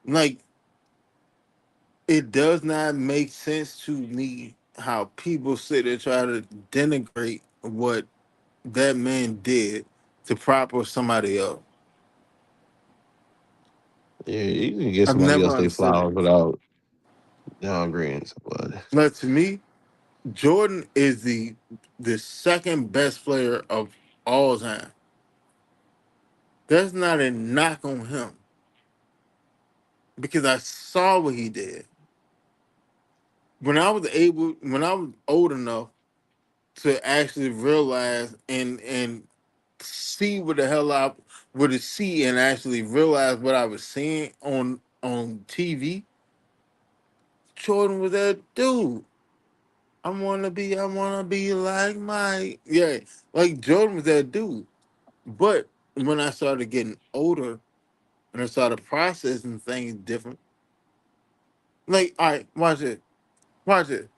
A: Like it does not make sense to me how people sit and try to denigrate what that man did to prop up somebody else.
B: Yeah, you can get
A: I've
B: somebody
A: never
B: else their
A: understood it.
B: flowers without downgrade somebody.
A: But to me, Jordan is the second best player of all time. That's not a knock on him because I saw what he did. When I was old enough to actually realize and see what the hell I would see and actually realize what I was seeing on TV, Jordan was that dude. I wanna be like Mike. Yeah, like Jordan was that dude. But when I started getting older and I started processing things different, like, all right, watch it. Watch it.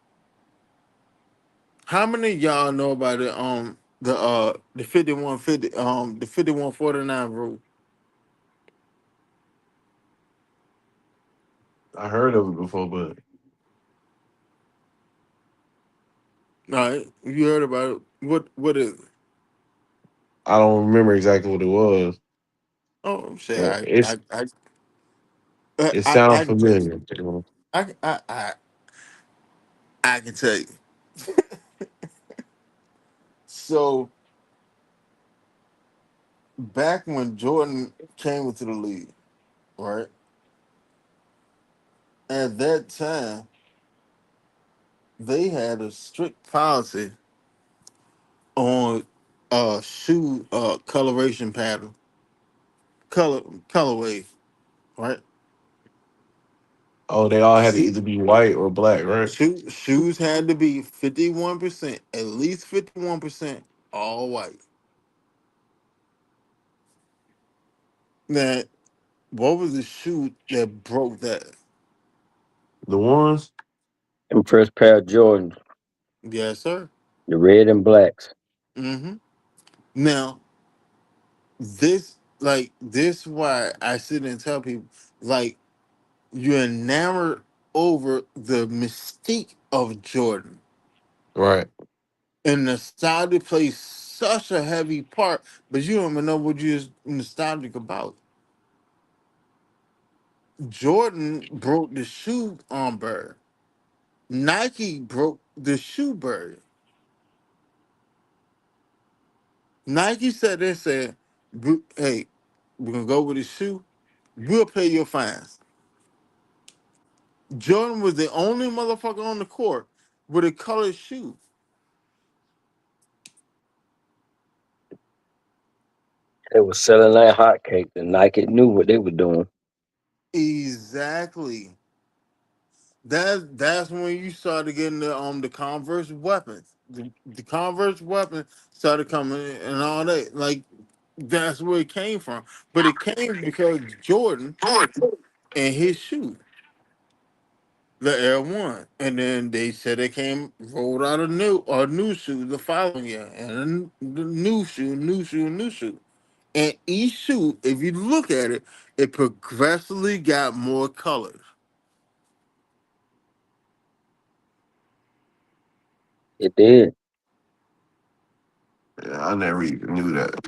A: How many of y'all know about the 5150 the 5149 rule?
B: I heard of it before, but
A: All right, you heard about it. What is it?
B: I don't remember exactly what it was.
A: Oh shit,
B: But it
A: I
B: sounds
A: can tell you.
B: familiar.
A: I, I I I can tell you. So back when Jordan came into the league, right? At that time, they had a strict policy on shoe coloration pattern, colorway, right?
B: Oh, they all had to
A: Shoe,
B: either be white or black, right?
A: shoes had to be 51%, at least 51% all white. Now, what was the shoe that broke that?
B: The ones.
D: Them first pair of Jordans,
A: Yes, sir.
D: the red and blacks.
A: hmm Now, this why I sit and tell people like you're enamored over the mystique of Jordan.
B: Right.
A: And nostalgia plays such a heavy part, but you don't even know what you're nostalgic about. Jordan broke the shoe on bird. Nike broke the shoe bird. Nike said they said, hey, we're gonna go with the shoe. We'll pay your fines. Jordan was the only motherfucker on the court with a colored shoe.
D: They was selling like hotcakes, and Nike knew what they were doing.
A: Exactly. That's when you started getting the Converse weapons. The Converse weapons started coming in and all that. Like that's where it came from. But it came because Jordan and his shoe, the Air One, and then they said they came rolled out a new shoe the following year, and the new shoe, new shoe, new shoe. And each shoe, if you look at it, it progressively got more colors.
D: It did.
B: Yeah, I never even knew that.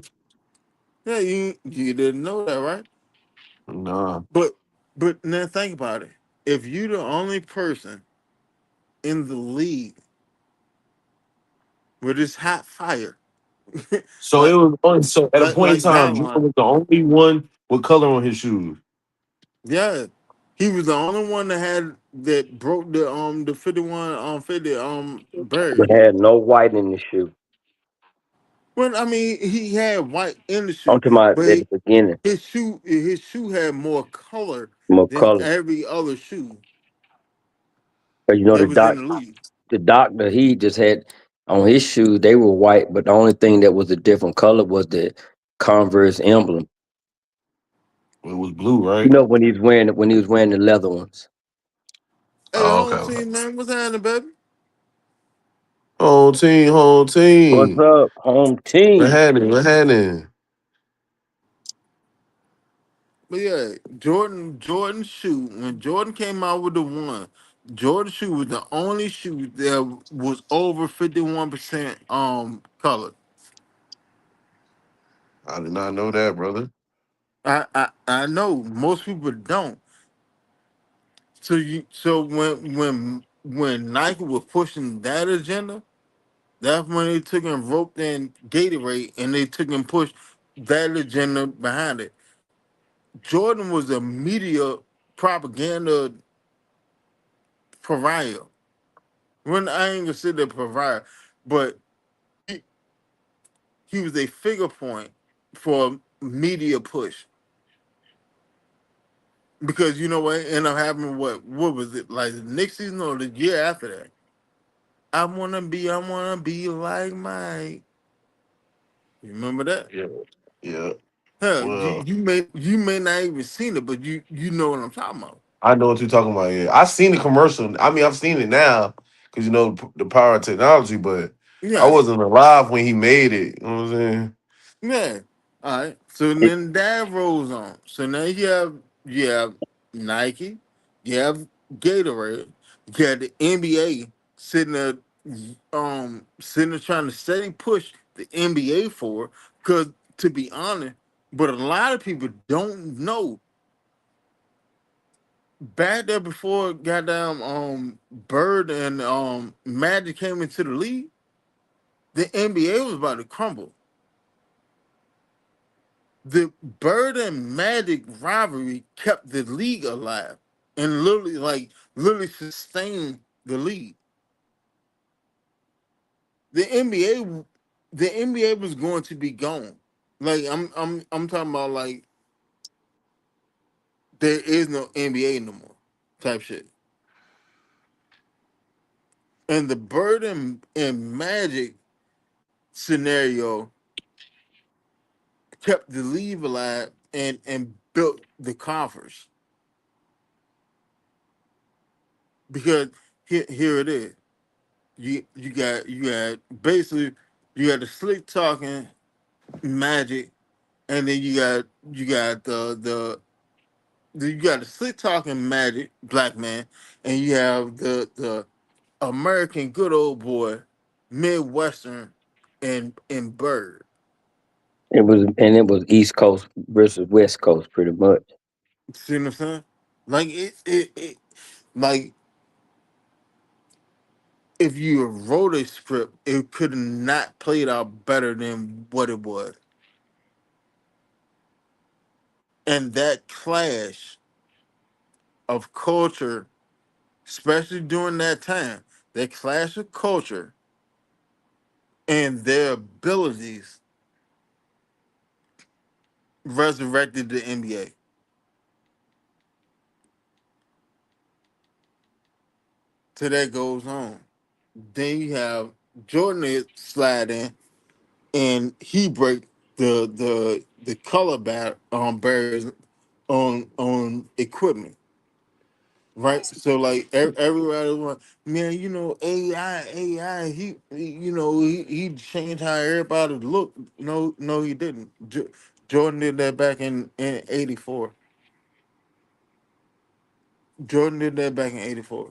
A: Yeah, you didn't know that, right?
B: No.
A: But now think about it. If you the only person in the league with this hot fire,
B: So it
A: like
B: was only so at a point in time,
A: that
B: Jordan
A: one,
B: was the only one with color on his shoes.
A: yeah, he was the only one that broke the 51 50
D: But
A: bird.
D: had no white in the shoe.
A: Well, I mean, he had white in the
D: I'm
A: shoe,
D: talking about
A: but
D: at the beginning.
A: his shoe had more color
D: More
A: than
D: color.
A: every other shoe
D: But you know
A: that was in the league.
D: the doctor he just had on his shoes, they were white, but the only thing that was a different color was the Converse emblem.
B: It was blue,
D: You
B: right?
D: know when he was wearing the leather ones.
A: Hey,
B: Oh, okay,
A: home
B: okay.
A: team man, what's happening, baby?
B: Whole team, whole
D: What's
B: team.
D: up, home
B: What
D: team?
B: happened? What happened?
A: But yeah, Jordan's shoe, when Jordan came out with the one, Jordan's shoe was the only shoe that was over 51% color.
B: I did not know that, brother.
A: I know most people don't. So when Nike was pushing that agenda, that's when they took and roped in Gatorade and they took and pushed that agenda behind it. Jordan was a media propaganda pariah. When I ain't gonna say the pariah, but he, he was a figure point for a media push because you know what ended up happening. What was it like the next season or the year after that? I wanna be like Mike. You remember that?
B: Yeah, yeah.
A: Hell, you,
B: Well,
A: you may not even seen it, but you know what I'm talking about.
B: I know what you're talking about. Yeah, I seen the commercial. I mean, I've seen it now because you know the power of technology, but I
A: Yeah,
B: wasn't alive when he made it. You know what I'm saying?
A: yeah. All right. So
D: It,
A: then that rolls on. So now you have Nike, you have Gatorade, you have the NBA sitting there trying to steady push the NBA for because to be honest, but a lot of people don't know back there before goddamn Bird and Magic came into the league, the NBA was about to crumble. The Bird and Magic rivalry kept the league alive and literally sustained the league. The NBA the NBA was going to be gone. Like I'm talking about like there is no NBA no more type shit. And the Bird and Magic scenario kept the league alive and built the conference because here it is. You got basically you got the slick talking Magic, and then you got You got the slick talking Magic black man, and you have the American good old boy, Midwestern, and Bird.
D: It was East Coast versus West Coast pretty much.
A: See what I'm saying? Like it like if you wrote a script, it could have not played out better than what it was. And that clash of culture, especially during that time, that clash of culture and their abilities resurrected the NBA. So that goes on. Then you have Jordan slide in and he break the color barriers on equipment. Right, so like everybody was like, man, AI, he changed how everybody looked. No, he didn't. Jordan did that back in '84. Jordan did that back in '84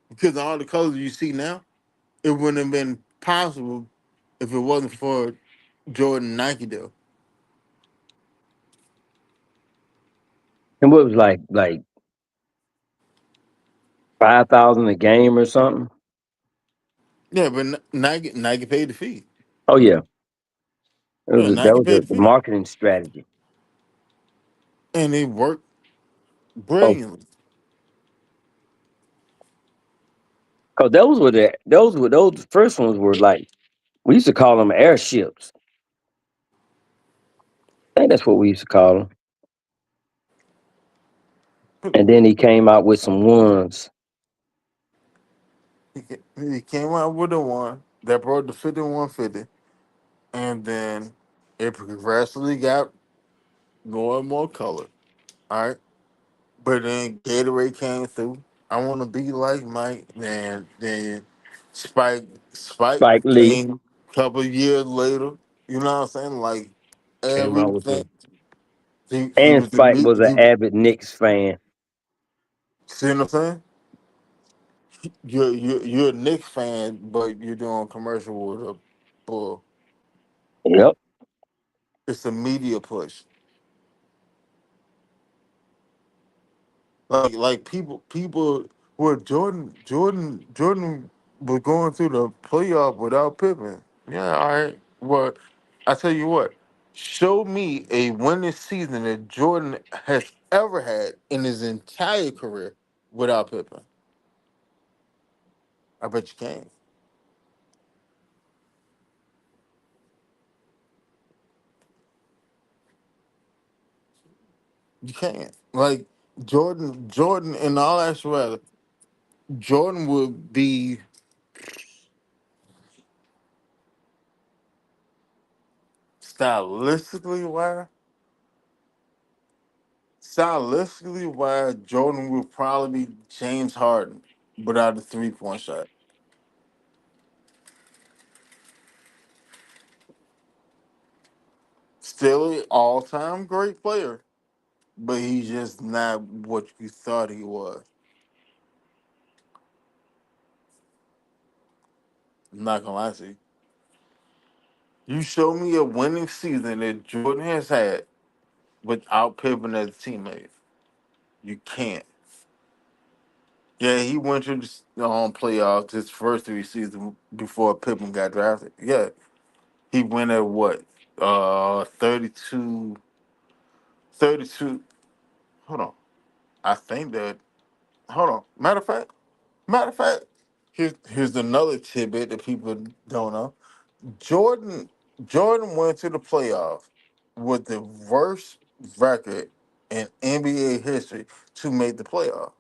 A: because all the colors you see now, it wouldn't have been possible if it wasn't for Jordan Nike though.
D: And what was like 5,000 a game or something.
A: Yeah, but Nike paid the fee.
D: Oh yeah, it was
A: Yeah,
D: that
A: Nike
D: was
A: paid the
D: a
A: fee,
D: marketing strategy.
A: and it worked
D: Oh,
A: brilliantly.
D: cause those first ones were like we used to call them airships. I think that's what we used to call them. And then he came out with some ones.
A: He came out with the one that brought the 5150, and then it progressively got more and more color. All right, but then Gatorade came through. I want to be like Mike. Then Spike Spike
D: Spike Lee
A: came a couple years later. You know what I'm saying? Like
G: Came out with
A: everything.
G: the
A: He
D: and
A: was the
D: Spike was an
A: he.
D: avid Knicks fan.
A: See what I'm saying? You're a Knicks fan, but you're doing commercial with a bull.
D: Yep.
A: It's a media push. Like people were Jordan was going through the playoff without Pippen. Yeah, all right. Well, I tell you what, show me a winning season that Jordan has ever had in his entire career without Pippen. I bet you can't. You can't. Like Jordan in all actuality, Jordan would be stylistically wise. Stylistically wise, Jordan would probably be James Harden without a 3-point shot. Still an all-time great player, but he's just not what you thought he was. I'm not gonna lie to you. You show me a winning season that Jordan has had without Pippen as a teammate. You can't. Yeah, he went to the playoffs his first three seasons before Pippen got drafted. Yeah, he went at what? 32, 32. Hold on. I think that. Hold on. Matter of fact. Here's another tidbit that people don't know. Jordan Jordan went to the playoffs with the worst record in NBA history to make the playoff.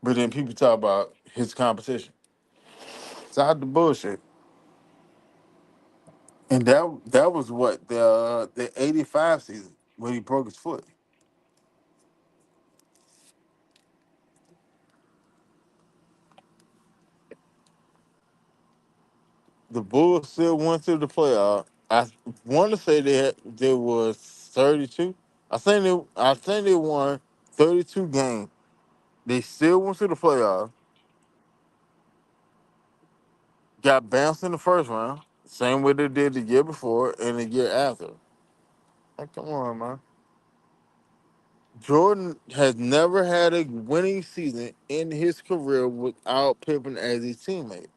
A: But then people talk about his competition. It's out the bullshit. And that was what the '85 season when he broke his foot. The Bulls still went to the playoff. I want to say there was 32. I think they won 32 games. They still went to the playoffs. Got bounced in the first round, same way they did the year before and the year after. Like, come on, man. Jordan has never had a winning season in his career without Pippen as his teammate.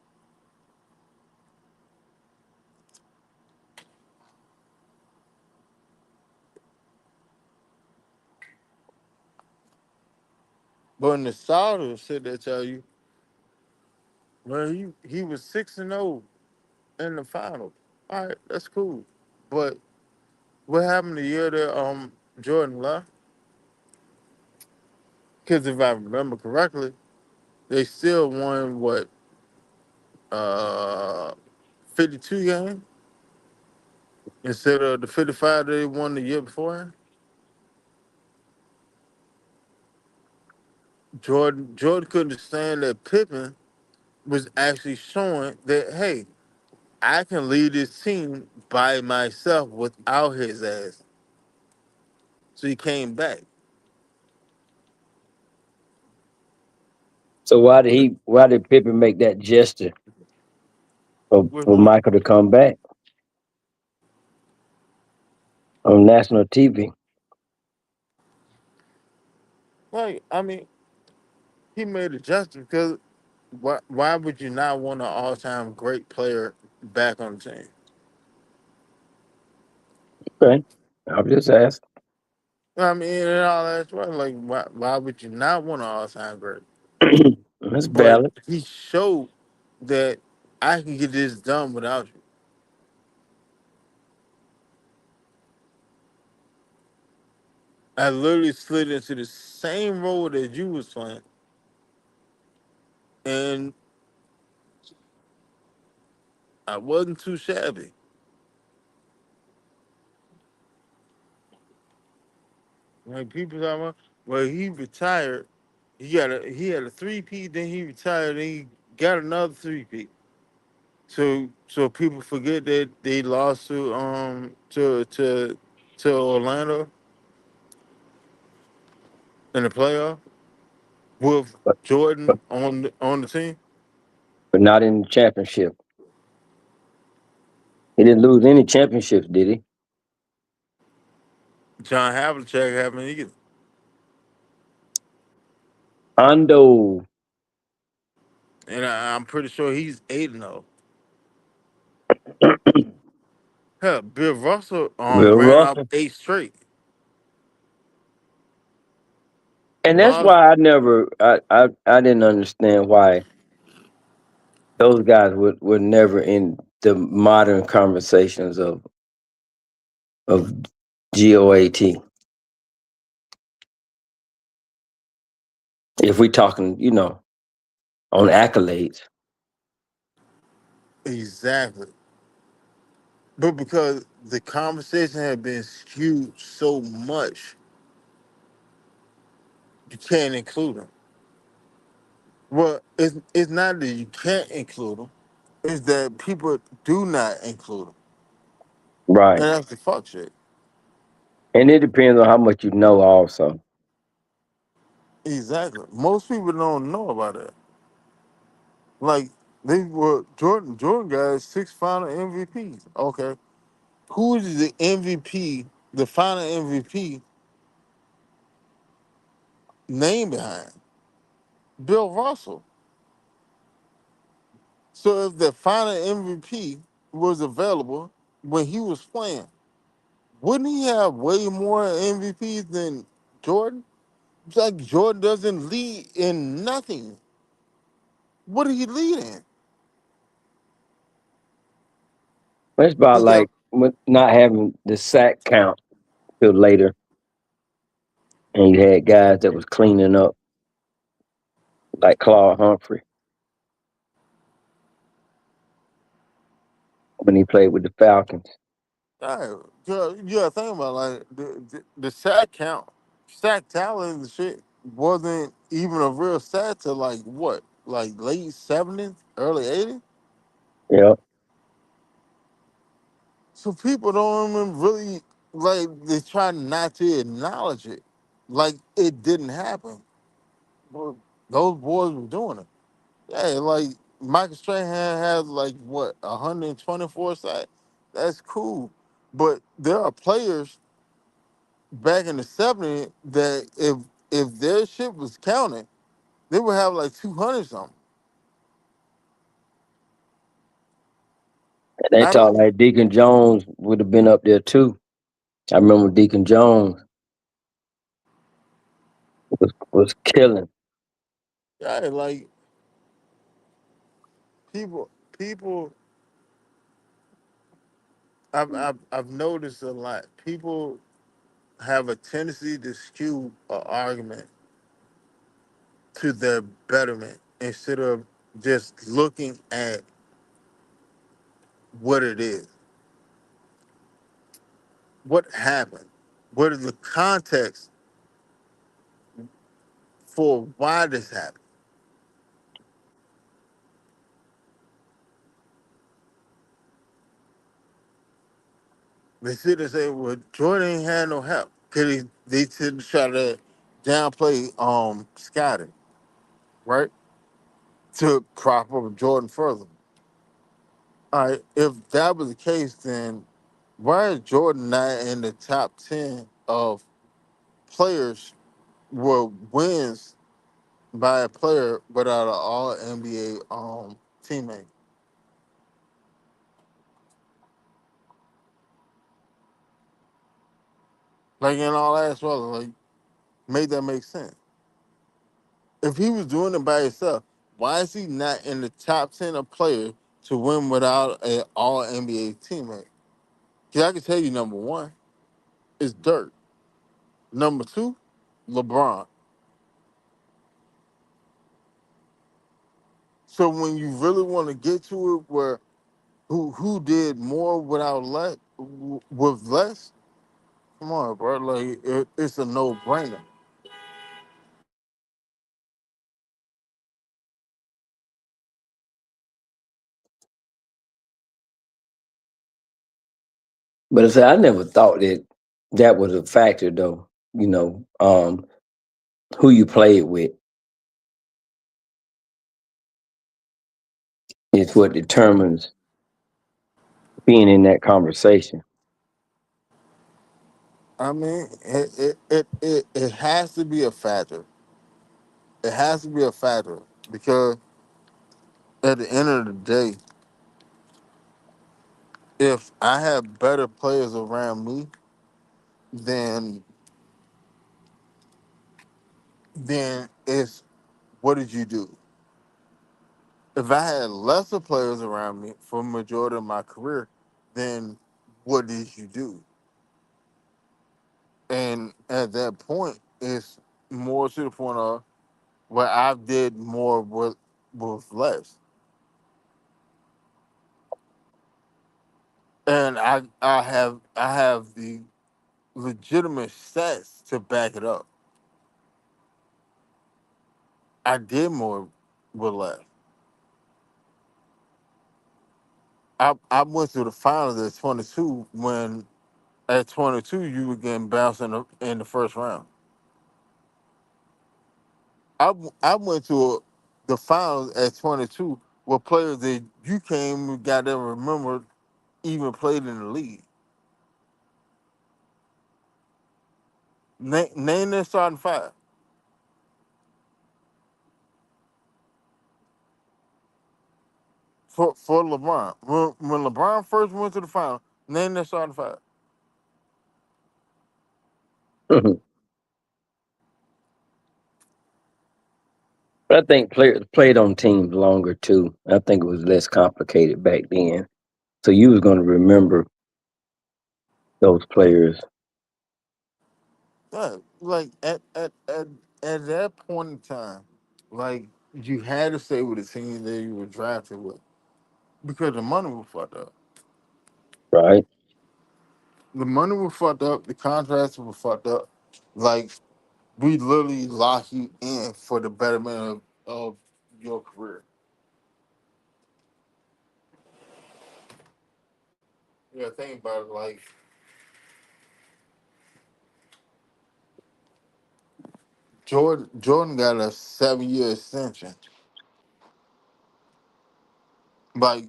A: But in the South, will sit there tell you, well, he was 6-0 in the final. All right, that's cool. But what happened the year that Jordan left? Because if I remember correctly, they still won what, uh 52 games instead of the 55 they won the year before. Jordan couldn't understand that Pippen was actually showing that, hey, I can lead this team by myself without his ass. So he came back.
D: So why did Pippen make that gesture
A: With
D: for
A: who?
D: Michael to come back on national TV?
A: Like, I mean, he made a gesture because why would you not want an all time great player back on the team?
D: Okay, I'll just ask.
A: I mean, and all that's right. Like, why would you not want an all time great?
D: That's
A: But
D: valid.
A: he showed that I can get this done without you. I literally slid into the same role that you was playing, and I wasn't too shabby. Like people talking about, well, he retired. He had a 3P, then he retired, then he got another 3P. So people forget that they lost to Orlando in the playoff with
D: but,
A: Jordan
D: but
A: on the team.
D: but not in the championship. He didn't lose any championships, did he?
A: John Havlicek happened either,
D: Hondo,
A: and I'm pretty sure he's 8-0. Hell, Bill Russell
D: Bill
A: ran up
D: Russell,
A: 8 straight.
D: and that's
A: Lost.
D: why I didn't understand why those guys were never in the modern conversations of GOAT. If we talking, on accolades,
A: Exactly. But because the conversation had been skewed so much, you can't include them. Well, it's not that you can't include them; it's that people do not include them, and
D: right?
A: that's the fuck shit.
D: And it depends on how much you know, also.
A: Exactly. Most people don't know about that. Like they were Jordan guys 6 final MVPs. Okay, who is the MVP? The final MVP name behind Bill Russell. So if the final MVP was available when he was playing, wouldn't he have way more MVPs than Jordan? It's like Jordan doesn't lead in nothing. What did he lead in?
D: It's about
A: He got
D: like not having the sack count till later, and you had guys that was cleaning up, like Claude Humphrey when he played with the Falcons.
A: you gotta think about like the sack count, sack talent and shit wasn't even a real stat to like what, like late 70s, early 80s.
D: Yeah,
A: So people don't even really like they try not to acknowledge it, like it didn't happen. But those boys were doing it. Yeah, like Michael Strahan has like what 124 sacks. That's cool, but there are players back in the '70s that if their shit was counted, they would have like 200 something.
D: And they
A: Not
D: talk
A: only
D: like Deacon Jones would have been up there too. I remember Deacon Jones was killing.
A: yeah, like people people I've noticed a lot. People have a tendency to skew an argument to their betterment instead of just looking at what it is, what happened, what is the context for why this happened. They sit and say, "Well, Jordan ain't had no help," because they sit and try to downplay Scotty, right? To prop up Jordan further. All right, if that was the case, then why is Jordan not in the top 10 of players were wins by a player without an All NBA teammate? Like in all that as well, like made that make sense. If he was doing it by himself, why is he not in the top 10 of players to win without an All NBA teammate? Because I can tell you, number one is Dirk. Number two, LeBron. So when you really want to get to it, where who did more without less with less? Come on, bro. Like it's a no brainer.
D: But I said I never thought that that was a factor though. You know, who you played with is what determines being in that conversation.
A: I mean, it has to be a factor. It has to be a factor because at the end of the day, if I have better players around me, then it's what did you do? If I had lesser players around me for the majority of my career, then what did you do? And at that point, it's more to the point of where I did more with less, and I have the legitimate stats to back it up. I did more with less. I went to the finals at 22 when at 22 you were getting bounced in the first round. I went to the finals at 22 with players that you can't even goddamn remember even played in the league. Name their starting five for LeBron. When LeBron first went to the final, name their starting five.
D: But I think players played on teams longer too. I think it was less complicated back then. So you was going to remember those players,
A: Yeah, like at that point in time, like you had to stay with the team that you were drafted with because the money was fucked up.
D: right?
A: The money was fucked up. The contracts were fucked up. Like we literally lock you in for the betterment of your career. Yeah, think about it. Like Jordan got a 7 year extension. Like,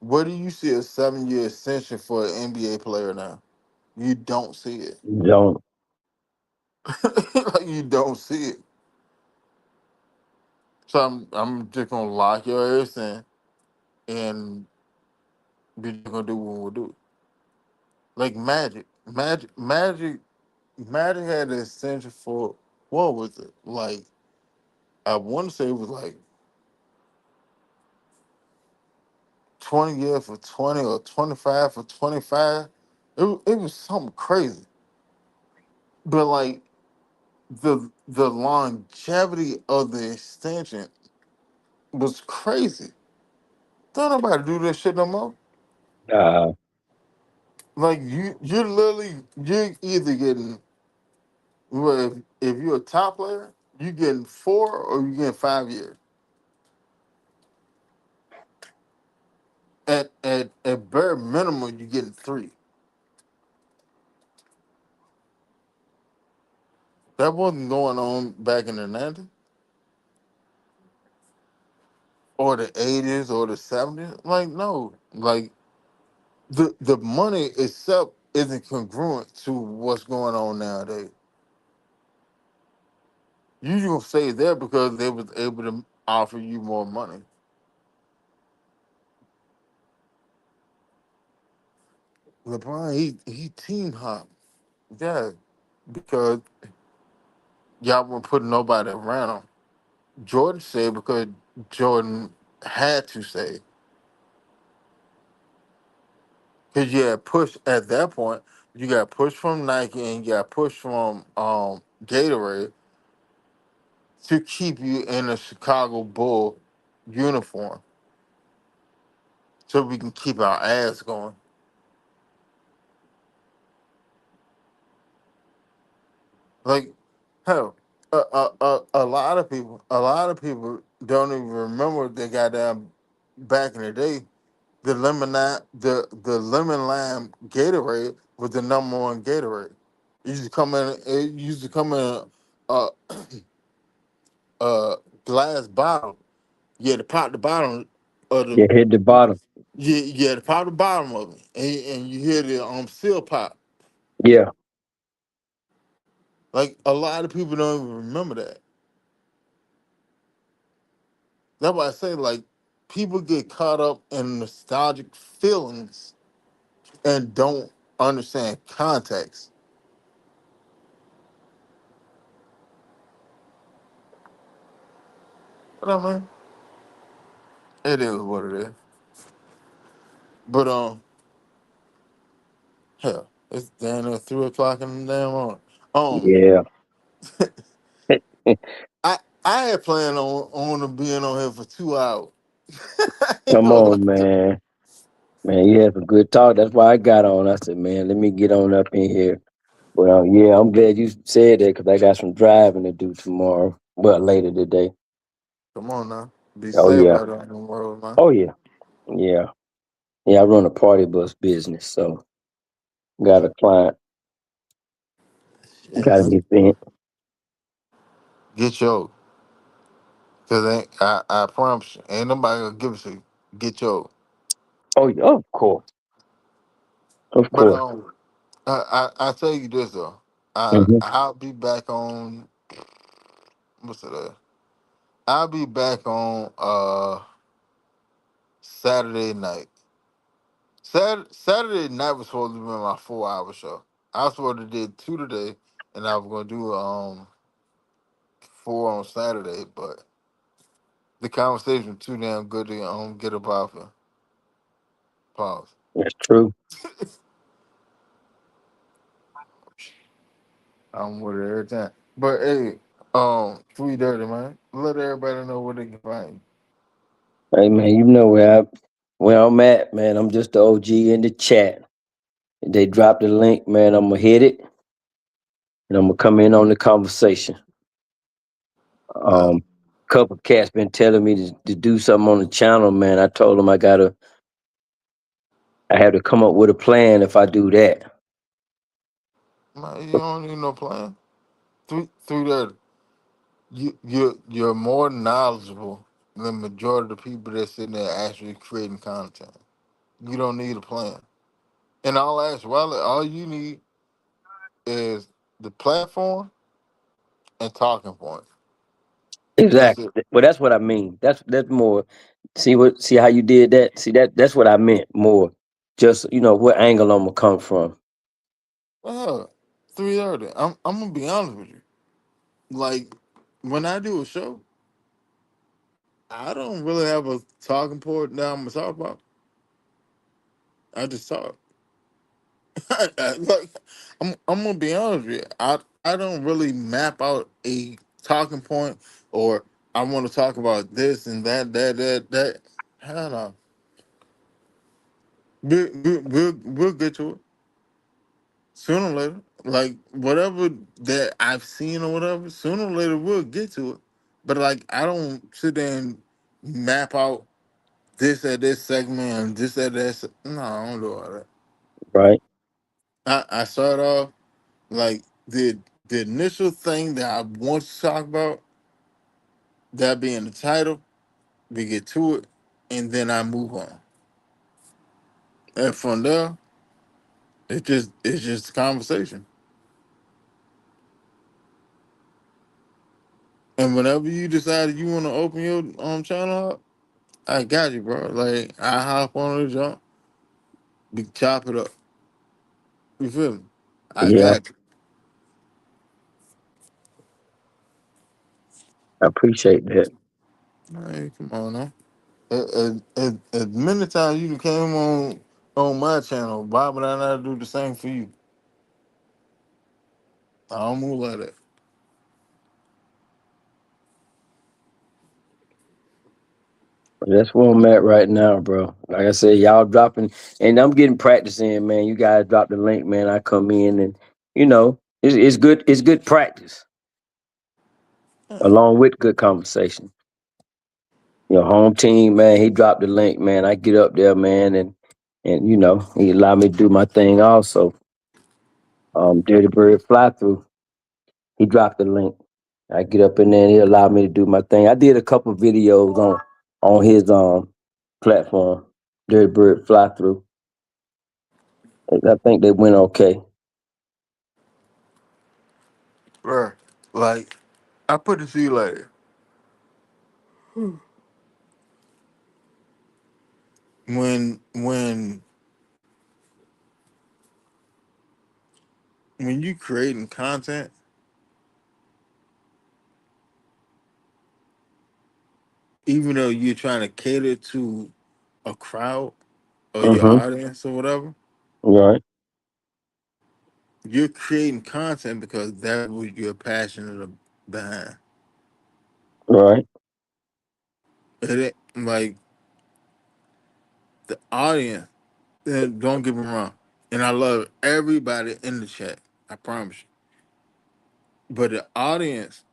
A: where do you see a 7 year extension for an NBA player now? You don't see it.
D: Don't.
A: Like, you don't see it. So I'm just gonna lock your ass in and we just gonna do what we'll do. Like Magic had an extension for what was it? Like I want to say it was like 20 years for 20 or 25 for 25. It was something crazy. But like the longevity of the extension was crazy. Don't nobody do this shit no more.
D: Uh,
A: Like you're literally you're either getting well if you're a top player, you getting 4 or you getting 5 years. At bare minimum, you're getting 3. That wasn't going on back in the 90s or the 80s or the 70s. Like no, like the money itself isn't congruent to what's going on nowadays. You gonna stay there because they was able to offer you more money. LeBron, he team hop, yeah, because y'all weren't putting nobody around him. Jordan said because Jordan had to say because you had push at that point. You got push from Nike and you got push from Gatorade to keep you in a Chicago Bull uniform so we can keep our ass going. Like, hell, a lot of people don't even remember they got down back in the day. The lemon lime Gatorade was the number one Gatorade. It used to come in. It used to come in a, a glass bottle. You had to pop the bottom of the.
D: yeah, hit the bottom.
A: You had to pop the bottom of it, and you hear the seal pop.
D: Yeah,
A: Like a lot of people don't even remember that. That's why I say like people get caught up in nostalgic feelings and don't understand context. But I mean, it is what it is. But hell, it's down there 3 o'clock in the damn morning. Um,
D: yeah.
A: I had planned on being on here for 2 hours. I ain't
D: Come
A: gonna lie
D: on,
A: to you.
D: man. Man, you had some good talk. That's why I got on. I said, man, let me get on up in here. But yeah, I'm glad you said that because I got some driving to do tomorrow. Well, later today.
A: Come on now, be
D: Oh
A: safe
D: yeah.
A: out there in the world, man.
D: Oh yeah. Yeah. Yeah. I run a party bus business, so got a client, got
A: Yes,
D: an event.
A: get your, cause I promise you, ain't nobody gonna give it to you. Get your,
D: Oh yeah. Of course. Of
A: but
D: course.
A: I tell you this though,
D: Hmm.
A: I'll be back on what's it? I'll be back on Saturday night. Saturday night was supposed to be my 4 hour show. I was supposed to do 2 today, and I was gonna do 4 on Saturday, but the conversation was too damn good to get up off and pause.
D: That's true.
A: I'm with it every time. But hey, 3:30, man. Let everybody know where they can find you.
D: Hey man, you know where I'm at, man. I'm just the OG in the chat. If they drop the link, man, I'm gonna hit it and I'm gonna come in on the conversation.
A: Uh,
D: Couple cats been telling me to do something on the channel, man. I told them I gotta I have to come up with a plan if I do that.
A: Man, you don't need no plan. Through that, you're more knowledgeable than the majority of the people that's sitting there actually creating content. You don't need a plan. And all actuality, all you need is the platform and talking points. That's it.
D: Exactly. Well, that's what I mean. That's more. See how you did that. See that's what I meant more. Just what angle I'm gonna come from.
A: Well, 3:30. I'm gonna be honest with you. Like when I do a show, I don't really have a talking point that I'm gonna talk about. I just talk. Like I'm gonna be honest with you. I don't really map out a talking point or I want to talk about this and that. Hell no. We'll get to it sooner or later. Like whatever that I've seen or whatever, sooner or later we'll get to it. But like I don't sit there and map out this at this segment and this at that. No, I don't do all that.
D: Right.
A: I start off like the initial thing that I want to talk about, that being the title, we get to it, and then I move on. And from there, it's just a conversation. And whenever you decide you want to open your channel up, I got you, bro. Like I hop on the jump, we chop it up. You feel me? I
D: Yeah.
A: got you.
D: I appreciate that.
A: Hey, come on now. As many times you came on my channel, why would I not do the same for you? I don't move like that.
D: That's where I'm at right now, bro. Like I said, y'all dropping, and I'm getting practice in, man. You guys drop the link, man. I come in, and it's good. It's good practice
A: Yeah.
D: along with good conversation. Your home team, man. He dropped the link, man. I get up there, man, and he allowed me to do my thing also. Dirty Bird Fly Through. He dropped the link. I get up in there and he allowed me to do my thing. I did a couple videos on his platform, Dirty Bird Fly Through. I think they went okay.
A: Bro, like I put it to you like when when you creating content, even though you're trying to cater to a crowd or your
D: Mm-hmm.
A: audience or whatever,
D: Right.
A: you're creating content because that's what you're passionate behind.
D: Right.
A: It ain't, like the audience, don't get me wrong, and I love everybody in the chat. I promise you. But the audience,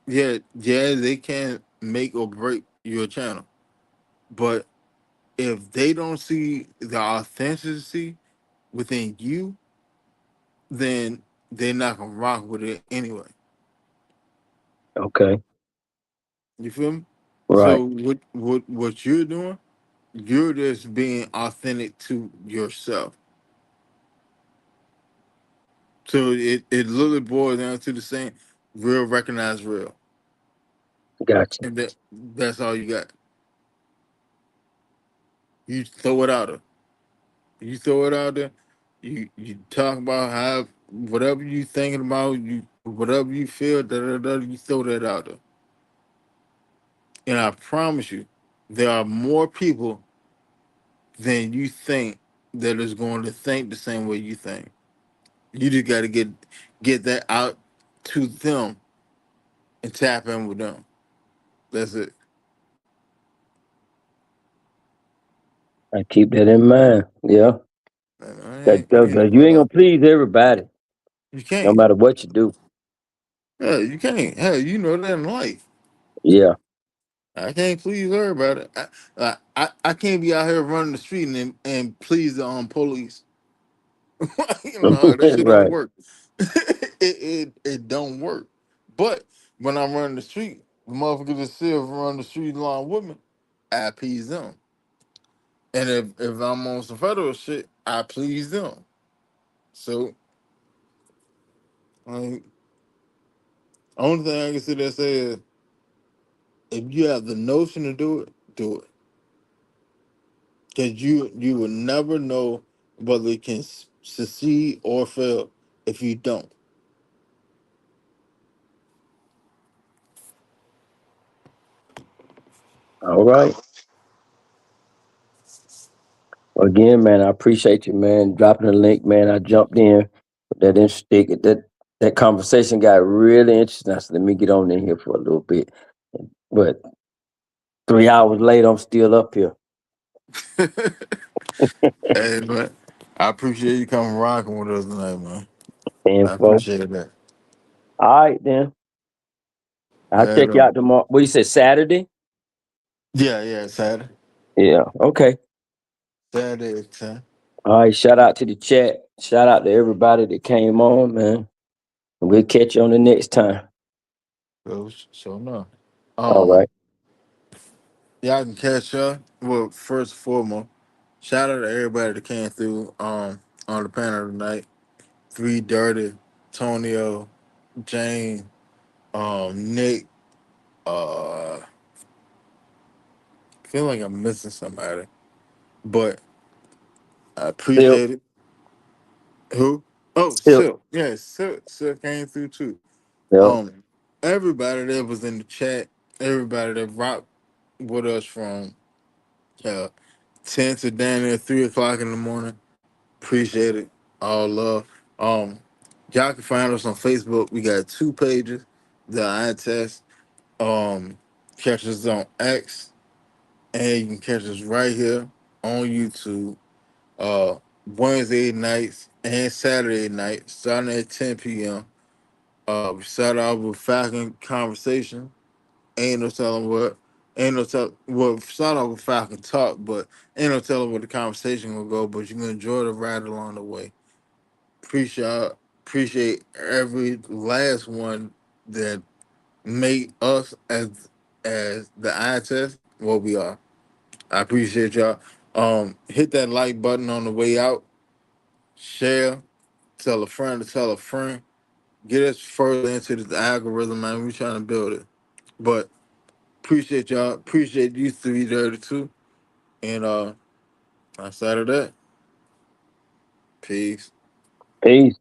A: yeah, they can make or break your channel. But if they don't see the authenticity within you, then they're not gonna rock with it anyway.
D: Okay.
A: You feel me?
D: Right.
A: So what you're doing, you're just being authentic to yourself. So it literally boils down to the same: real recognize real,
D: Gotcha.
A: and that's all you got. You throw it out there. You throw it out there. You talk about how whatever you thinking about, you whatever you feel, you throw that out there. And I promise you, there are more people than you think that is going to think the same way you think. You just got to get that out to them and tap in with them. That's it.
D: I keep that in mind. Yeah.
A: And
D: Cause,
A: I
D: 'cause
A: ain't
D: you
A: about
D: ain't
A: that.
D: gonna please everybody,
A: You
D: no
A: can't.
D: matter what you do.
A: Yeah, you can't. Hell, you know that in life.
D: Yeah.
A: I can't please everybody. I can't be out here running the street and please the police. No, that shit don't
D: Right.
A: work. It don't work. But when I'm running the street, the motherfuckers that still run the street along with me, I appease them. And if I'm on some federal shit, I please them. So, like, only thing I can sit there and say is, if you have the notion to do it, do it. Because you will never know whether it can succeed or fail if you don't.
D: All right. Again, man, I appreciate you, man, dropping the link, man. I jumped in. That interesting. That conversation got really interesting. I said, let me get on in here for a little bit. But 3 hours later, I'm still up here.
A: Hey man, I appreciate you coming rocking with us tonight, man. I
D: Info.
A: appreciate that.
D: All right, then. I'll
A: And
D: check you out tomorrow. What you said, Saturday?
A: yeah, yeah, Saturday.
D: Yeah. Okay.
A: Saturday at 10.
D: All right. Shout out to the chat. Shout out to everybody that came on, man. We'll catch you on the next time.
A: So no.
D: All right.
A: Y'all can catch up. Well, first and foremost, shout out to everybody that came through on the panel tonight. Three Dirty, Tonio, Jane, Nick, uh feel like I'm missing somebody. But I
D: Still,
A: appreciate it. Who? Oh,
D: still,
A: Silk. Yeah, Silk came through too.
D: yeah.
A: Um, everybody that was in the chat, everybody that rocked with us from uh 10 to down there 3 o'clock in the morning. Appreciate it. All love. Um, y'all can find us on Facebook. We got 2 pages. The eye test. Catch us on X, and you can catch us right here on YouTube. Uh, Wednesday nights and Saturday night, starting at 10 p.m. We start off with Falcon conversation. Ain't no telling what. Ain't no tell. Well, start off with Falcon talk, but ain't no telling where the conversation will go. But you can enjoy the ride along the way. Appreciate every last one that made us as the eye test what we are. I appreciate y'all. Hit that like button on the way out. Share. Tell a friend to tell a friend. Get us further into the algorithm, man. We trying to build it. But appreciate y'all. Appreciate you 332. And outside of that, peace.
D: Peace.